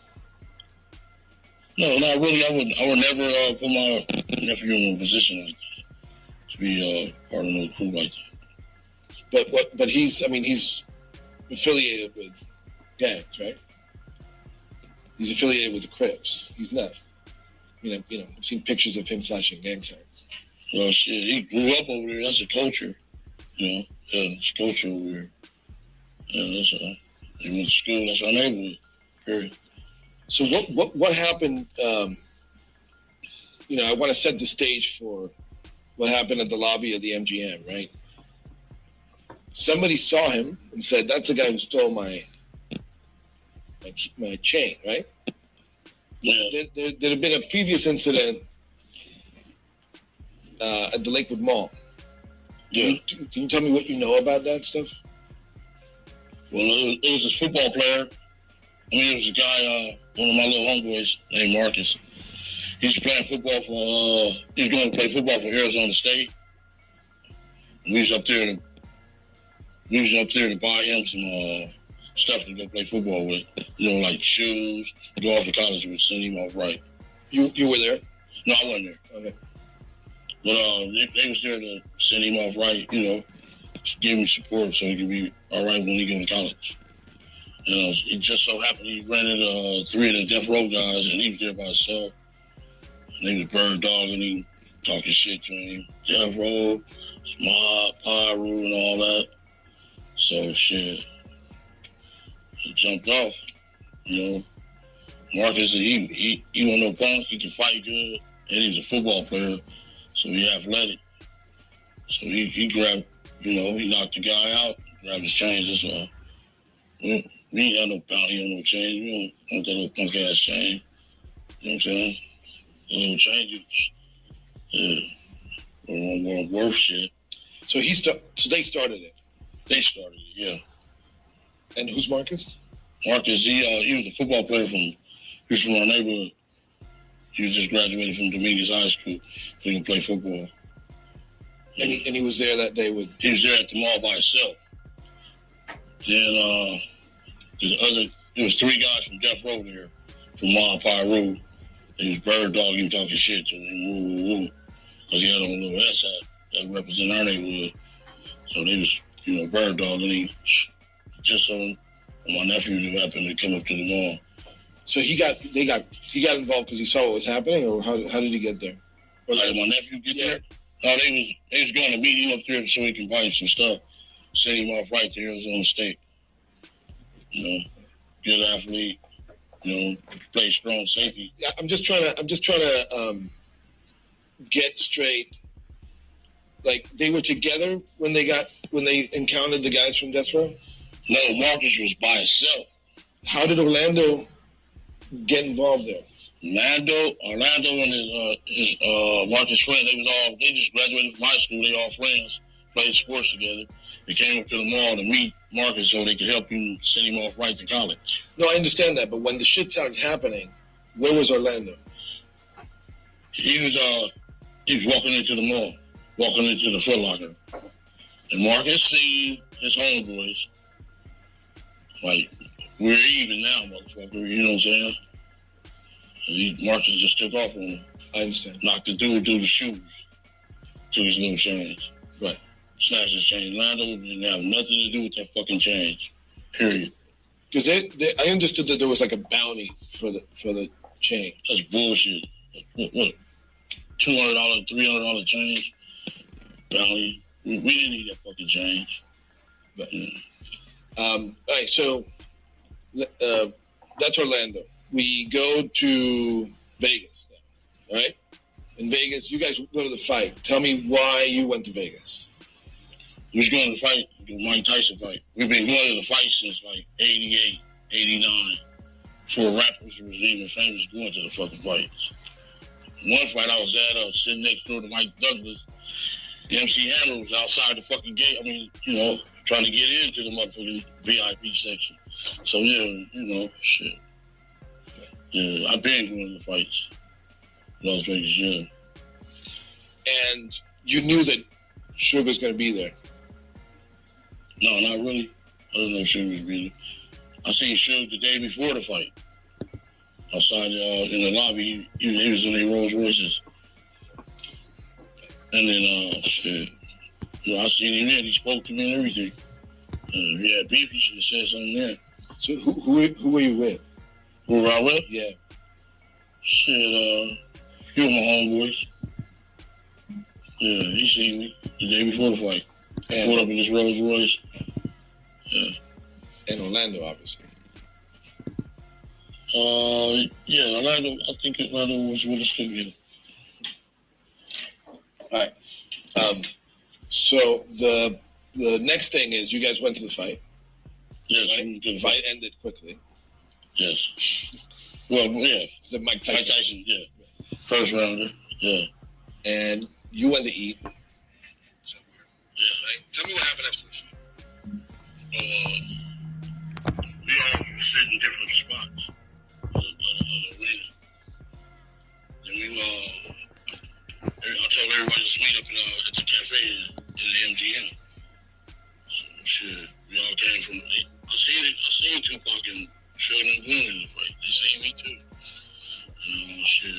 No, not really. I would never put my nephew in a position like that to be part of no crew like that. But he's affiliated with gangs, right? He's affiliated with the Crips. He's not. I've seen pictures of him flashing gang signs. Well, shit, he grew up over there. That's a culture, Yeah, it's culture over there. Yeah, he went to school. That's our neighborhood. Period. So what happened? I want to set the stage for what happened at the lobby of the MGM, right? Somebody saw him and said, "That's the guy who stole my chain," right? Yeah. There had been a previous incident at the Lakewood Mall. Yeah. Can you tell me what you know about that stuff? Well, it was this football player. It was a guy, one of my little homeboys named Marcus. He was playing football he was going to play football for Arizona State. And we was up there to buy him some stuff to go play football with. Like shoes, go off to college with, send him off right. You were there? No, I wasn't there. Okay. But they was there to send him off right, give him support so he could be all right when he go to college. It just so happened he rented 3 of the death row guys, and he was there by himself. And they was bird dogging him, talking shit to him. Death row, mob, pyro, and all that. So shit, he jumped off. Marcus, he wasn't no punk. He could fight good, and he was a football player, so he athletic. So he grabbed, he knocked the guy out, grabbed his chains. That's all. We ain't got no bounty on no chain. We don't want that little punk ass chain. You know what I'm saying? The little changes. Yeah. Worth shit. So they started it. They started it, yeah. And who's Marcus? Marcus, he was a football player from our neighborhood. He was just graduated from Dominguez High School, so he can play football. And he was there that day with. He was there at the mall by himself. Then it was 3 guys from Death Row there, from Mob Pyro. They was bird dogging, talking shit to him, because he had on a little S hat that represent our neighborhood. So they was, bird dogging him, just so my nephew knew happened to come up to the mall. So he got involved because he saw what was happening, or how did he get there? Or like my nephew get there? No, they was going to meet him up there so he can buy some stuff. Send him off right to Arizona State. You know, good athlete. You know, play strong safety. Yeah, I'm just trying to get straight. Like, they were together when they encountered the guys from Death Row? No, Marcus was by himself. How did Orlando get involved there? Orlando and his Marcus friend, they just graduated from high school. They all friends, played sports together. They came up to the mall to meet Marcus so they could help him send him off right to college. No, I understand that, but when the shit started happening, where was Orlando? He was walking into the mall, walking into the Foot Locker. And Marcus seen his homeboys. Like, we're even now, motherfucker, you know what I'm saying? Marcus just took off on him. I understand. Knocked the dude through the shoes. Took his little change. Right. Snatched his change. Orlando didn't have nothing to do with that fucking change. Period. Because I understood that there was like a bounty for the change. That's bullshit. What? $200, $300 change? Bounty. We didn't need that fucking change. But, all right, so that's Orlando. We go to Vegas now, all right? In Vegas, you guys go to the fight. Tell me why you went to Vegas. We was going to the fight, the Mike Tyson fight. We've been going to the fight since like 88, 89. Before rappers was even famous going to the fucking fights. One fight I was at, sitting next door to Mike Douglas. The MC Hammer was outside the fucking gate. I mean, you know, trying to get into the motherfucking VIP section. So, yeah, you know, shit. Yeah, I've been going to the fights. Las Vegas, yeah. And you knew that Sugar's going to be there? No, not really. I didn't know Sugar was be there. I seen Sugar the day before the fight. Outside in the lobby, he was in their Rolls Royces. And then, shit. You know, I seen him there. He spoke to me and everything. If he had beef, he should have said something there. So who were you with? Who were I with? Yeah. Shit, he was my homeboys. Yeah, he seen me the day before the fight. Pulled up in this Rolls Royce. Yeah. In Orlando, obviously. Yeah, Orlando, I think Orlando was with us too, yeah. All right. So the next thing is you guys went to the fight. Yes, right? The fight ended quickly. Yes. Well, yeah. Is it Mike Tyson? Mike Tyson, yeah. First rounder, yeah. And you went to eat somewhere. Yeah. Right? Tell me what happened after the fight. We all sit in different spots of the arena. Then I told everybody to meet up at the cafe in the MGM. So shit, we all came from. I seen Tupac and Sugar and Boone in the fight. They seen me too. Shit, I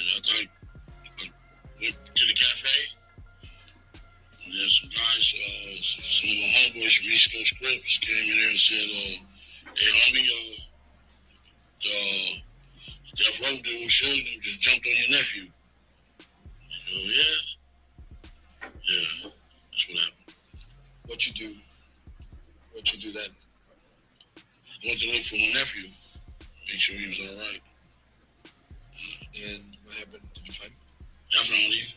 went to the cafe. And then some guys, some of my homeboys from East Coast Crips came in there and said, "Hey, homie, the Death Row dude, Sugar, just jumped on your nephew." I go, yeah. Yeah, that's what happened. What'd you do then? I went to look for my nephew, make sure he was all right. And what happened? Did you find him? I found him.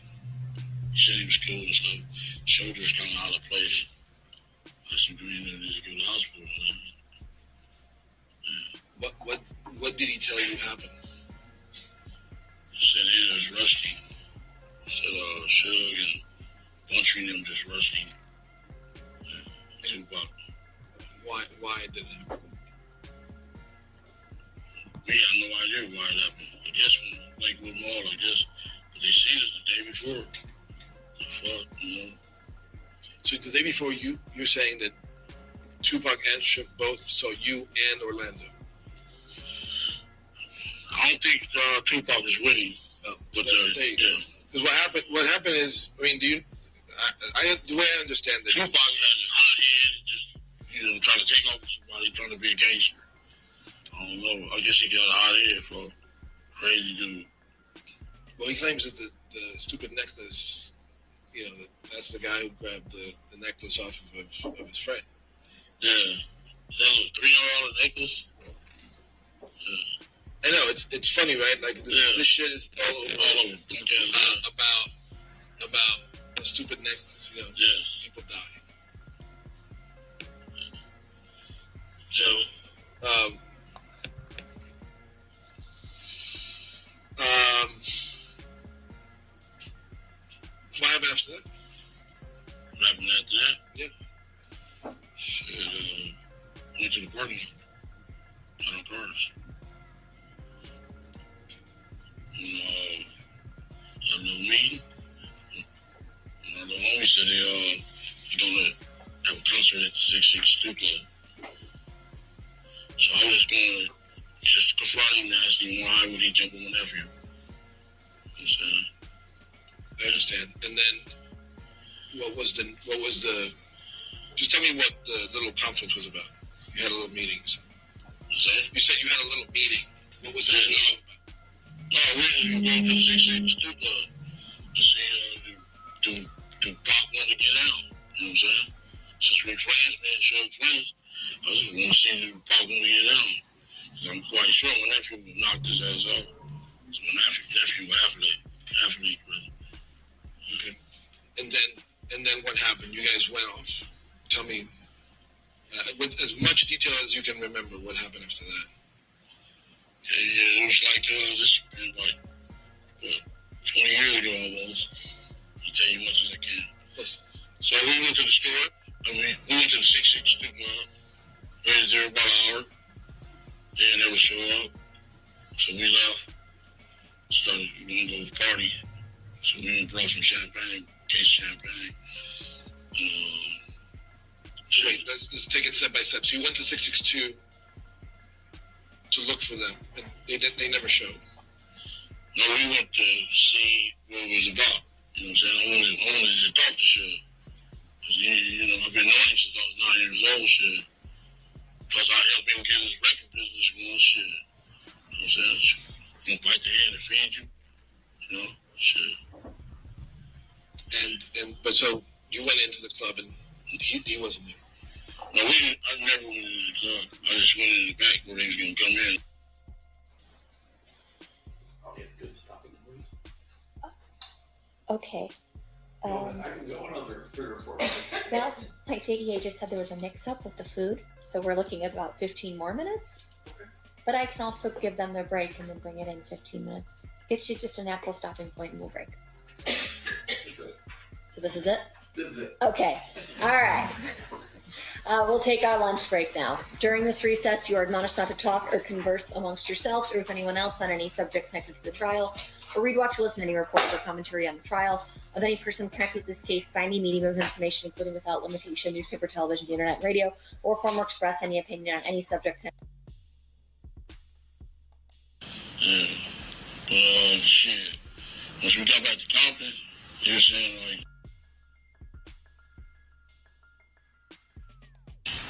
He said he was cool and stuff. Shoulders kind of out of place. I said, "Green, to go to the hospital." Yeah. What did he tell you happened? He said he was rusty. He said Shug and Buntry and them just rusty. Yeah. Tupac. Why did it happen? We had no idea why it happened. I guess when Lakewood Mall, but they seen us the day before. The fuck, you know. So the day before, you're saying that Tupac and Shook both saw you and Orlando? I don't think Tupac was winning. No, but there you go. Because what happened is, I mean, the way I understand this, Tupac had a hot head and just, trying to take over somebody, trying to be a gangster. I don't know. I guess he got a hot head for a crazy dude. Well, he claims that the stupid necklace, That's the guy who grabbed the necklace off of his friend. Yeah. That was a $300 necklace. I know it's funny, right? Like this shit is all over. About a stupid necklace. You know, people die. So, what happened after that? What happened after that? Yeah. Shit, went to the parking lot. Got on cars. And, had a little meeting. And our little homie said they're gonna have a concert at the 662 Club. So I was just confront him and ask him why would he jump on my nephew. You know what I'm saying? I understand. And then what was the just tell me what the little conference was about. You had a little meeting. You said you had a little meeting. What was that meeting about? No, we were going to the 662 Club to see to Pop want to get out. You know what I'm saying? Since we're friends, man, sure friends, I just want to see if Pop want to get out. Because I'm quite sure my nephew would knock his ass out. So my nephew athlete, really. Okay. And then what happened? You guys went off. Tell me, with as much detail as you can remember, what happened after that? Yeah, it was like this has been like what, 20 years ago almost. I'll tell you as much as I can. So we went to the store. We went to the 662 Club. Waited there about an hour. They never show up. So we left. Started going to go party. So we went and brought some champagne, case of champagne. Wait, let's take it step by step. So you went to 662 to look for them, and they never showed. No, we went to see what it was about. You know what I'm saying? I wanted to talk to shit. Because, you know, I've been knowing him since I was 9 years old, shit. Plus, I helped him get his record business going, shit. You know what I'm saying? You gonna bite the hand and feed you? You know? Shit. But so you went into the club, and he wasn't there. No, I never went into the club. I just went in the back where they was gonna come in. Okay. I can go another 3 or 4 minutes. Well, like JDA just said, there was a mix-up with the food, so we're looking at about 15 more minutes. But I can also give them their break and then bring it in 15 minutes. Get you just a natural stopping point and we'll break. So this is it? This is it. Okay. All right. We'll take our lunch break now. During this recess, you are admonished not to talk or converse amongst yourselves or with anyone else on any subject connected to the trial, or read, watch, or listen to any reports or commentary on the trial of any person connected to this case by any medium of information, including without limitation, newspaper, television, the internet, radio, or form or express any opinion on any subject. Yeah. But, shit. Once we got back to Compton, they were saying, like,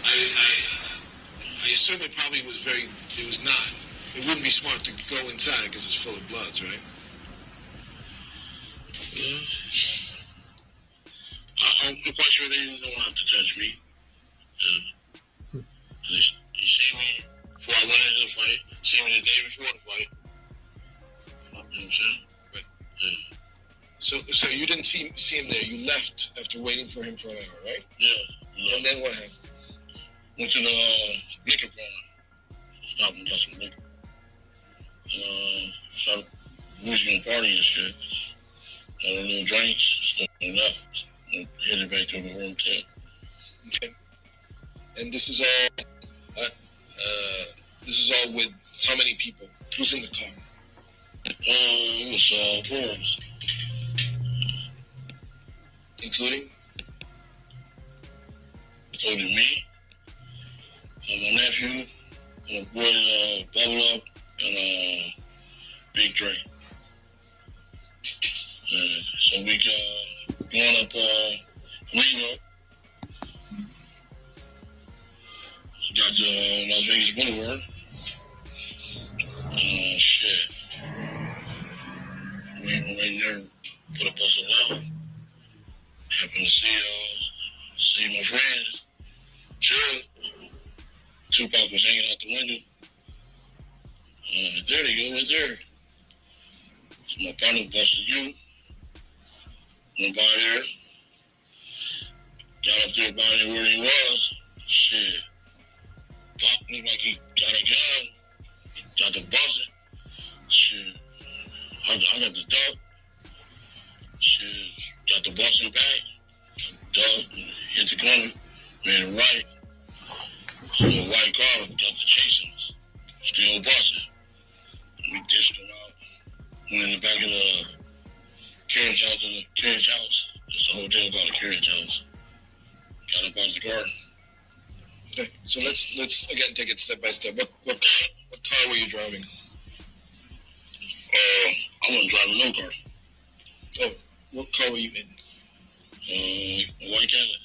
I assume it probably was it was not. It wouldn't be smart to go inside because it's full of bloods, right? Yeah. I'm quite sure they didn't have to touch me. You see me before I went into the fight, see me the day before the fight. You know what I'm saying? Right. Yeah. So you didn't see him there. You left after waiting for him for an hour, right? Yeah. And then what happened? Went to the liquor bar. Stopped and got some liquor. Started music and party and shit. Got a little drinks, stuff like that. And headed back to the hotel. Okay. And this is all. This is all with how many people? Who's in the car? It was 4 of us. Including me, my nephew, my boy Bubble Up, and Big Dre. So we going up Amigo. Got to Las Vegas Boulevard. Shit. We ain't there for the bustle out. Happened to see my friends. Sure, Tupac was hanging out the window. There they go, right there. So my partner busted you. Went by there. Got up there by there where he was. Shit. Pop looked like he got a gun. Got the buzzing. Shit. I got the duck. Shit. Got the busting back. Duck. Hit the corner. Made it right. So a white car got the chasing us. Still busting. We dished them out. Went in the back of the carriage house to the carriage house. It's a hotel called a carriage house. Got up out the car. Okay, so let's again take it step by step. What car were you driving? I wasn't driving no car. Oh, what car were you in? A white Cadillac.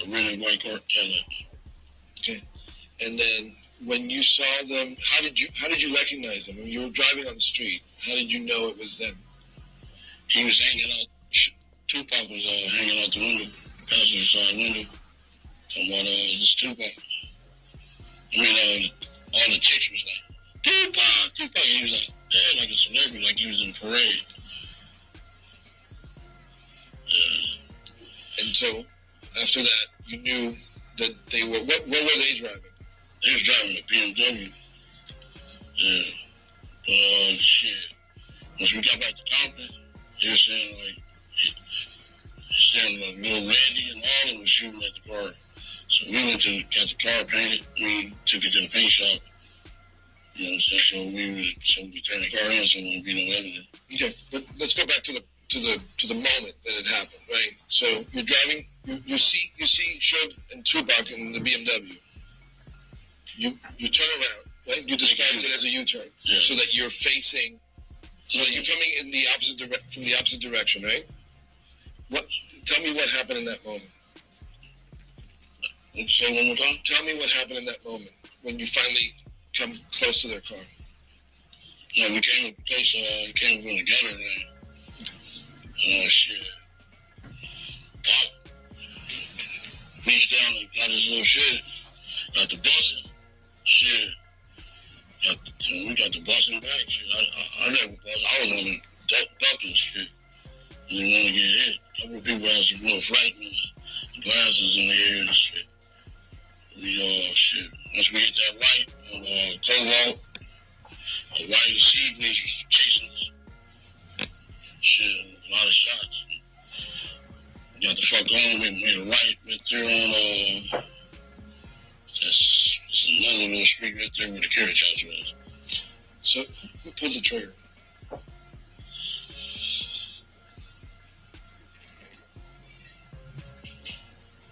A rented white car Cadillac. Okay, and then when you saw them, how did you recognize them? When you were driving on the street, how did you know it was them? He was hanging out. Tupac was hanging out the window, passenger side window. Talking about this Tupac. I mean, all the chicks was like, Tupac. He was like a celebrity, like he was in parade. Yeah. And so after that, you knew that they were. What were they driving? They was driving a BMW. Yeah. But shit. Once we got back to Compton, they were saying like little Randy and all of them was shooting at the car. So we went to got the car painted. We took it to the paint shop. You know what I'm saying? So we turned the car in so there wouldn't be no evidence. Okay, but let's go back to the moment that it happened, right? So you're driving, you see Suge and Tupac in the BMW. You turn around, right? You described it as a U-turn, so that you're facing, so that you're coming in the from the opposite direction, right? Tell me what happened in that moment. Say one more time. Tell me what happened in that moment when you finally come close to their car. No, we came to a place. We came from the gutter, man. Shit. Pop reached down and got his little shit. Got the busing. Shit. We got the busing back. Shit. I never bust. I was on the ducking shit. Didn't want to get hit. A couple of people had some little fragments, glasses in the air and shit. We shit. Once we hit that light on Cobalt, the white sea breeze was chasing us. Shit, a lot of shots. Got the fuck on, we made a right there on that's another little street right there where the carriage house was. So who pulled the trigger?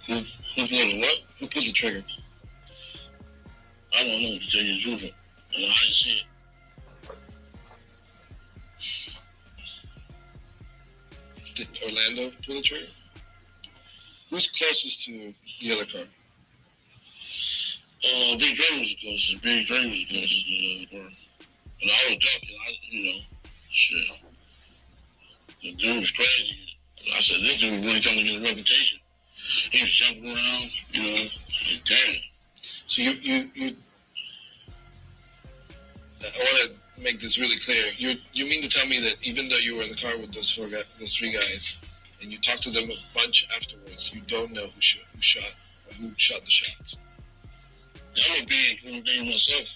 Who pulled the what? Who pulled the trigger? I don't know, to tell you the truth. I didn't see it. Did Orlando pull the trigger? Who's closest to the other car? Big Dre was the closest. Big Dre was the closest to the other car. And I was ducking, shit. The dude was crazy. I said, this dude really coming to get a reputation. He was jumping around, like, damn. So you I want to make this really clear. You mean to tell me that even though you were in the car with those three guys, and you talked to them a bunch afterwards, you don't know who shot the shots? That would be including myself.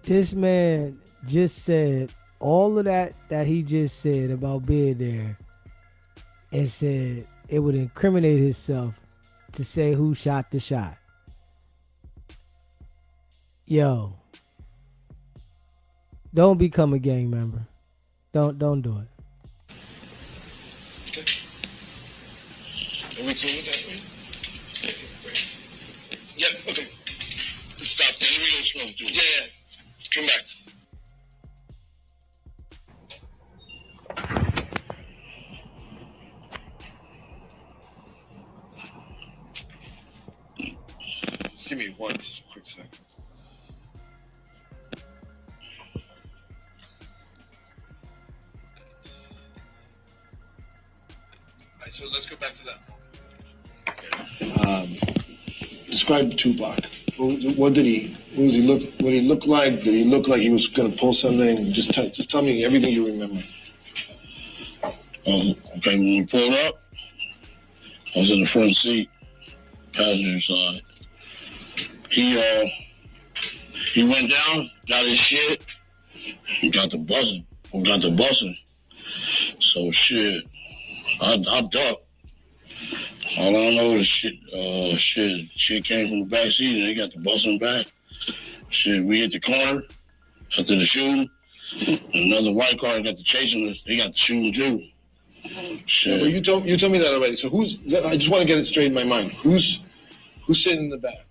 This man just said all of that he just said about being there, and said it would incriminate himself to say who shot the shot. Yo, don't become a gang member. Don't do it. Okay. Are we cool with that, right? Okay, great. Yeah, okay. Let's stop there. We don't smoke, dude. Yeah. Come back. Just give me one quick second. So let's go back to that. Describe Tupac. What did he look? What did he look like? Did he look like he was going to pull something? Just tell me everything you remember. Okay, when we pulled up, I was in the front seat, passenger side. He went down, got his shit, and got the bussing. So shit, I ducked. All I know is shit came from the back seat and they got the bussing back. Shit, we hit the corner after the shooting. Another white car got the chasing us. They got the shooting too. Shit. Yeah, but you told me that already. So I just want to get it straight in my mind. Who's sitting in the back?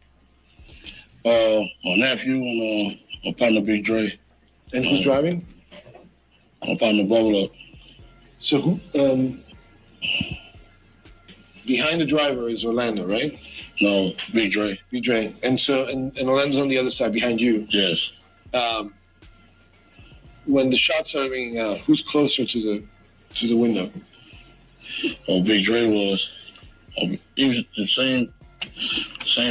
My nephew and my partner Big Dre. And who's driving? My partner Bubble Up. So who? Behind the driver is Orlando, right? No, Big Dre. Big Dre. And so and Orlando's on the other side behind you. Yes. When the shots started ringing out, who's closer to the window? Oh, Big Dre was. He was the same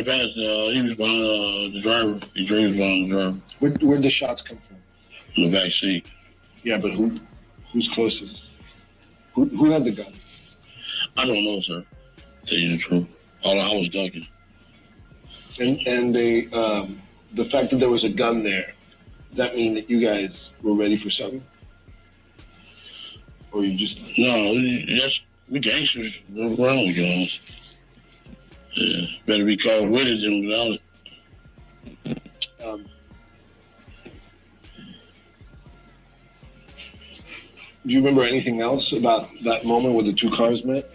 path. He was behind the driver. Big Dre was behind the driver. Where'd the shots come from? In the back seat. Yeah, but who's closest? Who had the gun? I don't know, sir. To tell you the truth. I was ducking. And they the fact that there was a gun there, does that mean that you guys were ready for something? Or you just No, we gangsters. We're around with guns. Yeah, better be caught with it than without it. Do you remember anything else about that moment where the two cars met?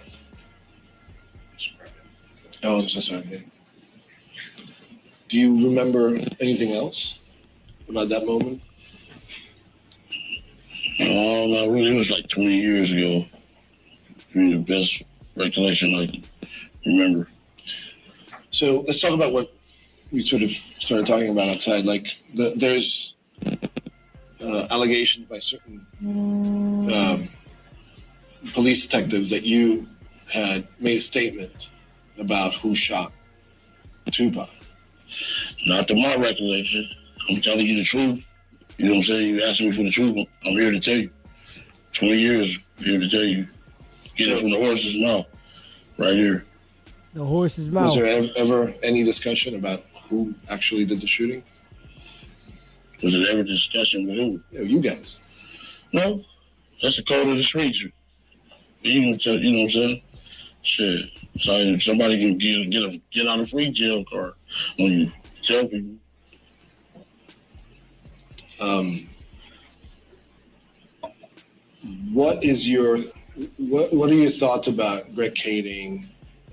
Oh, I'm so sorry. Do you remember anything else about that moment? No, not really. It was like 20 years ago. I mean, the best recollection I can remember. So let's talk about what we sort of started talking about outside. Like there's allegations by certain police detectives that you had made a statement about who shot Tupac. Not to my recollection. I'm telling you the truth. You know what I'm saying? You asked me for the truth. I'm here to tell you. 20 years, here to tell you. Get it from the horse's mouth. Right here. The horse's mouth. Was there ever any discussion about who actually did the shooting? Was it ever discussion with who? Yeah, you guys. No. That's the code of the streets. You know what I'm saying? Shit. So somebody can get out of free jail card when you tell people. What are your thoughts about Greg Kading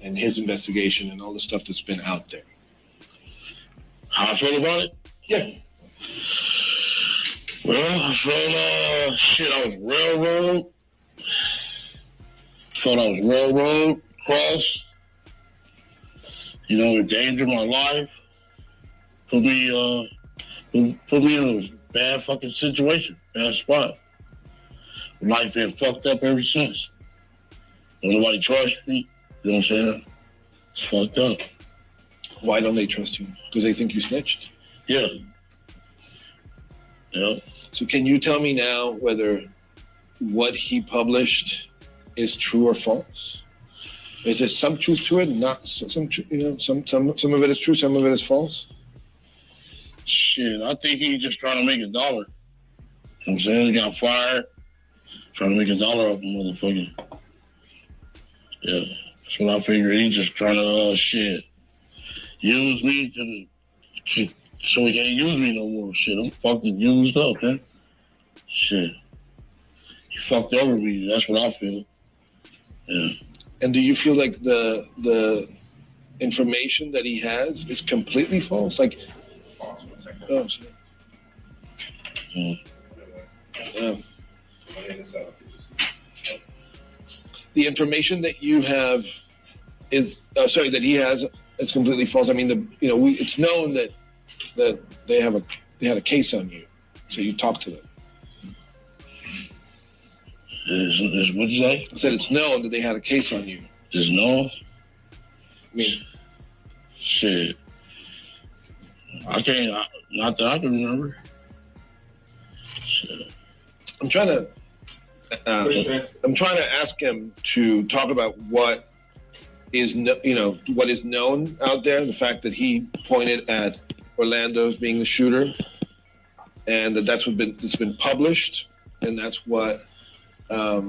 and his investigation and all the stuff that's been out there? How I feel about it? Yeah. Well, I felt I was railroad. Felt I was railroad, cross. Endangered my life. Put me in a bad fucking situation, bad spot. Life been fucked up ever since. Don't nobody trust me. You know what I'm saying? It's fucked up. Why don't they trust you? Because they think you snitched? Yeah. Yeah. So can you tell me now whether what he published is true or false? Is there some truth to it? Not some of it is true, some of it is false? Shit, I think he's just trying to make $1. You know what I'm saying? He got fired. Trying to make $1 off a motherfucker. Yeah, that's what I figured. He's just trying to use me so he can't use me no more. Shit, I'm fucking used up, man. Shit, he fucked over me. That's what I feel. Yeah. And do you feel like the information that he has is completely false? Like, oh, sorry. The information that you have is that he has is completely false. I mean, it's known that they had a case on you, so you talked to them. Is what'd you say? I said it's known that they had a case on you. It's known? I mean, shit. I can't, not that I can remember. Shit. I'm trying to ask him to talk about what is what is known out there. The fact that he pointed at Orlando as being the shooter, and that's been published, and that's what there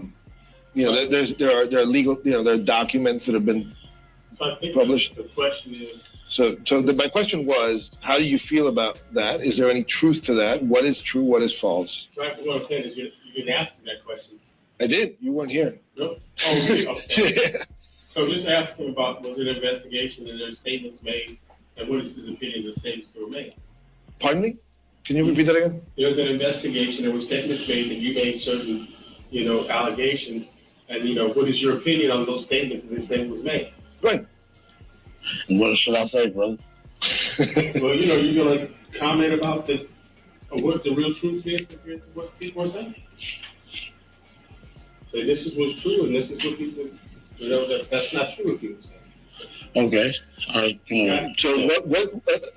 are legal there are documents that have been published. The question is. My question was, how do you feel about that? Is there any truth to that? What is true? What is false? Right, what I'm saying is you didn't ask me that question. I did. You weren't here. No. Oh, really? Okay. So just ask him about, was it an investigation and there were statements made, and what is his opinion of the statements that were made? Pardon me? Can you repeat that again? There was an investigation, there were statements made, and you made certain, allegations, and, what is your opinion on those statements that this statement was made? Right. What should I say, brother? Well, you're going to comment about what the real truth is compared to what people are saying. So this is what's true, and this is what people, that's not true what people say. Okay. All right. So what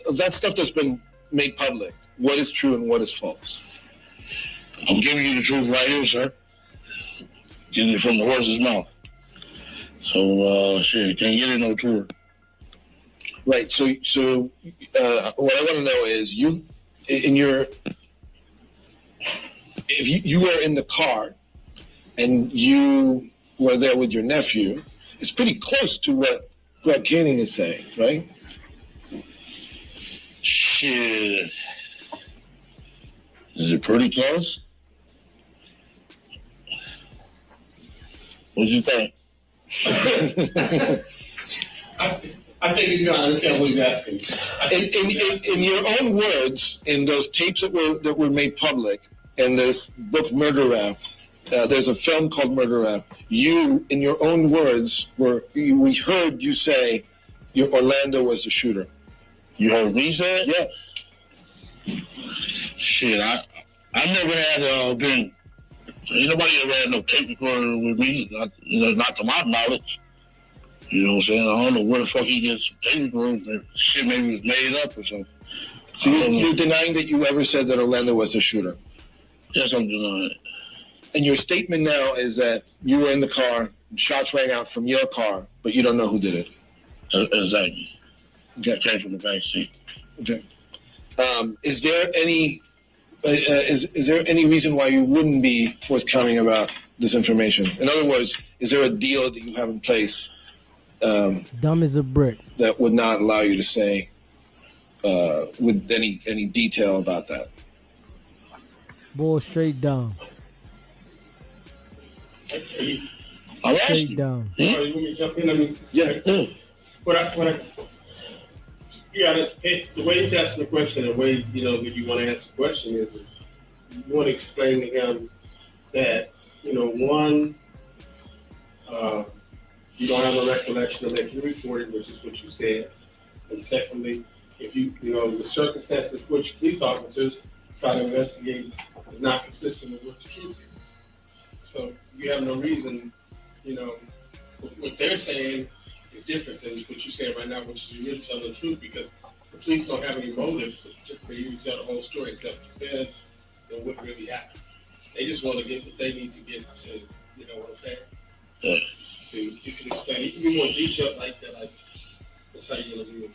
of that stuff that's been made public, what is true and what is false? I'm giving you the truth right here, sir. Getting it from the horse's mouth. So, shit, can't get it no truer. Right. So what I want to know is if you were in the car and you were there with your nephew, it's pretty close to what Greg Canning is saying, right? Shit. Is it pretty close? What do you think? I think he's going to understand what he's asking. In your own words, in those tapes that were made public, in this book Murder Rap, there's a film called Murder Rap. You, in your own words, we heard you say Orlando was the shooter. You heard me say it? Yeah. Shit, I never had been. Ain't nobody ever had no tape recorder with me, not to my knowledge. You know what I'm saying? I don't know where the fuck he gets some tape recorders. That shit maybe was made up or something. So you're denying that you ever said that Orlando was the shooter? Yes, I'm denying it. And your statement now is that you were in the car, shots rang out from your car, but you don't know who did it. Exactly. Okay. Came from the back seat. Okay. Is there any reason why you wouldn't be forthcoming about this information? In other words, is there a deal that you have in place? Dumb as a brick. That would not allow you to say with any detail about that. Boy, straight dumb. Straight dumb. You want me to jump in? I mean, yeah. The way he's asking the question, the way that you want to answer the question is you want to explain to him that one, you don't have a recollection of making reporting, which is what you said, and secondly, if the circumstances which police officers try to investigate is not consistent with what the truth is. So you have no reason, what they're saying is different than what you're saying right now, which is you're really telling the truth because the police don't have any motive for you to tell the whole story except the feds and what really happened. They just want to get what they need to get to, you know what I'm saying? Yeah. So you can explain. You can be more detailed like that. Like that's how you're gonna do it.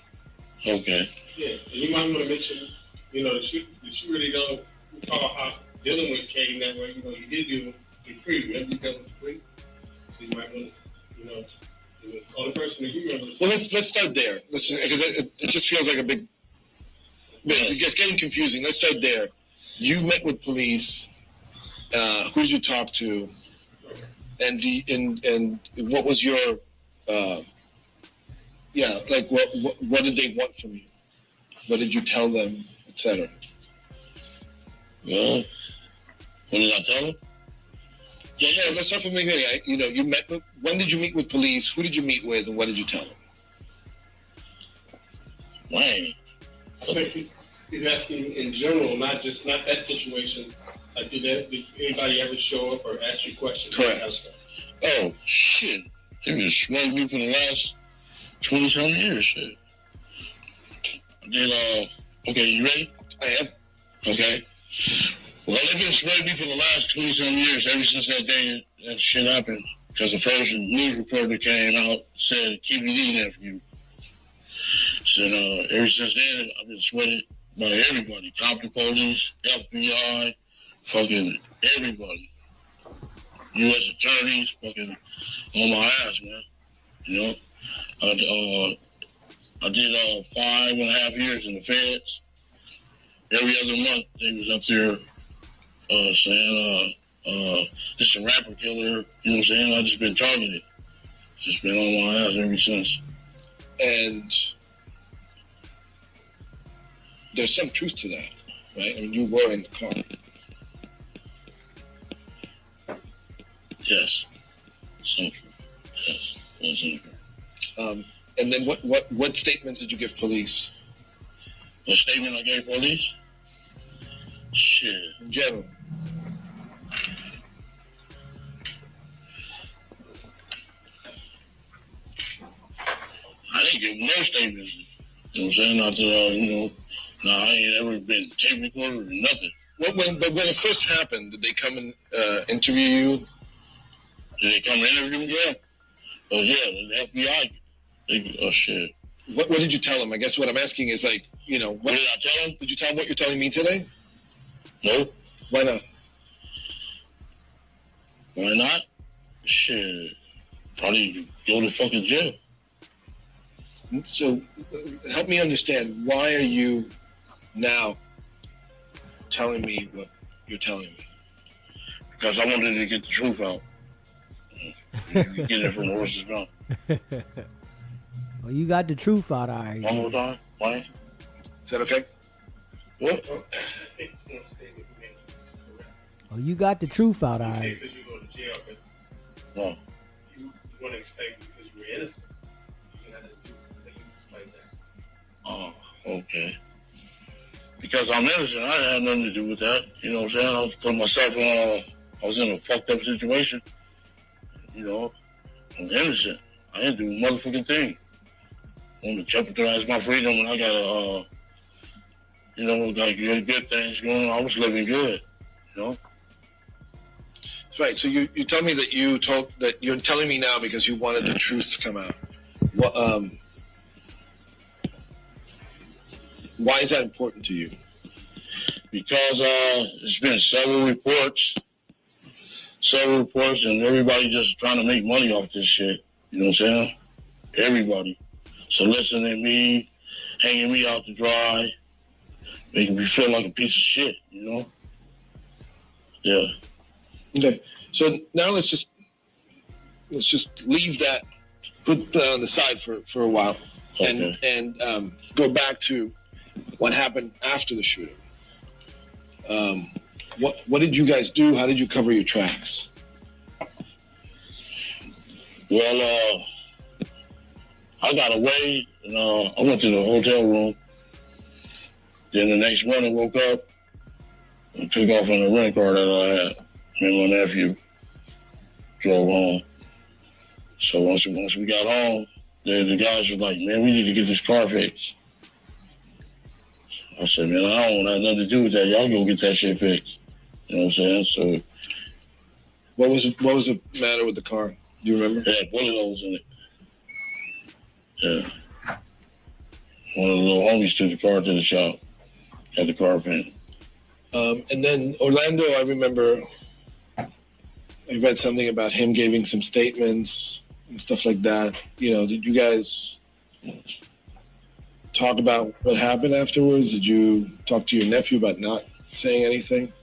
Okay. Yeah, and you might want to mention, that you really don't recall how dealing with Katie that way. You did do it free. Remember you dealt with free, so you might want to, the only person that you remember. Well, let's start there. Because it just feels like a big. It gets getting confusing. Let's start there. You met with police. Who did you talk to? And what was your what did they want from you? What did you tell them, etc.? Well, what did I tell them? Well, no, let's start from the beginning. You met. When did you meet with police? Who did you meet with, and what did you tell them? Why? I think he's asking in general, not that situation. Did anybody ever show up or ask you questions? Correct. Oh, shit. They been sweating me for the last 20-something years, shit. Then, okay, you ready? I am. Okay. Well, they've been sweating me for the last 20-something years, ever since that day that shit happened. Because the first news reporter came out, said, keep it in there for you. So, ever since then, I've been sweated by everybody. Compton police, FBI, fucking everybody. U.S. attorneys, fucking on my ass, man. You know? I did 5.5 years in the feds. Every other month, they was up there saying, this is a rapper killer. You know what I'm saying? I just been targeted. Just been on my ass ever since. And there's some truth to that, right? I mean, you were in the car. Yes. Some truth. Yes. I was in the car. And then what statements did you give police? What statement I gave police? Shit. In general. I didn't give no statements. You know what I'm saying? Not that, I ain't ever been tape recorded or nothing. But when it first happened, did they come and interview you? Did they come and interview me? Yeah. Oh, yeah, the FBI. Oh, shit. What did you tell them? I guess what I'm asking is what did I tell them? Did you tell them what you're telling me today? No. Why not? Why not? Shit. Probably go to fucking jail. So, help me understand. Why are you now telling me what you're telling me? Because I wanted to get the truth out. You get it from the horse's mouth. Well, you got the truth out, all right. One more time. Why? Is that okay? What? Oh, you got the truth out, all right. Because you go to jail, but no. You want to expect because you were innocent. You had to do that. You explain that. Oh, okay. Because I'm innocent, I didn't have nothing to do with that. You know what I'm saying? I was putting myself in I was in a fucked up situation. You know, I'm innocent. I didn't do a motherfucking thing. I want to jeopardize my freedom when I got good things going on. I was living good, you know? That's right. So you tell me that you're telling me now because you wanted the truth to come out. Why is that important to you? Because there's been several reports, and everybody just trying to make money off this shit. You know what I'm saying? Everybody. Soliciting me, hanging me out to dry, making me feel like a piece of shit, you know? Yeah. Okay. So now let's just leave that, put that on the side for a while, okay. and go back to what happened after the shooting. What did you guys do? How did you cover your tracks? Well, I got away, and I went to the hotel room. Then the next morning, woke up and took off on the rent car that I had. Me and my nephew drove home. So once we got home, the guys were like, "Man, we need to get this car fixed." I said, "Man, I don't want nothing to do with that. Y'all go get that shit fixed." You know what I'm saying? So, what was the matter with the car? Do you remember? It had bullet holes in it. Yeah. One of the little homies took the car to the shop. Had the car painted. And then Orlando, I remember I read something about him giving some statements and stuff like that. You know, did you guys talk about what happened afterwards? Did you talk to your nephew about not saying anything?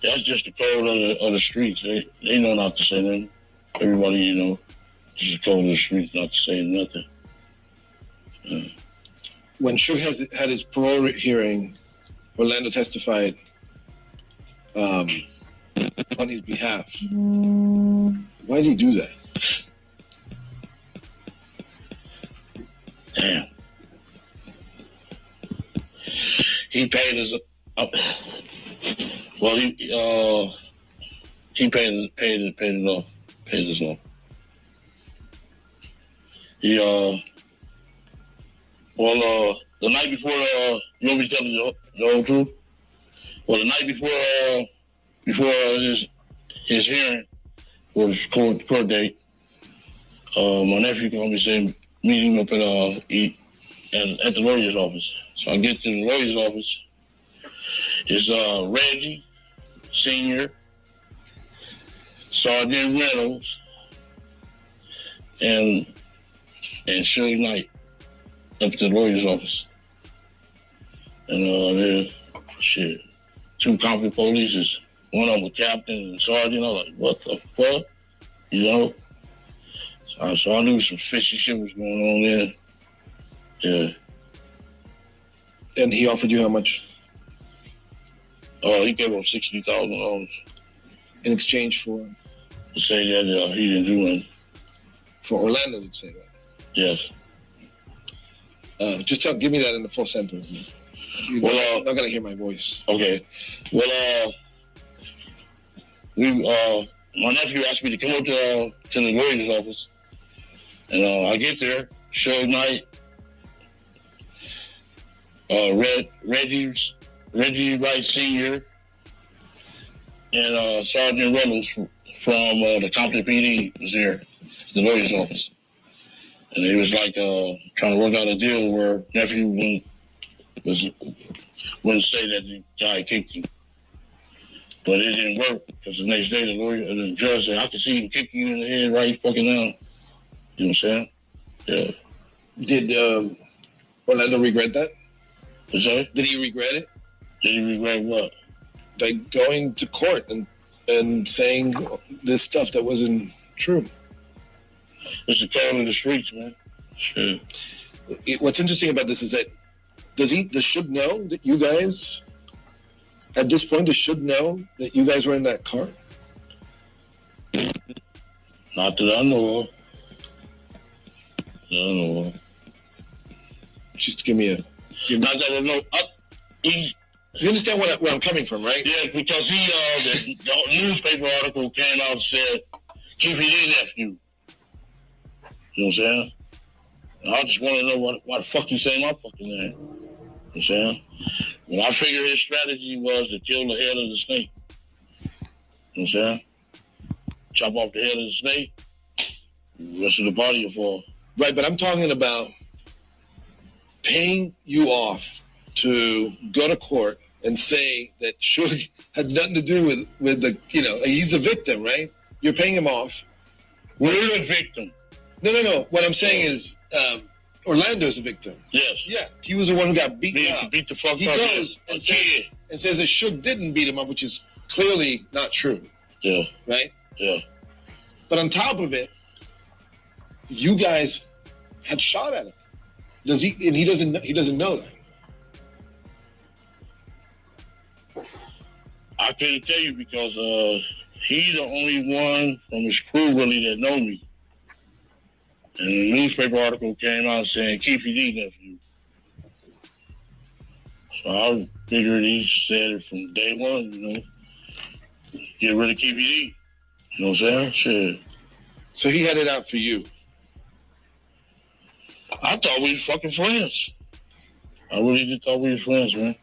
That's just the code of the streets. They know not to say nothing. Everybody, you know, it's the code of the streets not to say nothing. Yeah. When Suge had his parole hearing, Orlando testified on his behalf. Why did he do that? Damn. He paid us. Well, he paid it off. Paid us off. He the night before you want me to tell you the whole truth? Well, the night before his hearing was court date, my nephew called me saying meet him up at the lawyer's office. So I get to the lawyer's office. It's Reggie Senior, Sergeant Reynolds, and Suge Knight up to the lawyer's office. And there's two Compton police. One of them was captain and sergeant. I was like, what the fuck? You know? So I knew some fishy shit was going on there. Yeah. And he offered you how much? He gave him $60,000 in exchange for? To say that he didn't do anything. For Orlando, you'd say that? Yes. Just give me that in the full sentence. You're not gonna hear my voice. Okay. Well, my nephew asked me to come up to the lawyer's office, and I get there. Suge Knight, Reggie Wright Senior, and Sergeant Reynolds from the Compton PD was there at the lawyer's office. And he was like trying to work out a deal where nephew wouldn't say that the guy kicked him. But it didn't work because the next day the judge said, I can see him kick you in the head right fucking now. You know what I'm saying? Yeah. Did Orlando regret that? What's that? Did he regret it? Did he regret what? Like going to court and saying this stuff that wasn't true. It's the code of the streets, man. Shit. What's interesting about this is that does Suge know that you guys, at this point, does Suge know that you guys were in that car? Not that I know of. I don't know. Just give me not that I know. You understand where I'm coming from, right? Yeah, because the newspaper article came out and said, Keefe nephew. You know what I'm saying? And I just want to know why the fuck he say my fucking name. You know what I'm saying? When I figured his strategy was to kill the head of the snake. You know what I'm saying? Chop off the head of the snake, the rest of the body will fall. Right, but I'm talking about paying you off to go to court and say that Suge had nothing to do with the, he's the victim, right? You're paying him off. We're the victim. No. What I'm saying is Orlando's the victim. Yes. Yeah. He was the one who got beaten up. Beat the fuck up. He goes and says that Suge didn't beat him up, which is clearly not true. Yeah. Right? Yeah. But on top of it, you guys had shot at him. Does he? And he doesn't know that. I couldn't tell you because he's the only one from his crew really that know me. And the newspaper article came out saying Keefe nephew. So I figured he said it from day one, Get rid of Keefe. You know what I'm saying? Shit. So he had it out for you. I thought we was fucking friends. I really did thought we was friends, man.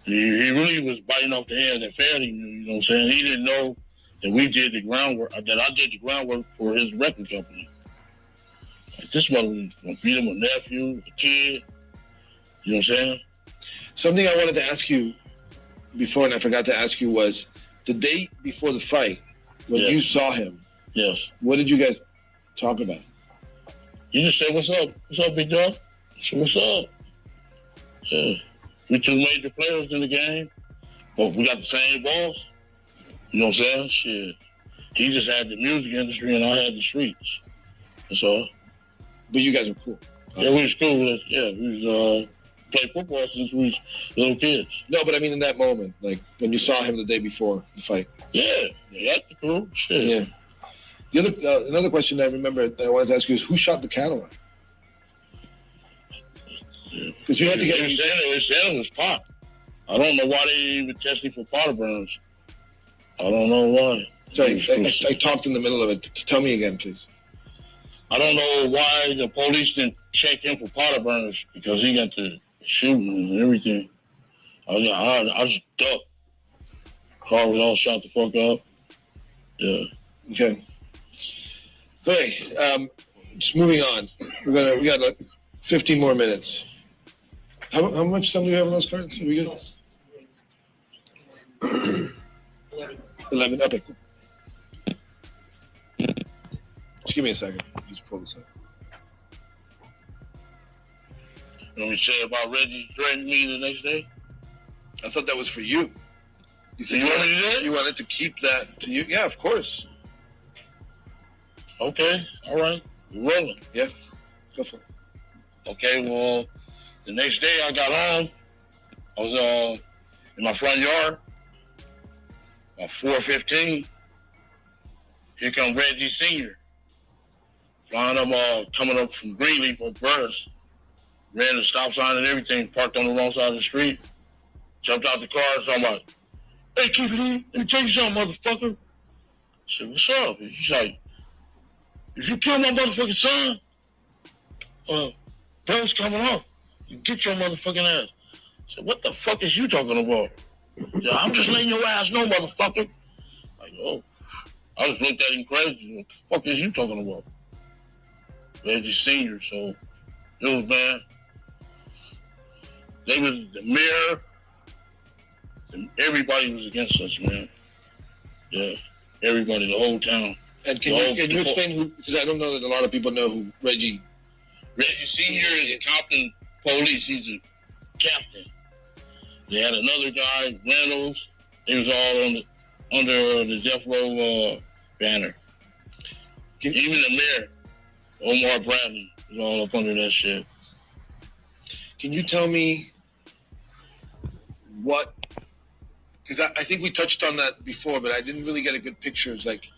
He really was biting off the hand that fed him, you know what I'm saying? He didn't know that we did the groundwork, that I did the groundwork for his record company. Like, this mother was going to beat him, a nephew, a kid. You know what I'm saying? Something I wanted to ask you before, and I forgot to ask you, was the day before the fight, when you saw him. Yes. What did you guys talk about? You just said, what's up? What's up, big dog? So what's up? Yeah. We two major players in the game, but we got the same balls. You know what I'm saying? Shit. He just had the music industry and I had the streets. That's all. But you guys were cool. Yeah, we was cool. We was played football since we was little kids. No, but I mean in that moment, like when you saw him the day before the fight. Yeah, that's cool. Shit. Yeah. The other another question that I remember that I wanted to ask you is who shot the Cadillac? Because you had to get. It was Pop. I don't know why they didn't even test me for powder burns. I don't know why. Sorry, I talked in the middle of it. Tell me again, please. I don't know why the police didn't check him for powder burns because he got the shooting and everything. I just ducked. Car was all shot the fuck up. Yeah. Okay. Hey, just moving on. We got like 15 more minutes. How much time do we have on those cards? Are we good? 11. Okay, cool. Just give me a second. Just pull this up. You know what he said about Reggie threatening me the next day? I thought that was for you. You said you wanted to keep that to you? Yeah, of course. Okay, all right. We're rolling. Yeah, go for it. Okay, well, the next day I got home. I was in my front yard. At 4:15, here come Reggie Sr. Flying up, coming up from Greenleaf on Burris. Ran the stop sign and everything, parked on the wrong side of the street. Jumped out the car and talking about, "Hey, Keefe, let me tell you something, motherfucker." I said, "What's up?" He's like, "If you kill my motherfucking son, bail's coming off. You get your motherfucking ass." I said, "What the fuck is you talking about?" Said, "I'm just letting your ass know, motherfucker." Like, oh, I just looked at him crazy. What the fuck is you talking about? Reggie Sr., so it was bad. They was the mayor, and everybody was against us, man. Yeah, everybody, the whole town. And can you explain who? Because I don't know that a lot of people know who Reggie Sr. is a Compton police. He's a captain. They had another guy, Reynolds. They was all under the Death Row banner. Even the mayor, Omar Bradley, was all up under that shit. Can you tell me what? Because I think we touched on that before, but I didn't really get a good picture. It's like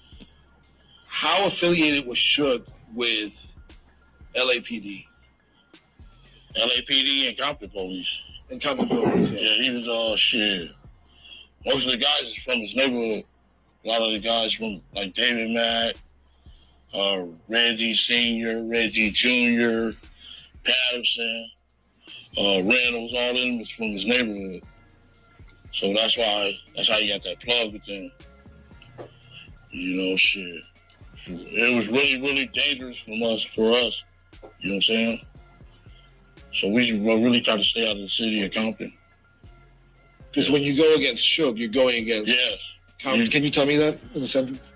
how affiliated was Suge with LAPD? LAPD and Compton Police. And Compton Police, yeah. He was shit. Most of the guys is from his neighborhood. A lot of the guys from like David Mack, Reggie Sr., Reggie Jr., Patterson, Reynolds, all of them was from his neighborhood. So that's how you got that plug with them. You know, shit. It was really, really dangerous for us. You know what I'm saying? So we really try to stay out of the city of Compton. Because when you go against Suge, you're going against... Yes. Can you tell me that in a sentence?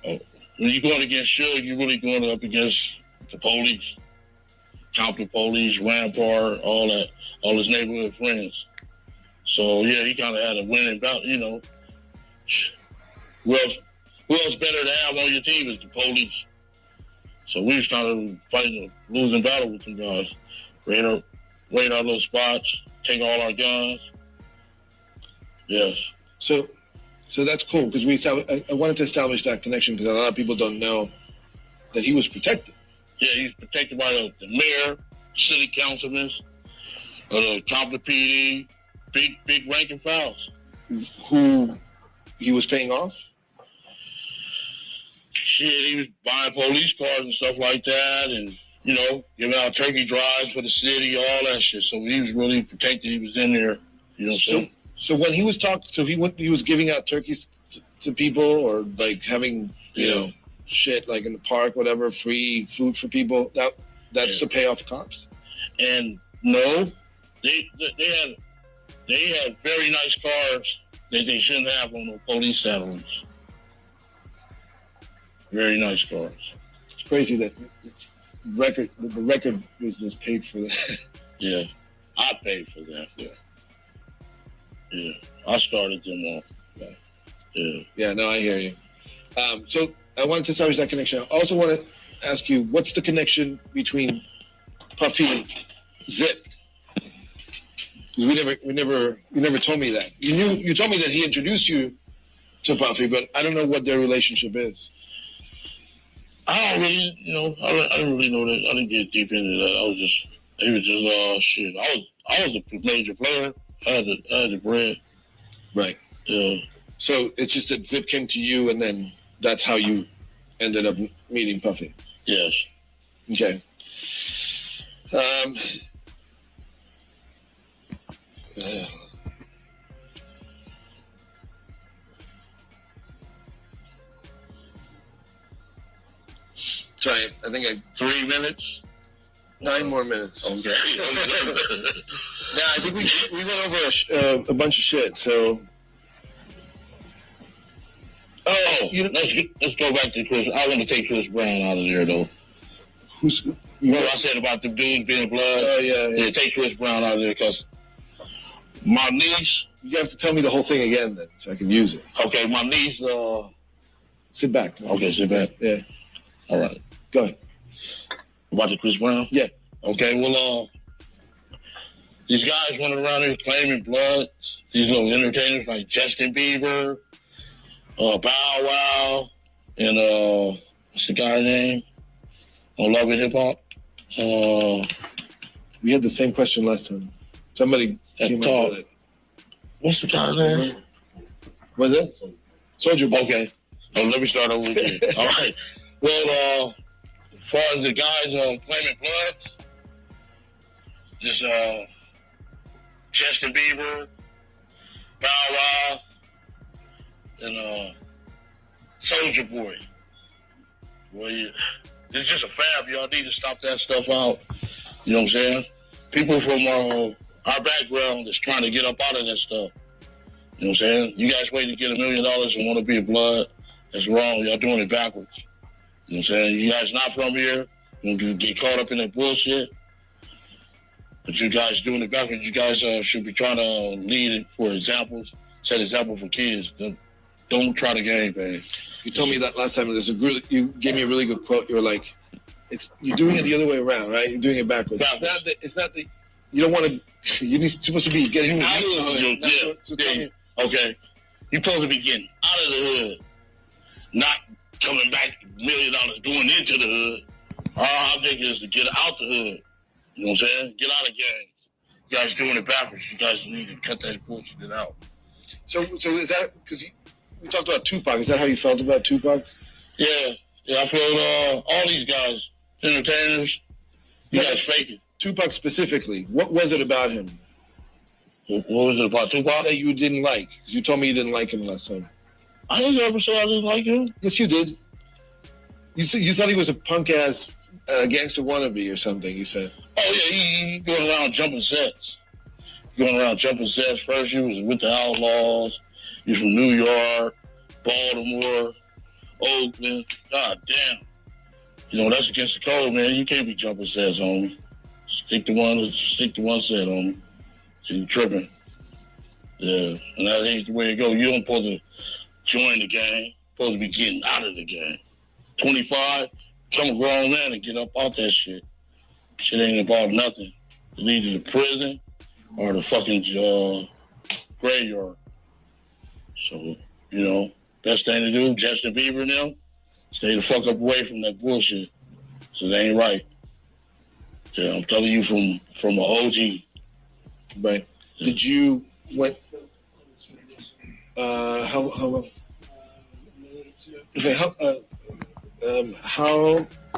Oh, when you're going against Suge, you're really going up against the police. Compton Police, Rampart, all that, all his neighborhood friends. So, yeah, he kind of had a winning bout, you know. Who else better to have on your team is the police. So we was kind of fighting a losing battle with them guys. Raid our little spots, take all our guns. Yes. So that's cool because I wanted to establish that connection because a lot of people don't know that he was protected. Yeah, he's protected by the mayor, city councilmen, the Compton PD, big rank and files. Who he was paying off? Shit, he was buying police cars and stuff like that, and you know, giving out turkey drives for the city, all that shit. So he was really protected. He was in there, you know. So when he was he was giving out turkeys to people, or like having you know shit like in the park, whatever, free food for people. That's to pay off cops. And no, they had very nice cars that they shouldn't have on the police salaries. Very nice cars. It's crazy that the record business paid for that. Yeah, I paid for that. Yeah, I started them off. Yeah, no, I hear you. So I wanted to establish that connection. I also want to ask you, what's the connection between Puffy and Zip? Because you never told me that. You told me that he introduced you to Puffy, but I don't know what their relationship is. I don't really, I didn't really know that. I didn't get deep into that. He was just shit. I was a major player. I had the bread. Right. Yeah. So it's just that Zip came to you, and then that's how you ended up meeting Puffy. Yes. Okay. Sorry, I think 3 minutes. 9 more minutes. Okay. Yeah, I think we went over a bunch of shit. So. Oh, let's go back to Chris. I want to take Chris Brown out of there though. Who's? Remember I said about the dudes being blood? Oh yeah. Take Chris Brown out of there because my niece. You have to tell me the whole thing again then, so I can use it. Okay, my niece. Sit back. Okay, sit back. Yeah. All right. Go ahead. About the Chris Brown? Yeah. Okay, well, these guys went around here claiming blood. These little entertainers like Justin Bieber, Bow Wow, and what's the guy's name? On Love and Hip Hop. We had the same question last time. Somebody came up with it. What's the guy's name? Was it? Soldier Boy. Okay. Oh, let me start over again. All right. Well, as far as the guys claiming blood, this Justin Bieber, Bow Wow, and Soldier Boy. Well, it's just a fab. Y'all need to stop that stuff out. You know what I'm saying? People from our background is trying to get up out of that stuff. You know what I'm saying? You guys wait to get $1 million and want to be a blood. That's wrong. Y'all doing it backwards. You know what I'm saying? You guys not from here. You get caught up in that bullshit. But you guys doing it backwards. You guys should be trying to lead for examples. Set example for kids. Don't try to game, man. You told me that last time. You gave me a really good quote. You were like, you're doing it the other way around, right? You're doing it backwards. It's not that you don't want to. You're supposed to be getting out of the hood. Okay. You're supposed to be getting out of the hood, not coming back $1 million going into the hood. Our object is to get out the hood. You know what I'm saying? Get out of gangs. You guys doing it backwards. You guys need to cut that bullshit out. So is that because we talked about Tupac? Is that how you felt about Tupac? Yeah, I felt all these guys, entertainers, you guys fake it. Tupac specifically, what was it about him? What was it about Tupac? That you didn't like? Because you told me you didn't like him last time. I didn't ever say I didn't like him. Yes, you did. You thought he was a punk-ass gangster wannabe or something, you said. Oh, yeah, he going around jumping sets. First, he was with the Outlaws. He's from New York, Baltimore, Oakland. God damn. You know, that's against the code, man. You can't be jumping sets, homie. Stick to one set, homie. You tripping. Yeah, and that ain't the way to go. You don't supposed to join the gang. Supposed to be getting out of the gang. 25, become a grown man and get up out that shit. Shit ain't about nothing. It's either the prison or the fucking graveyard. So, you know, best thing to do, Justin Bieber and them, stay the fuck up away from that bullshit. So they ain't right. Yeah, I'm telling you from an OG. Right. Yeah. Did you how long? Okay, how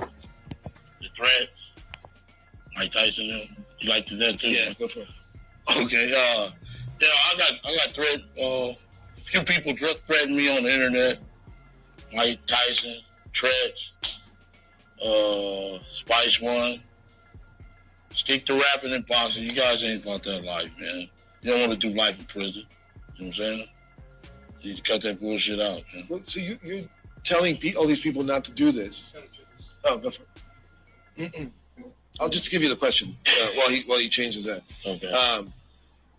the threats, Mike Tyson, you like that too? Yeah, go for it. Okay, yeah, I got threat. A few people threatened me on the internet. Mike Tyson, Tretch, Spice One. Stick to rapping and boxing. You guys ain't about that life, man. You don't want to do life in prison. You know what I'm saying? You need to cut that bullshit out, man. Well, so you're telling all these people not to do this? Oh, go for it. I'll just give you the question while he changes that. Okay.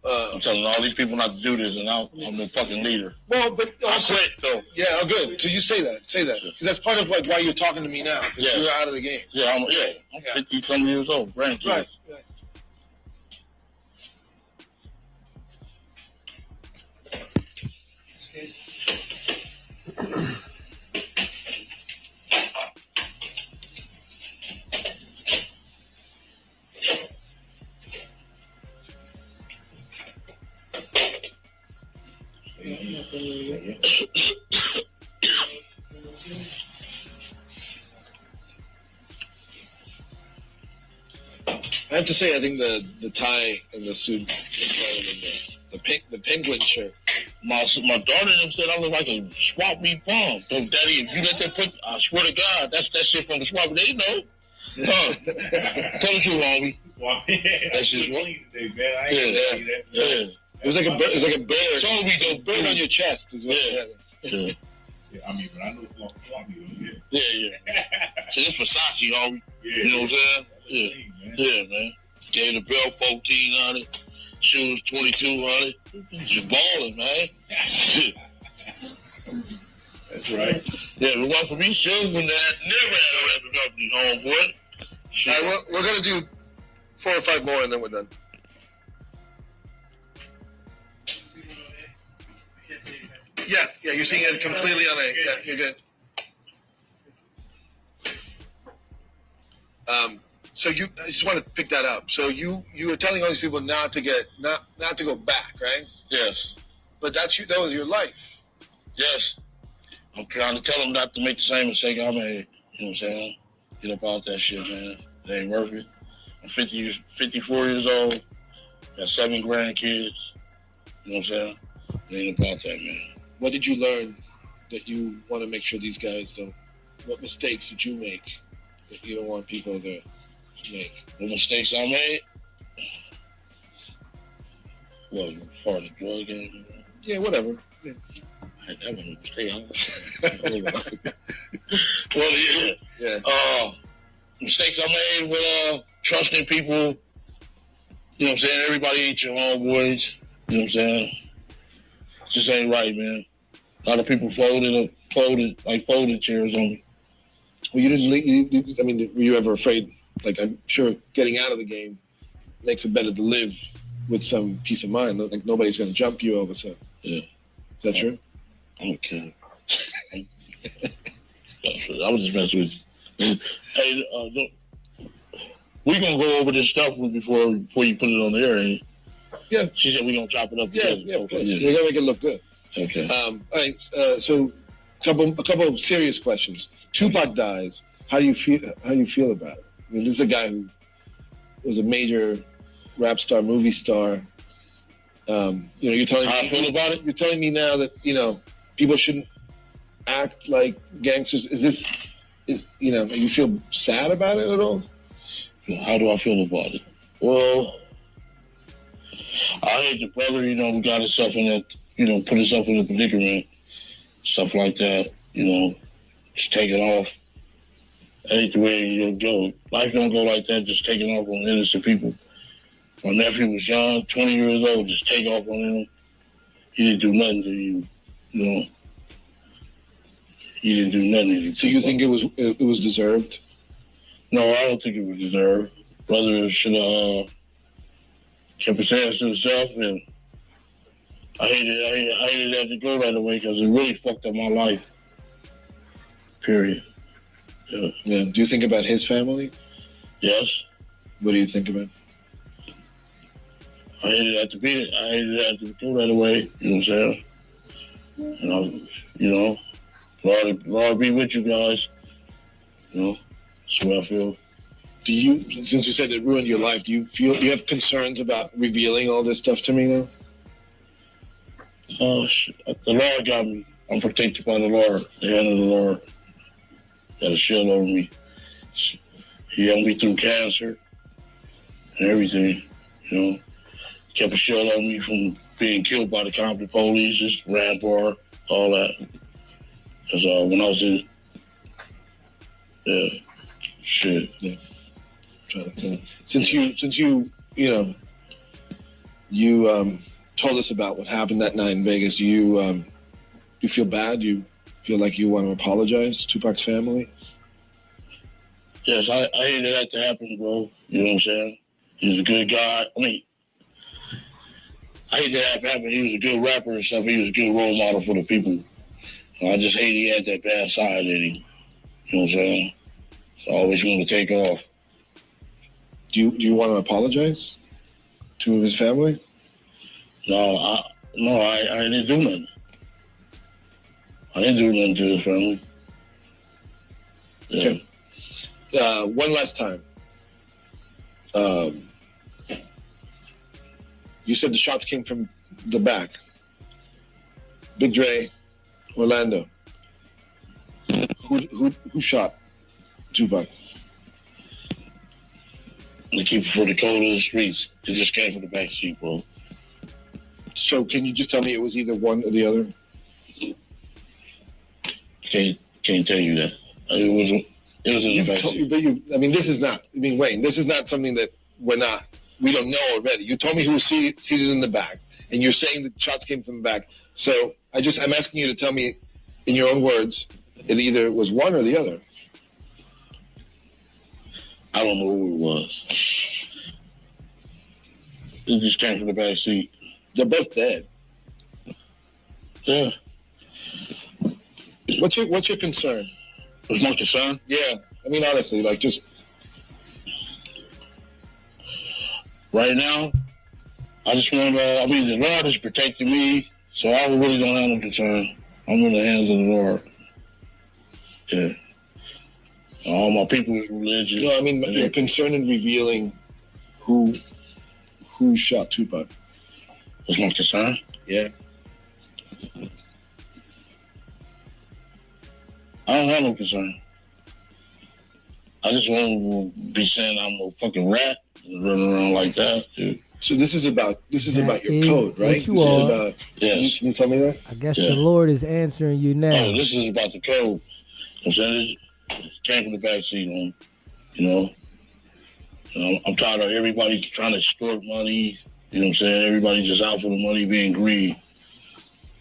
I'm telling all these people not to do this, and I'm the fucking leader. Well, but also, I quit though. Yeah, oh, good. So you say that, because that's part of like why you're talking to me now. Because you're out of the game. Yeah, I'm 50-some years old, grandkids. Right. I have to say, I think the tie and the suit, the penguin shirt. My daughter and them said I look like a swap meet bomb. So, Daddy, if you let them put, I swear to God, that's that shit from the swap. They know. Huh. Tell the truth, homie. That's just what. It was like a bird. It was like a bear. Told me the bird on your chest is what it had. Yeah, I mean, but I know it's long though. Yeah. So this Versace, homie. Yeah. You know what I'm saying? Yeah, man. Gave the belt 1,400, shoes 2,200. Just balling, man. That's right. Yeah, if it wasn't for me, shoes wouldn't have never had a record company, homeboy. All right, we're gonna do 4 or 5 more and then we're done. Yeah, you're seeing it completely on a. Yeah, you're good. So I just want to pick that up. So you were telling all these people not to go back, right? Yes. But that was your life. Yes. I'm trying to tell them not to make the same mistake I made. You know what I'm saying? Get up out that shit, man. It ain't worth it. I'm 54 years old. Got 7 grandkids. You know what I'm saying? It ain't about that, man. What did you learn that you want to make sure these guys don't? What mistakes did you make that you don't want people to make? What mistakes I made? Well, as far as the drug game? Yeah, whatever. Yeah. That was a mistake. Well, yeah. Mistakes I made with trusting people. You know what I'm saying? Everybody ain't your homeboys. You know what I'm saying? Just ain't right, man. A lot of people folded chairs on me. Well, you didn't leave. I mean, were you ever afraid? Like, I'm sure getting out of the game makes it better to live with some peace of mind. Like, nobody's going to jump you all of a sudden. Yeah. Is that true? I don't care. I was just messing with you. Hey, we gonna go over this stuff before you put it on the air, ain't you? Yeah. She said we gonna chop it up. Yeah, of course. We're gonna make it look good. Okay. All right. So, a couple of serious questions. Tupac dies. How do you feel about it? I mean, this is a guy who was a major rap star, movie star. You're telling how me I feel about it. You're telling me now that people shouldn't act like gangsters. You feel sad about it at all? How do I feel about it? Well, I hate the brother. We got himself in that. Put himself in a predicament, stuff like that. Just taking off. I hate the way it go. Life don't go like that. Just taking off on innocent people. My nephew was young, 20 years old. Just take off on him. He didn't do nothing to you. He didn't do nothing. So you think it was deserved? No, I don't think it was deserved. Brother should have kept his hands to himself, and I hated that to go right away because it really fucked up my life. Period. Yeah. Do you think about his family? Yes. What do you think about? I hated that to beat it. I hated that to go right away. You know what I'm saying? Lord be with you guys. That's what I feel. Since you said it ruined your life, do you have concerns about revealing all this stuff to me now? Oh, shit. The Lord got me. I'm protected by the Lord, the hand of the Lord. Got a shield over me. He helped me through cancer and everything, Kept a shield on me from being killed by the Compton police, just Rampart, all that. Because when I was in, shit. Yeah. Trying to tell. Since you told us about what happened that night in Vegas, do you feel bad? Do you feel like you want to apologize to Tupac's family? Yes, I hated that to happen, bro. You know what I'm saying? He was a good guy. I mean, I hated that to happen. He was a good rapper and stuff. He was a good role model for the people. I just hate he had that bad side in him. You know what I'm saying? So I always want to take off. Do you want to apologize to his family? No, No, I didn't do nothing. I didn't do nothing to his family. Yeah. Okay. One last time. You said the shots came from the back. Big Dre, Orlando. Who shot Tupac? The keeper for the code of the streets. It just came from the back seat, bro. So can you just tell me it was either one or the other? Can't tell you that. It was in the back seat. This is not. Wayne, this is not something that we don't know already. You told me who was seated in the back, and you're saying the shots came from the back. So I'm asking you to tell me, in your own words, it either was one or the other. I don't know who it was. It just came from the back seat. They're both dead. Yeah. What's your concern? What's my concern? Yeah. Honestly, just right now, I just want to. The Lord is protecting me, so I really don't have no concern. I'm in the hands of the Lord. Yeah. All my people is religious. No, you're concerned in revealing who shot Tupac. What's my concern? Yeah. I don't have no concern. I just want to be saying I'm a fucking rat and running around like that, dude. So this is about your code, right? What you are. Yes. Can you tell me that? I guess the Lord is answering you now. Oh, this is about the code. I'm saying it came from the back seat on, I'm tired of everybody trying to extort money. You know what I'm saying? Everybody just out for the money, being greedy. You know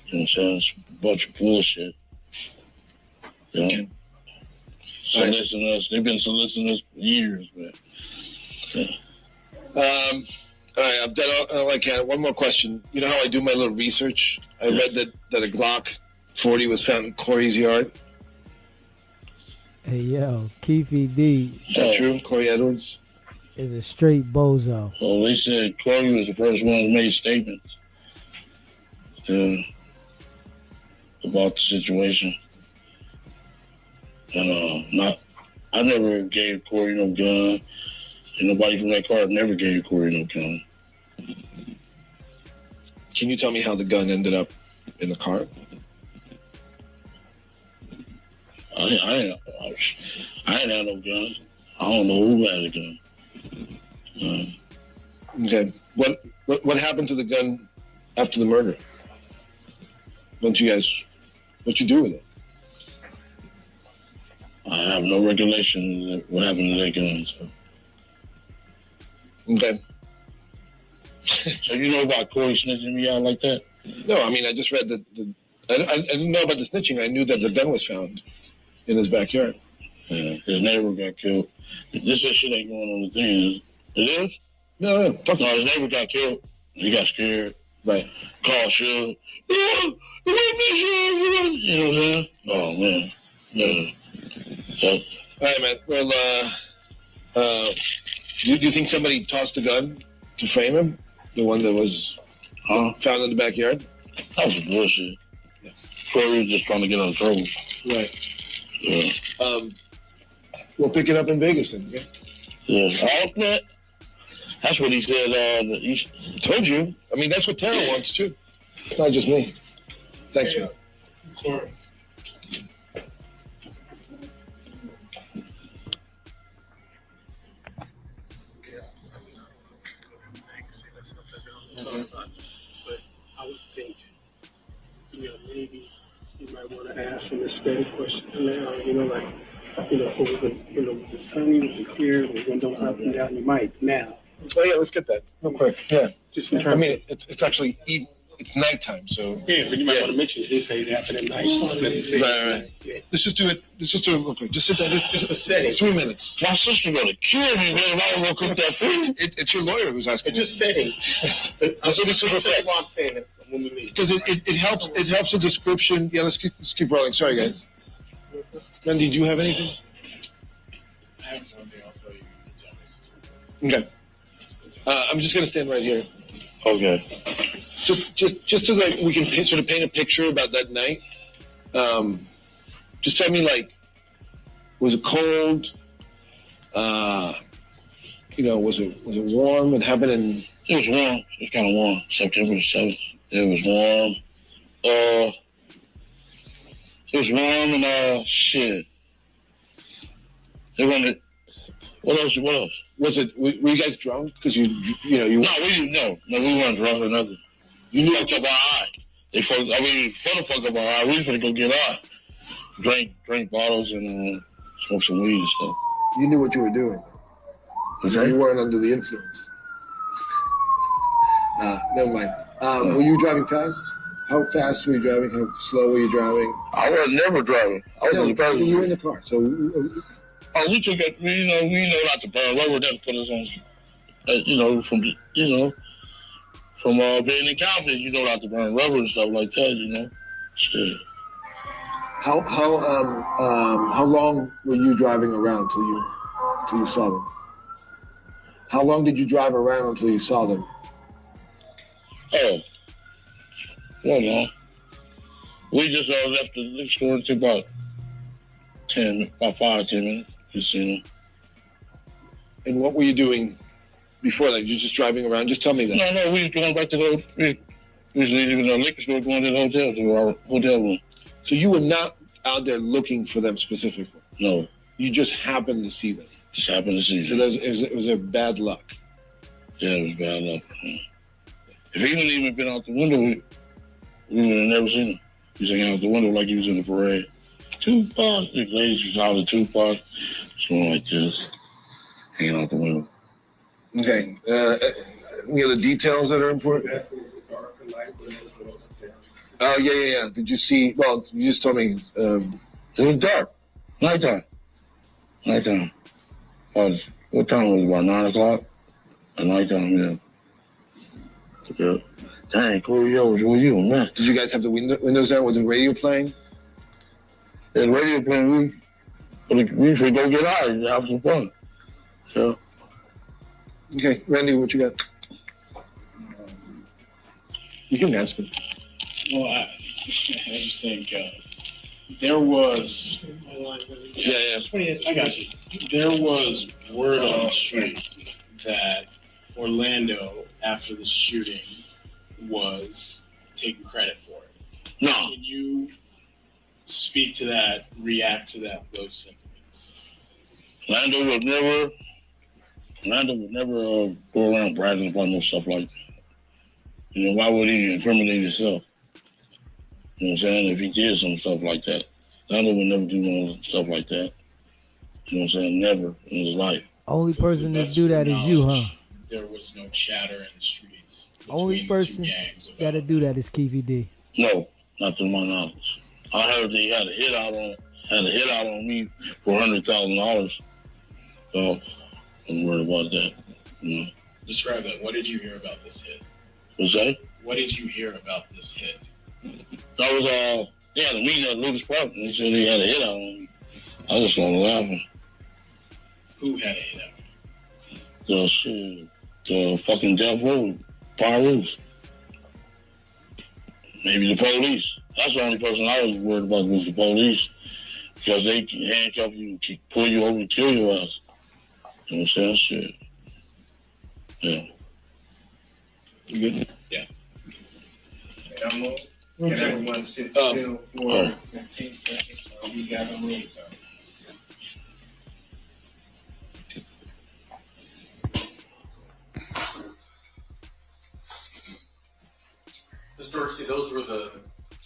what I'm saying? It's a bunch of bullshit. Okay. Soliciting us. They've been soliciting us for years, man. Yeah. All right, I've done all I can. One more question. You know how I do my little research? I read that a Glock 40 was found in Corey's yard. Hey, yo, Keefe D. Is that true? Corey Edwards? Is a straight bozo. Well, they said Corey was the first one who made statements about the situation. And I never gave Corey no gun. And nobody from that car never gave Corey no gun. Can you tell me how the gun ended up in the car? I ain't had no gun. I don't know who had a gun. Okay. What happened to the gun after the murder? What'd you do with it? I have no recollection of what happened to that gun. So. Okay. So you know about Corey snitching me out like that? No, I just read that. I didn't know about the snitching. I knew that the gun was found in his backyard. Yeah, his neighbor got killed. This shit ain't going on the thing. It is? No. His neighbor got killed. He got scared. Right. Called Suge. You know what I'm saying? Oh, man. Yeah. So, all right, man. Well, do you think somebody tossed a gun to frame him? The one that was found in the backyard? That was bullshit. Yeah. Corey was just trying to get out of trouble. Right. Yeah. We'll pick it up in Vegas then, okay? Yeah. That's what he said. Told you. That's what Tara wants, too. It's not just me. Thanks, man. Corey. But I would think, maybe you might want to ask some steady questions now. Was it sunny? Was it clear? The windows up and down? You might now. Oh yeah, let's get that real quick. Yeah. Just in terms. It's actually it's nighttime, so. Yeah, but you might want to mention it. They say it happened at night. Right. Yeah. Let's just do it real quick. Just sit down. Just a setting. 3 minutes. My sister gonna kill me, man, if I don't cook that food. It's your lawyer who's asking. Just setting. Let's do super quick. I'm saying it when we leave. Because it helps the description. Yeah, let's keep rolling. Sorry, guys. Randy, do you have anything? I have something else, so you can tell me. Okay. I'm just gonna stand right here. Okay. just so that we can sort of paint a picture about that night. Just tell me, like, was it cold? Was it warm? It happened in. It was warm. It was kind of warm. September 7th. It was warm. It was warm and shit. It wasn't. What else? Was it? Were you guys drunk? Because you. No, we weren't drunk or nothing. You knew up our eye. For the fuck up our eye. We was gonna go get high. Drink bottles and smoke some weed and stuff. You knew what you were doing. Okay. You weren't under the influence. Never mind. Were you driving fast? How fast were you driving? How slow were you driving? I was never driving. I was in the passenger. You were in the car. So. We took it. We know not to burn rubber. That put us on. From being in Compton, you know not to burn rubber and stuff like that. Shit. How long were you driving around till you saw them? How long did you drive around until you saw them? Oh, well, no. We just left the liquor store. It took about 5-10 minutes. You seen them. And what were you doing before that? You just driving around? Just tell me that. No, we was going back to we was leaving the liquor store, going to the hotel, to our hotel room. So you were not out there looking for them specifically? No. You just happened to see them? Just happened to see them. So it was a bad luck? Yeah, it was bad luck. If he hadn't even been out the window, we would have never seen him. He was hanging out the window like he was in the parade. Tupac, the ladies was out of Tupac, something like this, hanging out the window. Okay. Any other details that are important? Oh, yeah. Did you see? Well, you just told me. It was dark. Nighttime. What time was it? About 9 o'clock? At nighttime, yeah. Dang, cool, where you, man? Did you guys have the windows down? Was the radio playing? Yeah, the radio playing. We should go get out and have some fun. So. Okay, Randy, what you got? You can ask him. Well, I just think there was. Yeah. I got you. There was word on the street that Orlando, after the shooting, was taking credit for it. No. Can you speak to that, react to those sentiments? Orlando would never go around bragging about no stuff like that. Why would he incriminate himself? You know what I'm saying? If he did some stuff like that. Orlando would never do no stuff like that. You know what I'm saying? Never in his life. Only person to do that is you, huh? There was no chatter in the streets. Only person that'll do that is Keefe D. No, not to my knowledge. I heard they had a hit out on me for $100,000. So I'm worried about that. Describe that. What did you hear about this hit? What's that? What did you hear about this hit? That was they had a meeting at Lucas Park and they said they had a hit out on me. I just started laughing. Who had a hit out? The fucking Death Row, Pyros. Maybe the police. That's the only person I was worried about was the police. Because they can handcuff you and pull you over and kill your ass. You know what I'm saying? Shit. Yeah. You good? Yeah. Can everyone sit still for 15 seconds? We got a room. Mr. Dorsey, those were the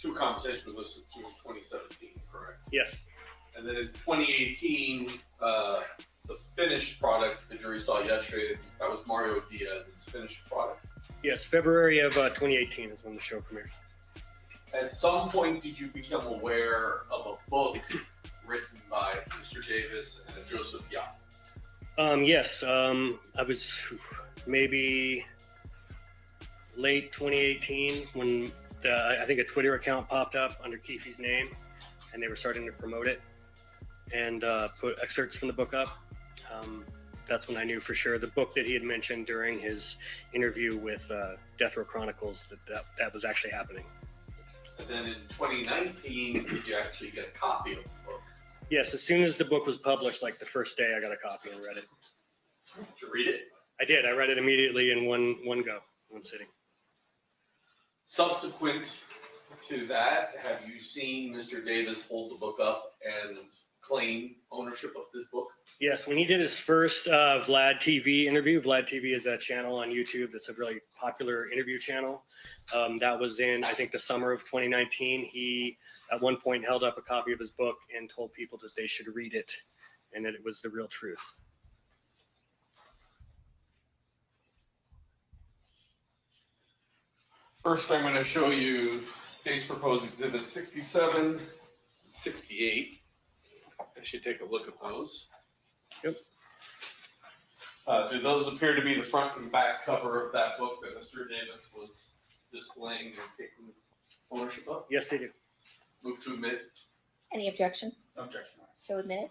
two conversations we listened to in 2017, correct? Yes. And then in 2018, the finished product the jury saw yesterday, that was Mario Diaz's finished product. Yes, February of 2018 is when the show premiered. At some point, did you become aware of a book written by Mr. Davis and Joseph Yella? Yes, I was maybe late 2018 when I think a Twitter account popped up under Keefe's name, and they were starting to promote it and put excerpts from the book up. that's when I knew for sure the book that he had mentioned during his interview with Death Row Chronicles that was actually happening. And then in 2019, did you actually get a copy of the book? Yes, as soon as the book was published, like the first day, I got a copy and read it. Did you read it? I did. I read it immediately in one sitting. Subsequent to that, have you seen Mr. Davis hold the book up and claim ownership of this book? Yes, when he did his first Vlad TV interview, Vlad TV is a channel on YouTube that's a really popular interview channel. That was in, I think, the summer of 2019. He, at one point, held up a copy of his book and told people that they should read it and that it was the real truth. First, I'm going to show you State's Proposed Exhibit 67 and 68. I should take a look at those. Yep. Do those appear to be the front and back cover of that book that Mr. Davis was displaying and taking ownership of? Yes, they do. Move to admit. Any objection? No objection. So admitted.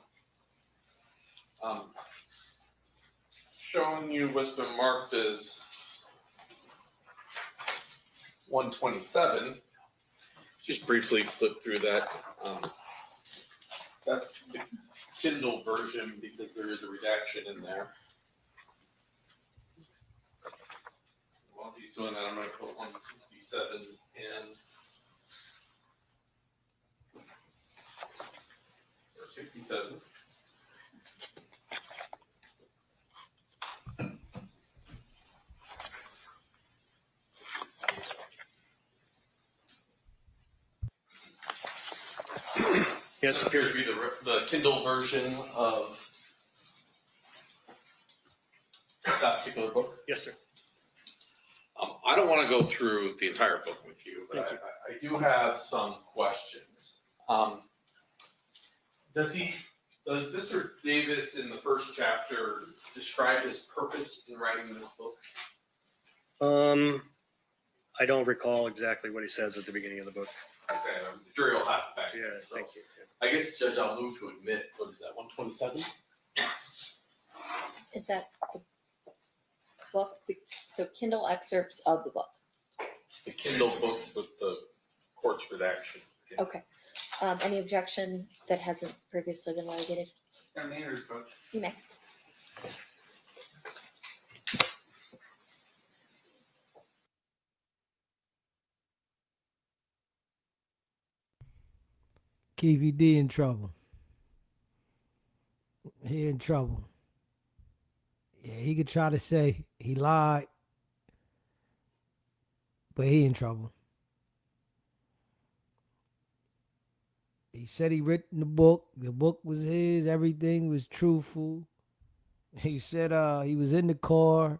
Showing you what's been marked as 127. Just briefly flip through that. That's the Kindle version because there is a redaction in there. While he's doing that, I'm going to put 167 in. Or 67. Yes, it appears to be the Kindle version of that particular book. Yes, sir. I don't want to go through the entire book with you, but I do have some questions. Does Mr. Davis in the first chapter describe his purpose in writing this book? I don't recall exactly what he says at the beginning of the book. Okay, I'm sure you'll have it back. Yeah, thank you. I guess, Judge, I'll move to admit, what is that, 127? Is that the book? So Kindle excerpts of the book. It's the Kindle book with the court's redaction. Okay. Any objection that hasn't previously been litigated? You may. Keefe D in trouble. He in trouble. Yeah, he could try to say he lied, but he in trouble. He said he written the book. The book was his. Everything was truthful. He said he was in the car.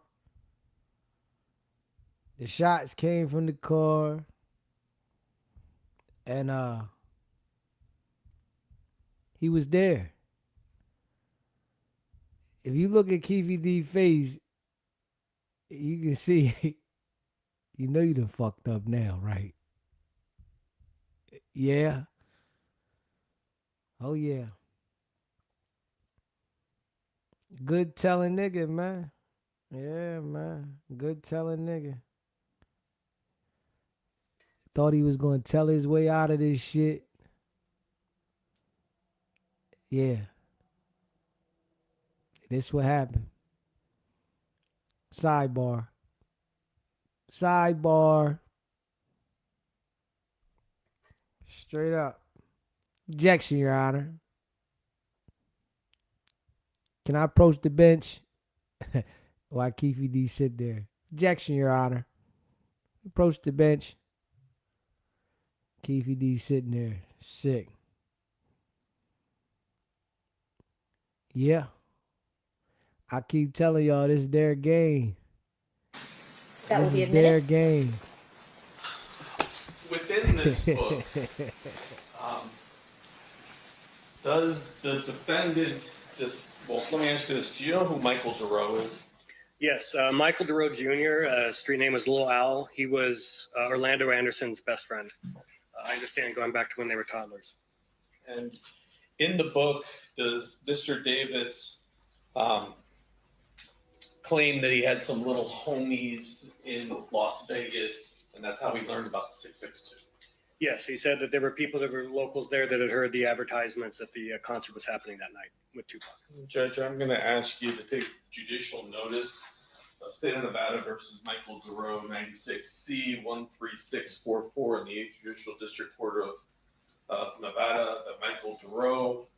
The shots came from the car. And he was there. If you look at Keefe D's face, you can see, you know you done fucked up now, right? Yeah. Oh, yeah. Good telling nigga, man. Yeah, man. Good telling nigga. Thought he was going to tell his way out of this shit. Yeah. This what happened. Sidebar. Sidebar. Straight up. Objection, Your Honor. Can I approach the bench? Why Keefe D sit there? Objection, Your Honor. Approach the bench. Keefe D sitting there, sick. Yeah. I keep telling y'all this is their game. That will This be is their admitted. game. Within this book, does the defendant well, let me ask you this. Do you know who Michael Giroux is? Yes, Michael DeRoe Jr., street name was Little Owl. He was Orlando Anderson's best friend. I understand going back to when they were toddlers. And in the book, does Mr. Davis claimed that he had some little homies in Las Vegas, and that's how he learned about the 662. Yes, he said that there were people that were locals there that had heard the advertisements that the concert was happening that night with Tupac. Judge, I'm going to ask you to take judicial notice of State of Nevada versus Michael Duro, 96C 13644 in the 8th Judicial District Court of Nevada. That Michael Duro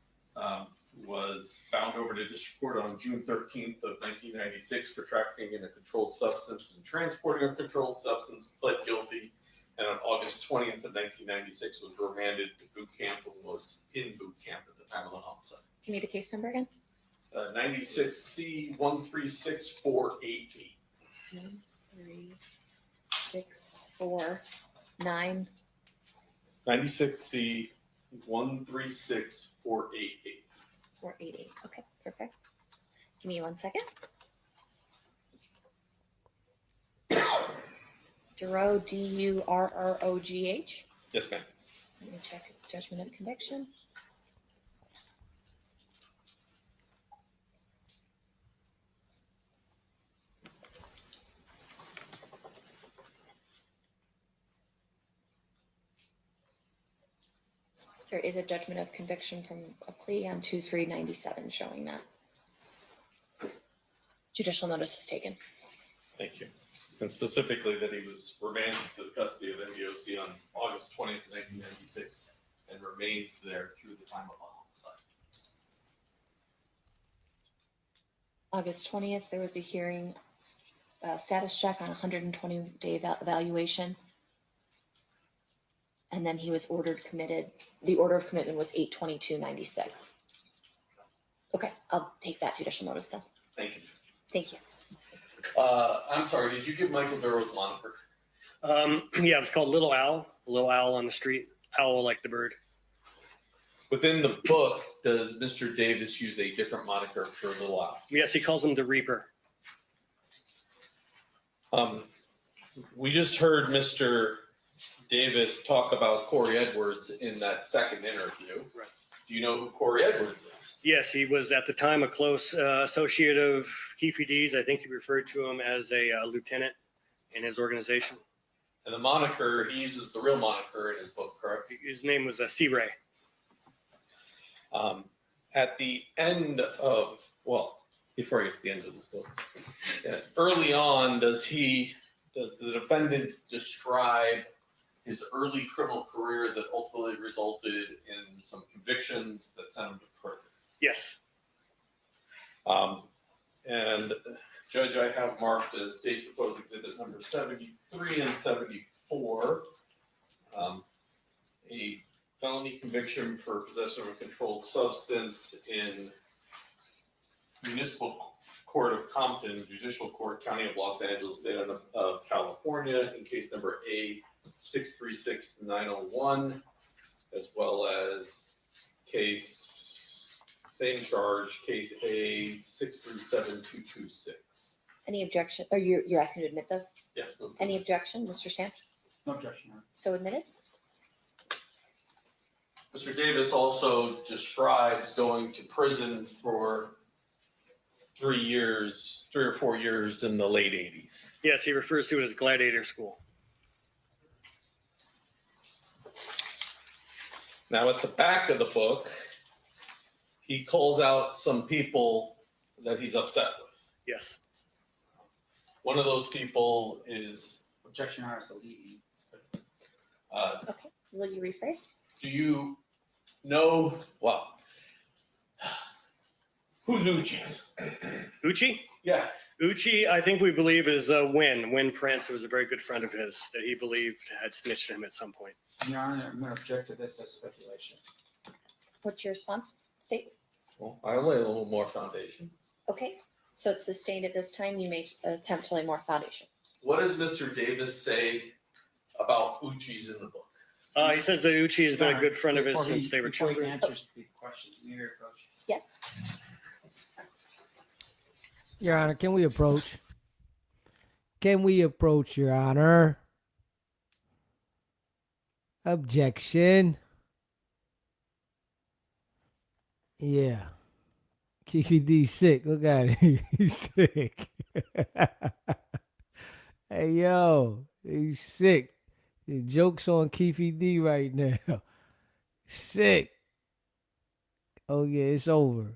was bound over to district court on June 13th of 1996 for trafficking in a controlled substance and transporting a controlled substance, pled guilty, and on August 20th of 1996 was remanded to boot camp and was in boot camp at the time of the homicide. Give me the case number again. 96C 136488. 13649. 96C 136488. 488. Okay, perfect. Give me 1 second. Durrogh, Durrogh. Yes, ma'am. Let me check judgment of conviction. There is a judgment of conviction from a plea on 2397 showing that. Judicial notice is taken. Thank you. And specifically that he was remanded to the custody of NBOC on August 20th, 1996 and remained there through the time of the homicide. August 20th, there was a hearing, status check on 120-day evaluation. And then he was ordered committed. The order of commitment was 8/22/96. Okay, I'll take that judicial notice then. Thank you. Thank you. I'm sorry, did you give Michael Duro's moniker? Yeah, it's called Little Owl. Little Owl on the street. Owl like the bird. Within the book, does Mr. Davis use a different moniker for Little Owl? Yes, he calls him the Reaper. We just heard Mr. Davis talk about Corey Edwards in that second interview. Right. Do you know who Corey Edwards is? Yes, he was at the time a close associate of Keefe D's. I think he referred to him as a lieutenant in his organization. And the moniker, he uses the real moniker in his book, correct? His name was C-Ray. At the end of, well, before I get to the end of this book, early on, does the defendant describe his early criminal career that ultimately resulted in some convictions that sent him to prison? Yes. And Judge, I have marked as State Proposed Exhibit number 73 and 74, a felony conviction for possession of a controlled substance in Municipal Court of Compton, Judicial Court, County of Los Angeles, State of California, in case number A636901, as well as same charge, case A637226. Any objection? Or you're asking to admit those? Yes. No, Any objection, Mr. Stamp? No objection, Your Honor. So admitted? Mr. Davis also describes going to prison for 3 or 4 years in the late 80s. Yes, he refers to it as Gladiator School. Now, at the back of the book, he calls out some people that he's upset with. Yes. One of those people is... Objection, Your Honor, so he... Okay, will you rephrase? Do you know, well, who's Uchi's? Uchi? Yeah. Uchi, I think we believe, is Win Prince, who was a very good friend of his that he believed had snitched him at some point. Your Honor, I'm going to object to this as speculation. What's your response, State? Well, I'll lay a little more foundation. Okay, so it's sustained at this time. You may attempt to lay more foundation. What does Mr. Davis say about Uchi's in the book? He says that Uchi has been a good friend of his since they were before children. he answers the questions, may I approach? Yes. Your Honor, can we approach? Can we approach, Your Honor? Objection. Yeah. Keefe D sick. Look at him. He's sick. Hey, yo. He's sick. The joke's on Keefe D right now. Sick. Oh, yeah, it's over.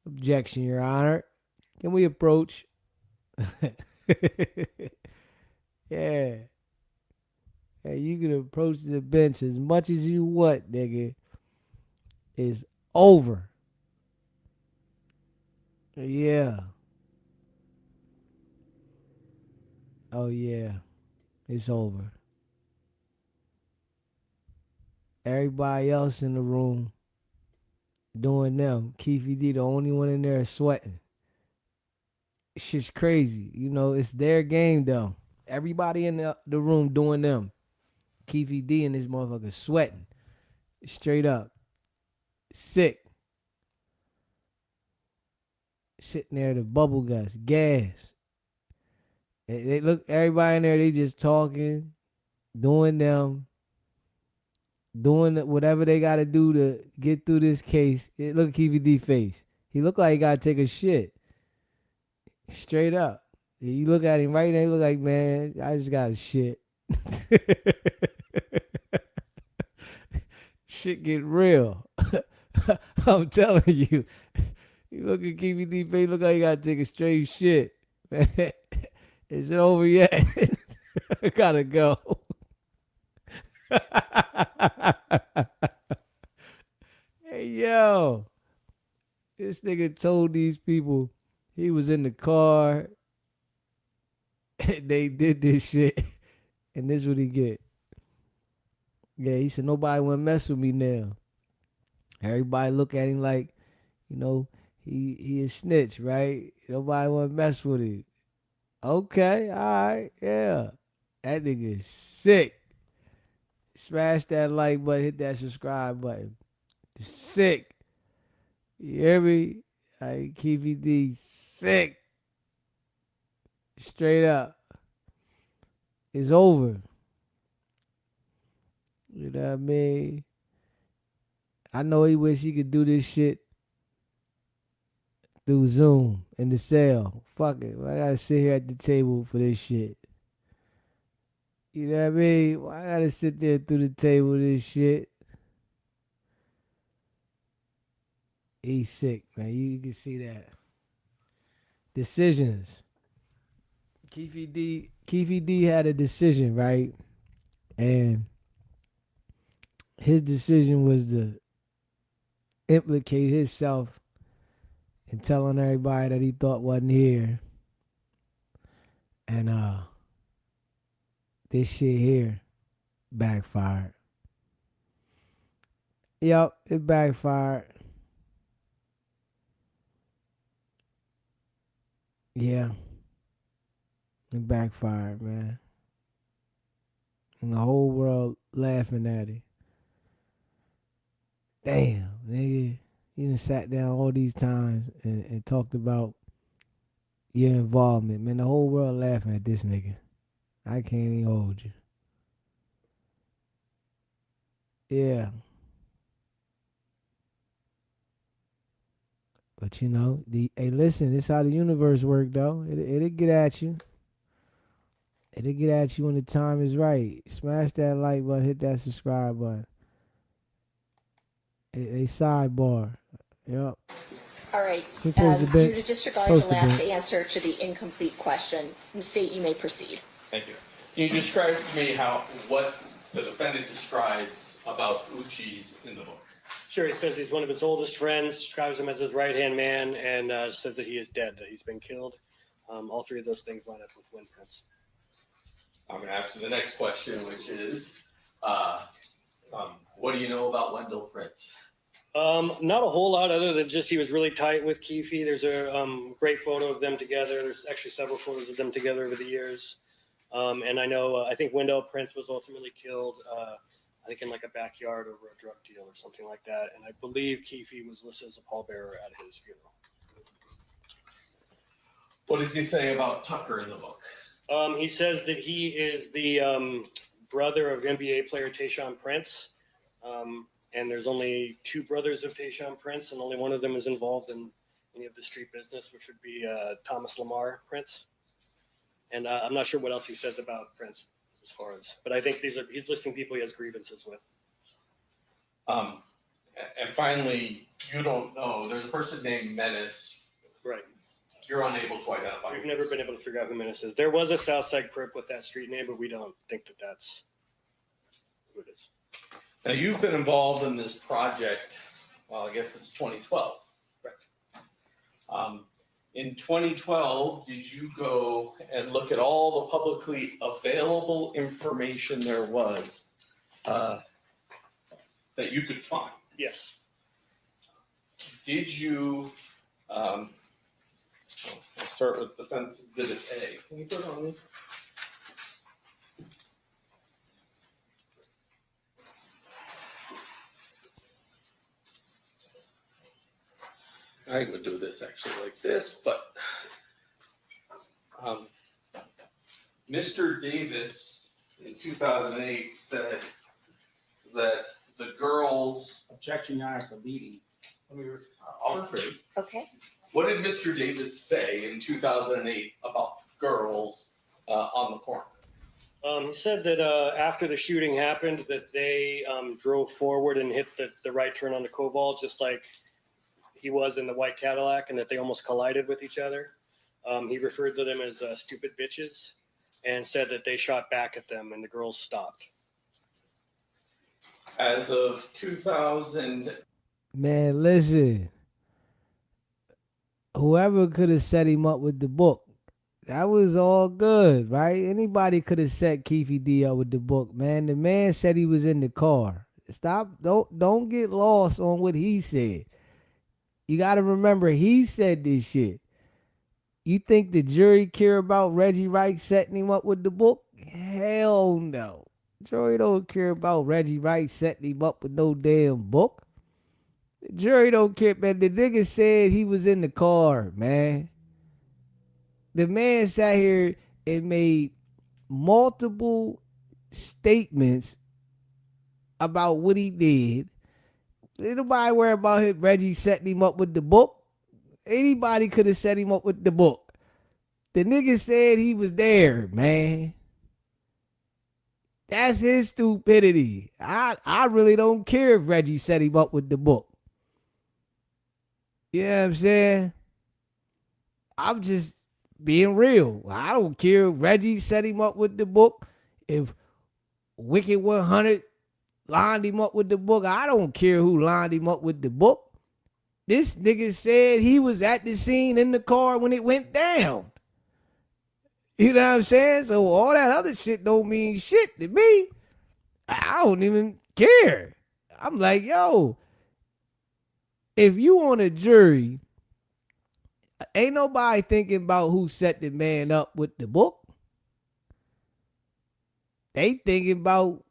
Objection, Your Honor. Can we approach? Yeah. Hey, you can approach the bench as much as you want, nigga. It's over. Yeah. Oh, yeah. It's over. Everybody else in the room doing them. Keefe D, the only one in there sweating. Shit's crazy. You know, it's their game, though. Everybody in the room doing them. Keefe D and this motherfucker sweating. Straight up. Sick. Sitting there, the bubble guts, gas. They look, everybody in there, they just talking, doing them, doing whatever they got to do to get through this case. Look at Keefe D face. He look like he got to take a shit. Straight up. You look at him right now, he look like, man, I just got a shit. Shit get real. I'm telling you. You look at Keefe D face, look like he got to take a straight shit. Man, is it over yet? I gotta go. Hey, yo. This nigga told these people he was in the car and they did this shit. And this what he get. Yeah, he said, nobody want to mess with me now. Everybody look at him like, you know, he a snitch, right? Nobody want to mess with him. Okay, all right, yeah. That nigga is sick. Smash that like button, hit that subscribe button. Sick. You hear me? Keefe D, sick. Straight up. It's over. You know what I mean? I know he wish he could do this shit through Zoom in the cell. Fuck it. I gotta sit here at the table for this shit. You know what I mean? Why I gotta sit there through the table this shit? He's sick, man. You can see that. Decisions. Keefe D had a decision, right? And his decision was to implicate himself in telling everybody that he thought wasn't here. And this shit here backfired. Yep, it backfired. Yeah. It backfired, man. And the whole world laughing at it. Damn, nigga. You done sat down all these times and talked about your involvement. Man, the whole world laughing at this nigga. I can't even hold you. Yeah. But you know, hey, listen, this is how the universe works, though. It'll get at you. It'll get at you when the time is right. Smash that like button, hit that subscribe button. A sidebar. Yep. All right. Who posts the You bench? to disregard Post the the last bench. answer to the incomplete question. State you may proceed. Thank you. Can you describe to me what the defendant describes about Uchi's in the book? Sure, he says he's one of his oldest friends, describes him as his right-hand man, and says that he is dead, that he's been killed. All three of those things line up with wind prints. I'm going to ask you the next question, which is, what do you know about Wendell Prince? Not a whole lot other than just he was really tight with Keefe. There's a great photo of them together. There's actually several photos of them together over the years. And I know, I think Wendell Prince was ultimately killed, I think in like a backyard over a drug deal or something like that. And I believe Keefe was listed as a pallbearer at his funeral. What does he say about Tucker in the book? He says that he is the brother of NBA player Tayshaun Prince. and there's only 2 brothers of Tayshaun Prince, and only one of them is involved in any of the street business, which would be Thomas Lamar Prince. And I'm not sure what else he says about Prince as far as, but I think he's listing people he has grievances with. And finally, you don't know. There's a person named Menace. Right. You're unable to identify. We've never been able to figure out who Menace is. There was a Southside Crip with that street name, but we don't think that that's who it is. Now, you've been involved in this project, well, I guess it's 2012. Correct. In 2012, did you go and look at all the publicly available information there was that you could find? Yes. Did you, I'll start with Defense Exhibit A. Can you put it on me? I would do this actually like this, but Mr. Davis in 2008 said that the girls. Objection, Your Honor, to leading. I'll rephrase. Okay. What did Mr. Davis say in 2008 about girls on the corner? He said that after the shooting happened, that they drove forward and hit the right turn on the Cobalt, just like he was in the white Cadillac, and that they almost collided with each other. He referred to them as stupid bitches and said that they shot back at them and the girls stopped. As of 2000. Man, listen. Whoever could have set him up with the book, that was all good, right? Anybody could have set Keefe D up with the book, man. The man said he was in the car. Stop. Don't get lost on what he said. You got to remember, he said this shit. You think the jury care about Reggie Wright setting him up with the book? Hell no. Jury don't care about Reggie Wright setting him up with no damn book. The jury don't care, man. The nigga said he was in the car, man. The man sat here and made multiple statements about what he did. Ain't nobody worry about him, Reggie setting him up with the book. Anybody could have set him up with the book. The nigga said he was there, man. That's his stupidity. I really don't care if Reggie set him up with the book. You know what I'm saying? I'm just being real. I don't care if Reggie set him up with the book. If WICKED100 lined him up with the book, I don't care who lined him up with the book. This nigga said he was at the scene in the car when it went down. You know what I'm saying? So all that other shit don't mean shit to me. I don't even care. I'm like, yo, if you on a jury, ain't nobody thinking about who set the man up with the book. They thinking about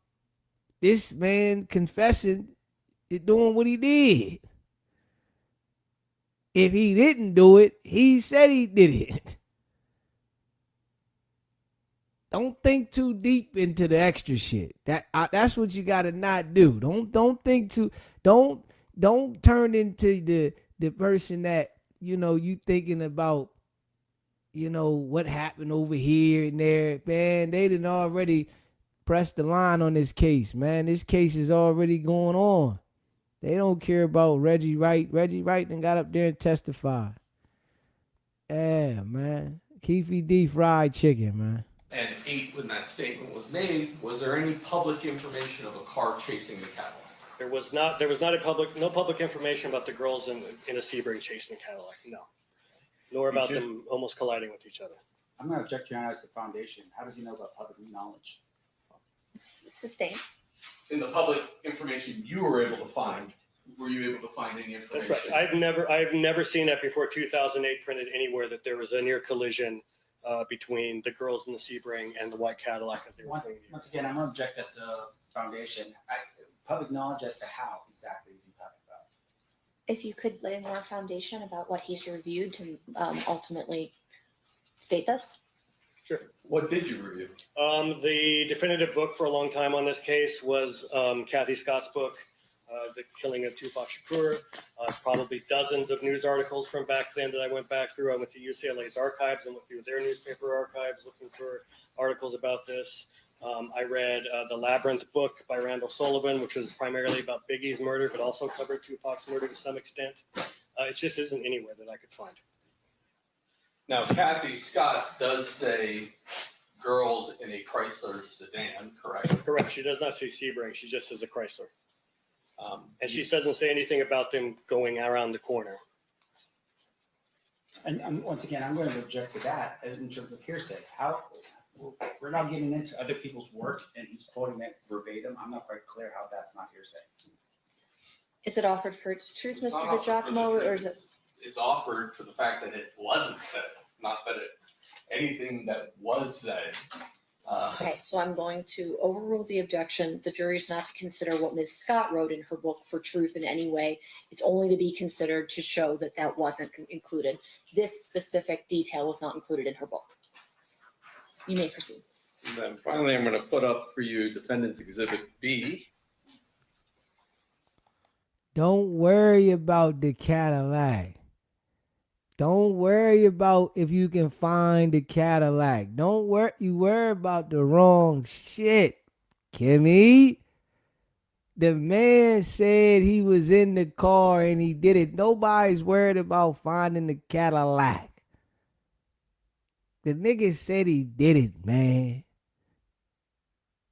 this man confessing to doing what he did. If he didn't do it, he said he did it. Don't think too deep into the extra shit. That's what you gotta not do. Don't think too. Don't turn into the person that you thinking about. What happened over here and there. Man, they didn't already press the line on this case. Man, this case is already going on. They don't care about Reggie Wright. Reggie Wright done got up there and testified. Yeah, man. Keefe D fried chicken, man. And 8, when that statement was made, was there any public information of a car chasing the Cadillac? There was not no public information about the girls in a Sebring chasing the Cadillac, no. Nor about them almost colliding with each other. I'm going to object, Your Honor, as the foundation. How does he know about public knowledge? Sustained. In the public information you were able to find, were you able to find any information? That's right. I've never seen that before 2008 printed anywhere that there was a near collision between the girls in the Sebring and the white Cadillac that they were fleeing. Once again, I'm going to object as to foundation. Public knowledge as to how exactly is he talking about? If you could lay more foundation about what he's reviewed to ultimately state this. Sure. What did you review? The definitive book for a long time on this case was Kathy Scott's book. the killing of Tupac Shakur, probably dozens of news articles from back then that I went back through. I went to UCLA's archives and went through their newspaper archives looking for articles about this. I read the Labyrinth book by Randall Sullivan, which was primarily about Biggie's murder, but also covered Tupac's murder to some extent. It just isn't anywhere that I could find. Now, Kathy Scott does say girls in a Chrysler sedan, correct? Correct. She does not say Sebring. She just says a Chrysler. And she doesn't say anything about them going around the corner. And once again, I'm going to object to that in terms of hearsay. How we're now getting into other people's work, and he's quoting it verbatim. I'm not quite clear how that's not hearsay. Is it offered for its truth, It's Mr. not offered for the DiGiacomo, truth. or is it? It's offered for the fact that it wasn't said, not that anything that was said. Okay, so I'm going to overrule the objection. The jury's not to consider what Ms. Scott wrote in her book for truth in any way. It's only to be considered to show that that wasn't included. This specific detail was not included in her book. You may proceed. And then finally, I'm going to put up for you Defendant's Exhibit B. Don't worry about the Cadillac. Don't worry about if you can find the Cadillac. Don't worry. You worry about the wrong shit, Kimmy. The man said he was in the car and he did it. Nobody's worried about finding the Cadillac. The nigga said he did it, man.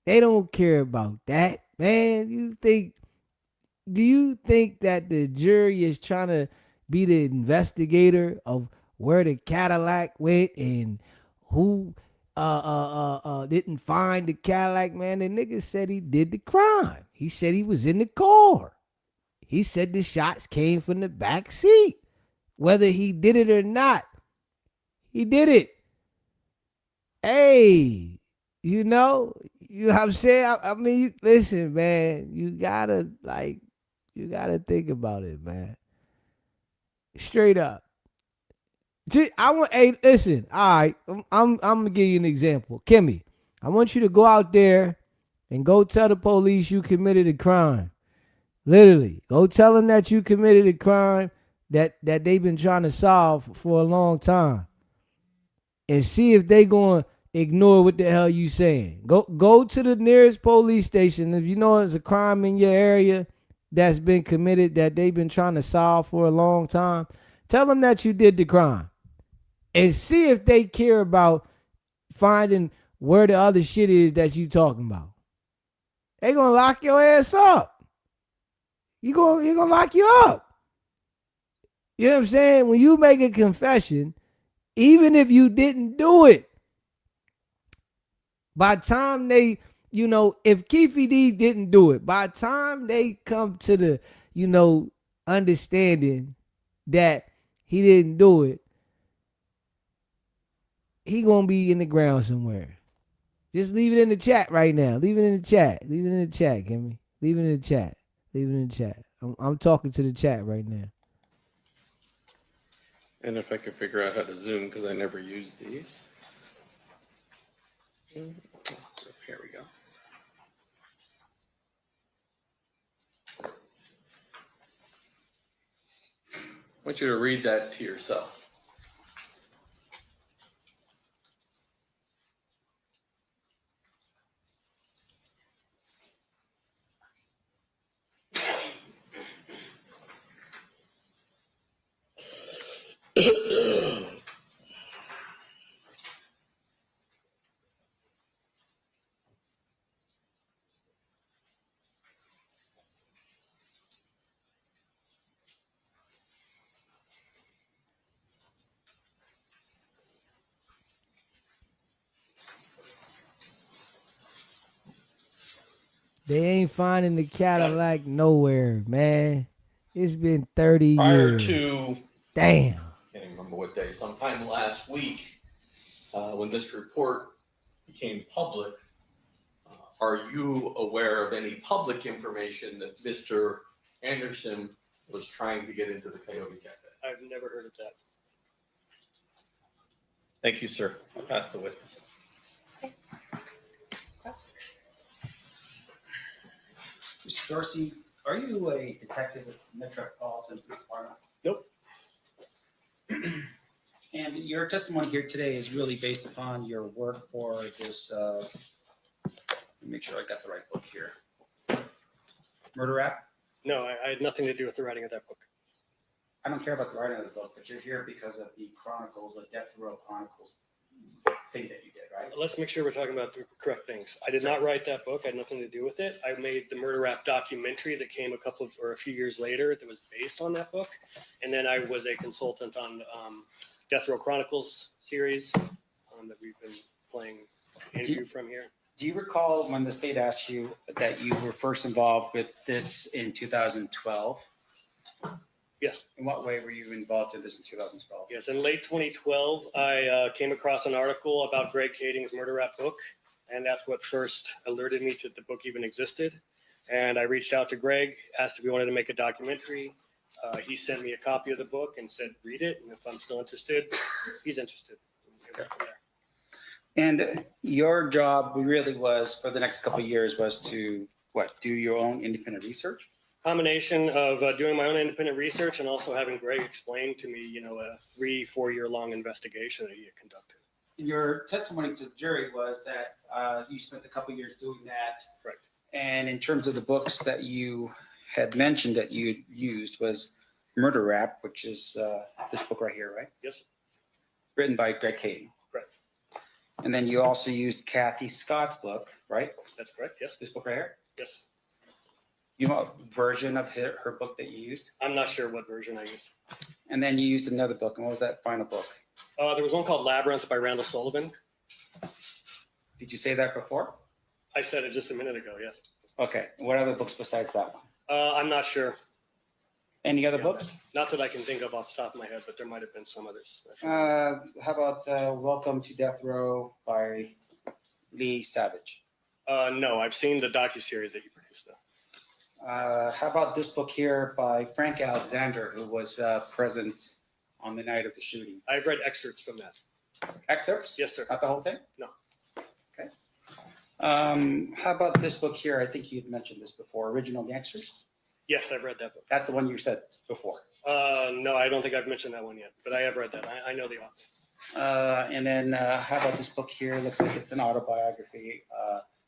They don't care about that, man. Do you think that the jury is trying to be the investigator of where the Cadillac went and who didn't find the Cadillac, man? The nigga said he did the crime. He said he was in the car. He said the shots came from the back seat. Whether he did it or not, he did it. Hey, you know what I'm saying? I mean, listen, man, you gotta think about it, man. Straight up. Hey, listen. All right, I'm gonna give you an example, Kimmy. I want you to go out there and go tell the police you committed a crime. Literally, go tell them that you committed a crime that they've been trying to solve for a long time, and see if they gonna ignore what the hell you saying. Go to the nearest police station if you know there's a crime in your area that's been committed that they've been trying to solve for a long time. Tell them that you did the crime and see if they care about finding where the other shit is that you talking about. They gonna lock your ass up. He gonna lock you up. You know what I'm saying? When you make a confession, even if you didn't do it, by the time they, if Keefe D didn't do it, by the time they come to the, understanding that he didn't do it, he gonna be in the ground somewhere. Just leave it in the chat right now. Leave it in the chat. Leave it in the chat, Kimmy. Leave it in the chat. Leave it in the chat. I'm talking to the chat right now. And if I could figure out how to zoom, because I never use these. So here we go. I want you to read that to yourself. They ain't finding the Cadillac nowhere, man. It's been 30 Prior years. to, Damn. I can't remember what day, sometime last week, when this report became public, are you aware of any public information that Mr. Anderson was trying to get into the Coyote Cafe? I've never heard of that. Thank you, sir. I'll pass the witness. Mr. Dorsey, Are you a detective with Metropolitan Police Department? Nope. And your testimony here today is really based upon your work for this, let me make sure I got the right book here. Murder Rap? No, I had nothing to do with the writing of that book. I don't care about the writing of the book, but you're here because of the Chronicles, the Death Row Chronicles thing that you did, right? Let's make sure we're talking about the correct things. I did not write that book. I had nothing to do with it. I made the Murder Rap documentary that came a few years later that was based on that book. And then I was a consultant on Death Row Chronicles series that we've been playing Andrew from here. Do you recall when the state asked you that you were first involved with this in 2012? Yes. In what way were you involved in this in 2012? Yes, in late 2012, I came across an article about Greg Kading's Murder Rap book, and that's what first alerted me that the book even existed. And I reached out to Greg, asked if he wanted to make a documentary. He sent me a copy of the book and said, read it, and if I'm still interested, he's interested. Okay. And your job really was, for the next couple of years, was to, do your own independent research? Combination of doing my own independent research and also having Greg explain to me, a 3-4 year long investigation that he had conducted. Your testimony to the jury was that you spent a couple of years doing that. Correct. And in terms of the books that you had mentioned that you used was Murder Rap, which is this book right here, right? Yes. Written by Greg Kading. Correct. And then you also used Kathy Scott's book, right? That's correct, yes. This book right here? Yes. You know what version of her book that you used? I'm not sure what version I used. And then you used another book. And what was that final book? There was one called Labyrinth by Randall Sullivan. Did you say that before? I said it just a minute ago, yes. Okay. What other books besides that one? I'm not sure. Any other books? Not that I can think of off the top of my head, but there might have been some others. How about Welcome to Death Row by Lee Savage? No, I've seen the docuseries that you produced, though. How about this book here by Frank Alexander, who was present on the night of the shooting? I've read excerpts from that. Excerpts? Yes, sir. Not the whole thing? No. Okay. How about this book here? I think you'd mentioned this before, Original Gangsters? Yes, I've read that book. That's the one you said before. No, I don't think I've mentioned that one yet, but I have read that. I know the author. And then how about this book here? Looks like it's an autobiography,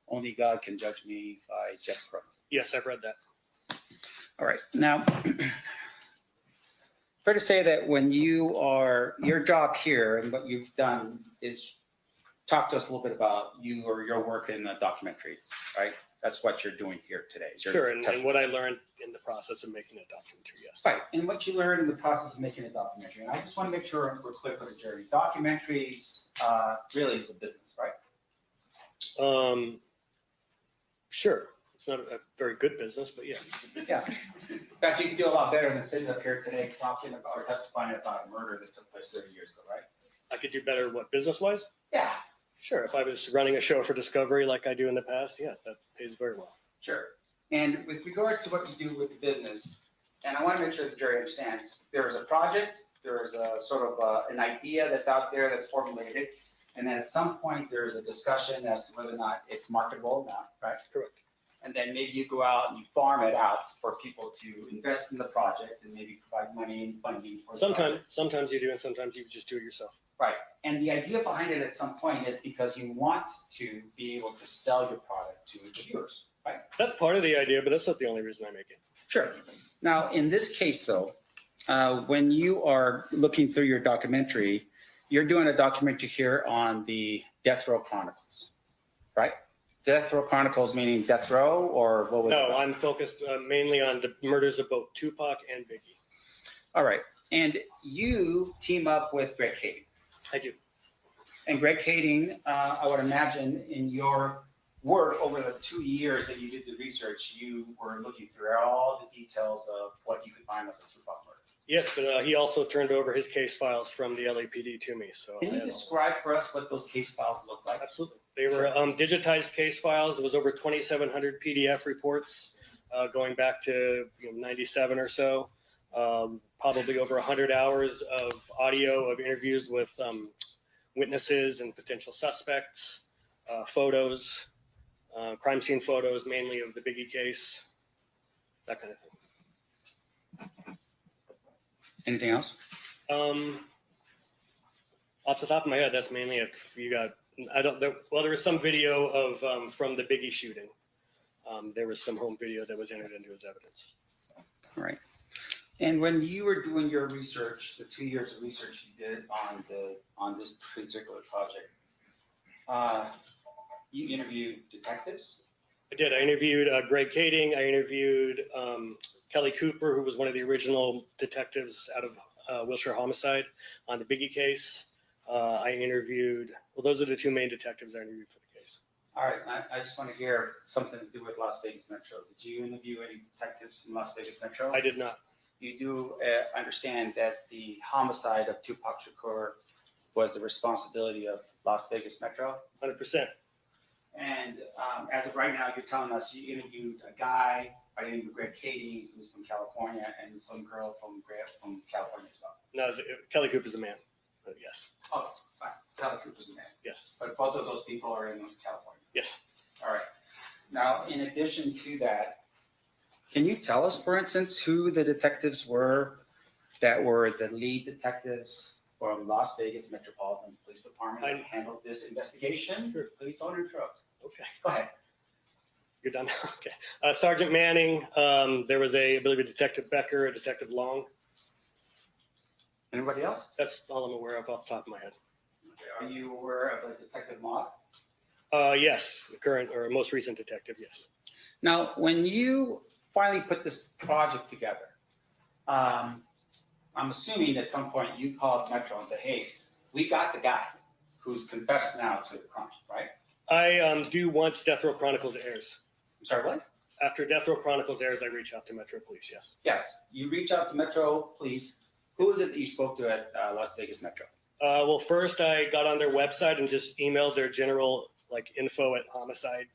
Only God Can Judge Me by Jeff Crow. Yes, I've read that. All right. Now, fair to say that when your job here and what you've done is talk to us a little bit about you or your work in the documentary, right? That's what you're doing here today. Sure, and what I learned in the process of making a documentary, yes. Right, and what you learned in the process of making a documentary. And I just want to make sure we're clear for the jury. Documentaries really is a business, right? Sure. It's not a very good business, but yeah. Yeah. In fact, you can do a lot better than sitting up here today talking about or testifying about a murder that took place 30 years ago, right? I could do better, business-wise? Yeah. Sure. If I was running a show for Discovery like I do in the past, yes, that pays very well. Sure. And with regard to what you do with the business, and I want to make sure the jury understands, there is a project, there is a sort of an idea that's out there that's formulated, and then at some point there is a discussion as to whether or not it's marketable or not, right? Correct. And then maybe you go out and you farm it out for people to invest in the project and maybe provide money and funding for the project. Sometimes you do, and sometimes you just do it yourself. Right. And the idea behind it at some point is because you want to be able to sell your product to the viewers, right? That's part of the idea, but that's not the only reason I make it. Sure. Now, in this case, though, when you are looking through your documentary, you're doing a documentary here on the Death Row Chronicles, right? Death Row Chronicles meaning death row, or what was it? No, I'm focused mainly on the murders of both Tupac and Biggie. All right. And you team up with Greg Kading. I do. And Greg Kading, I would imagine in your work over the 2 years that you did the research, you were looking through all the details of what you could find with the Tupac murder. Yes, but he also turned over his case files from the LAPD to me. So can you describe for us what those case files look like? Absolutely. They were digitized case files. It was over 2,700 PDF reports going back to 97 or so. Probably over 100 hours of audio of interviews with witnesses and potential suspects, photos, crime scene photos, mainly of the Biggie case. that kind of thing. Anything else? Off the top of my head, that's mainly it. You got, there was some video of from the Biggie shooting. There was some home video that was entered into as evidence. All right. And when you were doing your research, the 2 years of research you did on this particular project, you interviewed detectives? I did. I interviewed Greg Kading. I interviewed Kelly Cooper, who was one of the original detectives out of Wilshire Homicide on the Biggie case. I interviewed, well, those are the two main detectives I interviewed for the case. All right. I just want to hear something to do with Las Vegas Metro. Did you interview any detectives in Las Vegas Metro? I did not. You do understand that the homicide of Tupac Shakur was the responsibility of Las Vegas Metro? 100%. And as of right now, you're telling us you interviewed a guy by the name of Greg Kading, who's from California, and some girl from California as well. No, Kelly Cooper's a man, but yes. Oh, fine. Kelly Cooper's a man. Yes. But both of those people are in California. Yes. All right. Now, in addition to that, can you tell us, for instance, who the detectives were that were the lead detectives from Las Vegas Metropolitan Police Department that handled this investigation? Sure. Please don't interrupt. Okay. Go ahead. You're done now? Okay. Sergeant Manning, there was I believe a Detective Becker, a Detective Long. Anybody else? That's all I'm aware of off the top of my head. Okay. Are you aware of a Detective Mott? Yes, the current or most recent detective, yes. Now, when you finally put this project together, I'm assuming at some point you called Metro and said, hey, we got the guy who's confessed now to the crime, right? I do once Death Row Chronicles airs. I'm sorry, what? After Death Row Chronicles airs, I reach out to Metro Police, yes. Yes, you reach out to Metro Police. Who was it that you spoke to at Las Vegas Metro? Well, first I got on their website and just emailed their general info@homicide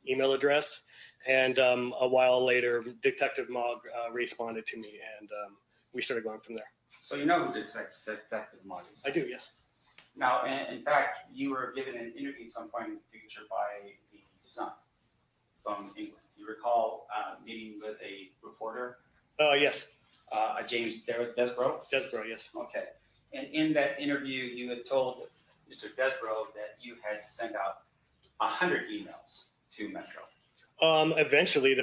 email address. And a while later, Detective Mogg responded to me, and we started going from there. So you know who Detective Mogg is? I do, yes. Now, in fact, you were given an interview at some point in the future by the Sun from England. You recall meeting with a reporter? Yes. James Desborough? Desborough, yes. Okay. And in that interview, you had told Mr. Desborough that you had to send out 100 emails to Metro. Eventually,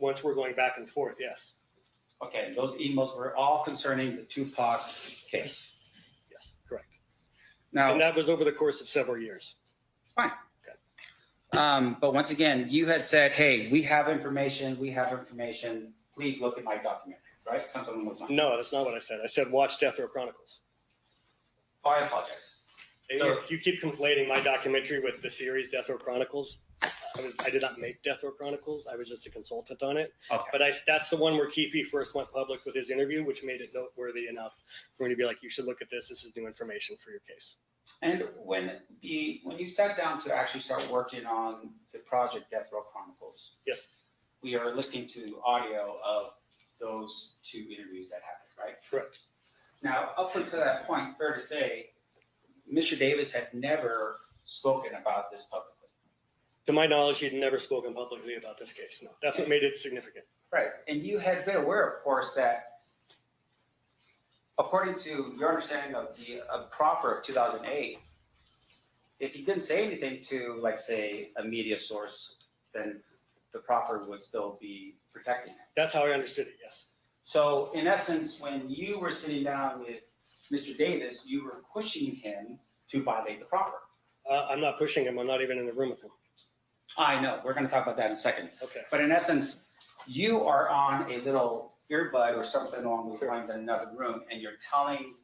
once we're going back and forth, yes. Okay, those emails were all concerning the Tupac case. Yes, correct. Now, and that was over the course of several years. Fine. Okay. But once again, you had said, hey, we have information. Please look at my documentary, right? Something along those lines. No, that's not what I said. I said watch Death Row Chronicles. Oh, I apologize. So you keep conflating my documentary with the series Death Row Chronicles. I did not make Death Row Chronicles. I was just a consultant on it. Okay. But that's the one where Keefe first went public with his interview, which made it noteworthy enough for me to be like, you should look at this. This is new information for your case. And when you sat down to actually start working on the project Death Row Chronicles, yes, we are listening to audio of those two interviews that happened, right? Correct. Now, up until that point, fair to say, Mr. Davis had never spoken about this publicly. To my knowledge, he'd never spoken publicly about this case. No, that's what made it significant. Right, and you had been aware, of course, that according to your understanding of the proffer of 2008, if he didn't say anything to, like, say, a media source, then the proffer would still be protecting him. That's how I understood it, yes. So, in essence, when you were sitting down with Mr. Davis, you were pushing him to violate the proffer. I'm not pushing him. I'm not even in the room with him. I know. We're going to talk about that in a second. Okay. But in essence, you are on a little earbud or something along those lines in another room, and you're telling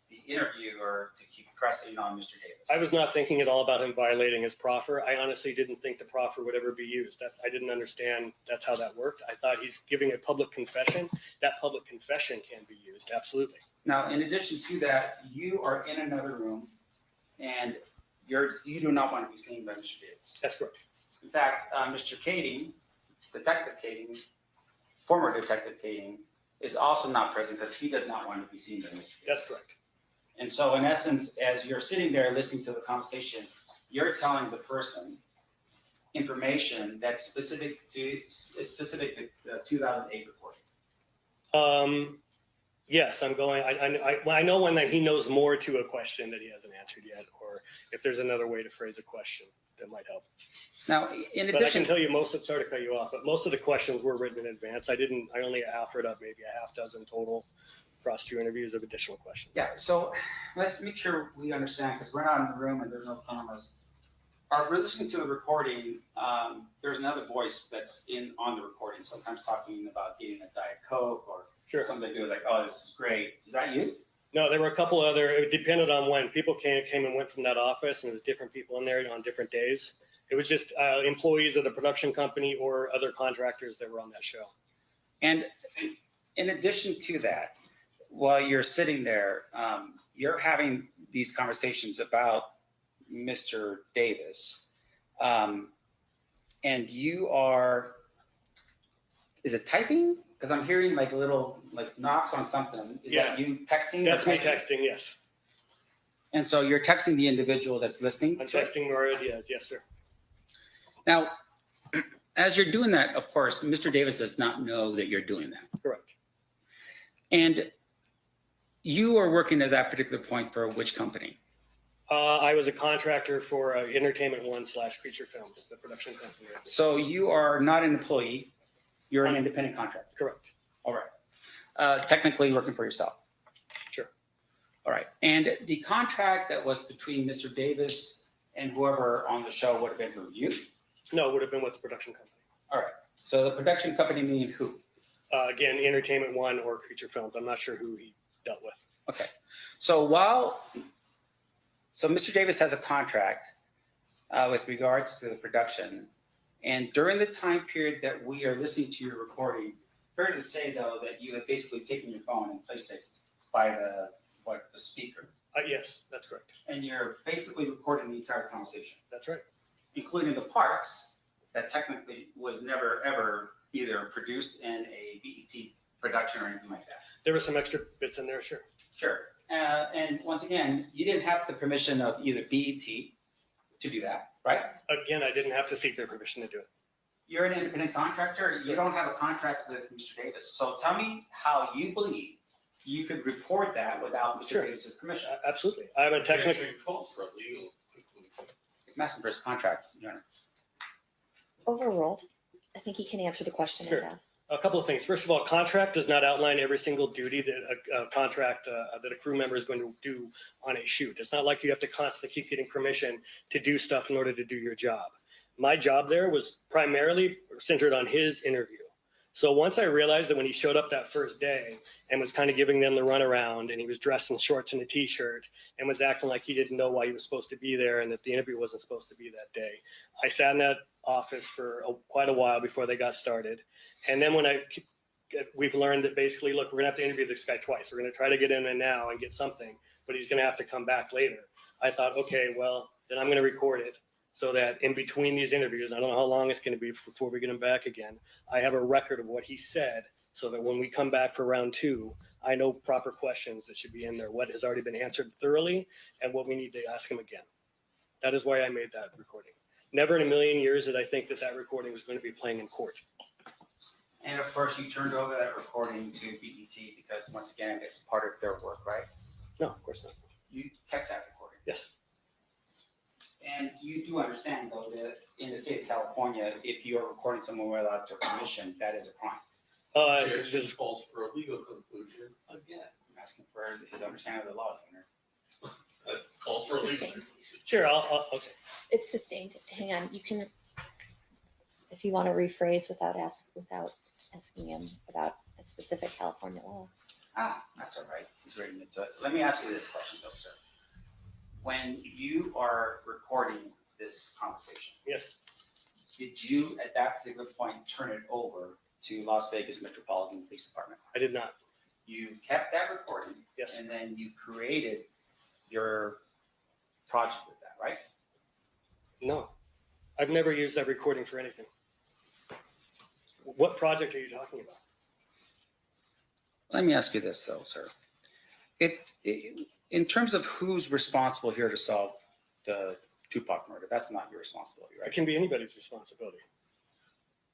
the interviewer to keep pressing on Mr. Davis. I was not thinking at all about him violating his proffer. I honestly didn't think the proffer would ever be used. I didn't understand that's how that worked. I thought he's giving a public confession. That public confession can be used, absolutely. Now, in addition to that, you are in another room, and you do not want to be seen by Mr. Davis. That's correct. In fact, Mr. Kading, Detective Kading, former Detective Kading, is also not present because he does not want to be seen by Mr. Davis. That's correct. And so, in essence, as you're sitting there listening to the conversation, you're telling the person information that's specific to the 2008 report. Yes, I'm going. I know when that he knows more to a question that he hasn't answered yet, or if there's another way to phrase a question that might help. Now, in But I addition, can tell you sorry to cut you off, but most of the questions were written in advance. I only offered up maybe a half dozen total across 2 interviews of additional questions. yeah, so let's make sure we understand, because we're not in the room and there's no cameras. As we're listening to the recording, there's another voice that's on the recording, sometimes talking about getting a Diet Coke or something to do like, oh, this is great. Is that you? No, there were a couple other, it depended on when. People came and went from that office, and there was different people in there on different days. It was just employees of the production company or other contractors that were on that show. And in addition to that, while you're sitting there, you're having these conversations about Mr. Davis, and you are, is it typing? Because I'm hearing like little knocks on something. Is that you texting? That's me texting, yes. And so you're texting the individual that's listening? I'm texting Mario Diaz, yes, sir. Now, as you're doing that, of course, Mr. Davis does not know that you're doing that. Correct. And you are working at that particular point for which company? I was a contractor for Entertainment One / Creature Films, the production company. So you are not an employee, you're an independent contractor? Correct. All right. Technically working for yourself? Sure. All right. And the contract that was between Mr. Davis and whoever on the show would have been with you? No, it would have been with the production company. All right. So the production company meaning who? Again, Entertainment One or Creature Films. I'm not sure who he dealt with. Okay. So Mr. Davis has a contract with regards to the production. And during the time period that we are listening to your recording, fair to say though that you have basically taken your phone and placed it by the speaker. Yes, that's correct. And you're basically recording the entire conversation. That's right. Including the parts that technically was never ever either produced in a BET production or anything like that. There were some extra bits in there, sure. Sure. And once again, you didn't have the permission of either BET to do that, right? Again, I didn't have to seek their permission to do it. You're an independent contractor. You don't have a contract with Mr. Davis. So tell me how you believe you could report that without Mr. Davis's permission. Absolutely. I have a technical. calls for a legal conclusion. I'm asking for his contract, Your Honor. Overruled. I think he can answer the question as asked. A couple of things. First of all, contract does not outline every single duty that a contract that a crew member is going to do on a shoot. It's not like you have to constantly keep getting permission to do stuff in order to do your job. My job there was primarily centered on his interview. So once I realized that when he showed up that first day and was kind of giving them the runaround, and he was dressed in shorts and a t-shirt and was acting like he didn't know why he was supposed to be there and that the interview wasn't supposed to be that day, I sat in that office for quite a while before they got started. And then when we've learned that basically, look, we're gonna have to interview this guy twice. We're gonna try to get him in now and get something, but he's gonna have to come back later. I thought, okay, well, then I'm gonna record it so that in between these interviews, I don't know how long it's gonna be before we get him back again, I have a record of what he said so that when we come back for round 2, I know proper questions that should be in there, what has already been answered thoroughly and what we need to ask him again. That is why I made that recording. Never in a million years did I think that recording was going to be playing in court. And of course, you turned over that recording to BET because once again, it's part of their work, right? No, of course not. You kept that recording. Yes. And you do understand, though, that in the state of California, if you are recording someone without their permission, that is a crime. This calls for a legal conclusion again. I'm asking for his understanding of the laws, Owner. Calls for a legal Sustained. conclusion. Sure, I'll okay. It's sustained. Hang on. You can, if you want to rephrase without asking him about a specific California law. That's all right. He's ready to do it. Let me ask you this question, though, sir. When you are recording this conversation, yes, did you at that particular point turn it over to Las Vegas Metropolitan Police Department? I did not. You kept that recording, yes, and then you created your project with that, right? No, I've never used that recording for anything. What project are you talking about? Let me ask you this, though, sir. In terms of who's responsible here to solve the Tupac murder, that's not your responsibility, right? It can be anybody's responsibility.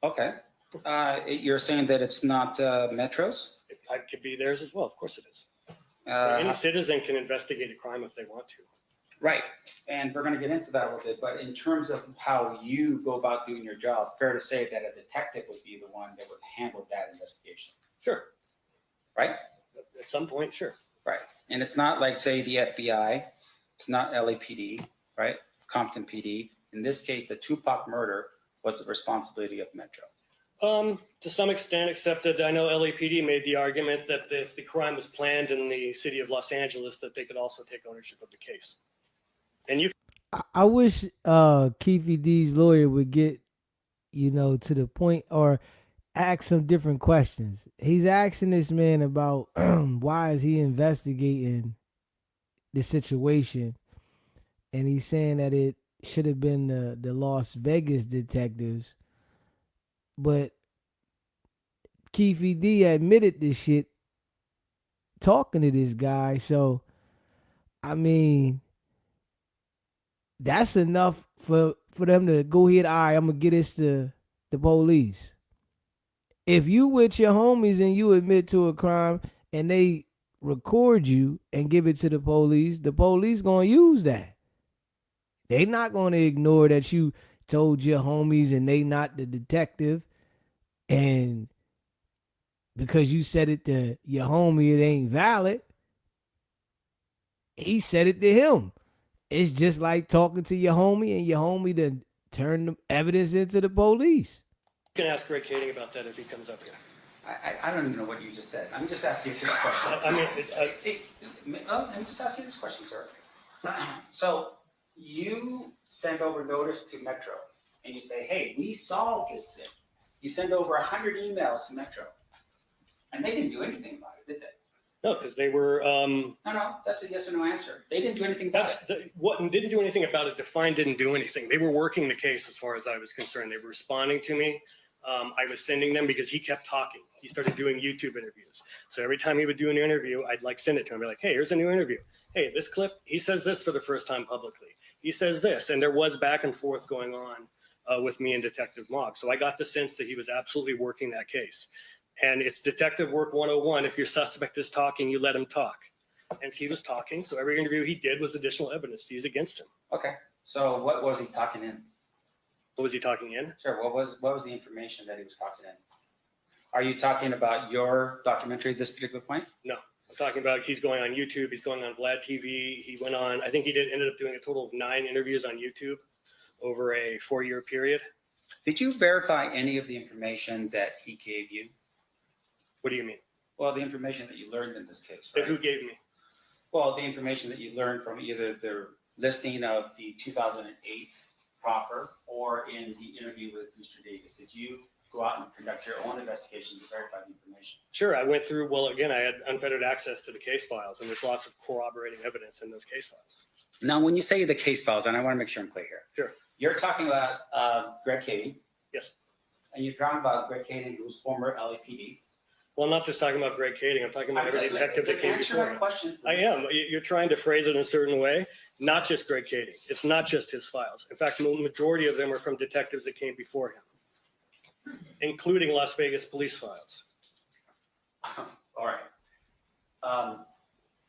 Okay. You're saying that it's not Metro's? It could be theirs as well. Of course it is. Any How- citizen can investigate a crime if they want to. Right, and we're going to get into that a little bit, but in terms of how you go about doing your job, fair to say that a detective would be the one that would handle that investigation. Sure. Right? At some point, sure. Right, and it's not like, say, the FBI, it's not LAPD, right? Compton PD. In this case, the Tupac murder was the responsibility of Metro. To some extent, except that I know LAPD made the argument that if the crime was planned in the city of Los Angeles, that they could also take ownership of the case. And you I wish Keefe D's lawyer would get, to the point or ask some different questions. He's asking this man about why is he investigating the situation, and he's saying that it should have been the Las Vegas detectives, but Keefe D admitted this shit talking to this guy. So, I mean, that's enough for them to go ahead. All right, I'm gonna get this to the police. If you with your homies and you admit to a crime and they record you and give it to the police gonna use that. They not gonna ignore that you told your homies and they not the detective, and because you said it to your homie, it ain't valid. He said it to him. It's just like talking to your homie and your homie to turn the evidence into the police. can ask Greg Kading about that if he comes up here. I don't even know what you just said. I'm just asking you this question. Let me just ask you this question, sir. So you send over notice to Metro and you say, hey, we solved this thing. You send over 100 emails to Metro. And they didn't do anything about it, did they? No, because they were. No, that's a yes or no answer. They didn't do anything about it. What didn't do anything about it. Define didn't do anything. They were working the case as far as I was concerned. They were responding to me. I was sending them because he kept talking. He started doing YouTube interviews. So every time he would do an interview, I'd send it to him. Be like, hey, here's a new interview. Hey, this clip, he says this for the first time publicly. He says this, and there was back and forth going on with me and Detective Mogg. So I got the sense that he was absolutely working that case. And it's detective work 101. If your suspect is talking, you let him talk. And he was talking, so every interview he did was additional evidence to use against him. Okay, so what was he talking in? What was he talking in? Sure, what was the information that he was talking in? Are you talking about your documentary at this particular point? No, I'm talking about he's going on YouTube. He's going on Vlad TV. He went on, I think he ended up doing a total of 9 interviews on YouTube over a 4-year period. Did you verify any of the information that he gave you? What do you mean? Well, the information that you learned in this case, right? Who gave me? Well, the information that you learned from either the listing of the 2008 proper or in the interview with Mr. Davis. Did you go out and conduct your own investigation to verify the information? Sure, I went through, well, again, I had unfettered access to the case files, and there's lots of corroborating evidence in those case files. Now, when you say the case files, and I want to make sure I'm clear here. Sure. You're talking about Greg Kading. Yes. And you're talking about Greg Kading, who's former LAPD. Well, I'm not just talking about Greg Kading. I'm talking about every detective that came before him. Question, I am. You're trying to phrase it in a certain way. Not just Greg Kading. It's not just his files. In fact, the majority of them are from detectives that came before him, including Las Vegas police files. All right.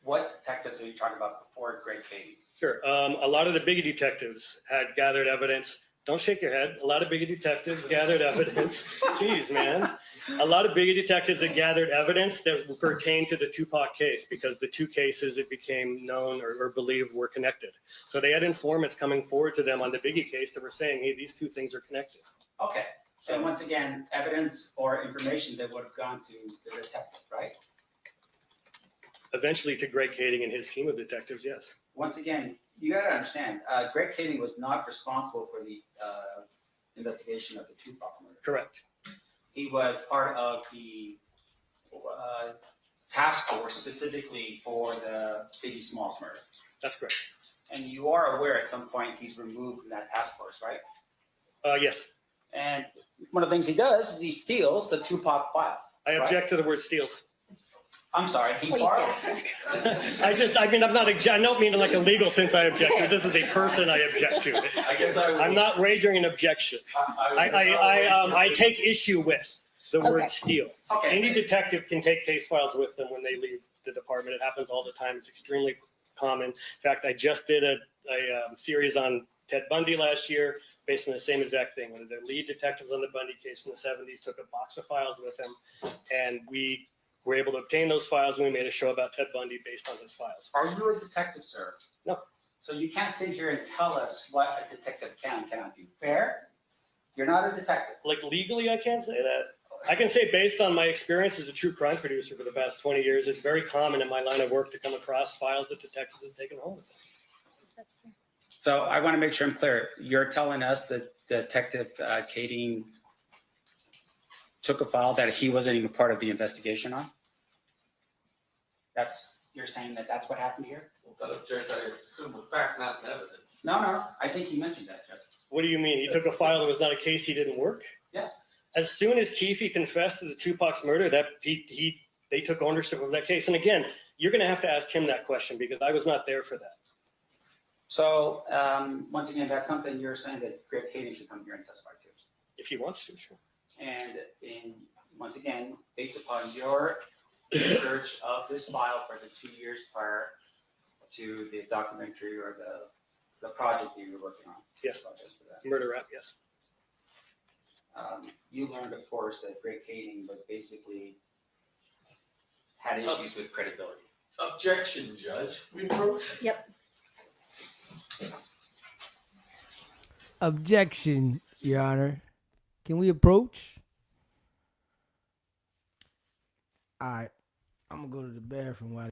What detectives are you talking about before Greg Kading? Sure. A lot of the biggie detectives had gathered evidence. Don't shake your head. A lot of biggie detectives gathered evidence. Jeez, man. A lot of biggie detectives that gathered evidence that pertained to the Tupac case because the two cases it became known or believed were connected. So they had informants coming forward to them on the biggie case that were saying, hey, these two things are connected. Okay. So once again, evidence or information that would have gone to the detective, right? Eventually to Greg Kading and his team of detectives, yes. Once again, you got to understand, Greg Kading was not responsible for the investigation of the Tupac murder. Correct. He was part of the task force specifically for the Biggie Smalls murder. That's correct. And you are aware at some point he's removed from that task force, right? Yes. And one of the things he does is he steals the Tupac file. I object to the word steals. I'm sorry, he borrowed. I don't mean in like a legal sense I object, but this is a person I object to. I'm not wagering an objection. I take issue with. The Okay. word steal. Okay. Any detective can take case files with them when they leave the department. It happens all the time. It's extremely common. In fact, I just did a series on Ted Bundy last year based on the same exact thing. One of the lead detectives on the Bundy case in the 70s took a box of files with him, and we were able to obtain those files, and we made a show about Ted Bundy based on his files. Are you a detective, sir? No. So you can't sit here and tell us what a detective can and cannot do. Fair? You're not a detective. Like legally, I can't say that. I can say based on my experience as a true crime producer for the past 20 years, it's very common in my line of work to come across files that detectives have taken home with them. So I want to make sure I'm clear. You're telling us that Detective Kading took a file that he wasn't even part of the investigation on? You're saying that that's what happened here? Well, Judge, I assume the fact, not the evidence. No. I think he mentioned that, Judge. What do you mean? He took a file that was not a case he didn't work? Yes. As soon as Keefe confessed to the Tupac's murder, they took ownership of that case. And again, you're going to have to ask him that question because I was not there for that. So once again, that's something you're saying that Greg Kading should come here and testify to. If he wants to, sure. And once again, based upon your research of this file for the 2 years prior to the documentary or the project that you were working on. Yes. Apologize for that. Murder rap, yes. You learned, of course, that Greg Kading was basically had issues with credibility. Objection, Judge. We approach. Yep. Objection, Your Honor. Can we approach? All right. I'm going to go to the bathroom while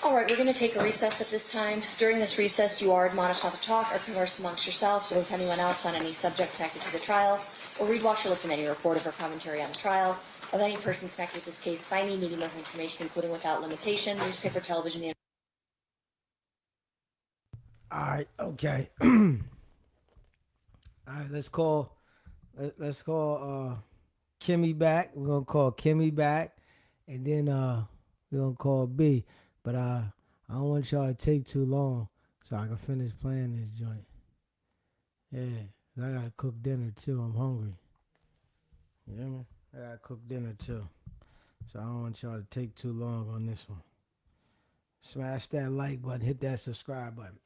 All right, we're going to take a recess at this time. During this recess, you are admonished not to talk or converse amongst yourselves or with anyone else on any subject connected to the trial, or read, watch, or listen to any report or commentary on the trial of any person connected with this case by any medium of information, including without limitation, newspaper, television, and... All right, okay. All right, let's call Kimmy back. We're gonna call Kimmy back, and then we're gonna call B. But I don't want y'all to take too long, so I can finish playing this joint. Yeah, 'cause I gotta cook dinner too. I'm hungry. You hear me? I gotta cook dinner too, so I don't want y'all to take too long on this one. Smash that like button, hit that subscribe button.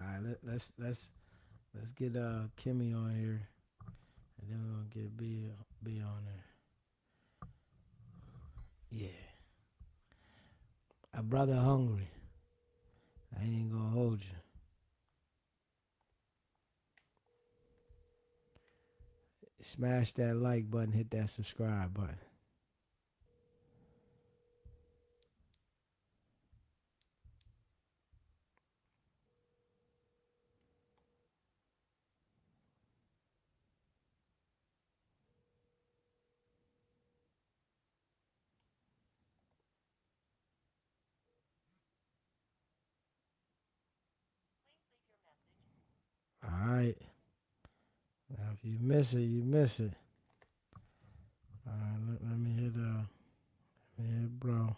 All right, let's get Kimmy on here, and then we're gonna get B on there. Yeah, a brother hungry. I ain't gonna hold you. Smash that like button, hit that subscribe button. All right. Now, if you miss it, you miss it. All right, let me hit bro.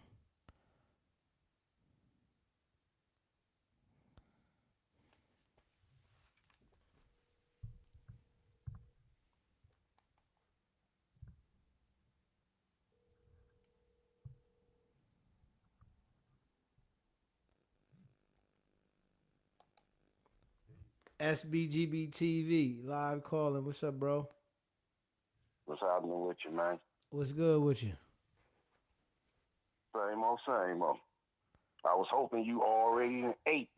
SBGB TV live calling. What's up, bro? What's happening with you, man? What's good with you? Same old, same old. I was hoping you already ate,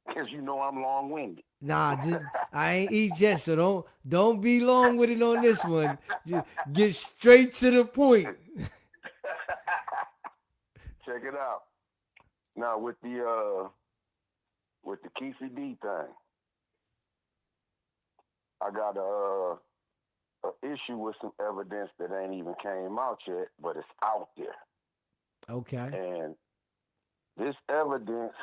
because you know I'm long-winded. Nah, just I ain't eat yet, so don't be long with it on this one. Just get straight to the point. Check it out. Now with the Keefe D thing, I got a issue with some evidence that ain't even came out yet, but it's out there. Okay. And this evidence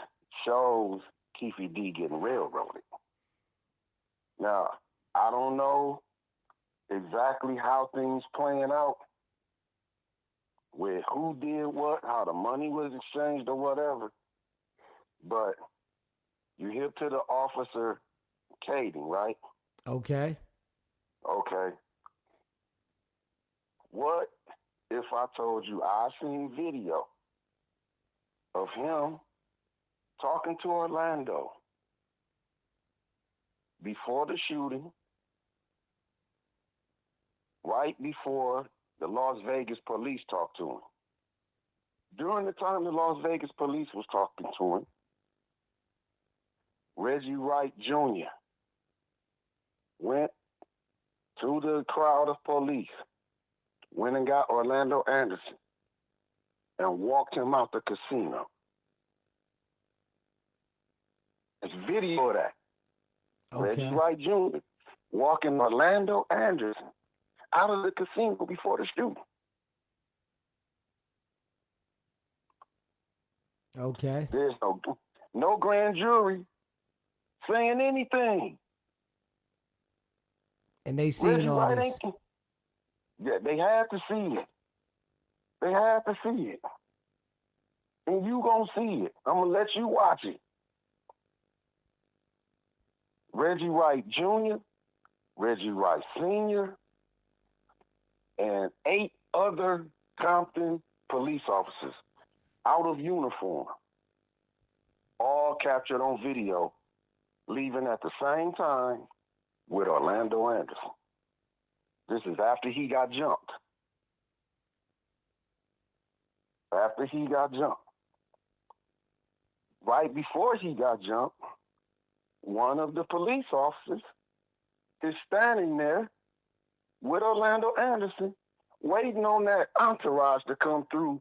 shows Keefe D getting railroaded. Now, I don't know exactly how things playing out, with who did what, how the money was exchanged or whatever, but you hip to the officer Kading, right? Okay. Okay. What if I told you I seen video of him talking to Orlando before the shooting, right before the Las Vegas police talked to him? During the time the Las Vegas police was talking to him, Reggie Wright Jr. went to the crowd of police, went and got Orlando Anderson, and walked him out the casino. There's video of that. Okay. Reggie Wright Jr. walking Orlando Anderson out of the casino before the shooting. Okay. There's no grand jury saying anything. And they seen Reggie all Wright this. Yeah, they had to see it. They had to see it. And you gonna see it. I'm gonna let you watch it. Reggie Wright Jr., Reggie Wright Sr., and 8 other Compton police officers out of uniform, all captured on video, leaving at the same time with Orlando Anderson. This is after he got jumped. After he got jumped. Right before he got jumped, one of the police officers is standing there with Orlando Anderson, waiting on that entourage to come through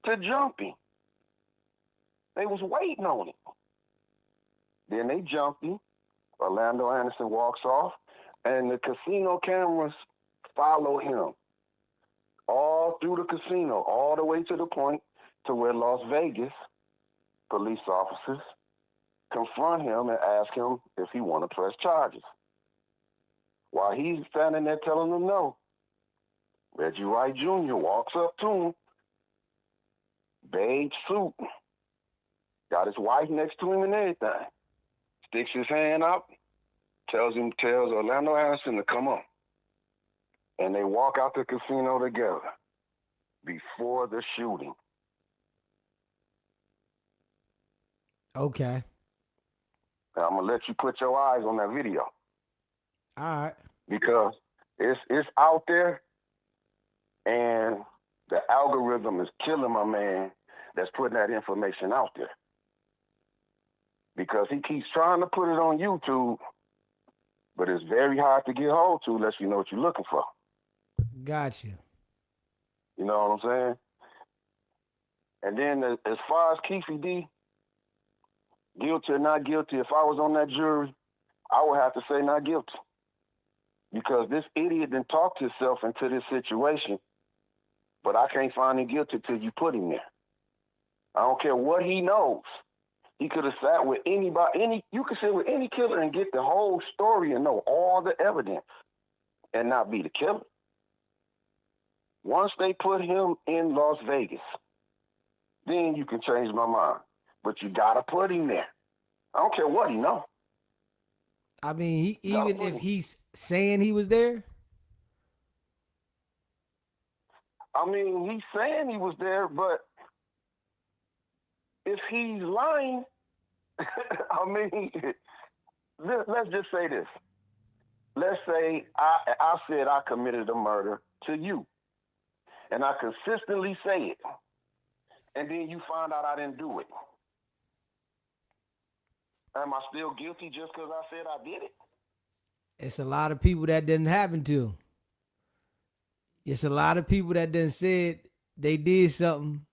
to jump him. They was waiting on it. Then they jumped him. Orlando Anderson walks off, and the casino cameras follow him all through the casino, all the way to the point to where Las Vegas police officers confront him and ask him if he want to press charges. While he's standing there telling them no, Reggie Wright Jr. walks up to him, beige suit, got his wife next to him and everything, sticks his hand up, tells Orlando Anderson to come on. And they walk out the casino together before the shooting. Okay. I'm gonna let you put your eyes on that video. All right. Because it's out there, and the algorithm is killing my man that's putting that information out there. Because he keeps trying to put it on YouTube, but it's very hard to get hold to unless you know what you're looking for. Gotcha. You know what I'm saying? And then as far as Keefe D, guilty or not guilty, if I was on that jury, I would have to say not guilty. Because this idiot done talked himself into this situation, but I can't find him guilty till you put him there. I don't care what he knows. He could have sat with anybody, you could sit with any killer and get the whole story and know all the evidence and not be the killer. Once they put him in Las Vegas, then you can change my mind. But you gotta put him there. I don't care what he knows. I mean, even if he's saying he was there. I mean, he's saying he was there, but if he's lying, I mean, let's just say this. Let's say I said I committed a murder to you, and I consistently say it, and then you find out I didn't do it. Am I still guilty just because I said I did it? It's a lot of people that didn't happen to. It's a lot of people that done said they did something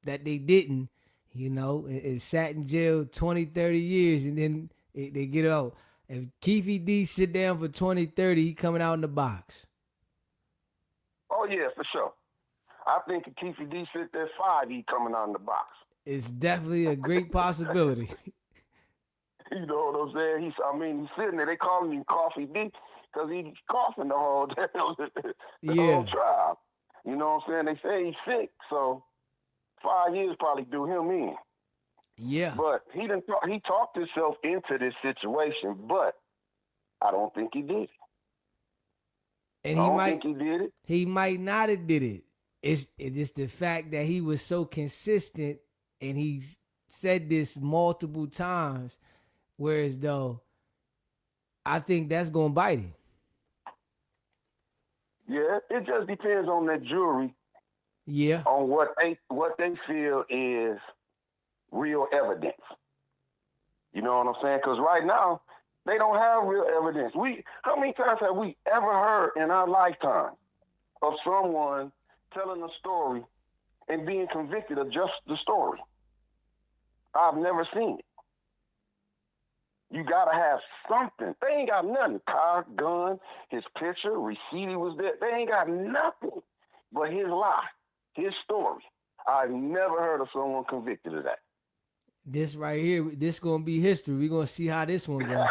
that they didn't, you know, and sat in jail 20, 30 years, and then they get out. If Keefe D sit down for 20, 30, he coming out in the box. Oh, yeah, for sure. I think if Keefe D sit there 5, he coming out in the box. It's definitely a great possibility. You know what I'm saying? He's sitting there. They calling him Coffee D because he's coughing the whole whole trial. You know what I'm saying? They say he's sick, so 5 years probably do him in. Yeah. But he talked himself into this situation, but I don't think he did it. And think he did it. He might not have did it. It's just the fact that he was so consistent, and he's said this multiple times. Whereas though, I think that's gonna bite him. Yeah, it just depends on that jury. Yeah. On what they feel is real evidence. You know what I'm saying? Because right now they don't have real evidence. How many times have we ever heard in our lifetime of someone telling a story and being convicted of just the story? I've never seen it. You gotta have something. They ain't got nothing. Car, gun, his picture, receipt he was there. They ain't got nothing but his lie, his story. I've never heard of someone convicted of that. This right here, this gonna be history. We're gonna see how this one goes.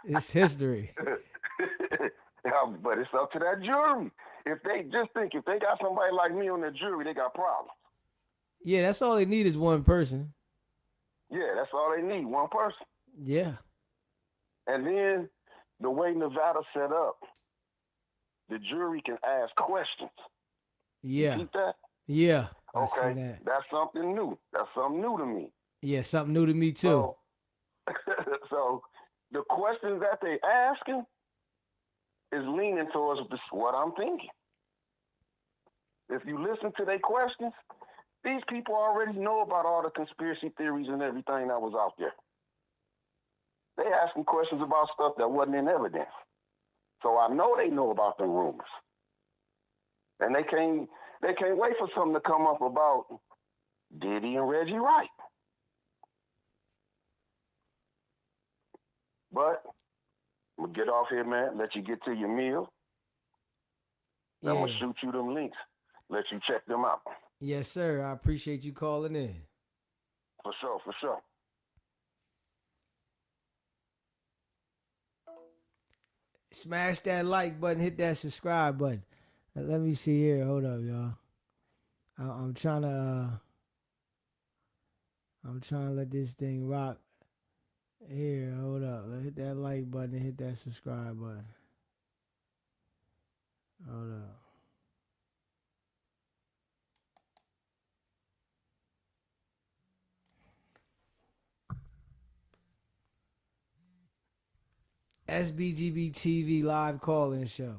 It's history. But it's up to that jury. If they got somebody like me on the jury, they got problems. Yeah, that's all they need is one person. Yeah, that's all they need, one person. Yeah. And then the way Nevada set up, the jury can ask questions. Yeah. You keep that? Yeah. Okay. That's something new. That's something new to me. Yeah, something new to me too. So the questions that they asking is leaning towards what I'm thinking. If you listen to their questions, these people already know about all the conspiracy theories and everything that was out there. They asking questions about stuff that wasn't in evidence. So I know they know about them rumors. And they can't wait for something to come up about Diddy and Reggie Wright. But I'm gonna get off here, man. Let you get to your meal. Then I'm gonna shoot you them links. Let you check them out. Yes, sir. I appreciate you calling in. For sure, for sure. Smash that like button, hit that subscribe button. Let me see here. Hold up, y'all. I'm trying to let this thing rock. Here, hold up. Hit that like button, hit that subscribe button. Hold up. SBGB TV live call-in show.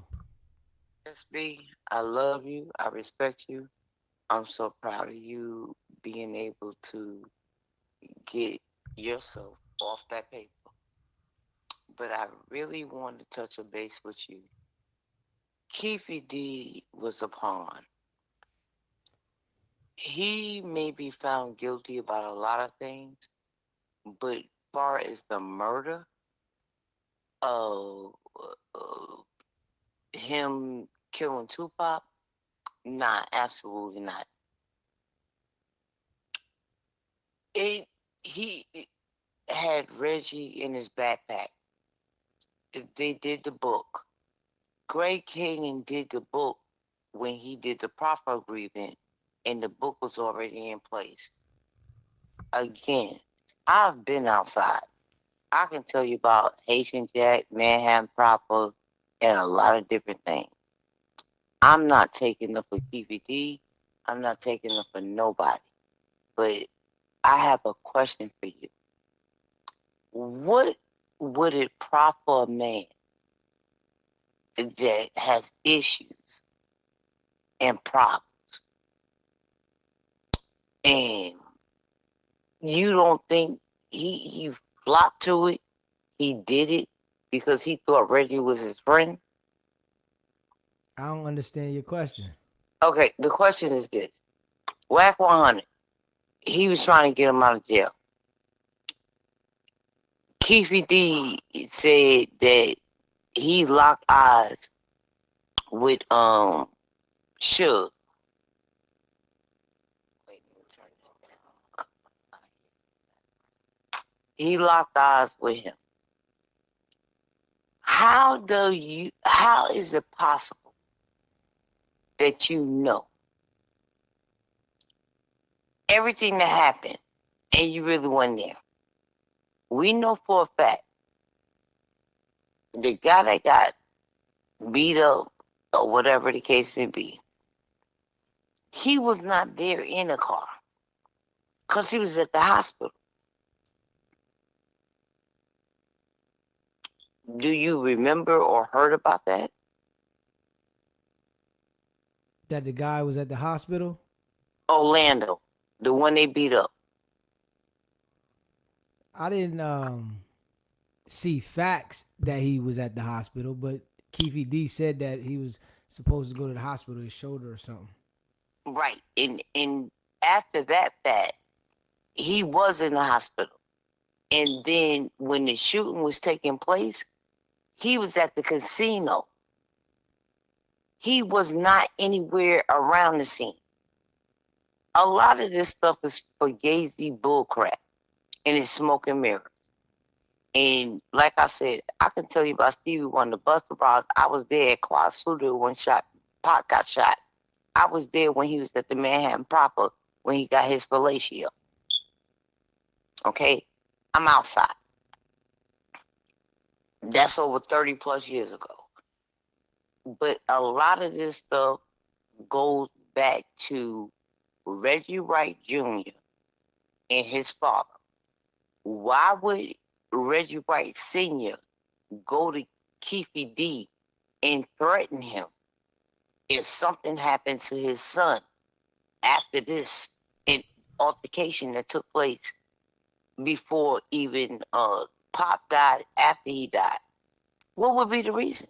SB, I love you. I respect you. I'm so proud of you being able to get yourself off that paper. But I really want to touch a base with you. Keefe D was a pawn. He may be found guilty about a lot of things, but as far as the murder of him killing Tupac, nah, absolutely not. He had Reggie in his backpack. They did the book. Greg Canyon did the book when he did the proper agreement, and the book was already in place. Again, I've been outside. I can tell you about Haitian Jack, Manhattan Proper, and a lot of different things. I'm not taking up for KVD. I'm not taking up for nobody. But I have a question for you. What would it profit a man that has issues and problems, and you don't think he flopped to it? He did it because he thought Reggie was his friend? I don't understand your question. Okay, the question is this. WICKED100, he was trying to get him out of jail. Keefe D said that he locked eyes with Suge. He locked eyes with him. How is it possible that you know everything that happened and you really weren't there? We know for a fact the guy that got beat up or whatever the case may be, he was not there in the car because he was at the hospital. Do you remember or heard about that? That the guy was at the hospital? Orlando, the one they beat up. I didn't see facts that he was at the hospital, but Keefe D said that he was supposed to go to the hospital, his shoulder or something. Right. And after that fact, he was in the hospital. And then when the shooting was taking place, he was at the casino. He was not anywhere around the scene. A lot of this stuff is fugazi bullcrap, and it's smoke and mirrors. And like I said, I can tell you about Stevie Wonder, Buster Brown. I was there at Kwasuda when Pac got shot. I was there when he was at the Manhattan Proper when he got his fellatio. Okay? I'm outside. That's over 30 plus years ago. But a lot of this stuff goes back to Reggie Wright Jr. and his father. Why would Reggie Wright Sr. go to Keefe D and threaten him if something happened to his son after this altercation that took place before even Pop died, after he died? What would be the reason?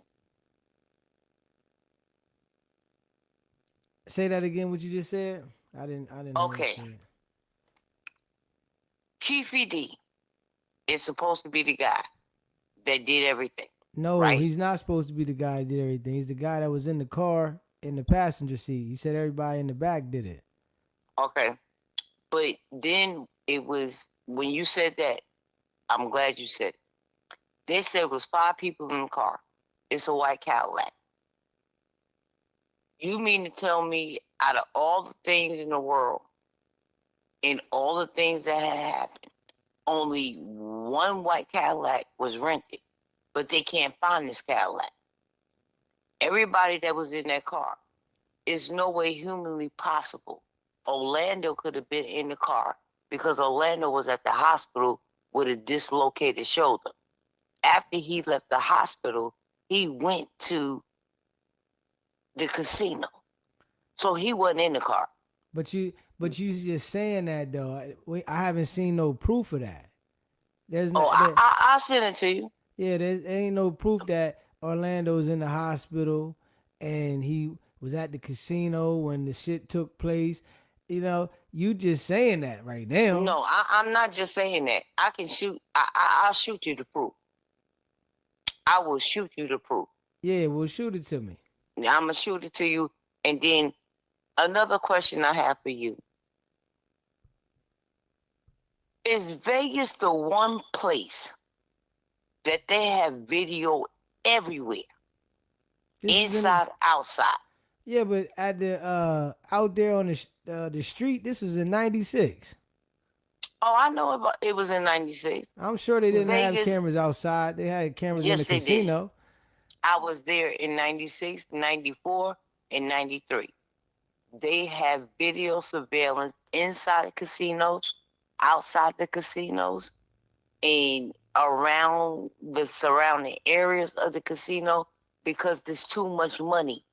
Say that again, what you just said? I didn't Okay. hear you say it. Keefe D is supposed to be the guy that did everything. No, right? he's not supposed to be the guy that did everything. He's the guy that was in the car in the passenger seat. He said everybody in the back did it. Okay. But then it was, when you said that, I'm glad you said it. They said it was 5 people in the car. It's a white Cadillac. You mean to tell me, out of all the things in the world and all the things that had happened, only one white Cadillac was rented, but they can't find this Cadillac? Everybody that was in that car, it's no way humanly possible Orlando could have been in the car, because Orlando was at the hospital with a dislocated shoulder. After he left the hospital, he went to the casino. So he wasn't in the car. But you just saying that though. I haven't seen no proof of that. There's no. I'll send it to you. Yeah, there ain't no proof that Orlando's in the hospital and he was at the casino when the shit took place. You know, you just saying that right now. No, I'm not just saying that. I can shoot. I'll shoot you the proof. I will shoot you the proof. Yeah, well, shoot it to me. I'm gonna shoot it to you, and then another question I have for you: is Vegas the one place that they have video everywhere, inside, outside? Yeah, but at the out there on the street, this was in '96. Oh, I know about it was in '96. I'm sure they didn't have Vegas, cameras outside. They had cameras in yes, the they casino. did. I was there in '96, '94, and '93. They have video surveillance inside the casinos, outside the casinos, and around the surrounding areas of the casino, because there's too much money.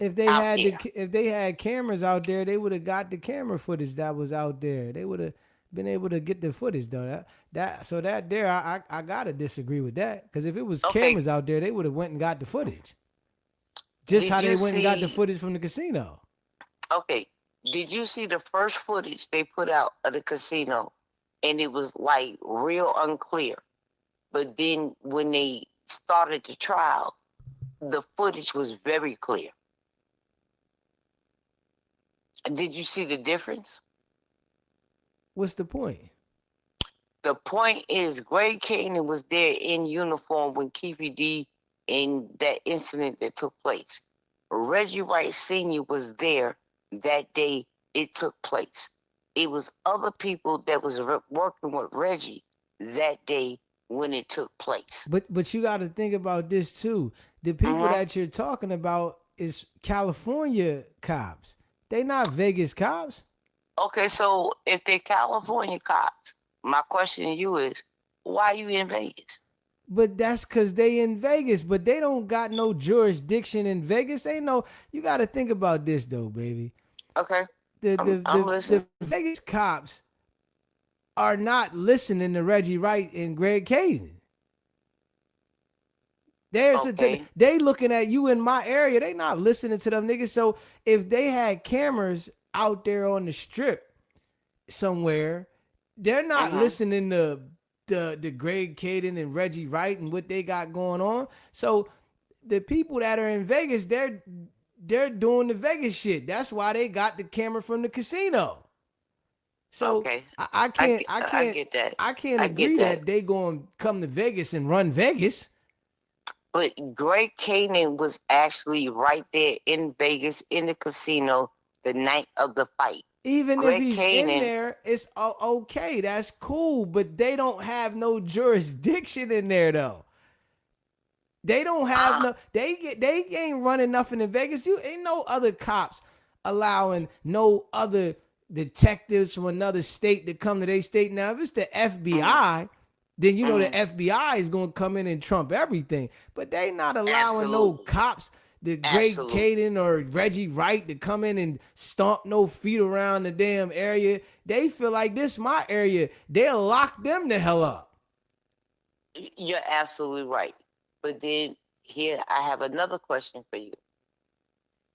If they had cameras out there, they would have got the camera footage that was out there. They would have been able to get the footage though. I gotta disagree with that, because if it was cameras out there, they would have went and got the footage. Just how they went and got the footage from the casino. Okay, did you see the first footage they put out of the casino? And it was like real unclear. But then when they started the trial, the footage was very clear. Did you see the difference? What's the point? The point is, Greg Cannon was there in uniform when Keefe D in that incident that took place. Reggie Wright Sr. was there that day it took place. It was other people that was working with Reggie that day when it took place. But you got to think about this too. The people that you're talking about is California cops. They not Vegas cops. Okay, so if they're California cops, my question to you is, why are you in Vegas? But that's because they in Vegas, but they don't got no jurisdiction in Vegas. You got to think about this though, baby. Okay. The Vegas cops are not listening to Reggie Wright and Greg Caden. They looking at you in my area. They not listening to them niggas. So if they had cameras out there on the strip somewhere, they're not listening to the Greg Caden and Reggie Wright and what they got going on. So the people that are in Vegas, they're doing the Vegas shit. That's why they got the camera from the casino. So I can't get that. I can't agree that they going to come to Vegas and run Vegas. But Greg Cannon was actually right there in Vegas in the casino the night of the fight. Even if he's in there, it's okay. That's cool. But they don't have no jurisdiction in there though. They don't have no. They ain't running nothing in Vegas. You ain't no other cops allowing no other detectives from another state to come to their state. Now, if it's the FBI, then you know the FBI is gonna come in and trump everything. But they not allowing no cops, the Greg Caden or Reggie Wright, to come in and stomp no feet around the damn area. They feel like this my area. They'll lock them the hell up. You're absolutely right. But then here I have another question for you.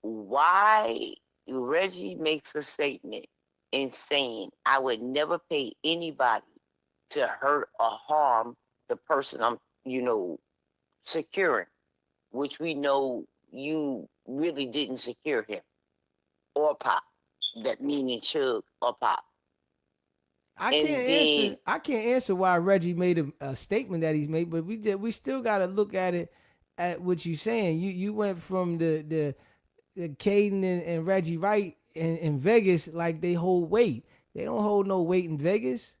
Why Reggie makes a statement in saying, I would never pay anybody to hurt or harm the person securing, which we know you really didn't secure him or Pop. That meaning Suge or Pop. I can't answer why Reggie made a statement that he's made, but we still got to look at it at what you're saying. You went from the Caden and Reggie Wright in Vegas like they hold weight. They don't hold no weight in Vegas.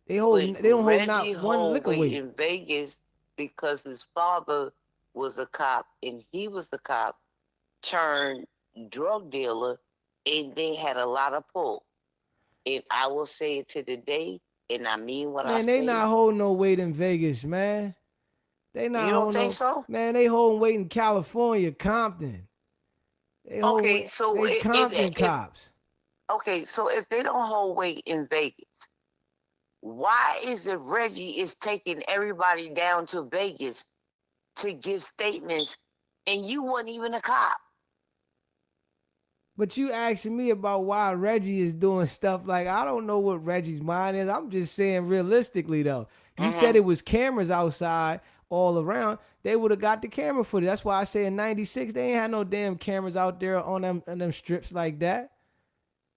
They don't hold not one liquor weight in Vegas because his father was a cop and he was a cop turned drug dealer, and they had a lot of pull. And I will say it to the day, and I mean what I say. Man, they not holding no weight in Vegas, man. They not. You don't think so? Man, they holding weight in California, Compton. They Compton cops. Okay, so if they don't hold weight in Vegas, why is it Reggie is taking everybody down to Vegas to give statements, and you weren't even a cop? But you asking me about why Reggie is doing stuff like, I don't know what Reggie's mind is. I'm just saying realistically though. You said it was cameras outside all around. They would have got the camera footage. That's why I say in 96, they ain't had no damn cameras out there on them strips like that.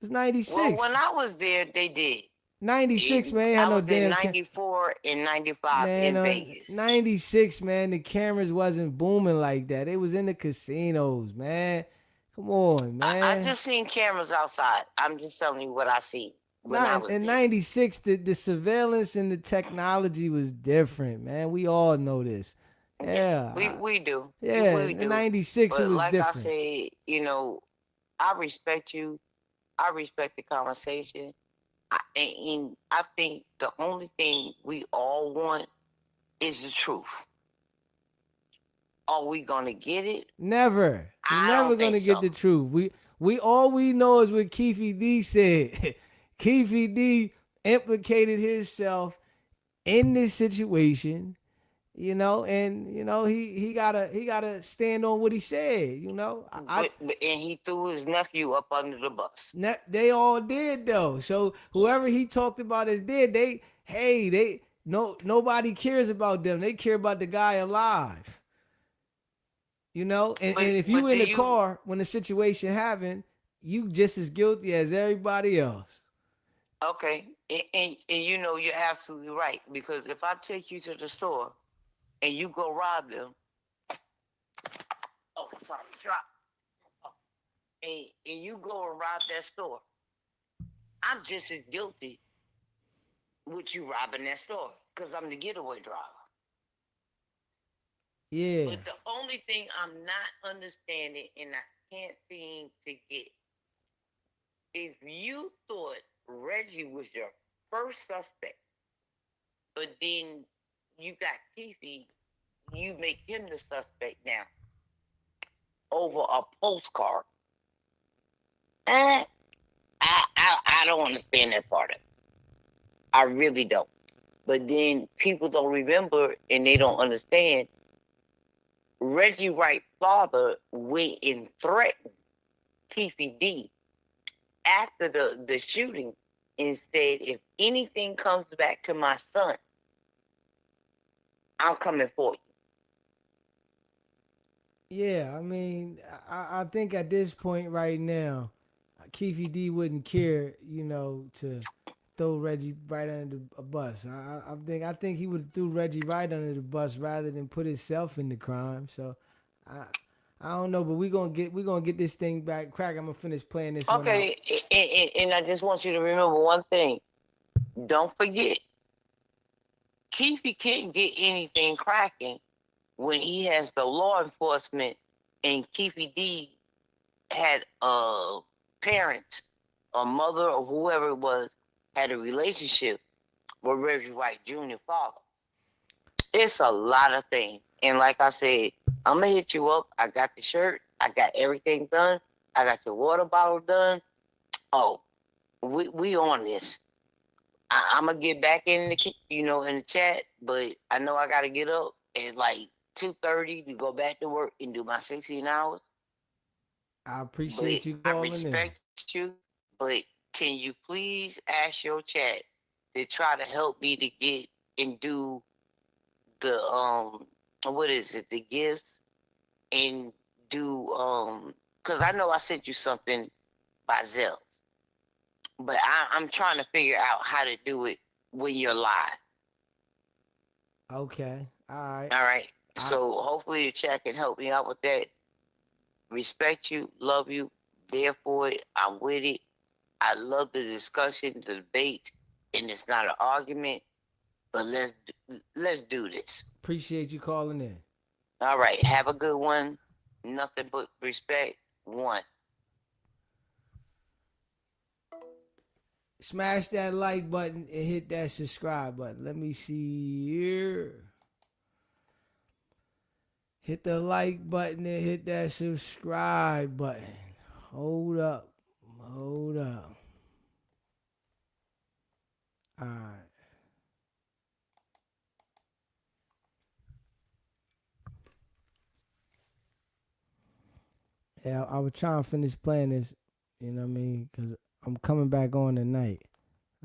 It's 96. Well, when I was there, they did. 96, man, ain't had no damn. I was in 94 and 95 in Vegas. 96, man, the cameras wasn't booming like that. It was in the casinos, man. Come on, man. I just seen cameras outside. I'm just telling you what I see when I was in there. 96, the surveillance and the technology was different, man. We all know this. Yeah. We do. Yeah, we do. in 96 but it was like different. I said, I respect you. I respect the conversation. And I think the only thing we all want is the truth. Are we gonna get it? Never. We're never gonna get the truth. We all we know is what Keefe D said. Keefe D implicated himself in this situation, and he gotta stand on what he said, and he threw his nephew up under the bus. They all did though. So whoever he talked about is dead. Nobody cares about them. They care about the guy alive. And if you in the car when the situation happened, you just as guilty as everybody else. Okay, and you're absolutely right, because if I take you to the store and you go rob them, and you go and rob that store, I'm just as guilty with you robbing that store because I'm the getaway driver. Yeah. But the only thing I'm not understanding and I can't seem to get, if you thought Reggie was your first suspect, but then you got Keefe, you make him the suspect now over a postcard. I don't understand that part of it. I really don't. But then people don't remember and they don't understand. Reggie Wright's father went and threatened Keefe D after the shooting and said, if anything comes back to my son, I'm coming for you. Yeah, I mean, I think at this point right now, Keefe D wouldn't care, to throw Reggie right under a bus. I think he would have threw Reggie right under the bus rather than put himself in the crime. So I don't know, but we're gonna get this thing back. Crack, I'm gonna finish playing this one out. Okay, and I just want you to remember one thing. Don't forget, Keefe can't get anything cracking when he has the law enforcement and Keefe D had parents or mother or whoever it was had a relationship with Reggie Wright Jr. father. It's a lot of things. And like I said, I'm going to hit you up. I got the shirt. I got everything done. I got your water bottle done. Oh, we on this. I'm going to get back in the chat, but I know I got to get up at like 2:30 to go back to work and do my 16 hours. I appreciate you calling in. I respect you, but can you please ask your chat to try to help me to get and do what is it, the gifts, and do because I know I sent you something by Zelle, but I'm trying to figure out how to do it when you're live. Okay. All right. All right. So hopefully the chat can help me out with that. Respect you, love you, there for it. I'm with it. I love the discussion, the debate, and it's not an argument. But let's do this. Appreciate you calling in. All right. Have a good one. Nothing but respect. One. Smash that like button and hit that subscribe button. Let me see here. Hit the like button and hit that subscribe button. Hold up. Hold up. All right. Yeah, I was trying to finish playing this, you know what I mean? Because I'm coming back on tonight.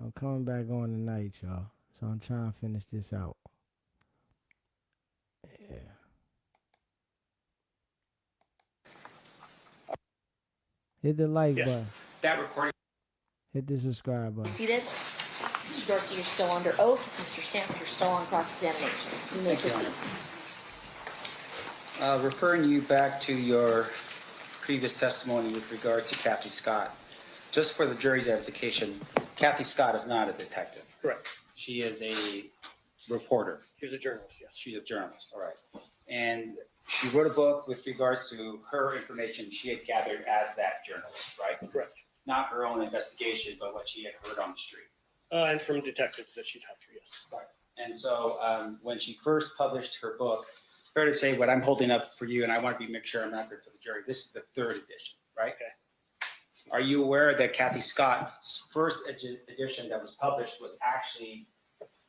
I'm coming back on tonight, y'all. So I'm trying to finish this out. Yeah. Hit the like button. That recording. Hit the subscribe button. Seated. Mr. Dorsey, you're still under oath. Mr. Stamp, you're still on cross-examination. You may proceed. Referring you back to your previous testimony with regard to Kathy Scott, just for the jury's edification, Kathy Scott is not a detective. Correct. She is a reporter. She's a journalist, yes. She's a journalist, all right. And she wrote a book with regards to her information she had gathered as that journalist, right? Correct. Not her own investigation, but what she had heard on the street. And from detectives that she talked to, yes. Right. And so when she first published her book, fair to say what I'm holding up for you, and I want to make sure I'm accurate for the jury, this is the third edition, right? Okay. Are you aware that Kathy Scott's first edition that was published was actually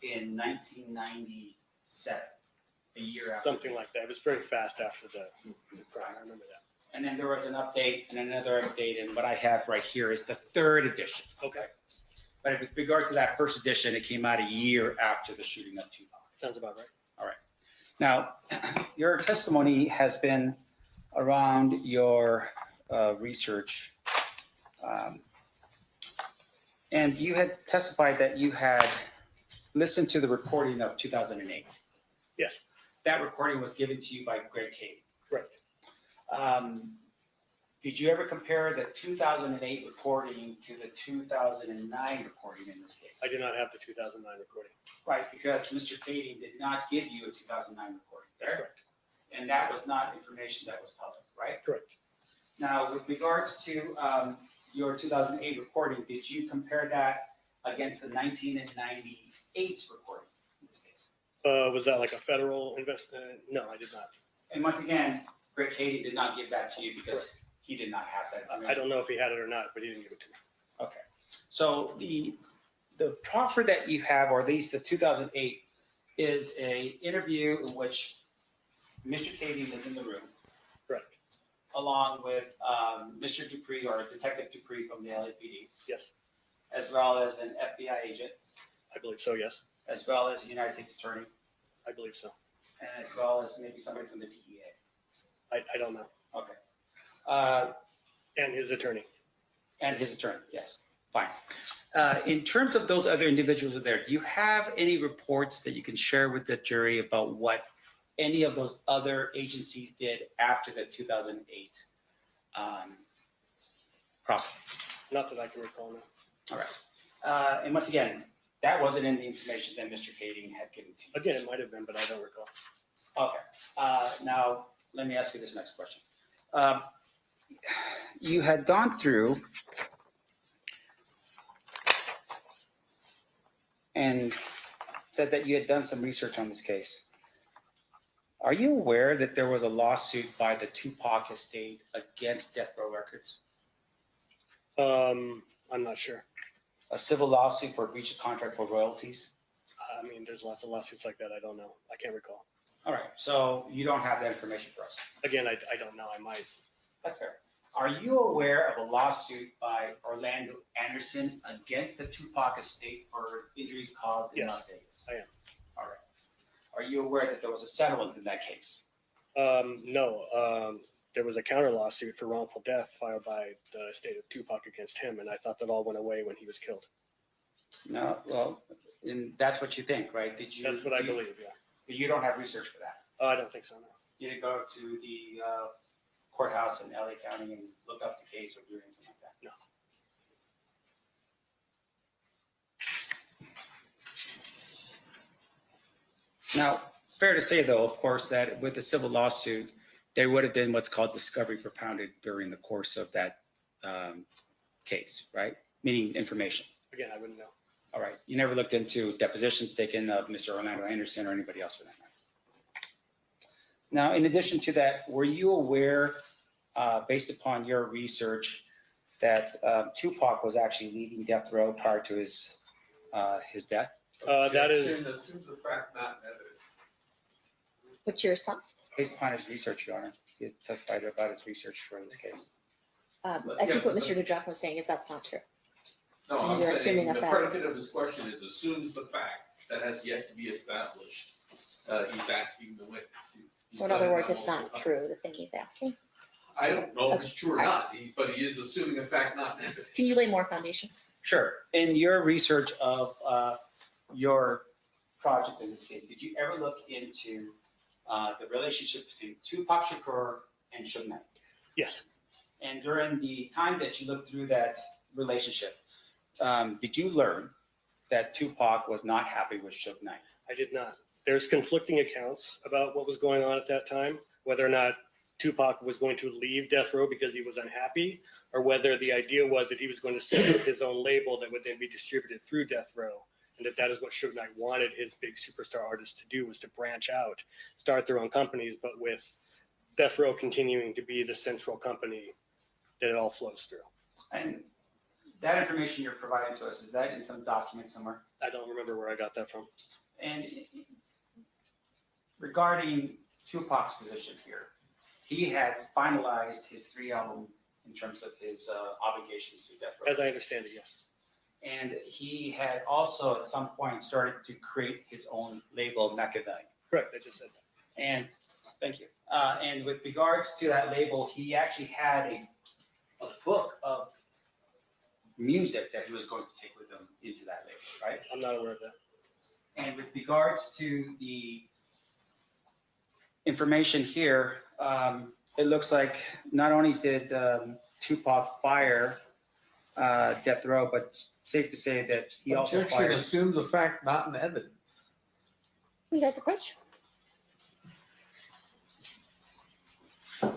in 1997, a year after? Something like that. It was very fast after the crime. I remember that. And then there was an update and another update, and what I have right here is the third edition. Okay. But with regard to that first edition, it came out a year after the shooting of Tupac. Sounds about right. All right. Now, your testimony has been around your research, and you had testified that you had listened to the recording of 2008. Yes. That recording was given to you by Greg Keefe. Correct. Did you ever compare the 2008 recording to the 2009 recording in this case? I did not have the 2009 recording. Right, because Mr. Kading did not give you a 2009 recording. That's correct. And that was not information that was public, right? Correct. Now, with regards to your 2008 recording, did you compare that against the 1998 recording in this case? Was that like a federal no, I did not. And once again, Greg Kading did not give that to you because he did not have that information. I don't know if he had it or not, but he didn't give it to me. Okay. So the proffer that you have, or at least the 2008, is a interview in which Mr. Kading is in the room. Correct. Along with Mr. Dupree, or Detective Dupree from the LAPD. Yes. As well as an FBI agent. I believe so, yes. As well as a United States Attorney. I believe so. And as well as maybe somebody from the DEA. I don't know. Okay. And his attorney. And his attorney, yes. Fine. In terms of those other individuals there, do you have any reports that you can share with the jury about what any of those other agencies did after the 2008 proffer? Not that I can recall now. All right. And once again, that wasn't in the information that Mr. Kading had given to you. Again, it might have been, but I don't recall. Okay. Now, let me ask you this next question. You had gone through and said that you had done some research on this case. Are you aware that there was a lawsuit by the Tupac estate against Death Row Records? I'm not sure. A civil lawsuit for breach of contract for royalties? I mean, there's lots of lawsuits like that. I don't know. I can't recall. All right. So you don't have that information for us? Again, I don't know. I might. That's fair. Are you aware of a lawsuit by Orlando Anderson against the Tupac estate for injuries caused in Las Vegas? I am. All right. Are you aware that there was a settlement in that case? No. There was a counter lawsuit for wrongful death filed by the estate of Tupac against him, and I thought that all went away when he was killed. No, well, and that's what you think, right? Did you? That's what I believe, yeah. But you don't have research for that. I don't think so, no. You didn't go to the courthouse in LA County and look up the case or do anything like that? No. Now, fair to say, though, of course, that with the civil lawsuit, there would have been what's called discovery propounded during the course of that case, right? Meaning information. Again, I wouldn't know. All right. You never looked into depositions taken of Mr. Orlando Anderson or anybody else for that matter. Now, in addition to that, were you aware, based upon your research, that Tupac was actually leaving death row prior to his death? That is. Assumes the fact, not evidence. What's your response? Based upon his research, Your Honor, he testified about his research for this case. I think what Mr. DeJock was saying is that's not true. No, And I'm you're saying assuming a the fact. predicate of his question is assumes the fact that has yet to be established. He's asking the witness. So in other words, it's not true, the thing he's asking. I don't know if it's true or Okay. not, but he is assuming a fact, not evidence. Can you lay more foundation? Sure. In your research of your project in this case, did you ever look into the relationship between Tupac Shakur and Suge Knight? Yes. And during the time that you looked through that relationship, did you learn that Tupac was not happy with Suge Knight? I did not. There's conflicting accounts about what was going on at that time, whether or not Tupac was going to leave death row because he was unhappy, or whether the idea was that he was going to set up his own label that would then be distributed through death row, and that is what Suge Knight wanted his big superstar artists to do, was to branch out, start their own companies, but with death row continuing to be the central company that it all flows through. And that information you're providing to us, is that in some document somewhere? I don't remember where I got that from. And regarding Tupac's position here, he had finalized his 3 album in terms of his obligations to death row. As I understand it, yes. And he had also at some point started to create his own label, Macadine. Correct, I just said that. And thank you. And with regards to that label, he actually had a book of music that he was going to take with him into that label, right? I'm not aware of that. And with regards to the information here, it looks like not only did Tupac fire death row, but safe to say that he also Objection fired. assumes a fact, not an evidence. You guys approach. So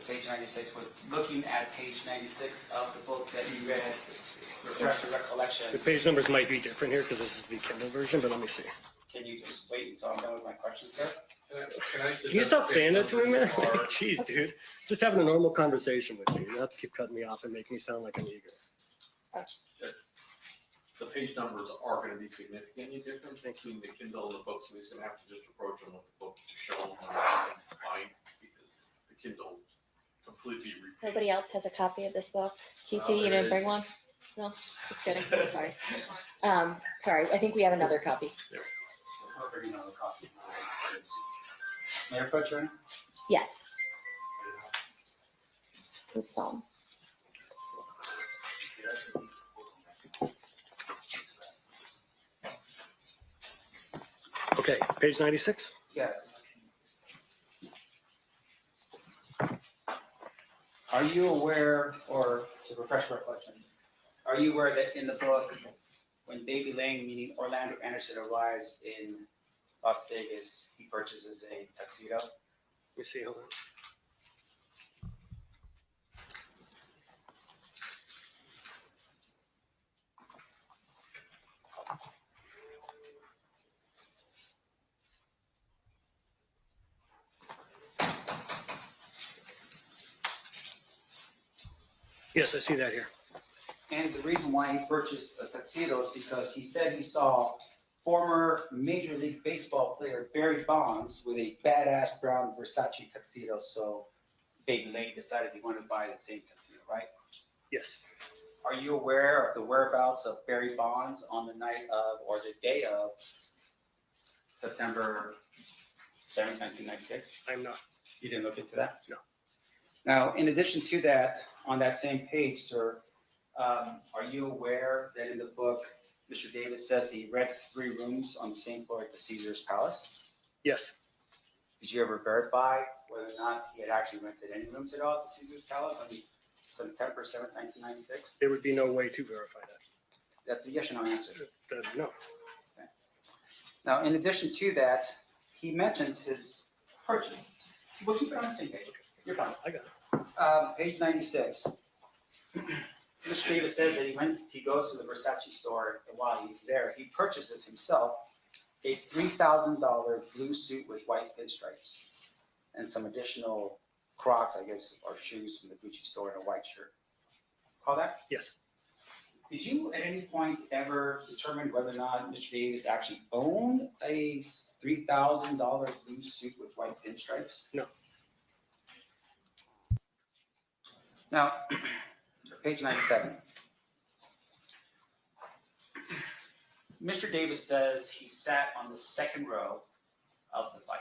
page 96, we're looking at page 96 of the book that you read, refresh your recollection. The page numbers might be different here because this is the Kindle version, but let me see. Can you just wait until I'm done with my questions, sir? Can you stop saying that to me, man? Jeez, dude. Just having a normal conversation with you. You don't have to keep cutting me off and making me sound like I'm eager. The page numbers are going to be significantly different between the Kindle and the book, so he's going to have to just approach them with the book to show him when it's fine, because the Kindle completely repeats. Nobody else has a copy of this book? Keefe, there you didn't is. bring one? No, just kidding. Sorry. Sorry, I think we have another copy. I'll bring another copy. May I approach you? Yes. Whose phone? Okay, page 96. Yes. Are you aware, or to refresh your recollection, are you aware that in the book, when Baby Lane, meaning Orlando Anderson, arrives in Las Vegas, he purchases a tuxedo? Let me see, hold on. Yes, I see that here. And the reason why he purchased a tuxedo is because he said he saw former Major League Baseball player Barry Bonds with a badass brown Versace tuxedo. So Baby Lane decided he wanted to buy the same tuxedo, right? Yes. Are you aware of the whereabouts of Barry Bonds on the night of or the day of September 7th, 1996? I'm not. You didn't look into that? No. Now, in addition to that, on that same page, sir, are you aware that in the book, Mr. Davis says he rents 3 rooms on the same floor at the Caesar's Palace? Yes. Did you ever verify whether or not he had actually rented any rooms at all at the Caesar's Palace on September 7th, 1996? There would be no way to verify that. That's a yes or no answer. No. Okay. Now, in addition to that, he mentions his purchase. We'll keep it on the same page. You're fine. I got it. Page 96. Mr. Davis says that he goes to the Versace store, and while he's there, he purchases himself a $3,000 blue suit with white pinstripes and some additional Crocs, I guess, or shoes from the Gucci store and a white shirt. Call that? Yes. Did you at any point ever determine whether or not Mr. Davis actually owned a $3,000 blue suit with white pinstripes? No. Now, page 97. Mr. Davis says he sat on the second row of the fight,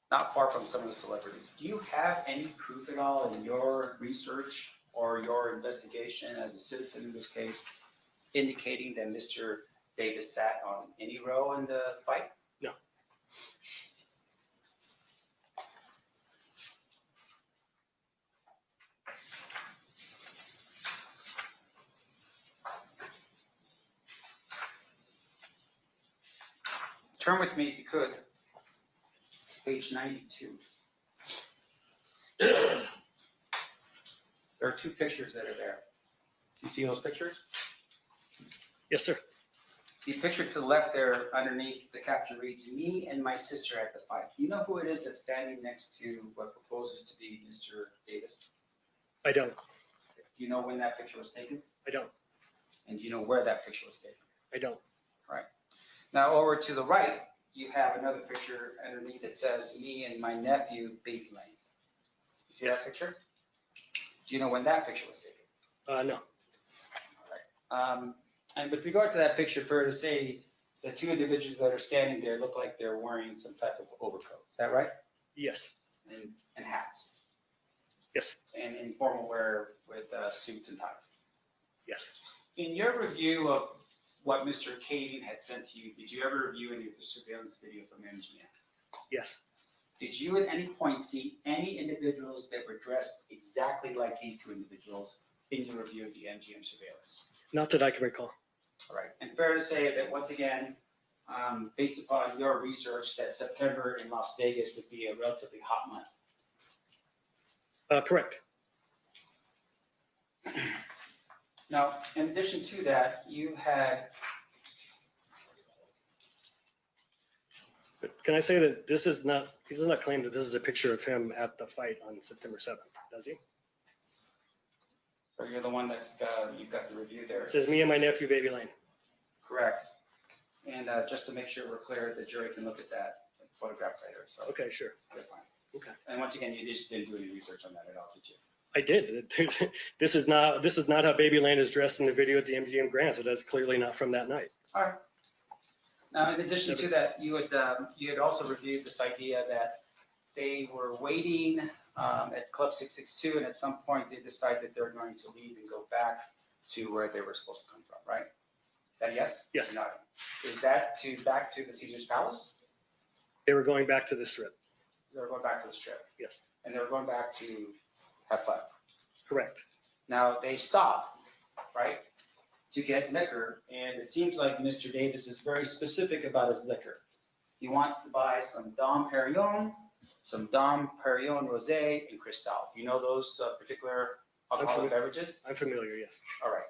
not far from some of the celebrities. Do you have any proof at all in your research or your investigation as a citizen in this case indicating that Mr. Davis sat on any row in the fight? No. Turn with me, if you could, page 92. There are 2 pictures that are there. You see those pictures? Yes, sir. The picture to the left there, underneath the caption reads, "Me and my sister at the fight." Do you know who it is that's standing next to what proposes to be Mr. Davis? I don't. Do you know when that picture was taken? I don't. And do you know where that picture was taken? I don't. Right. Now over to the right, you have another picture underneath that says, "Me and my nephew, Baby Lane." You see that picture? Do you know when that picture was taken? No. And with regard to that picture, fair to say the 2 individuals that are standing there look like they're wearing some type of overcoat. Is that right? Yes. And hats. Yes. And informal wear with suits and ties. Yes. In your review of what Mr. Keefe had sent to you, did you ever review any of the surveillance video from MGM? Yes. Did you at any point see any individuals that were dressed exactly like these 2 individuals in your review of the MGM surveillance? Not that I can recall. All right. And fair to say that once again, based upon your research, that September in Las Vegas would be a relatively hot month. Correct. Now, in addition to that, you had. Can I say that this is not, he does not claim that this is a picture of him at the fight on September 7th, does he? So you're the one that's, you've got the review there. It says, "Me and my nephew, Baby Lane." Correct. And just to make sure we're clear, the jury can look at that photograph later. So okay, sure. You're fine. Okay. And once again, you just didn't do any research on that at all, did you? I did. This is not how Baby Lane is dressed in the video at the MGM Grand, so that's clearly not from that night. All right. Now, in addition to that, you had also reviewed this idea that they were waiting at Club 662, and at some point they decide that they're going to leave and go back to where they were supposed to come from, right? Is that a yes? Yes. Or no? Is that back to the Caesar's Palace? They were going back to the Strip. They were going back to the Strip. Yes. And they were going back to have fun. Correct. Now, they stop, right, to get liquor, and it seems like Mr. Davis is very specific about his liquor. He wants to buy some Dom Perignon, some Dom Perignon Rosé, and Cristal. Do you know those particular alcoholic beverages? I'm familiar, yes. All right.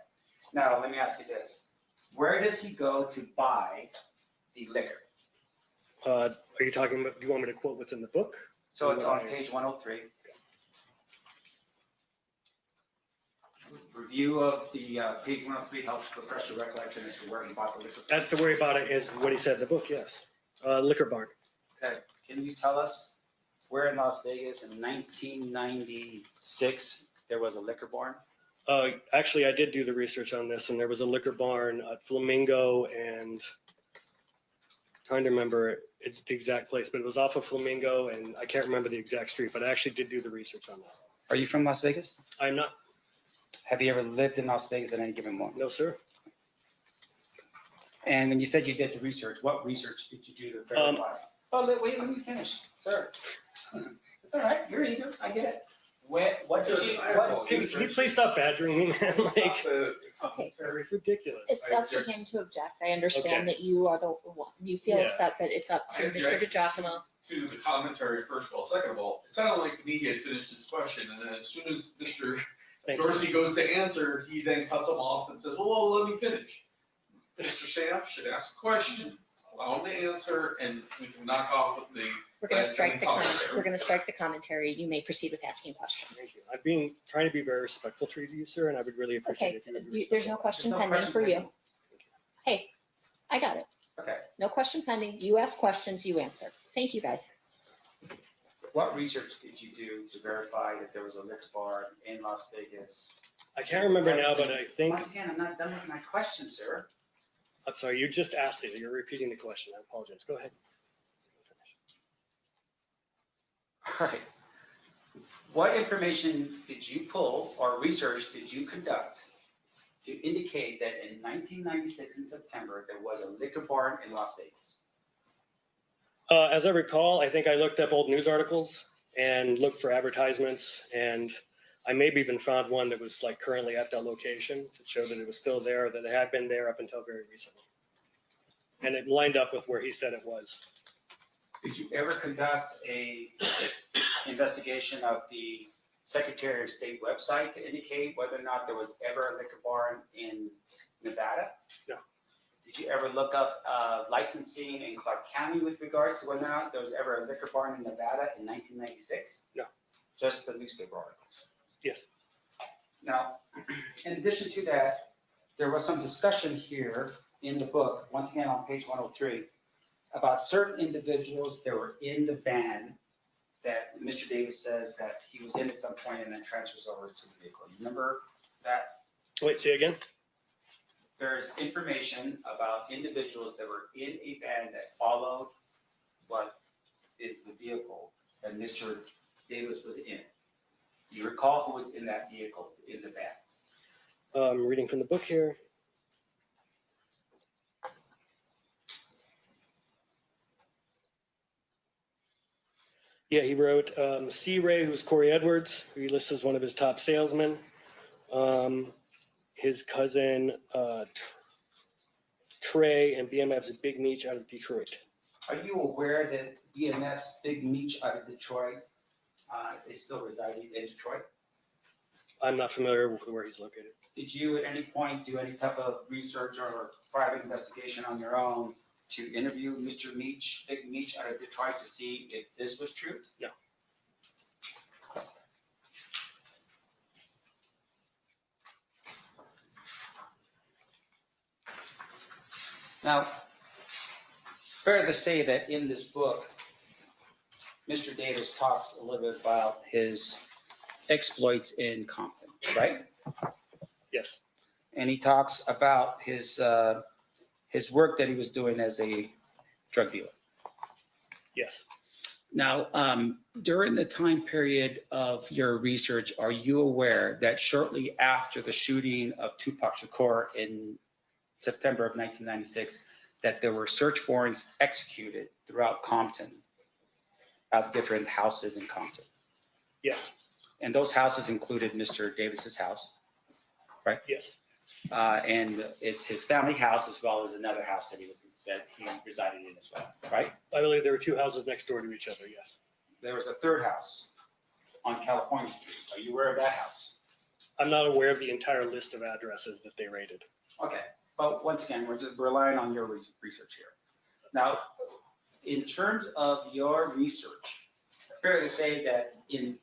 Now, let me ask you this. Where does he go to buy the liquor? Are you talking about, do you want me to quote what's in the book? So it's on page 103. Review of the page 103 helps refresh your recollection as to where he bought the liquor. That's the worry about it is what he said in the book, yes. Liquor barn. Okay. Can you tell us where in Las Vegas in 1996 there was a liquor barn? Actually, I did do the research on this, and there was a liquor barn at Flamingo and trying to remember it's the exact place, but it was off of Flamingo, and I can't remember the exact street, but I actually did do the research on that. Are you from Las Vegas? I'm not. Have you ever lived in Las Vegas at any given moment? No, sir. And when you said you did the research, what research did you do to verify? Wait, let me finish, sir. It's all right. You're eager. I get it. What did you? Can you please stop badgering me, man? Like, Okay. it's ridiculous. It's up to him to object. I understand that you are the one. You feel upset, but it's up to Mr. DiGiacomo. To the commentary, first of all. Second of all, it sounded like to me he had finished his question, and then as soon as Mr. Dorsey goes to answer, he then cuts him off and says, well, let me finish. Mr. Staff should ask a question, allow him to answer, and we can knock off with the. We're going to strike the comments. We're going to strike the commentary. You may proceed with asking questions. Thank you. I've been trying to be very respectful to you, sir, and I would really appreciate it if you would. There's no question pending for you. Hey, I got it. Okay. No question pending. You ask questions, you answer. Thank you, guys. What research did you do to verify that there was a liquor bar in Las Vegas? I can't remember now, but I think. Once again, I'm not done with my question, sir. I'm sorry, you just asked it. You're repeating the question. I apologize. Go ahead. All right. What information did you pull or research did you conduct to indicate that in 1996 in September, there was a liquor barn in Las Vegas? As I recall, I think I looked up old news articles and looked for advertisements, and I maybe even found one that was like currently at that location to show that it was still there, that it had been there up until very recently. And it lined up with where he said it was. Did you ever conduct a investigation of the Secretary of State website to indicate whether or not there was ever a liquor barn in Nevada? No. Did you ever look up licensing in Clark County with regards to whether or not there was ever a liquor barn in Nevada in 1996? No. Just the newspaper articles? Yes. Now, in addition to that, there was some discussion here in the book, once again on page 103, about certain individuals that were in the van that Mr. Davis says that he was in at some point and then transfers over to the vehicle. You remember that? Wait, say again? There's information about individuals that were in a van that followed what is the vehicle that Mr. Davis was in. Do you recall who was in that vehicle, in the van? I'm reading from the book here. Yeah, he wrote C. Ray, who's Corey Edwards, who he lists as one of his top salesmen. His cousin Trey and BMF's Big Meech out of Detroit. Are you aware that BMF's Big Meech out of Detroit is still residing in Detroit? I'm not familiar with where he's located. Did you at any point do any type of research or private investigation on your own to interview Mr. Meech, Big Meech out of Detroit to see if this was true? No. Now, fair to say that in this book, Mr. Davis talks a little bit about his exploits in Compton, right? Yes. And he talks about his work that he was doing as a drug dealer. Yes. Now, during the time period of your research, are you aware that shortly after the shooting of Tupac Shakur in September of 1996, that there were search warrants executed throughout Compton of different houses in Compton? Yes. And those houses included Mr. Davis's house, right? Yes. And it's his family house as well as another house that he resided in as well, right? I believe there were two houses next door to each other, yes. There was a third house on California Street. Are you aware of that house? I'm not aware of the entire list of addresses that they raided. Okay, but once again, we're just relying on your research here. Now, in terms of your research, fair to say that in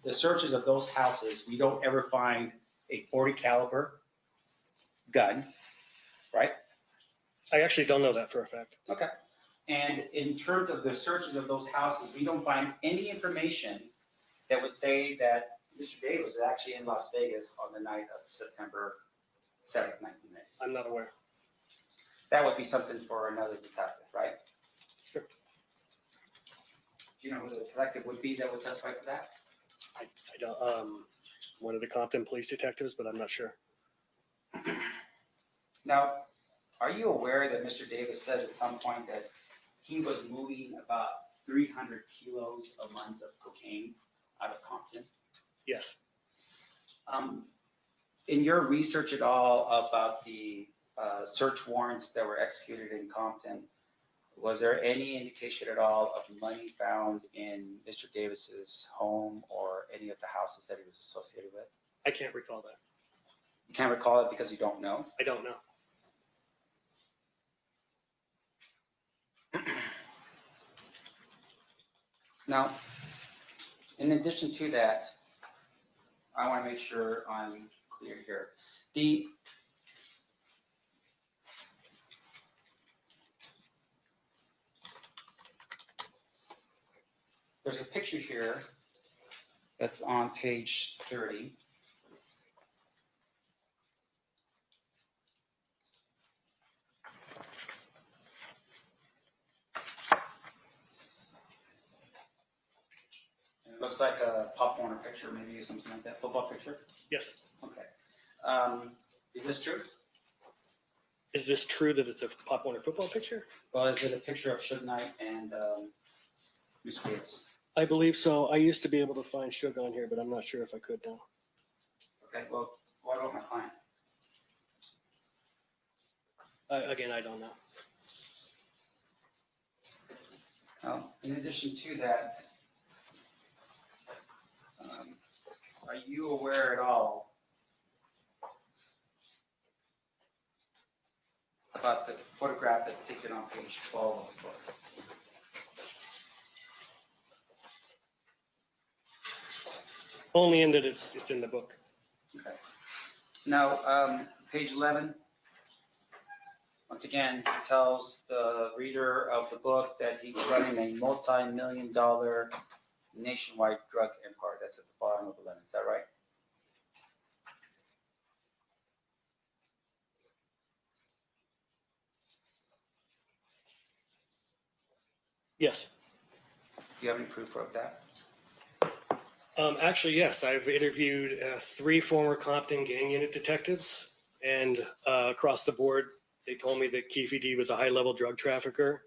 the searches of those houses, we don't ever find a .40 caliber gun, right? I actually don't know that for a fact. Okay. And in terms of the searches of those houses, we don't find any information that would say that Mr. Davis was actually in Las Vegas on the night of September 7th, 1990. I'm not aware. That would be something for another detective, right? Sure. Do you know who the detective would be that would testify to that? I don't. One of the Compton police detectives, but I'm not sure. Now, are you aware that Mr. Davis says at some point that he was moving about 300 kilos a month of cocaine out of Compton? Yes. In your research at all about the search warrants that were executed in Compton, was there any indication at all of money found in Mr. Davis's home or any of the houses that he was associated with? I can't recall that. You can't recall it because you don't know? I don't know. Now, in addition to that, I want to make sure I'm clear here. There's a picture here that's on page 30. It looks like a Pop Warner picture, maybe something like that. Football picture? Yes. Okay. Is this true? Is this true that it's a Pop Warner football picture? Well, is it a picture of Suge Knight and Mr. Davis? I believe so. I used to be able to find Suge on here, but I'm not sure if I could now. Okay, well, what about my client? Again, I don't know. Now, in addition to that, are you aware at all about the photograph that's taken on page 12 of the book? Only in that it's in the book. Okay. Now, page 11, once again, tells the reader of the book that he's running a multi-million-dollar nationwide drug empire. That's at the bottom of 11. Is that right? Yes. Do you have any proof of that? Actually, yes. I've interviewed 3 former Compton gang unit detectives, and across the board, they told me that Keefe D was a high-level drug trafficker,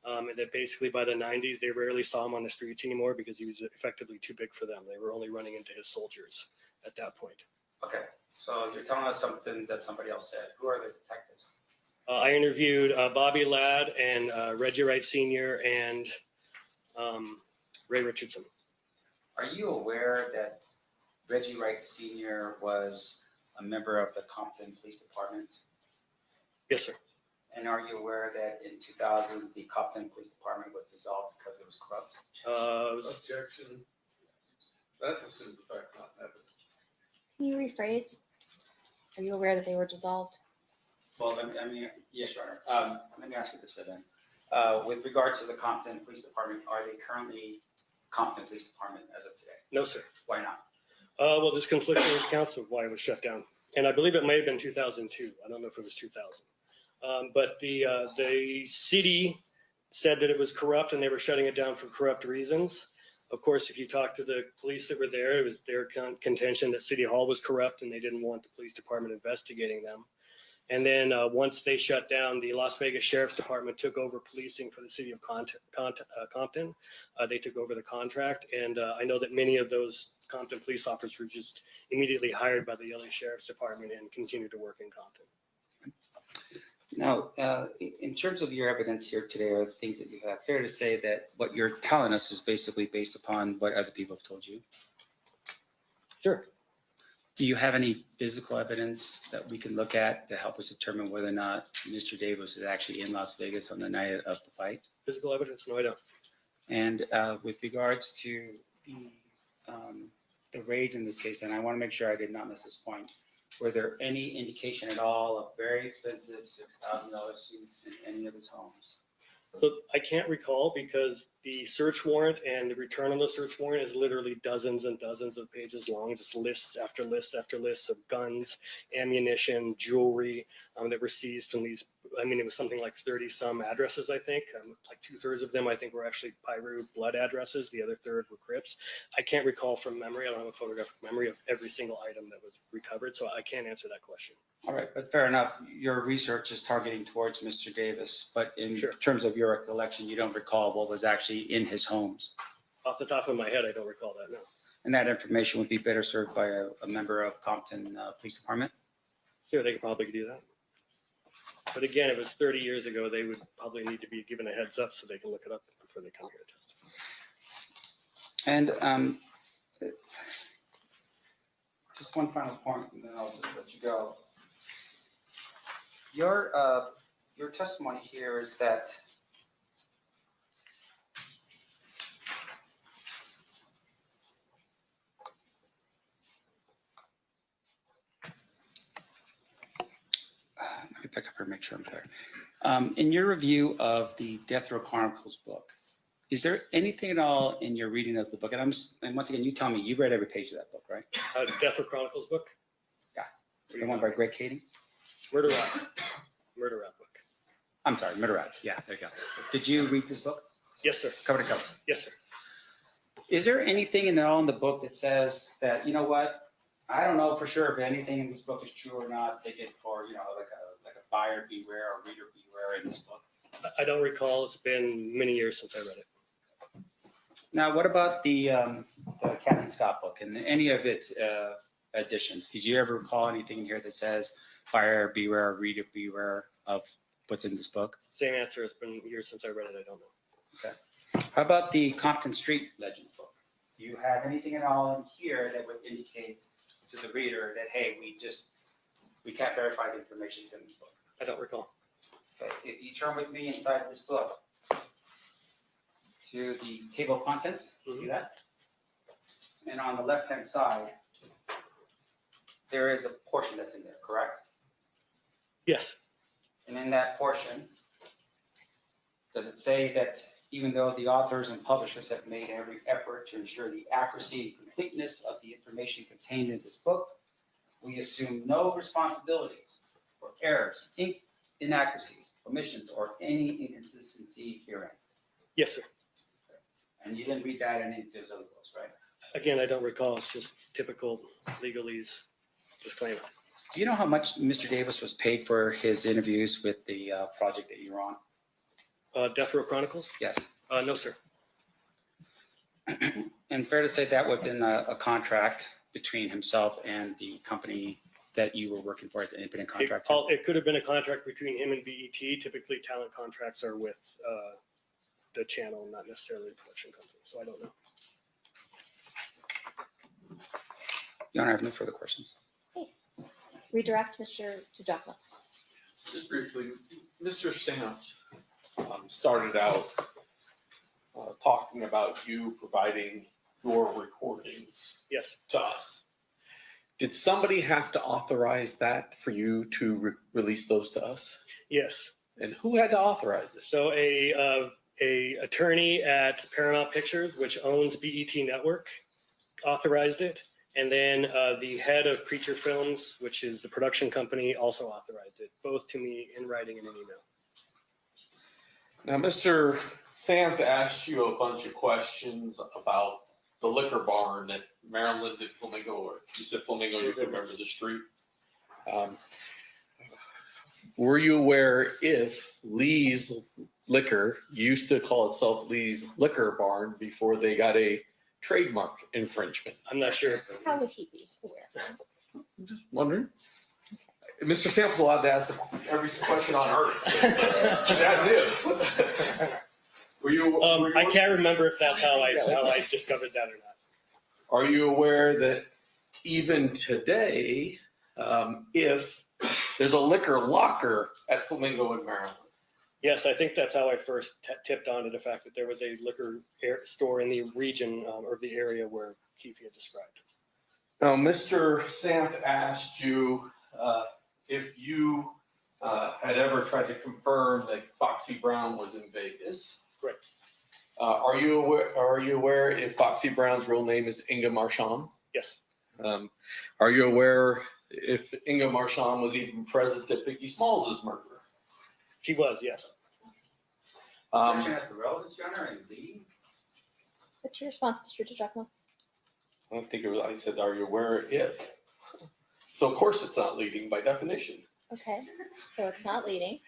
and that basically by the 90s, they rarely saw him on the streets anymore because he was effectively too big for them. They were only running into his soldiers at that point. Okay, so you're telling us something that somebody else said. Who are the detectives? I interviewed Bobby Ladd and Reggie Wright Sr. and Ray Richardson. Are you aware that Reggie Wright Sr. was a member of the Compton Police Department? Yes, sir. And are you aware that in 2000, the Compton Police Department was dissolved because it was corrupt? Objection. That's assumed the fact, not evidence. Can you rephrase? Are you aware that they were dissolved? Well, yes, Your Honor. Let me ask you this way then. With regards to the Compton Police Department, are they currently Compton Police Department as of today? No, sir. Why not? Well, there's conflicting accounts of why it was shut down. And I believe it may have been 2002. I don't know if it was 2000. But the city said that it was corrupt and they were shutting it down for corrupt reasons. Of course, if you talk to the police that were there, it was their contention that City Hall was corrupt and they didn't want the police department investigating them. And then once they shut down, the Las Vegas Sheriff's Department took over policing for the city of Compton. They took over the contract. And I know that many of those Compton police officers were just immediately hired by the Yella Sheriff's Department and continued to work in Compton. Now, in terms of your evidence here today, or the things that you have, fair to say that what you're telling us is basically based upon what other people have told you? Sure. Do you have any physical evidence that we can look at to help us determine whether or not Mr. Davis was actually in Las Vegas on the night of the fight? Physical evidence? No, I don't. And with regards to the raids in this case, and I want to make sure I did not miss this point, were there any indication at all of very expensive $6,000 suits in any of his homes? So I can't recall because the search warrant and the return on the search warrant is literally dozens and dozens of pages long, just lists after lists after lists of guns, ammunition, jewelry that were seized from these. I mean, it was something like 30 some addresses, I think. Like 2/3 of them, I think, were actually Piru blood addresses. The other third were Crips. I can't recall from memory. I don't have a photographic memory of every single item that was recovered, so I can't answer that question. All right, but fair enough. Your research is targeting towards Mr. Davis, but in terms of your recollection, you don't recall what was actually in his homes. Off the top of my head, I don't recall that, no. And that information would be better served by a member of Compton Police Department? Sure, they could probably do that. But again, it was 30 years ago. They would probably need to be given a heads up so they can look it up before they come here to testify. And just one final point, and then I'll just let you go. Your testimony here is that let me pick up here and make sure I'm clear. In your review of the Death Row Chronicles book, is there anything at all in your reading of the book? And once again, you tell me, you read every page of that book, right? Death Row Chronicles book? Yeah. The one by Greg Kading? Murder Rap. Murder Rap book. I'm sorry, Murder Rap. Yeah, there you go. Did you read this book? Yes, sir. Cover to cover? Yes, sir. Is there anything at all in the book that says that, you know what, I don't know for sure if anything in this book is true or not, take it for, like a buyer beware or reader beware in this book? I don't recall. It's been many years since I read it. Now, what about the Kathy Scott book and any of its editions? Did you ever recall anything in here that says buyer beware, reader beware of what's in this book? Same answer. It's been years since I read it. I don't know. Okay. How about the Compton Street Legend book? Do you have anything at all in here that would indicate to the reader that, hey, we can't verify the information in this book? I don't recall. Okay. If you turn with me inside this book to the table of contents, see that? And on the left-hand side, there is a portion that's in there, correct? Yes. And in that portion, does it say that even though the authors and publishers have made every effort to ensure the accuracy and completeness of the information contained in this book, we assume no responsibilities for errors, inaccuracies, omissions, or any inconsistency herein? Yes, sir. And you didn't read that in any of those other books, right? Again, I don't recall. It's just typical legalese disclaimer. Do you know how much Mr. Davis was paid for his interviews with the project that you were on? Death Row Chronicles? Yes. No, sir. And fair to say that would have been a contract between himself and the company that you were working for as an independent contractor? It could have been a contract between him and BET. Typically, talent contracts are with the channel, not necessarily the production company. So I don't know. Your Honor, I have no further questions. Redirect Mr. Tajapla. Just briefly, Mr. Sanft started out talking about you providing your recordings to us. Did somebody have to authorize that for you to release those to us? Yes. And who had to authorize it? So a attorney at Paramount Pictures, which owns BET Network, authorized it. And then the head of Preacher Films, which is the production company, also authorized it, both to me in writing and in email. Now, Mr. Sanft asked you a bunch of questions about the liquor barn at Maryland and Flamingo, or you said Flamingo, you can remember the street. Were you aware if Lee's Liquor used to call itself Lee's Liquor Barn before they got a trademark infringement? I'm not sure. How would he be aware? I'm just wondering. Mr. Sanft's allowed to ask every question on earth. Just add this. Were you? I can't remember if that's how I discovered that or not. Are you aware that even today, if there's a liquor locker at Flamingo in Maryland? Yes, I think that's how I first tipped onto the fact that there was a liquor store in the region or the area where Keefe had described. Now, Mr. Sanft asked you if you had ever tried to confirm that Foxy Brown was in Vegas. Correct. Are you aware if Foxy Brown's real name is Inga Marchand? Yes. Are you aware if Inga Marchand was even present at Biggie Smalls' murder? She was, yes. Objection as to relevance, Your Honor, and leading. What's your response, Mr. DiGiacomo? I don't think it was. I said, "Are you aware if?" So of course it's not leading by definition. Okay, so it's not leading.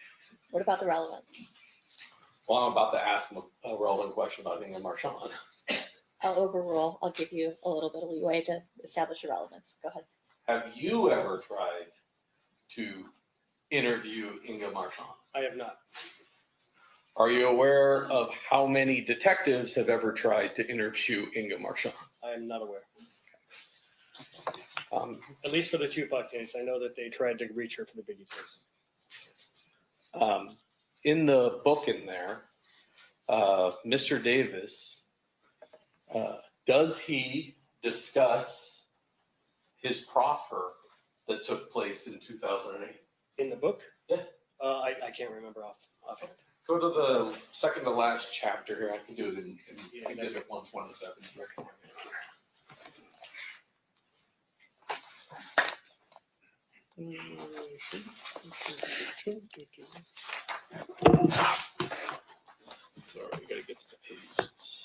What about the relevance? Well, I'm about to ask him a relevant question about Inga Marchand. I'll overrule. I'll give you a little bit of leeway to establish your relevance. Go ahead. Have you ever tried to interview Inga Marchand? I have not. Are you aware of how many detectives have ever tried to interview Inga Marchand? I am not aware. At least for the Tupac case, I know that they tried to reach her for the Biggie case. In the book in there, Mr. Davis, does he discuss his proffer that took place in 2008? In the book? Yes. I can't remember offhand. Go to the second to last chapter here. I can do it in Exhibit 127. Sorry, we gotta get to the pages.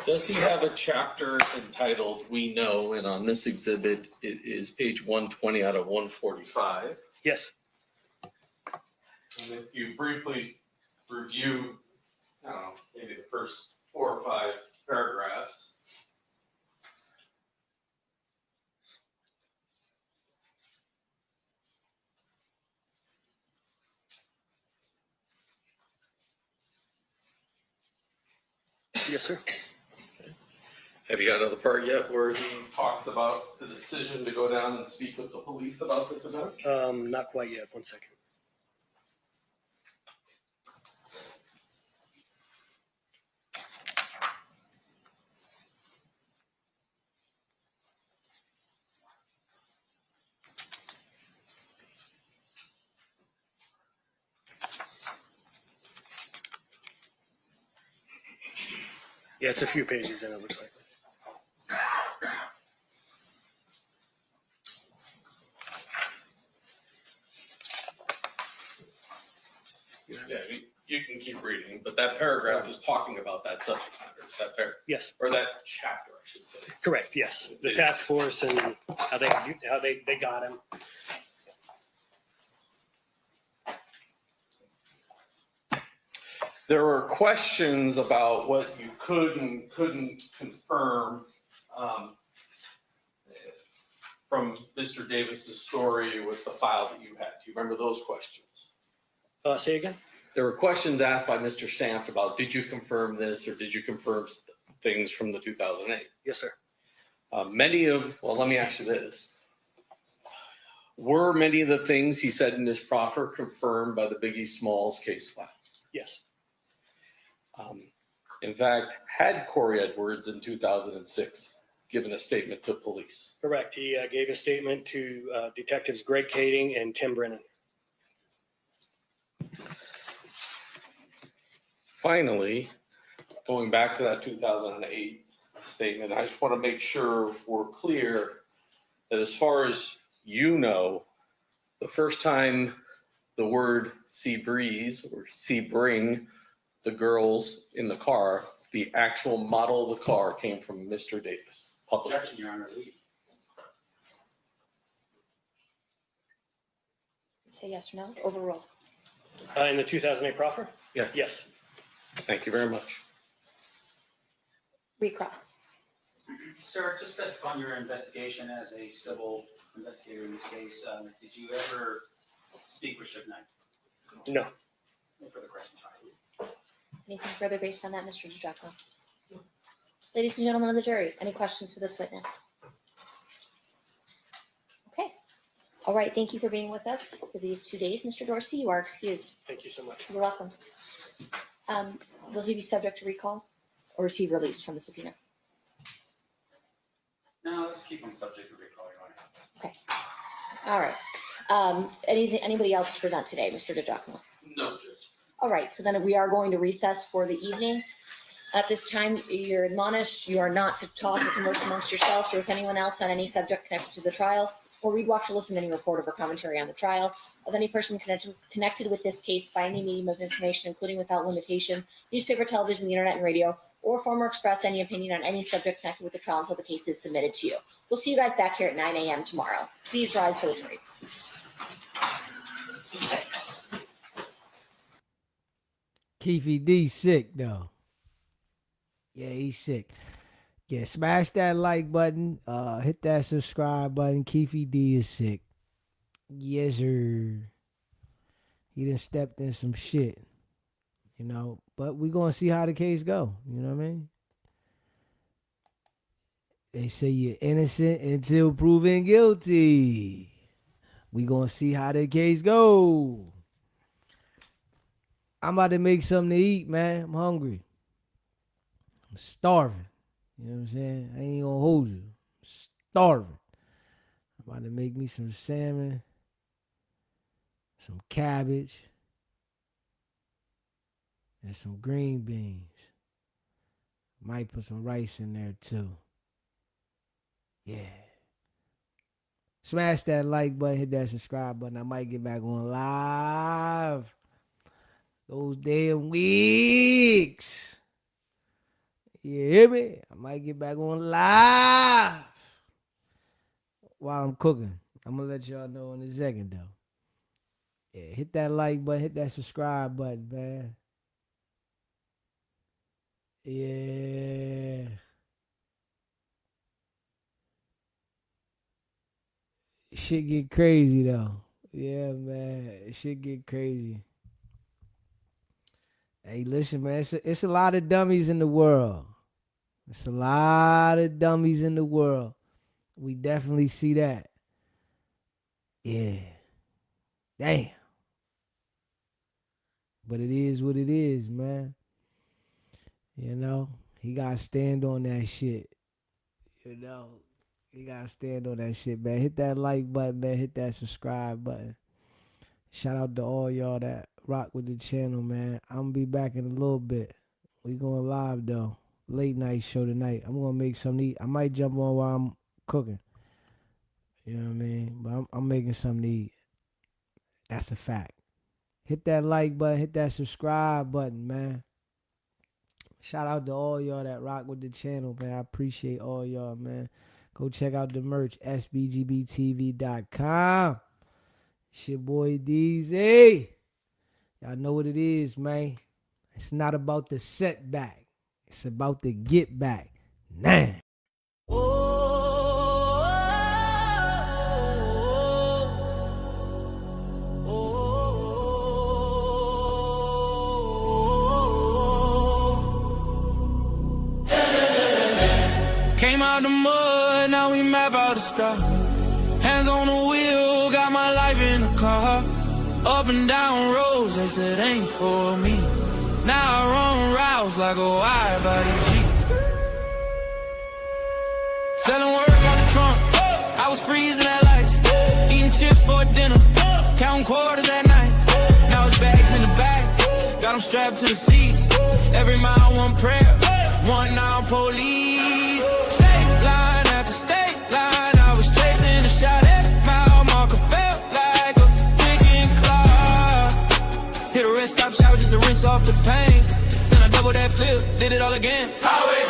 Does he have a chapter entitled "We Know"? And on this exhibit, it is page 120 out of 145. Yes. And if you briefly review, I don't know, maybe the first 4 or 5 paragraphs. Yes, sir. Have you got to the part yet where he talks about the decision to go down and speak with the police about this event? Not quite yet. 1 second. Yeah, it's a few pages in, it looks like. Yeah, you can keep reading, but that paragraph is talking about that subject matter. Is that fair? Yes. Or that chapter, I should say. Correct, yes. The task force and how they got him. There were questions about what you could and couldn't confirm from Mr. Davis's story with the file that you had. Do you remember those questions? Say again? There were questions asked by Mr. Sanft about, did you confirm this or did you confirm things from the 2008? Yes, sir. Well, let me ask you this. Were many of the things he said in his proffer confirmed by the Biggie Smalls case file? Yes. In fact, had Corey Edwards in 2006 given a statement to police? Correct. He gave a statement to Detectives Greg Kading and Tim Brennan. Finally, going back to that 2008 statement, I just want to make sure we're clear that as far as you know, the first time the word "sea breeze" or "sea bring" the girls in the car, the actual model of the car came from Mr. Davis. Objection, Your Honor. Say yes or no. Overruled. In the 2008 proffer? Yes. Yes. Thank you very much. Recross. Sir, just based upon your investigation as a civil investigator in this case, did you ever speak with Suge Knight? No. No further questions. Anything further based on that, Mr. DiGiacomo? Ladies and gentlemen of the jury, any questions for this witness? Okay. All right. Thank you for being with us for these 2 days. Mr. Dorsey, you are excused. Thank you so much. You're welcome. Will he be subject to recall, or is he released from the subpoena? No, let's keep them subject to recall, Your Honor. Okay. All right. Anybody else to present today, Mr. DiGiacomo? No, Judge. All right. So then we are going to recess for the evening. At this time, you're admonished you are not to talk or converse amongst yourselves or with anyone else on any subject connected to the trial, or read, watch, or listen to any report or commentary on the trial of any person connected with this case by any medium of information, including without limitation, newspaper, television, the internet, and radio, or form or express any opinion on any subject connected with the trial until the case is submitted to you. We'll see you guys back here at 9 a.m. tomorrow. Please rise for the jury. Keefe D sick though. Yeah, he's sick. Yeah, smash that like button. Hit that subscribe button. Keefe D is sick. Yes, sir. He done stepped in some shit. You know, but we gonna see how the case go. You know what I mean? They say you're innocent until proven guilty. We gonna see how the case go. I'm about to make something to eat, man. I'm hungry. I'm starving. You know what I'm saying? I ain't gonna hold you. I'm starving. I'm about to make me some salmon, some cabbage, and some green beans. Might put some rice in there too. Yeah. Smash that like button, hit that subscribe button. I might get back on live. Those damn weeks. You hear me? I might get back on live while I'm cooking. I'm going to let y'all know in a second, though. Yeah, hit that like button, hit that subscribe button, man. Yeah. Shit get crazy, though. Yeah, man. Shit get crazy. Hey, listen, man. It's a lot of dummies in the world. It's a lot of dummies in the world. We definitely see that. Yeah. Damn. But it is what it is, man. You know, he got to stand on that shit. You know, he got to stand on that shit, man. Hit that like button, man. Hit that subscribe button. Shout out to all y'all that rock with the channel, man. I'm going to be back in a little bit. We going live, though. Late night show tonight. I'm going to make something to eat. I might jump on while I'm cooking. You know what I mean? But I'm making something to eat. That's a fact. Hit that like button. Hit that subscribe button, man. Shout out to all y'all that rock with the channel, man. I appreciate all y'all, man. Go check out the merch, sbgbtv.com. It's your boy DZ. Y'all know what it is, man. It's not about the setback. It's about the get back. Now. Came out the mud, now we map out the stuff. Hands on the wheel, got my life in the car. Up and down roads, they said ain't for me. Now I run routes like a wide body Jeep. Selling work out the trunk, I was freezing at lights. Eating chips for dinner, counting quarters at night. Now it's bags in the back, got them strapped to the seats. Every mile one prayer, one now police. State line after state line, I was chasing a shot at mile marker, felt like a ticking clock. Hit a rest stop shower just to rinse off the pain. Then I double that flip, did it all again. Highway